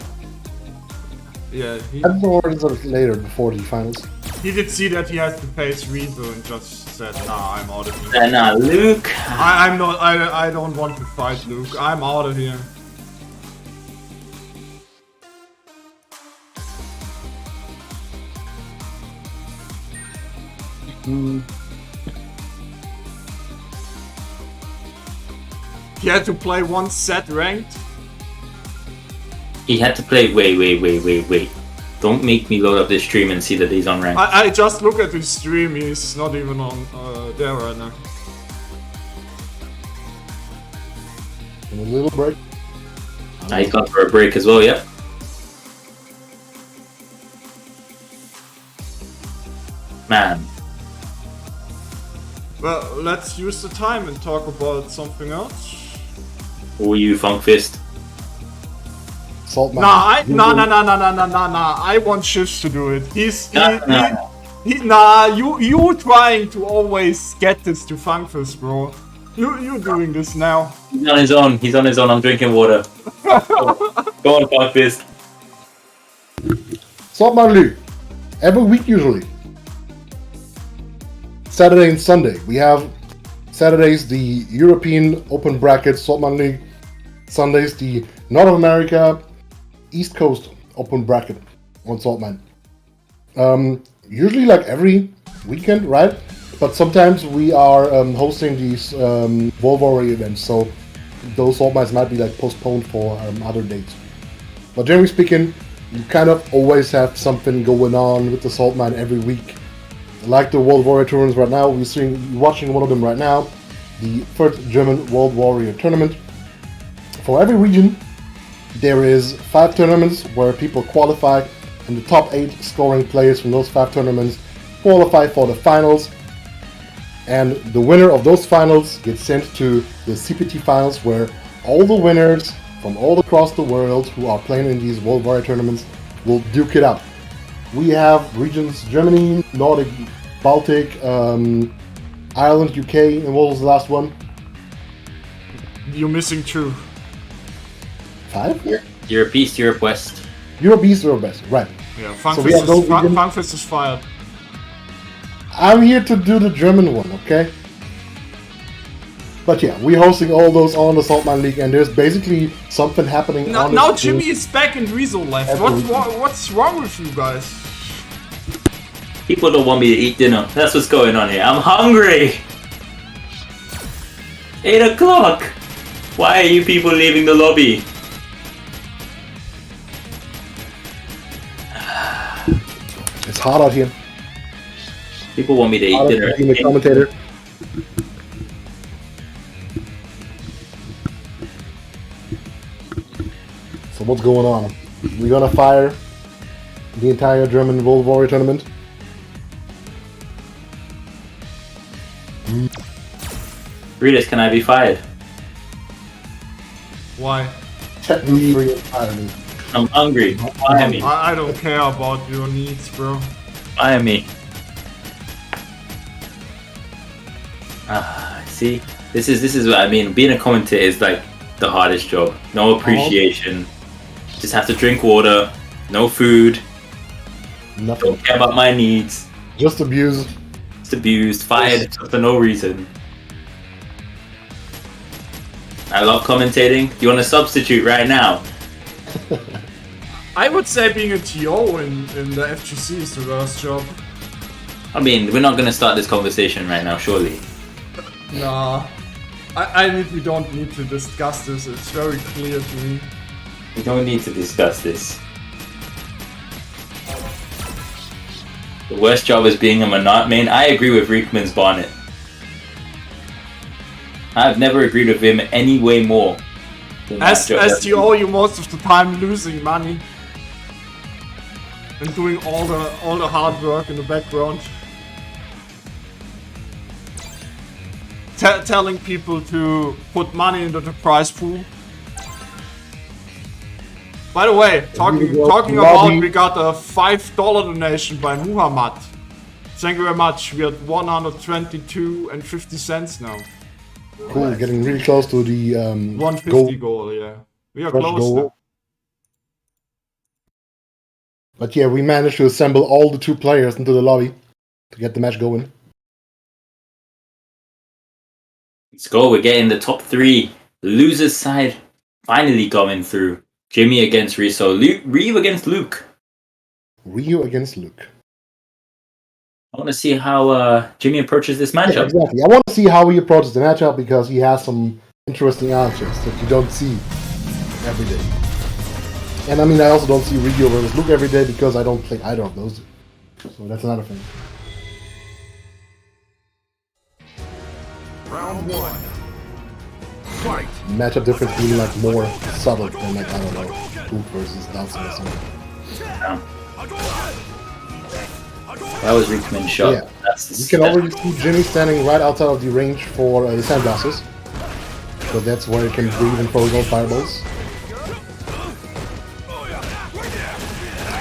Yeah, That's the words later before the finals. he did see that he has to face Rezo and just said, nah, I'm out of here. Nah, Luke. I'm not, I don't want to fight Luke. I'm out of here. He had to play one set ranked. He had to play... Wait. Don't make me load up this stream and see that he's on rank. I just look at his stream, he's not even on there right now. And a little break. He's gone for a break as well, yep. Man. Well, let's use the time and talk about something else. Who are you, Funk Fist? Saltmine. Nah, I want Shifts to do it. You trying to always get this to Funkfist, bro. You doing this now. He's on his own. I'm drinking water. Go on, Funk Fist. Saltmine League. Every week usually. Saturday and Sunday. We have Saturdays the European Open Bracket Saltmine League. Sundays the North America East Coast Open Bracket on Saltmine. Usually like every weekend, right? But sometimes we are hosting these World Warrior events, so those Saltmines might be like postponed for other dates. But generally speaking, you kind of always have something going on with the Saltmine every week. Like the World Warrior tournaments right now, we're watching one of them right now, the third German World Warrior tournament. For every region, there is 5 tournaments where people qualify, and the top 8 scoring players from those 5 tournaments qualify for the finals. And the winner of those finals gets sent to the CPT finals, where all the winners from all across the world who are playing in these World Warrior tournaments will duke it out. We have regions Germany, Nordic, Baltic, Ireland, UK, and what was the last one? You're missing 2. 5? Europe East, Europe West. Europe East, Europe West, right. Yeah, So we have those regions. Funkfist is fired. I'm here to do the German one, okay? But yeah, we're hosting all those on the Saltmine League, and there's basically something happening on Now this Jimmy is back and Rezo left. What's wrong with you guys? People don't want me to eat dinner. That's what's going on here. I'm hungry! 8 o'clock! Why are you people leaving the lobby? It's hot out here. People want me to eat Hot out dinner. here being a commentator. So what's going on? We're gonna fire the entire German World Warrior tournament. Readers, can I be fired? Why? Set me free and fire me. I'm hungry. Fire me. I don't care about your needs, bro. Fire me. See? This is what I mean. Being a commentator is like the hardest job. No appreciation. Just have to drink water. No food. Nothing. Don't care about my needs. Just abuse. Just abused. Fired for no reason. I love commentating. Do you want to substitute right now? I would say being a TO in the FGC is the worst job. I mean, we're not going to start this conversation right now, surely. Nah. We don't need to discuss this. It's very clear to me. We don't need to discuss this. The worst job is being a Monarch main. I agree with Riekman's Bonnet. I've never agreed with him any way more. As TO, you most of the time losing money. And doing all the hard work in the background. Telling people to put money into the prize pool. By the way, talking lobby. about, we got a $5 donation by Muhammad. Thank you very much. We are 122 and 50 cents now. Cool, getting really close to the 150 goal, yeah. We are first close goal. now. But yeah, we managed to assemble all the 2 players into the lobby to get the match going. Let's go. We're getting the top 3. Losers side finally going through. Jimmy against Riso. Ryu against Luke. Ryu against Luke. I want to see how Jimmy approaches this matchup. Yeah, exactly. I want to see how he approaches the matchup because he has some interesting answers that you don't see every day. And I mean, I also don't see Ryu versus Luke every day because I don't play either of those. So that's another thing. Round 1. Fight. Matchup difference being like more subtle than like, I don't know, Luke versus Dawson or something. Yeah. That was Rickman's shot. Yeah. That's You can already see Jimmy standing right outside of the range for the sandblasters. So that's where he can breathe and throw those fireballs.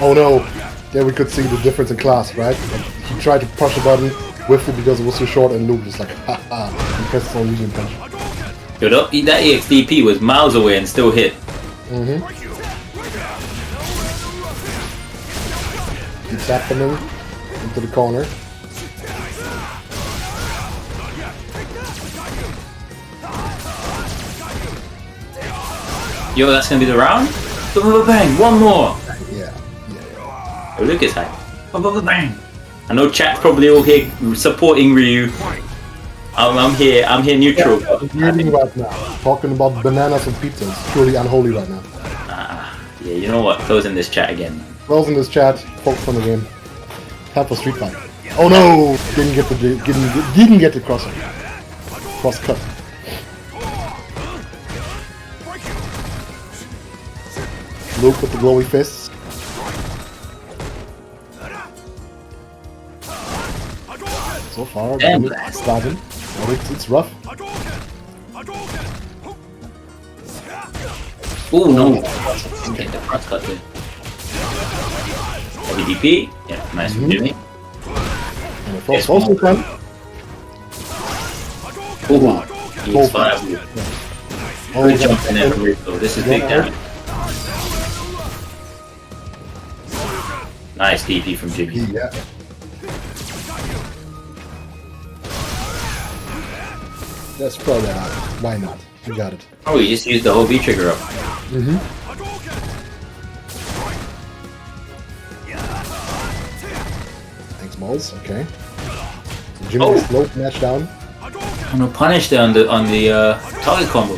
Oh no! There we could see the difference in class, right? Like, he tried to push the button, whiffed it because it was too short, and Luke just like, haha, he pressed his own medium punch. Yo, that EXDP was miles away and still hit. Keeps happening into the corner. Yo, that's gonna be the round? Bang! One more! Yeah. Oh, Luke is high. Bang! I know chat's probably all here supporting Ryu. I'm here neutral. Reading right now, talking about bananas and pizza. It's truly unholy right now. Yeah, you know what? Closing this chat again. Closing this chat, focus on the game. Help for Street Fighter. Oh no! Didn't get the cross cut. Luke with the glowy fists. So far, Damn. starting. Oh, it's rough. Oh no! Get the cross cut there. WDP. Yeah, nice from Jimmy. And it falls also fun. Ooh, he's fire. Oh, Good jump in there from Rico. This is big damage. Nice DP from Jimmy. Yeah. Let's throw that out. Why not? You got it. Oh, you just used the whole V trigger up. Thanks, Moles. Okay. So Jimmy slowed the match down. Oh no, punish there on the target combo.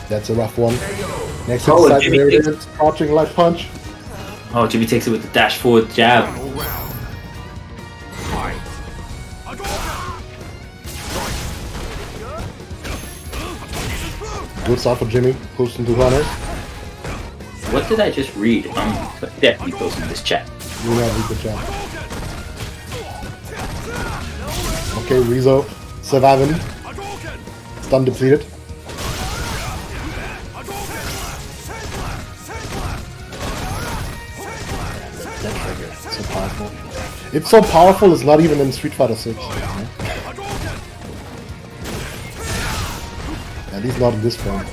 That's a rough one. Next Oh, inside Jimmy there it takes- is. Crouching light punch. Oh, Jimmy takes it with the dash forward jab. Final round. Fight. Good start for Jimmy. Pushed into corner. What did I just read? I'm definitely closing this chat. You know, good job. Okay, Rizzo surviving. Stun depleted. That trigger, so powerful. It's so powerful, it's not even in Street Fighter 6. Right? At least not in this form.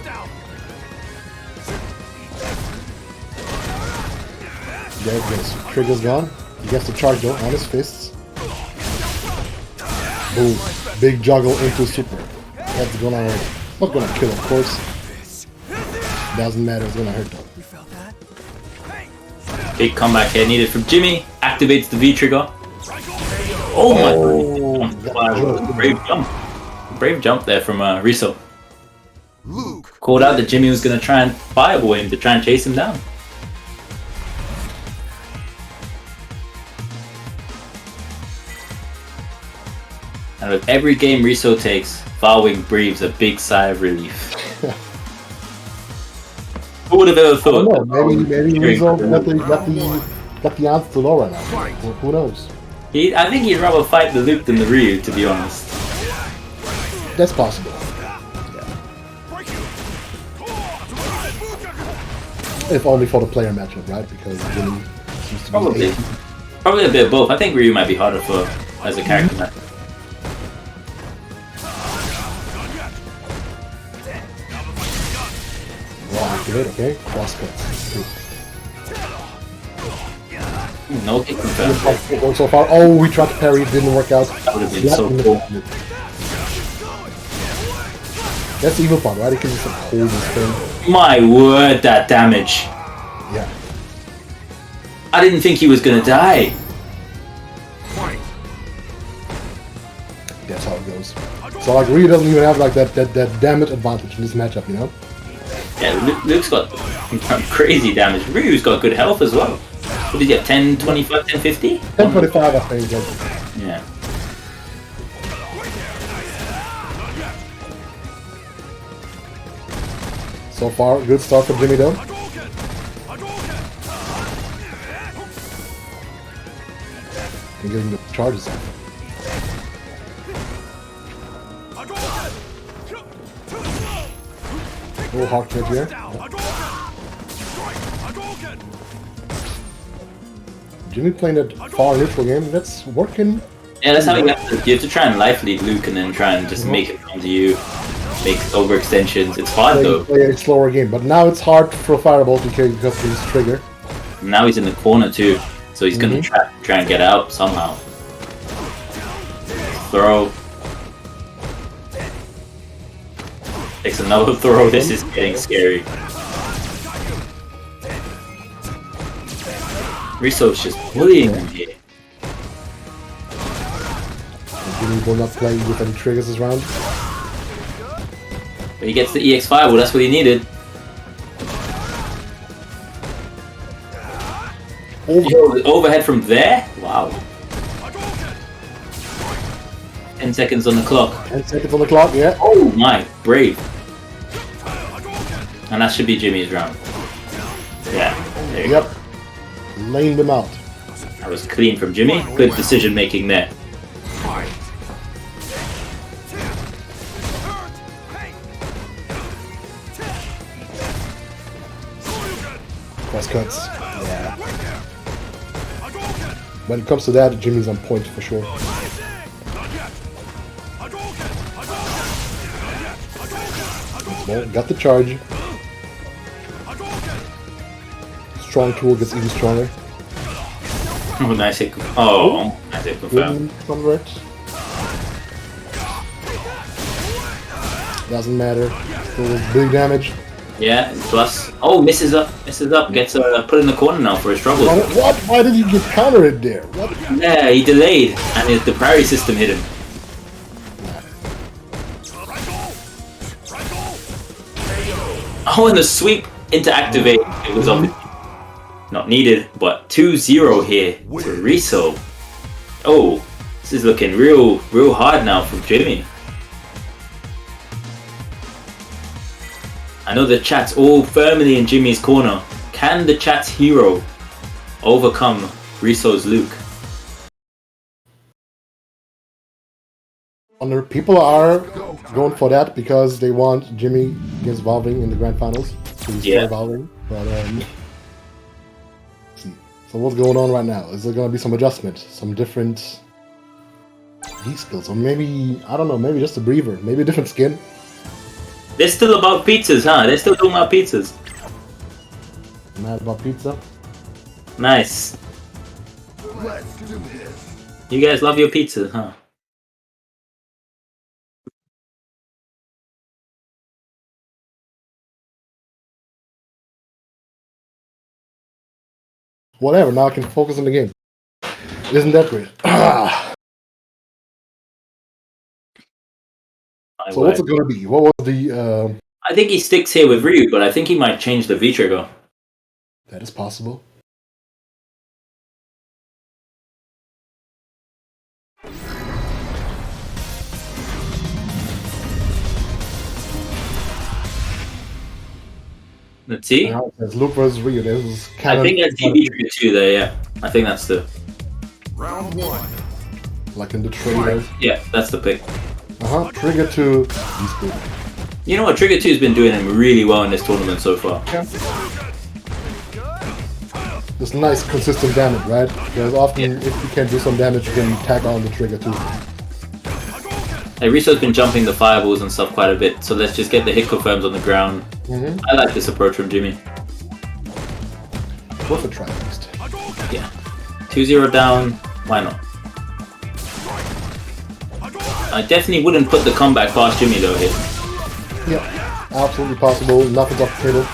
There it goes. Trigger's gone. He gets the charge though on his fists. Boom. Big juggle into super. That's gonna hurt. Not gonna kill, of course. Doesn't matter, it's gonna hurt though. Big comeback here needed from Jimmy. Activates the V trigger. Oh my god. Brave jump. Brave jump there from Riso. Luke. Called out that Jimmy was going to try and fireball him to try and chase him down. And with every game Riso takes, Farwing breathes a big sigh of relief. Who would have ever I don't thought? know, maybe Rizzo got the answer to Laura now. Who knows? I think he'd rather fight the Luke than the Ryu, to be honest. That's possible. If only for the player matchup, right? Because Jimmy seems to be Probably. AD. Probably a bit of both. I think Ryu might be harder for as a character. match. Well, activate, okay. Cross cuts. No kick confirmed. So far. Oh, we tried to parry, it didn't work out. That would have been so cool. That's the evil part, right? It can just hold this thing. My word, that damage. Yeah. I didn't think he was gonna die. Fight. That's how it goes. So like Ryu doesn't even have like that damage advantage in this matchup, you know? Yeah, Luke's got crazy damage. Ryu's got good health as well. What did he get? 10, 25, 10, 50? 10:45 I think. Yeah. So far, good start for Jimmy though. And getting the charges out. A little hard hit here. Jimmy playing that far neutral game, that's working. Yeah, that's how you have to try and life lead Luke and then try and just make it come to you. Make overextensions. It's hard though. Play a slower game, but now it's hard for Fireball to kill because of his trigger. Now he's in the corner too, so he's gonna try and get out somehow. Throw. Takes another throw. This is getting scary. Riso's just bullying him here. Jimmy will not play with any triggers this round. But he gets the EX5, well that's what he needed. Overhead from there? Wow. 10 seconds on the clock. 10 seconds on the clock, yeah. Oh my, brave. And that should be Jimmy's round. Yeah, there you Yep. go. Laned them out. That was clean from Jimmy. Good decision making there. Fight. Cross cuts. Yeah. When it comes to that, Jimmy's on point for sure. Well, got the charge. Strong tool gets even stronger. Oh, nice hit. Oh, nice hit confirmed. Wouldn't convert. Doesn't matter. Still big damage. Yeah, plus. Oh, misses up. Gets put in the corner now for a struggle. What? Why did he get countered there? What? Yeah, he delayed, and the priority system hit him. Oh, and the sweep into activate. It was obviously not needed, but 2-0 here to Riso. Oh, this is looking real hard now from Jimmy. I know the chat's all firmly in Jimmy's corner. Can the chat's hero overcome Riso's Luke? People are going for that because they want Jimmy against Valving in the grand finals. To destroy Valving. But let's see. So what's going on right now? Is there going to be some adjustment, some different V skills, or maybe I don't know, maybe just a breather, maybe a different skin? They're still about pizzas, huh? They're still talking about pizzas. Mad about pizza? Nice. Let's do this. You guys love your pizzas, huh? Whatever, now I can focus on the game. Isn't that great? So what's it gonna be? What was the I think he sticks here with Ryu, but I think he might change the V trigger. that is possible. Let's see. Now it says Luke versus Ryu. This is I think that's the V trigger too there, yeah. I think that's the Round one. like in the trailer. yeah, that's the pick. Trigger to these two. You know what? Trigger 2 has been doing him really well in this tournament so far. Yeah. Just nice, consistent damage, right? Because often, if you can do some damage, you can tag on the trigger too. Hey, Riso's been jumping the fireballs and stuff quite a bit, so let's just get the hit confirms on the ground. I like this approach from Jimmy. Worth a try at least. Yeah. 2-0 down, why not? I definitely wouldn't put the comeback past Jimmy though here. Yeah, absolutely possible. Nothing's off the table.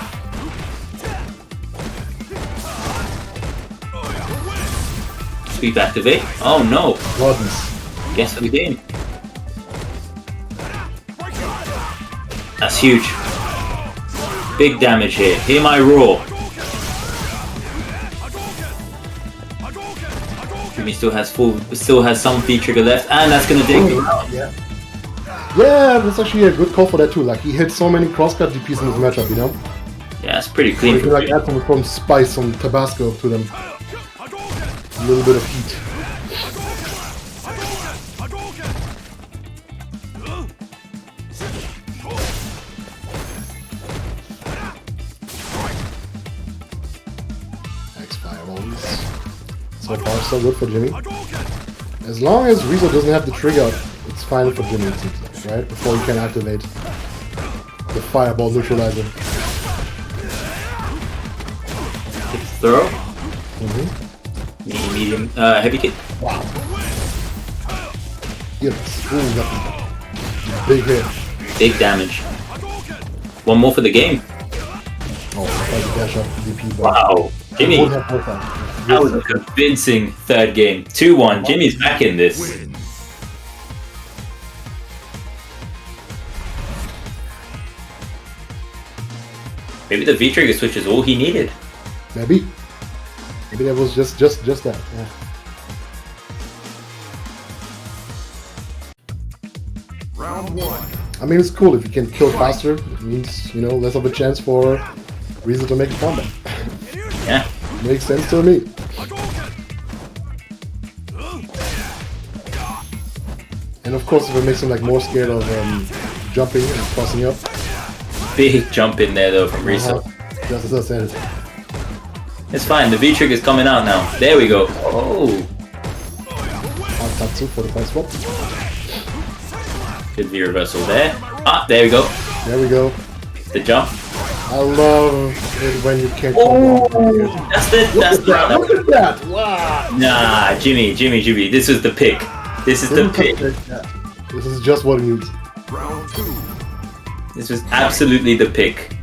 Sweep activate. Oh no. Goodness. Guess for the game. That's huge. Big damage here. Hear my roar. Jimmy still has some V trigger left, and that's gonna dig him out. Yeah. Yeah, that's actually a good call for that too. Like he hit so many crosscut DPs in this matchup, you know. Yeah, that's pretty clean. You can like add some spice, some Tabasco to them. A little bit of heat. Nice fireballs. So far, so good for Jimmy. As long as Riso doesn't have the trigger, it's fine for Jimmy, it seems like, right? Before he can activate the fireball neutralizer. Throw. Medium, heavy kick. Wow. Yes. Ooh, that's a big hit. Big damage. One more for the game. Oh, I tried to dash up DP, but Wow. Jimmy, wouldn't have worked out. that was a convincing third game. 2-1. Jimmy's back in this. Win. Maybe the V-trigger switch is all he needed. Maybe. Maybe that was just that. Yeah. Round 1. I mean, it's cool if you can kill faster. It means, you know, less of a chance for Riso to make a comeback. Yeah. Makes sense to me. And of course, if it makes him like more scared of jumping and crossing up. Big jump in there though from Riso. Just as I said. It's fine. The V-trigger's coming out now. There we go. Oh. Tatsu for the first swap. Good V reversal there. Ah, there we go. There we go. The jump. I love it when you can't come off. That's the Look at that! Wow! Nah, Jimmy. This is the pick. This is the pick. This is just what he needs. Round 2. This was absolutely the pick.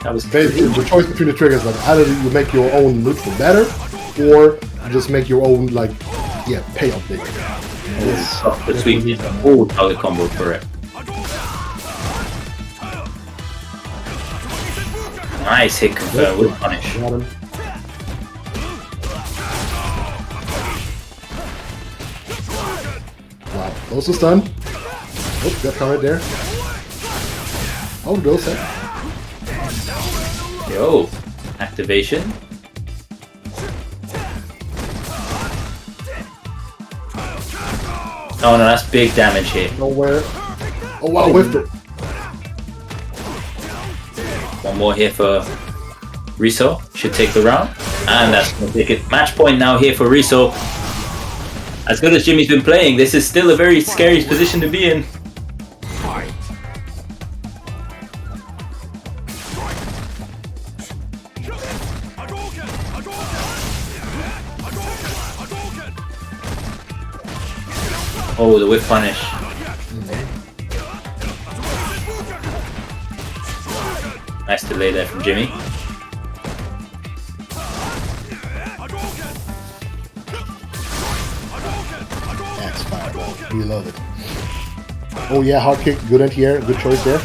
That was Basically, the choice between the triggers, like either you make your own neutral better, or you just make your own, like, yeah, payoff bigger. the sweep. Oh, target combo, correct. Nice hit confirm with punish. Got him. Wow, close to stun. Oh, got caught right there. Oh, go set. Yo, activation. Oh no, that's big damage here. Nowhere. Oh wow, whiffed it. One more here for Riso. Should take the round. And that's going to take it. Match point now here for Riso. As good as Jimmy's been playing, this is still a very scary position to be in. Fight. Oh, the whip punish. Nice delay there from Jimmy. Axe fireball. We love it. Oh yeah, hard kick. Good anti-air. Good choice there.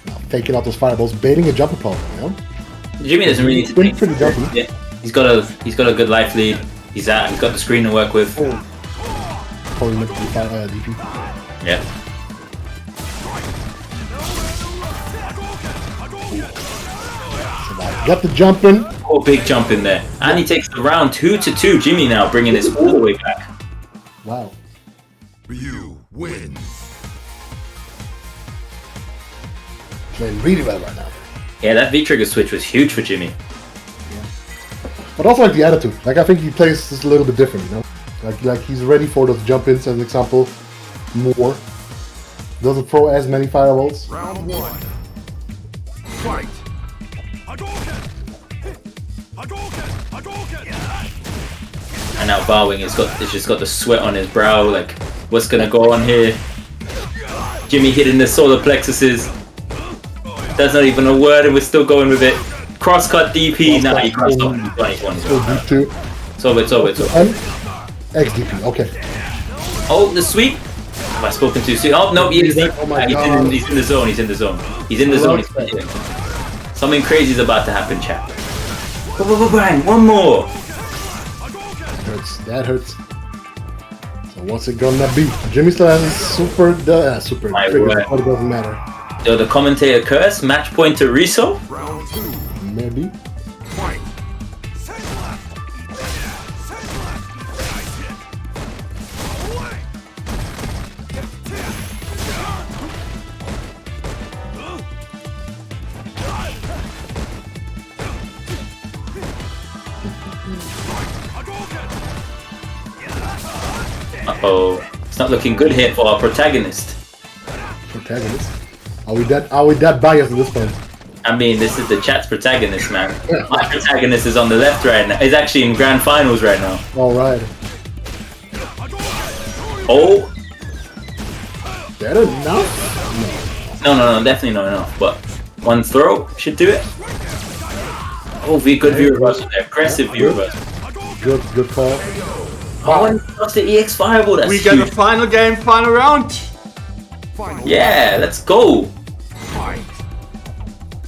Now, taking out those fireballs, baiting a jumper pop, you know? Jimmy doesn't really need to Pretty jumpy. Yeah, he's got a good life lead. He's got the screen to work with. Probably meant to be DP. Yeah. Got the jump in. Oh, big jump in there. And he takes the round 2-2. Jimmy now bringing this all the way back. Wow. You win. Playing really well right now. Yeah, that V-trigger switch was huge for Jimmy. But also like the attitude. Like I think he plays this a little bit different, you know? Like he's ready for those jump-ins, as an example, more. Doesn't throw as many fireballs. Round 1. Fight. And now Barwing has just got the sweat on his brow, like, what's gonna go on here? Jimmy hitting the solar plexuses. That's not even a word and we're still going with it. Crosscut DP, nah, he can't stop him. He's won. It's over. And XDP, okay. Oh, the sweep! Have I spoken too soon? Oh, no, he's in the zone, he's in the zone. Something crazy is about to happen, chat. Bang, one more! That hurts. So what's it gonna be? Jimmy still has a super My trigger, word. but it doesn't matter. So the commentator curse, match point to Riso. Round 2. Maybe. Fight. Uh-oh. It's not looking good here for our protagonist. Protagonist. Are we that biased at this point? I mean, this is the chat's protagonist, man. My protagonist is on the left right now. He's actually in grand finals right now. Alright. Oh! That enough? No, definitely not enough. But one throw should do it. Oh, good view reversal there. Aggressive view reversal. Good call. Oh, and he lost the EX Fireball. That's We get huge. a final game, final round. Final. Yeah, let's go. Fight.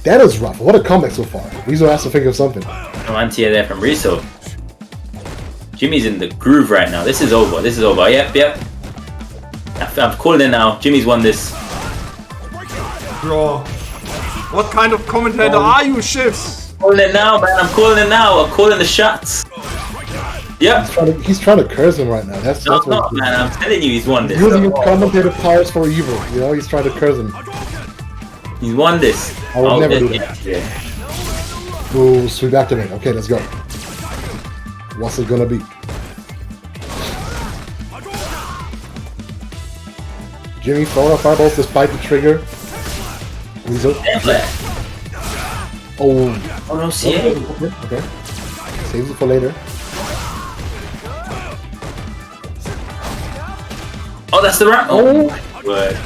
That is rough. What a comeback so far. Rizzo has to think of something. No anti-air there from Riso. Jimmy's in the groove right now. This is over. Yep. I'm calling it now. Jimmy's won this. Bro. What kind of commentator are you, Shifts? Calling it now, man. I'm calling it now. I'm calling the shots. Yep. He's trying to curse him right now. That's No, what man. I'm telling you, he's won this. using his commentator powers for evil. You know, he's trying to curse him. He's won this. I would never do yeah, that. yeah. Ooh, sweep activate. Okay, let's go. What's it gonna be? Jimmy throwing out fireballs despite the trigger. Rizzo. Oh. Oh no, CA. Okay. Saves it for later. Oh, that's the round. Oh my word.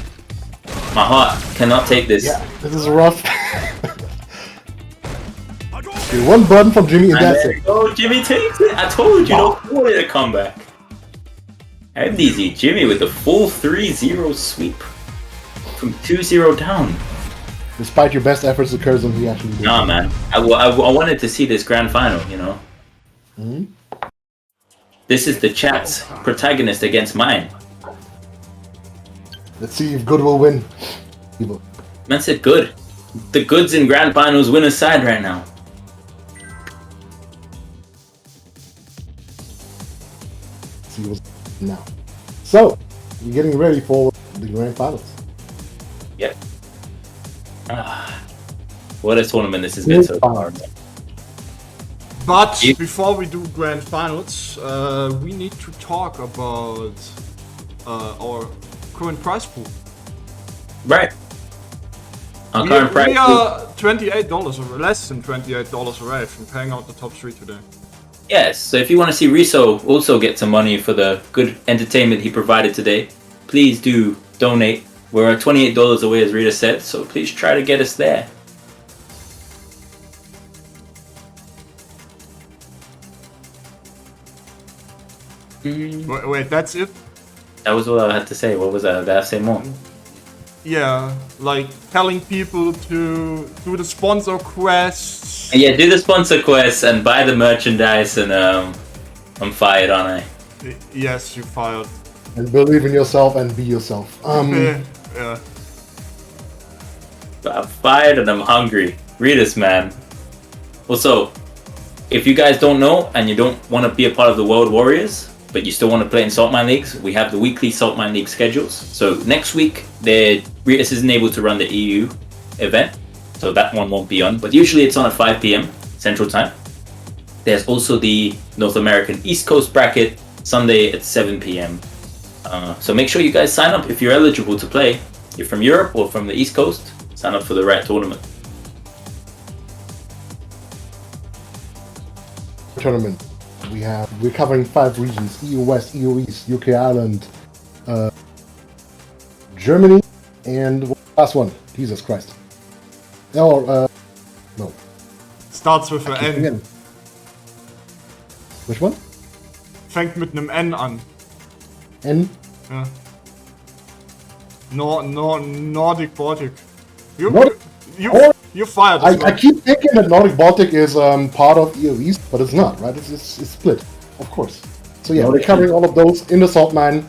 My heart cannot take this. Yeah, this is rough. Okay, one button from Jimmy and that's it. Oh, Jimmy takes it. I told you, don't call it a comeback. MDZ Jimmy with the full 3-0 sweep from 2-0 down. Despite your best efforts to curse him, he actually did. Nah, man. I wanted to see this grand final, you know. This is the chat's protagonist against mine. Let's see if good will win. Evil. Man said good. The goods in grand finals win aside right now. Let's see what's now. So, you're getting ready for the grand finals. Yep. What a tournament this has been so far. But before we do grand finals, we need to talk about our current prize pool. Right. Our We current price pool. are $28 or less than $28 away from paying out the top 3 today. Yes, so if you want to see Riso also get some money for the good entertainment he provided today, please do donate. We're at $28 away, as Rita said, so please try to get us there. Wait, that's it? That was all I had to say. What was that? Did I say more? Yeah, like telling people to do the sponsor quests. Yeah, do the sponsor quest and buy the merchandise, and I'm fired, aren't I? Yes, you fired. And believe in yourself and be yourself. Yeah. I'm fired and I'm hungry. Read us, man. Also, if you guys don't know and you don't want to be a part of the World Warriors, but you still want to play in Saltmine Leagues, we have the weekly Saltmine League schedules. So next week, Ritus isn't able to run the EU event, so that one won't be on. But usually it's on at 5 p.m. Central Time. There's also the North American East Coast bracket, Sunday at 7 p.m. So make sure you guys sign up if you're eligible to play. If you're from Europe or from the East Coast, sign up for the right tournament. Tournament. We're covering 5 regions: EU West, EU East, UK Ireland, Germany, and last one. Jesus Christ. No. Starts with an N. Again. Which one? Fängt mit einem N an. N. Ja. Nordic Baltic. Nordic- You fired. I keep thinking that Nordic Baltic is part of EU East, but it's not, right? It's split, of course. So yeah, we're covering all of those in the Saltmine.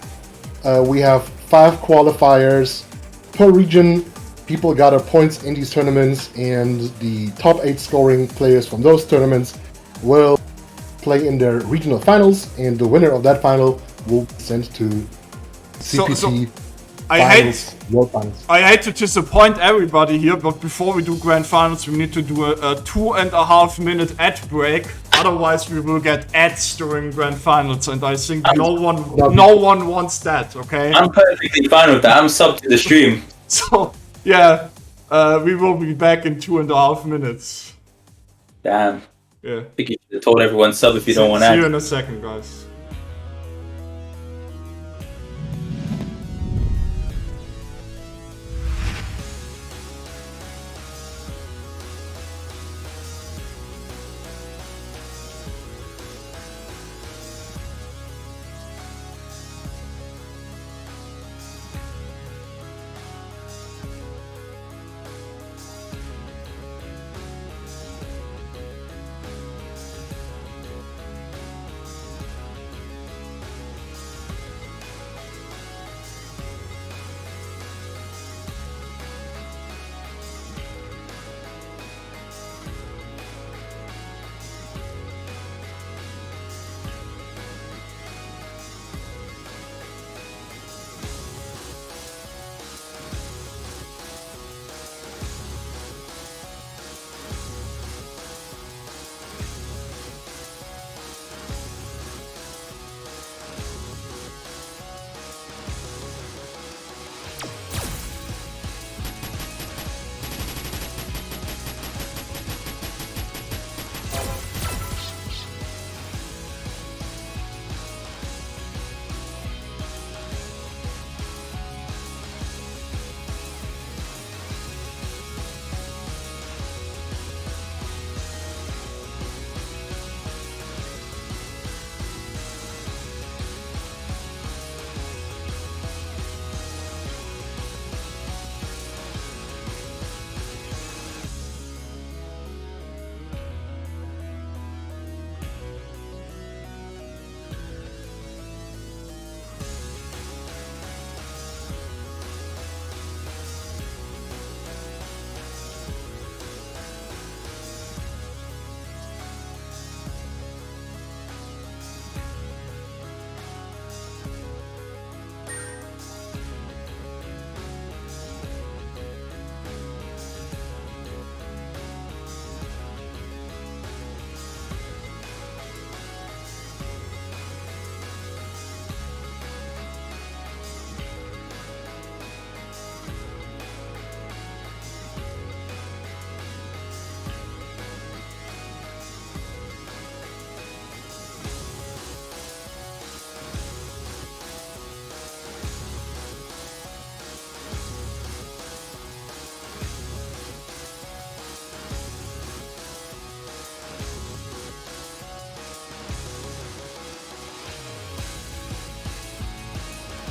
We have 5 qualifiers per region. People gather points in these tournaments, and the top 8 scoring players from those tournaments will play in their regional finals, and the winner of that final will be sent to CPT finals, World Finals. I hate to disappoint everybody here, but before we do grand finals, we need to do a 2.5 minute ad break. Otherwise, we will get ads during grand finals, and I think no one wants that. Okay. I'm perfectly fine with that. I'm sub to the stream. So yeah, we will be back in 2.5 minutes. Damn. Yeah. I think you should have told everyone sub if you don't want See you ads. in a second, guys.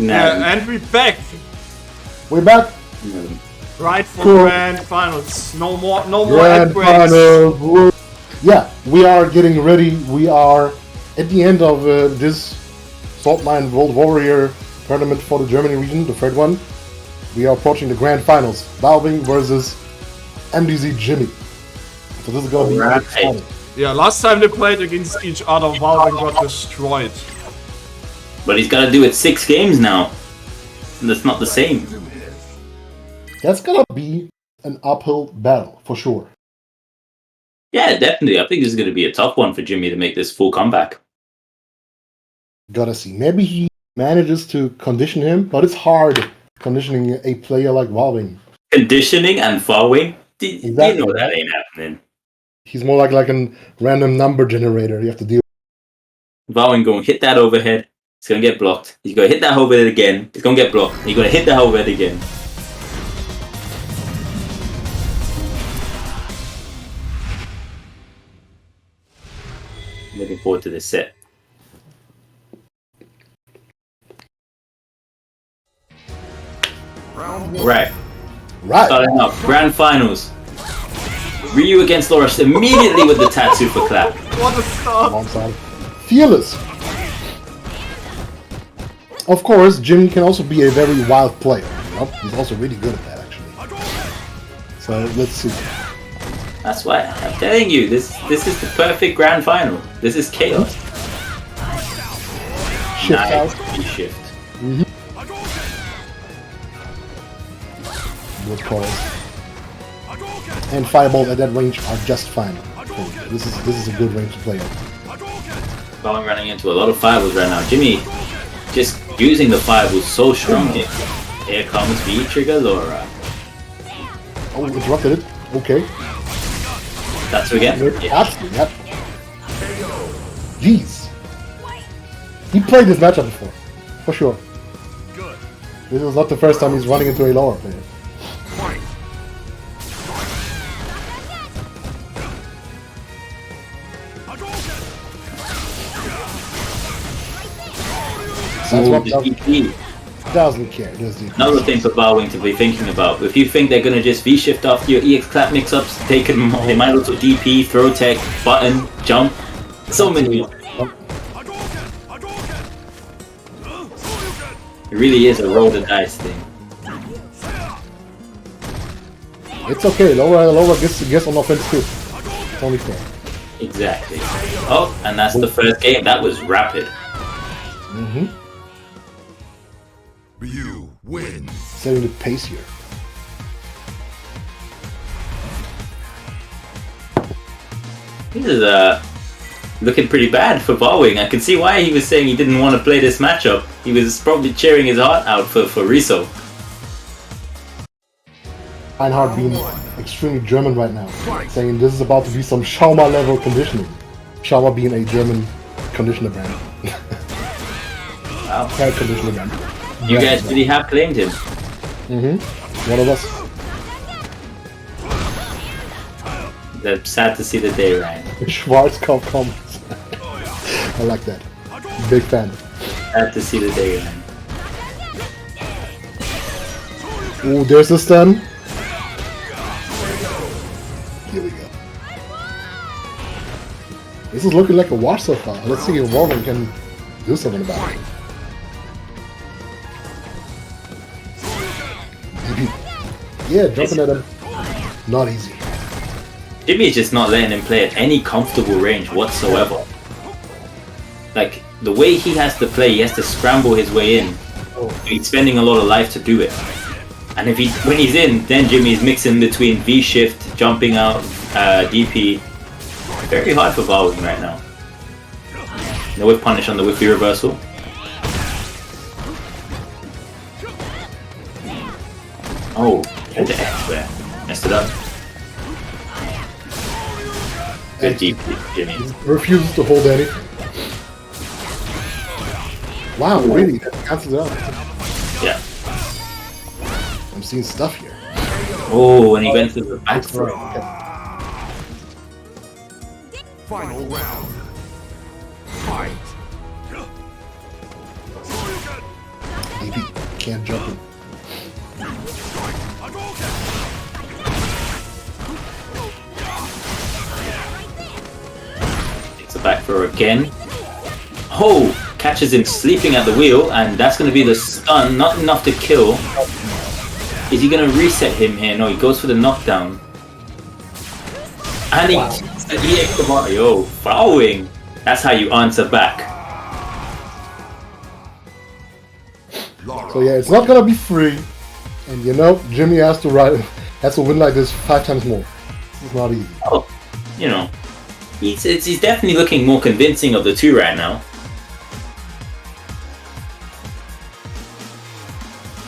Yeah, and we're back. We're back. Right for Cool. grand finals. No more Grand ad breaks. final. Yeah, we are getting ready. We are at the end of this Saltmine World Warrior tournament for the Germany region, the third one. We are approaching the grand finals. Balving versus MDZ Jimmy. So this is going to be Alright. exciting. Yeah, last time they played against each other, Valving got destroyed. But he's got to do it 6 games now. And that's not the same. That's gonna be an uphill battle, for sure. Yeah, definitely. I think this is going to be a tough one for Jimmy to make this full comeback. Gotta see. Maybe he manages to condition him, but it's hard conditioning a player like Valving. Conditioning and following? You Exactly. know that ain't happening. He's more like a random number generator you have to deal with. Valving going to hit that overhead. It's going to get blocked. He's going to hit that overhead again. It's going to get blocked. He's going to hit that overhead again. Looking forward to this set. Right. Starting up. Grand finals. Ryu against Laura immediately with the tattoo for clap. What a start! Alongside Fearless. Of course, Jimmy can also be a very wild player. You know? He's also really good at that, actually. So let's see. That's why I'm telling you, this is the perfect grand final. This is chaos. Shift out. Nice shift. Good calls. And fireball at that range are just fine. This is a good range to play at. Going running into a lot of fireballs right now. Jimmy just using the fireballs so strong here. Here comes V-Trigger Laura. Oh, interrupted it. Okay. That's again. Yep. Jeez. He played this matchup before. For sure. This is not the first time he's running into a Laura player. Ooh, the DP. Doesn't care. Does he? Another thing for Valwing to be thinking about. If you think they're gonna just V-shift after your EX clap mix-ups, they might also DP, throw tech, button, jump. So many. It really is a roll the dice thing. It's okay. Laura gets on offense too. It's only fair. Exactly. Oh, and that's the first game. That was rapid. You win. Setting the pace here. This is looking pretty bad for Valwing. I can see why he was saying he didn't want to play this matchup. He was probably cheering his heart out for Riso. Reinhardt being extremely German right now, saying this is about to be some Schauma level conditioning. Schauma being a German conditioner brand. Wow. Hair conditioner brand. You guys really have claimed him. One of us. I'm sad to see the day, Ryan. Schwarzkopf comments. I like that. Big fan. Sad to see the day, Ryan. Ooh, there's the stun. Here we go. This is looking like a wash so far. Let's see if Warren can do something about it. Maybe. Yeah, jumping at him. Not easy. Jimmy is just not letting him play at any comfortable range whatsoever. Like, the way he has to play, he has to scramble his way in. He's spending a lot of life to do it. And when he's in, then Jimmy's mixing between V-shift, jumping out, DP. Very hard for Valwing right now. No whip punish on the whippy reversal. Oh, and the X there. Messed it up. Good DP, Jimmy. Refuses to hold any. Wow, really? That cancels it out. Yeah. I'm seeing stuff here. Oh, and he went to the back throw. Final round. Fight. DP can't jump him. Takes the back throw again. Oh! Catches him sleeping at the wheel, and that's going to be the stun. Not enough to kill. Is he going to reset him here? No, he goes for the knockdown. And he EX Mario, following. That's how you answer back. So yeah, it's not gonna be free, and you know Jimmy has to win like this 5 times more. It's not easy. Oh, you know, he's definitely looking more convincing of the two right now.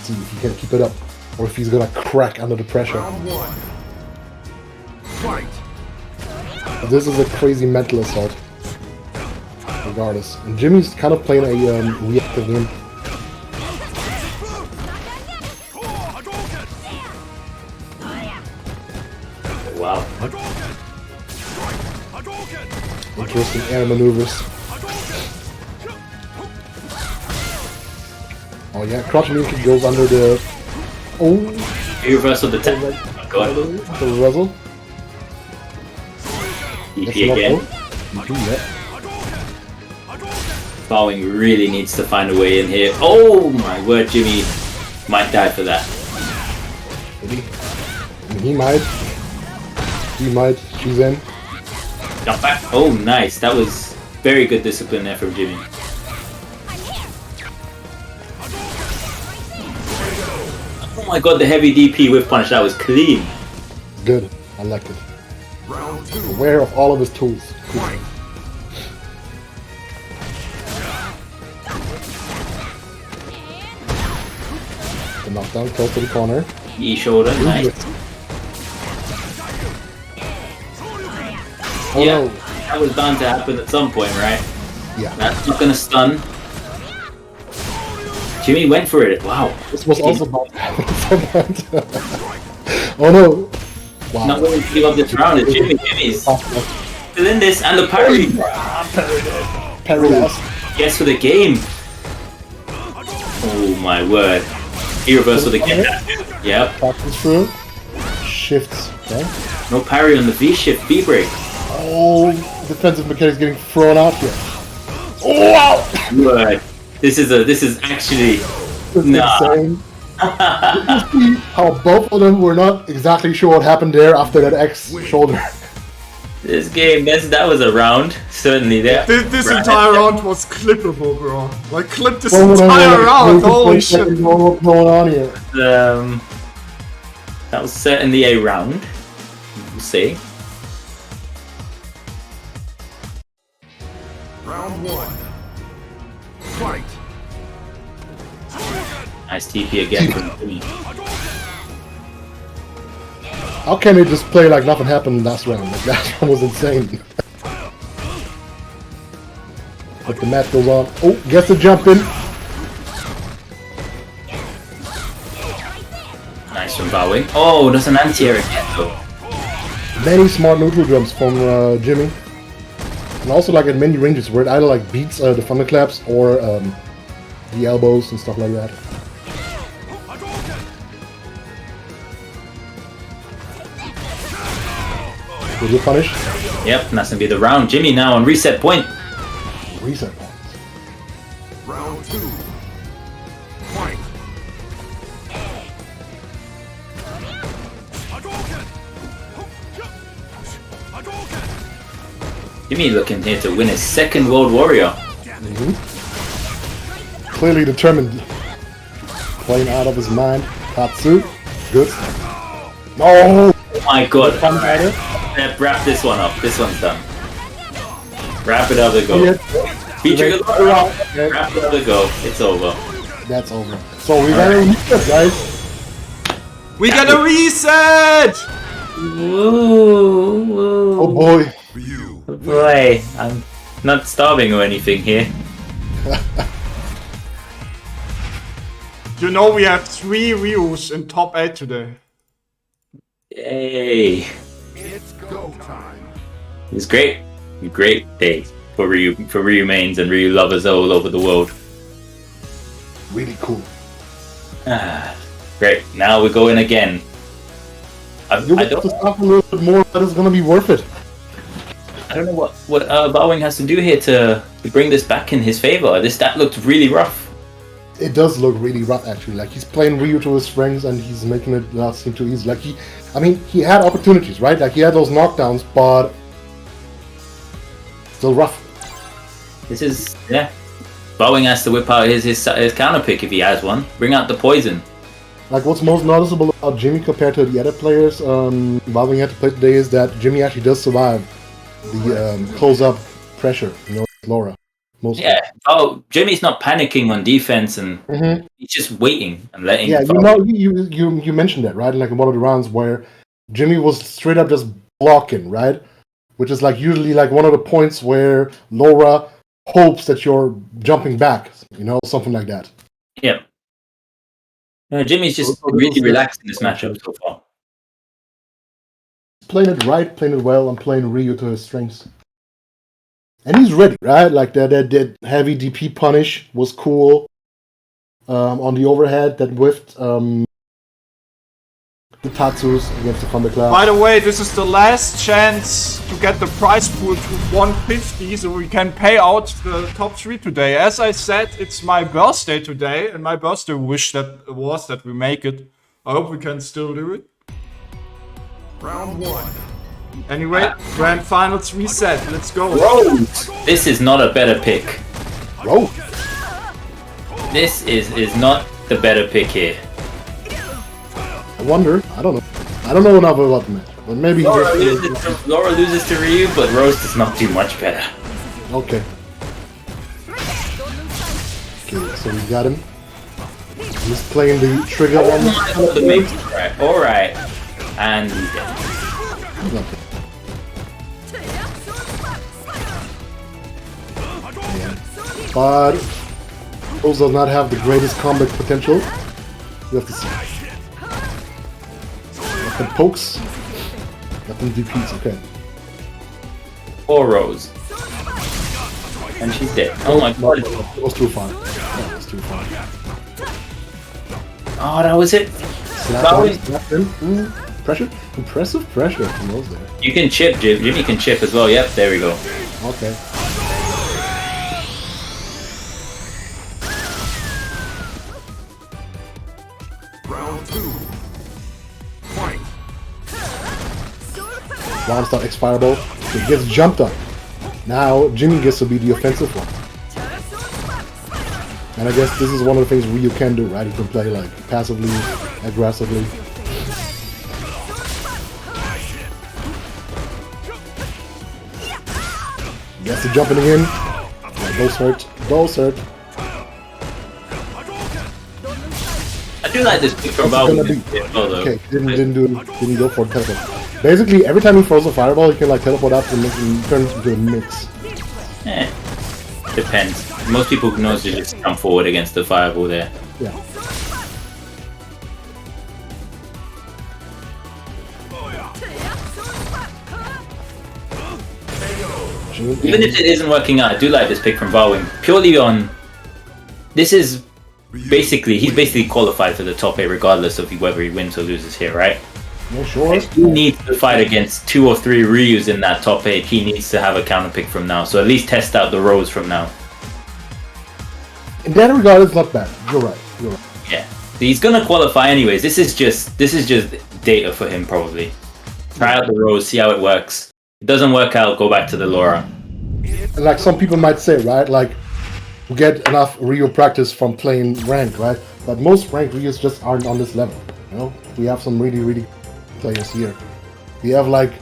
See if he can keep it up, or if he's gonna crack under the pressure. Round 1. Fight. This is a crazy mental assault, regardless. And Jimmy's kind of playing a reactive game. Wow. Interesting air maneuvers. Oh yeah, crouch lean goes under the... Oh! Reversal the tech. Oh my god. The reversal. DP again. Bowing really needs to find a way in here. Oh my word, Jimmy might die for that. Maybe. I mean, he might. He might. She's in. Jump back. Oh, nice. That was very good discipline there from Jimmy. Oh my god, the heavy DP whiff punish. That was clean. Good. I like it. Round 2. Aware of all of his tools. Fight. The knockdown close to the corner. E shoulder. Nice. Oh Yeah, no. that was bound to happen at some point, right? Yeah. That's not gonna stun. Jimmy went for it. Wow. This was also about to happen at some point. Oh no. Wow. Not willing to give up this round. It's Jimmy's still in this, and the parry. Parry us. Yes, for the game. Oh my word. E-reversal to get that. Yep. Passes through. Shifts. Okay. No parry on the V-shift, V-break. Oh, defensive mechanics getting thrown out here. Oh wow! Word. This is actually This is nah. insane. You see how both of them were not exactly sure what happened there after that X shoulder. This game. That was a round. Certainly there. This entire round was clippable, bro. Like, clip this Oh, no, entire no, round, no, holy what's shit. going on here? That was certainly a round. We'll see. Round 1. Fight. Nice TP again from Jimmy. How can they just play like nothing happened last round? Like, that one was insane. But the match goes on. Oh, gets the jump in. Nice from bowing. Oh, there's an anti-air again though. Many smart neutral jumps from Jimmy. And also like at many ranges where it either like beats the thunderclaps or the elbows and stuff like that. Will you punish? Yep, and that's gonna be the round. Jimmy now on reset point. Reset points. Round 2. Fight. Jimmy looking here to win his second World Warrior. Clearly determined. Playing out of his mind. Tatsu. Good. No! Oh my god. Commentator. Wrap this one up. This one's done. Wrap it up and go. Yeah. Feature Okay. wrap it up and go. It's over. That's over. So we got a reset, guys. We got a reset! Woo, Oh boy. For you. boy, I'm not starving or anything here. You know we have 3 Ryus in top 8 today. Yay. It's go time. It was great. A great day for Ryu mains and Ryu lovers all over the world. Really cool. Great. Now we go in again. You I have to don't stop a little bit more, but it's gonna be worth it. know what Bowing has to do here to bring this back in his favor. That looked really rough. It does look really rough, actually. Like, he's playing Ryu to his strengths, and he's making it not seem too easy. Like, he had opportunities, right? Like, he had those knockdowns, but still rough. This is, yeah. Bowing has to whip out his counter pick if he has one. Bring out the poison. Like, what's most noticeable about Jimmy compared to the other players Bowing had to play today is that Jimmy actually does survive the close-up pressure, you know, Laura. Mostly. Yeah. Oh, Jimmy's not panicking on defense, and he's just waiting and letting. Yeah, you mentioned that, right? Like in one of the rounds where Jimmy was straight up just blocking, right? Which is like usually like one of the points where Laura hopes that you're jumping back, you know, something like that. Yeah. No, Jimmy's just really relaxed in this matchup so far. Playing it right, playing it well, and playing Ryu to his strengths. And he's ready, right? Like that heavy DP punish was cool. On the overhead that whiffed the Tatsus against the Thunderclap. By the way, this is the last chance to get the prize pool to 150, so we can pay out the top 3 today. As I said, it's my birthday today, and my birthday wish was that we make it. I hope we can still do it. Round 1. Anyway, grand finals reset. Let's go. Rose! This is not a better pick. Whoa! This is not the better pick here. I wonder. I don't know. I don't know enough about the match, but maybe Laura loses to Ryu, but Rose does not do much better. Okay. Okay, so we got him. He's playing the trigger on the mix. Alright. And he's dead. Okay. Yeah. But Rose does not have the greatest combat potential. You have to see. Got them pokes. Got them DPs, okay. Poor Rose. And she's dead. Oh my god. It was too far. That was too far. Oh, that was it. Slap in. Pressure? Impressive pressure from Rose there. You can chip, Jimmy can chip as well. Yep, there we go. Okay. Round 2. Fight. Round start expirable. It gets jumped up. Now Jimmy gets to be the offensive one. And I guess this is one of the things Ryu can do, right? He can play like passively, aggressively. Gets to jumping again. Yeah, those hurt. Those hurt. I do like this pick from What's it gonna be? Okay, didn't go for the teleport. Basically, every time he throws a fireball, he can like teleport up and turn it into a mix. Depends. Most people know to just come forward against the fireball there. Yeah. Even if it isn't working out, I do like this pick from Bowing. Purely on... This is basically... He's basically qualified for the top 8 regardless of whether he wins or loses here, right? Yeah, sure. He needs to fight against 2 or 3 Ryus in that top 8. He needs to have a counter pick from now. So at least test out the Rose from now. In that regard, it's not bad. You're right. You're right. Yeah. He's gonna qualify anyways. This is just data for him probably. Try out the Rose, see how it works. If it doesn't work out, go back to the Laura. And like some people might say, right? Like, we get enough Ryu practice from playing ranked, right? But most ranked Ryus just aren't on this level. You know, we have some really players here. We have like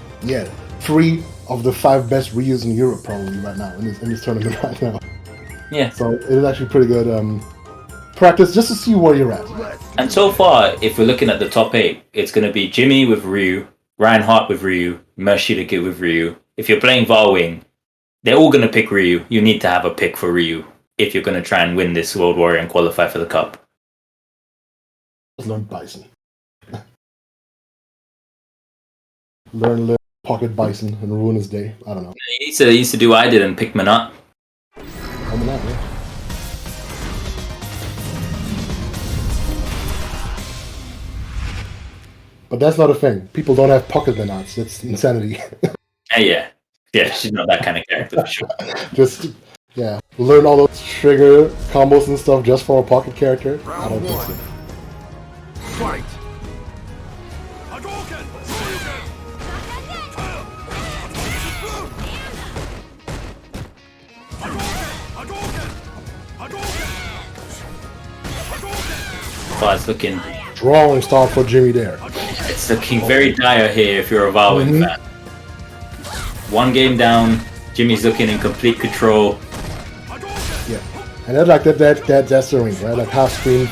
3 of the 5 best Ryus in Europe probably right now in this tournament right now. Yeah. So it is actually pretty good practice just to see where you're at. And so far, if we're looking at the top 8, it's going to be Jimmy with Ryu, Reinhardt with Ryu, Mershidake with Ryu. If you're playing Valwing, they're all going to pick Ryu. You need to have a pick for Ryu if you're going to try and win this World Warrior and qualify for the Cup. Just learn Bison. learn Pocket Bison and ruin his day. I don't know. He used to do what I did and pick Manat. I'm not, yeah. But that's not a thing. People don't have pocket Manats. That's insanity. Yeah, she's not that kind of character for sure. Just, learn all those trigger combos and stuff just for a pocket character? I don't think so. Fight! far it's looking. Strong start for Jimmy there. It's looking very dire here if you're a Valwing fan. One game down, Jimmy's looking in complete control. Yeah, and I like that's the range, right? Like half screen,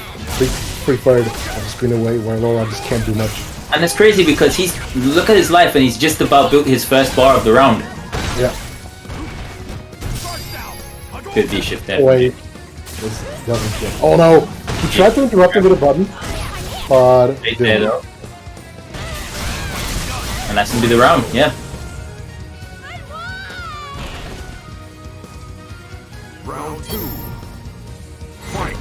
three-third of the screen away, where Laura just can't do much. And it's crazy because look at his life and he's just about built his first bar of the round. Yeah. Good V-shift there. Wait. This doesn't fit. Oh no! He tried to interrupt him with a button, but Right there though. And that's gonna be the round, yeah. Round 2. Fight.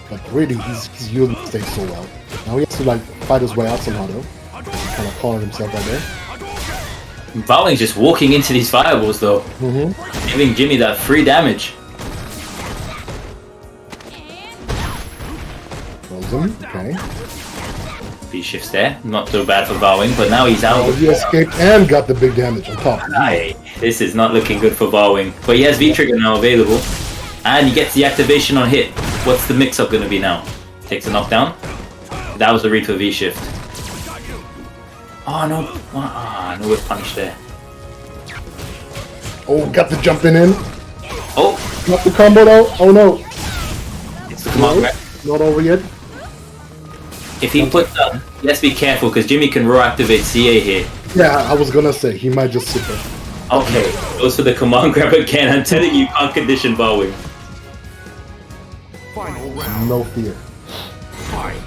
But really, he's using the stage so well. Now he has to like fight his way out somehow though. Kind of cornered himself right there. Valwing's just walking into these fireballs though. Giving Jimmy that free damage. Frozen, okay. V-shifts there. Not so bad for Valwing, but now he's out. Oh, he escaped and got the big damage on top. Aye, this is not looking good for Valwing. But he has V-Trigger now available. And he gets the activation on hit. What's the mix-up going to be now? Takes a knockdown. That was the read for V-shift. Oh no. No, we're punished there. Oh, got the jumping in. Oh, Not the combo though. Oh no. it's the command grab. Not over yet. If he puts up, he has to be careful because Jimmy can raw activate CA here. Yeah, I was gonna say he might just sit there. Okay, goes for the command grab again. I'm telling you, can't condition Valwing. Final round. No fear. Fight.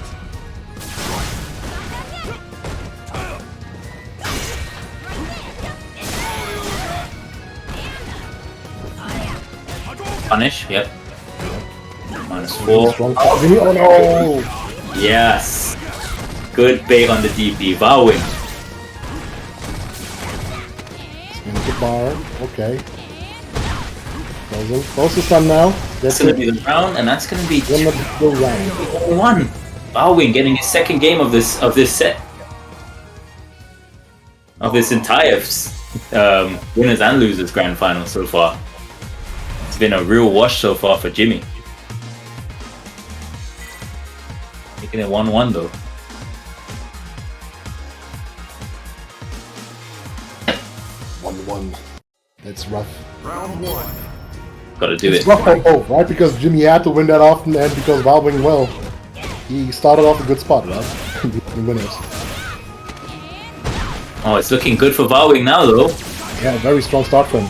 Punish, yep. -4. Strong. Oh, Jimmy. Oh no. Yes. Good bait on the DP. Valwing. Spin the bar. Okay. Frozen. Close to sun now. That's going to be the round, and that's going to be One of the round. 1. Valwing getting his second game of this set. Of this entire winners and losers grand final so far. It's been a real wash so far for Jimmy. Making it 1-1 though. One. That's rough. Round 1. Gotta do It's it. rough on both, right? Because Jimmy had to win that often, and because Valwing, well, he started off a good spot, right? The winners. Oh, it's looking good for Valwing now though. Yeah, very strong start for him.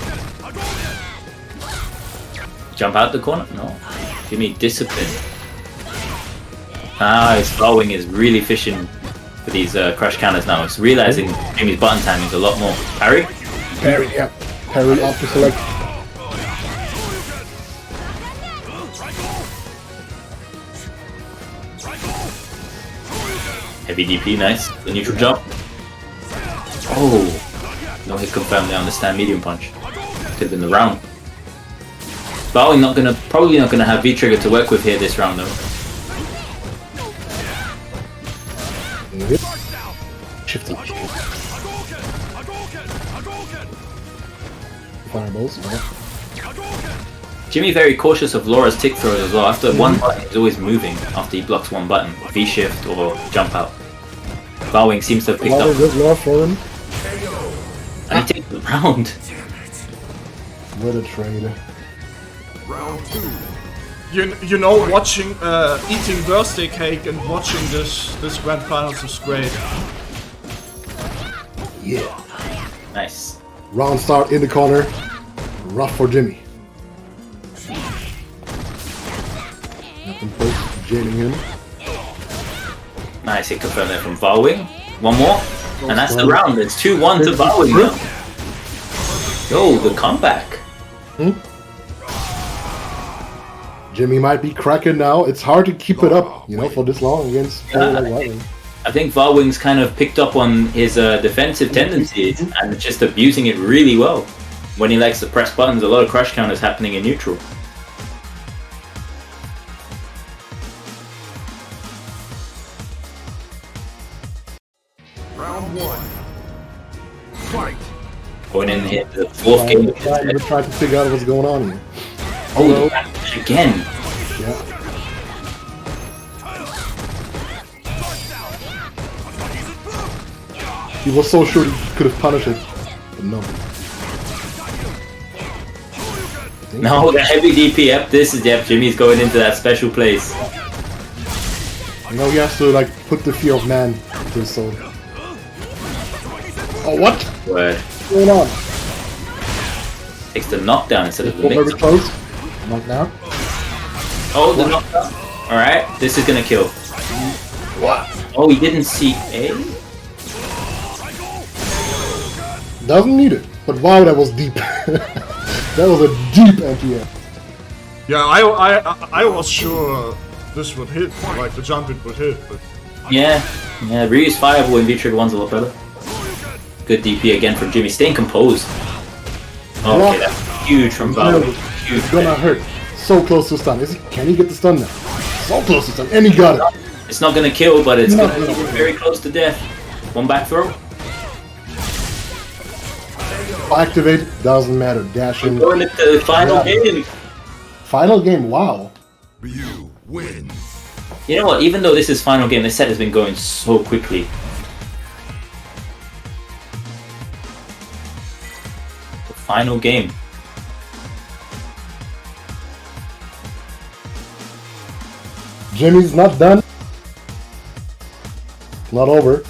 Jump out the corner? No. Jimmy discipline. His Valwing is really fishing for these crush counters now. It's realizing Jimmy's button timing is a lot more. Parry? Parry, yeah. Parry off to select. Heavy DP, nice. The neutral jump. Oh! No hit confirmed, they understand medium punch. Could have been the round. Valwing probably not gonna have V-trigger to work with here this round though. Shifty. Fireballs, yeah. Jimmy very cautious of Laura's tick throws as well. After one button, he's always moving after he blocks one button. V-shift or jump out. Valwing seems to have picked up. Good Laura for him. And he takes the round. What a trade. Round 2. You know, watching, eating birthday cake and watching this grand finals is great. Yeah. Nice. Round start in the corner. Rough for Jimmy. Nothing close, jailing him. Nice hit confirmed there from Valwing. One more. And that's the round. It's 2-1 to Valwing now. Yo, the comeback. Jimmy might be cracking now. It's hard to keep it up, you know, for this long against Valwing. I think Valwing's kind of picked up on his defensive tendencies and just abusing it really well. When he likes to press buttons, a lot of crush counters happening in neutral. Round 1. Fight. Going in here to the fourth game. We're trying to figure out what's going on here. Oh, the backdash again. Yeah. He was so sure he could have punished it, but no. No, the heavy DP. Yep, this is Jimmy's going into that special place. You know, he has to like put the fear of man to his soul. Oh, what? Word. What's going on? Takes the knockdown instead of the Very mix. close. Knockdown. Oh, the knockdown. Alright, this is gonna kill. What? Oh, he didn't see A? Doesn't need it. But wow, that was deep. That was a deep anti-air. Yeah, I was sure this would hit, like the jump it would hit, but Yeah. Yeah, Ryu's fireball in V-Trigger 1's a lot better. Good DP again from Jimmy, staying composed. Okay, that's huge from Valve. Huge. It's gonna hurt. So close to stun. Can he get the stun now? So close to stun. And he got it. It's not gonna kill, but it's No, gonna no, be no. very close to death. One back throw. Activate. Doesn't matter. Dash in. Going into the final game. Final game. Wow. Ryu wins. You know what? Even though this is final game, this set has been going so quickly. The final game. Jimmy's not done. Not over.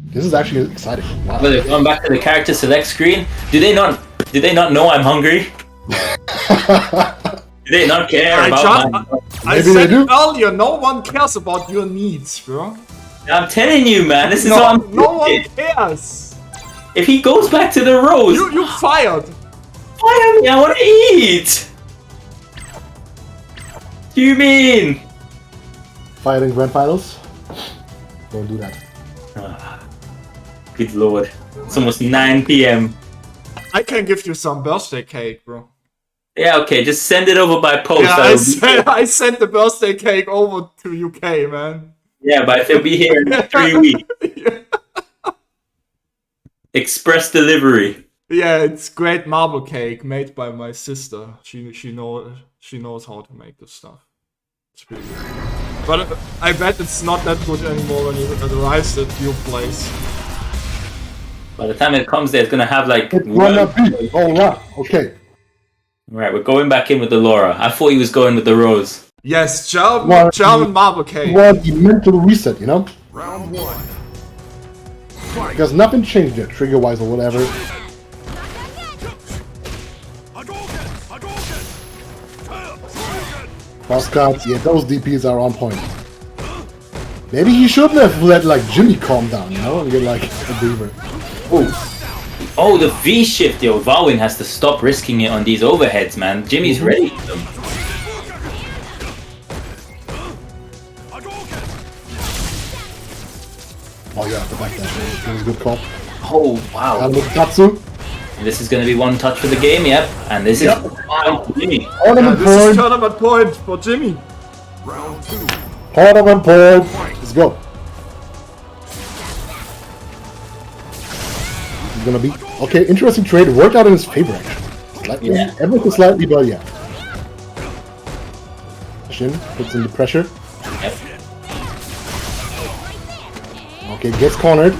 This is actually exciting. Wow. But they're going back to the character select screen. Do they not know I'm hungry? Do they not care I about my... I Maybe they said do. earlier, no one cares about your needs, bro. I'm telling you, man, this is No, what I'm no one thinking. cares. If he goes back to the rose, You fired. fire me, I want to eat! Do you mean? Fighting grand finals. Don't do that. Good lord. It's almost 9 p.m. I can give you some birthday cake, bro. Yeah, okay, just send it over by post. Yeah, That'll be- I sent the birthday cake over to UK, man. yeah, but it'll be here in 3 weeks. Express delivery. Yeah, it's great marble cake made by my sister. She knows how to make this stuff. It's pretty good. But I bet it's not that good anymore when it arrives at your place. By the time it comes there, it's gonna have like... It's gonna be. Alright. Okay. Right, we're going back in with the Laura. I thought he was going with the Rose. Yes, Well, German marble cake. Well, the mental reset, you know? Round one. Fight. Because nothing changed yet, trigger-wise or whatever. Cross cuts, yeah, those DPs are on point. Maybe he shouldn't have let, like, Jimmy calm down, you know? And get, like, a breather. Oh, the V-shift, yo. Valwin has to stop risking it on these overheads, man. Jimmy's ready for them. Oh yeah, the back dash. That was a good call. Oh, wow. Got him with Katsu. And this is going to be one touch for the game, yep. And this Yep. is wow, Jimmy. Ornament This is point. tournament point for Jimmy. Round two. Ornament point. Let's go. He's gonna be okay. Interesting trade. Worked out in his favor actually. Slightly, Yeah. ever so slightly, but yeah. Shin puts in the pressure. Yep. Okay, gets cornered.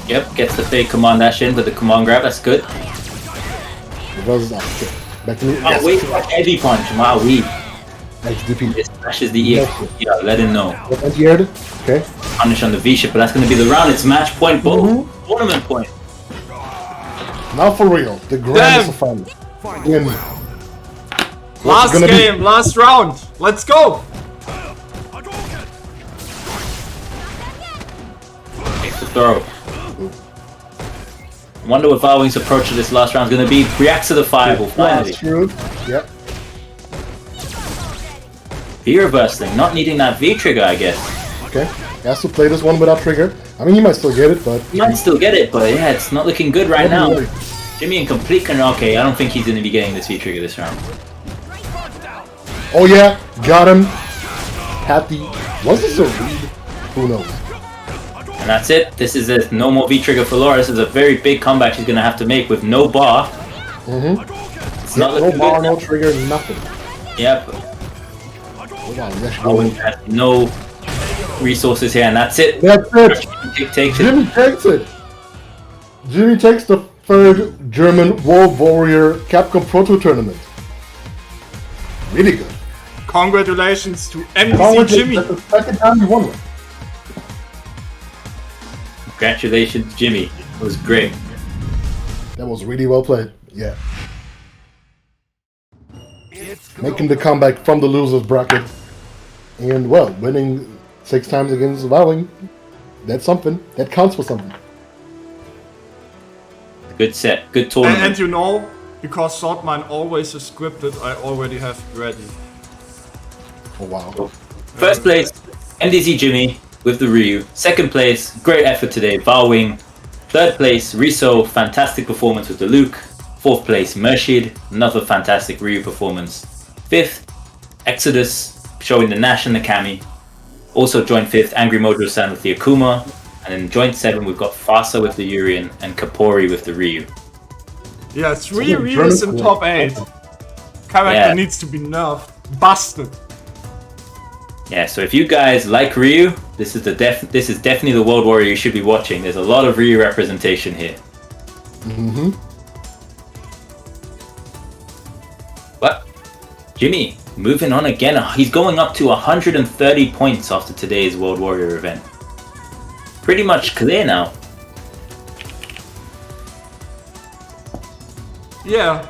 Yep, gets the fake command dash in with the command grab, that's good. Reverses up. Okay. Back to me. Oh, wait for a heavy punch, wow, we. XDP. This smashes the ear. Yeah, let him know. What anti-aired? Okay. Punish on the V-ship, but that's going to be the round. It's match point, both. Tournament point. Now for real. The grandest of fun. In. Last gonna be- game, last round. Let's go. Takes the throw. I wonder what Valwing's approach to this last round is going to be. Reacts to the fireball, finally. Last round. Yep. Fear bursting, not needing that V-trigger, I guess. Okay. He has to play this one without trigger. I mean, he might still get it, but He might still get it, but yeah, it's not looking good right now. Really. Jimmy in complete control. Okay, I don't think he's going to be getting this V-trigger this round. Oh yeah, got him. Had the. Was this a read? Who knows? And that's it. This is it. No more V-trigger for Laura. This is a very big comeback she's going to have to make with no bar. It's not no looking bar, good. no trigger, nothing. Yep. Hold on, let's go. Owen has no resources here, and that's it. That's it. Takes it. Jimmy takes it. Jimmy takes the third German World Warrior Capcom ProTour tournament. Really good. Congratulations to MDC Jimmy. That's the second time you won one. Congratulations, Jimmy. It was great. That was really well played. Yeah. Making the comeback from the losers bracket. And, well, winning 6 times against Vowing. That's something. That counts for something. Good set. Good tournament. And you know, because Saltmine always is scripted, I already have it ready. Oh, wow. First place, MDZ Jimmy with the Ryu. Second place, great effort today, Vowing. Third place, Riso, fantastic performance with the Luke. Fourth place, Mershid, another fantastic Ryu performance. Fifth, Exodus, showing the Nash and the Kami. Also joined fifth, Angry Mojo-san with the Akuma. And in joint 7, we've got Fasa with the Urien and Kapori with the Ryu. Yeah, 3 Ryus in top 8. Character needs to be nerfed. Busted. Yeah, so if you guys like Ryu, this is definitely the World Warrior you should be watching. There's a lot of Ryu representation here. Mm-hmm. But Jimmy, moving on again. He's going up to 130 points after today's World Warrior event. Pretty much clear now. Yeah.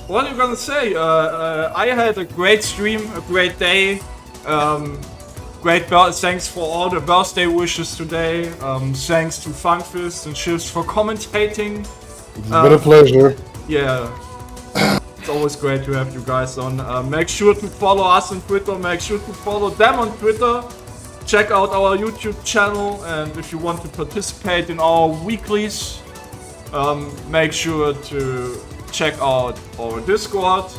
What are you gonna say? I had a great stream, a great day. Thanks for all the birthday wishes today. Thanks to Funkfist and Shifts for commentating. It's been a pleasure. Yeah. It's always great to have you guys on. Make sure to follow us on Twitter. Make sure to follow them on Twitter. Check out our YouTube channel. And if you want to participate in our weeklies, make sure to check out our Discord.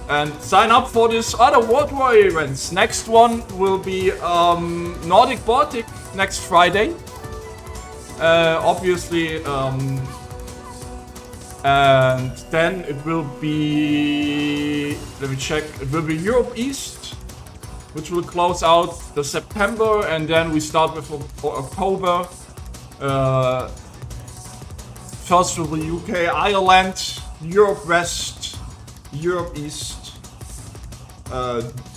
And sign up for this other World Warrior events. Next one will be Nordic Baltic next Friday. Obviously. And then it will be, let me check, it will be Europe East, which will close out the September, and then we start with October. First will be UK, Ireland, Europe West, Europe East,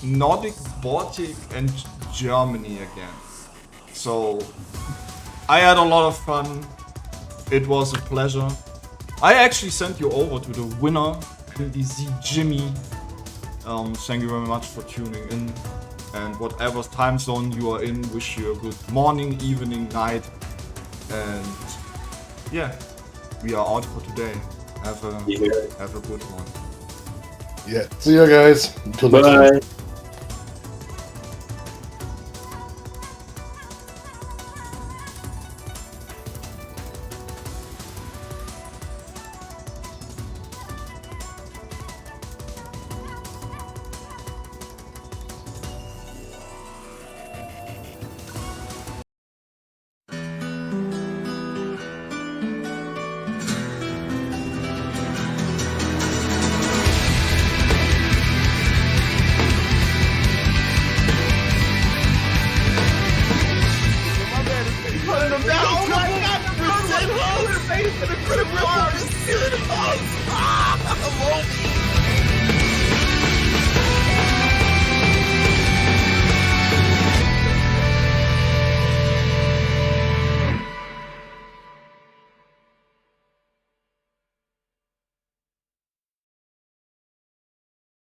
Nordic, Baltic, and Germany again. So I had a lot of fun. It was a pleasure. I actually sent you over to the winner, MDZ Jimmy. Thank you very much for tuning in. And whatever time zone you are in, wish you a good morning, evening, night. And yeah, we are out for today. Have a good one. Yeah. See you guys. Until next time. Bye. I'm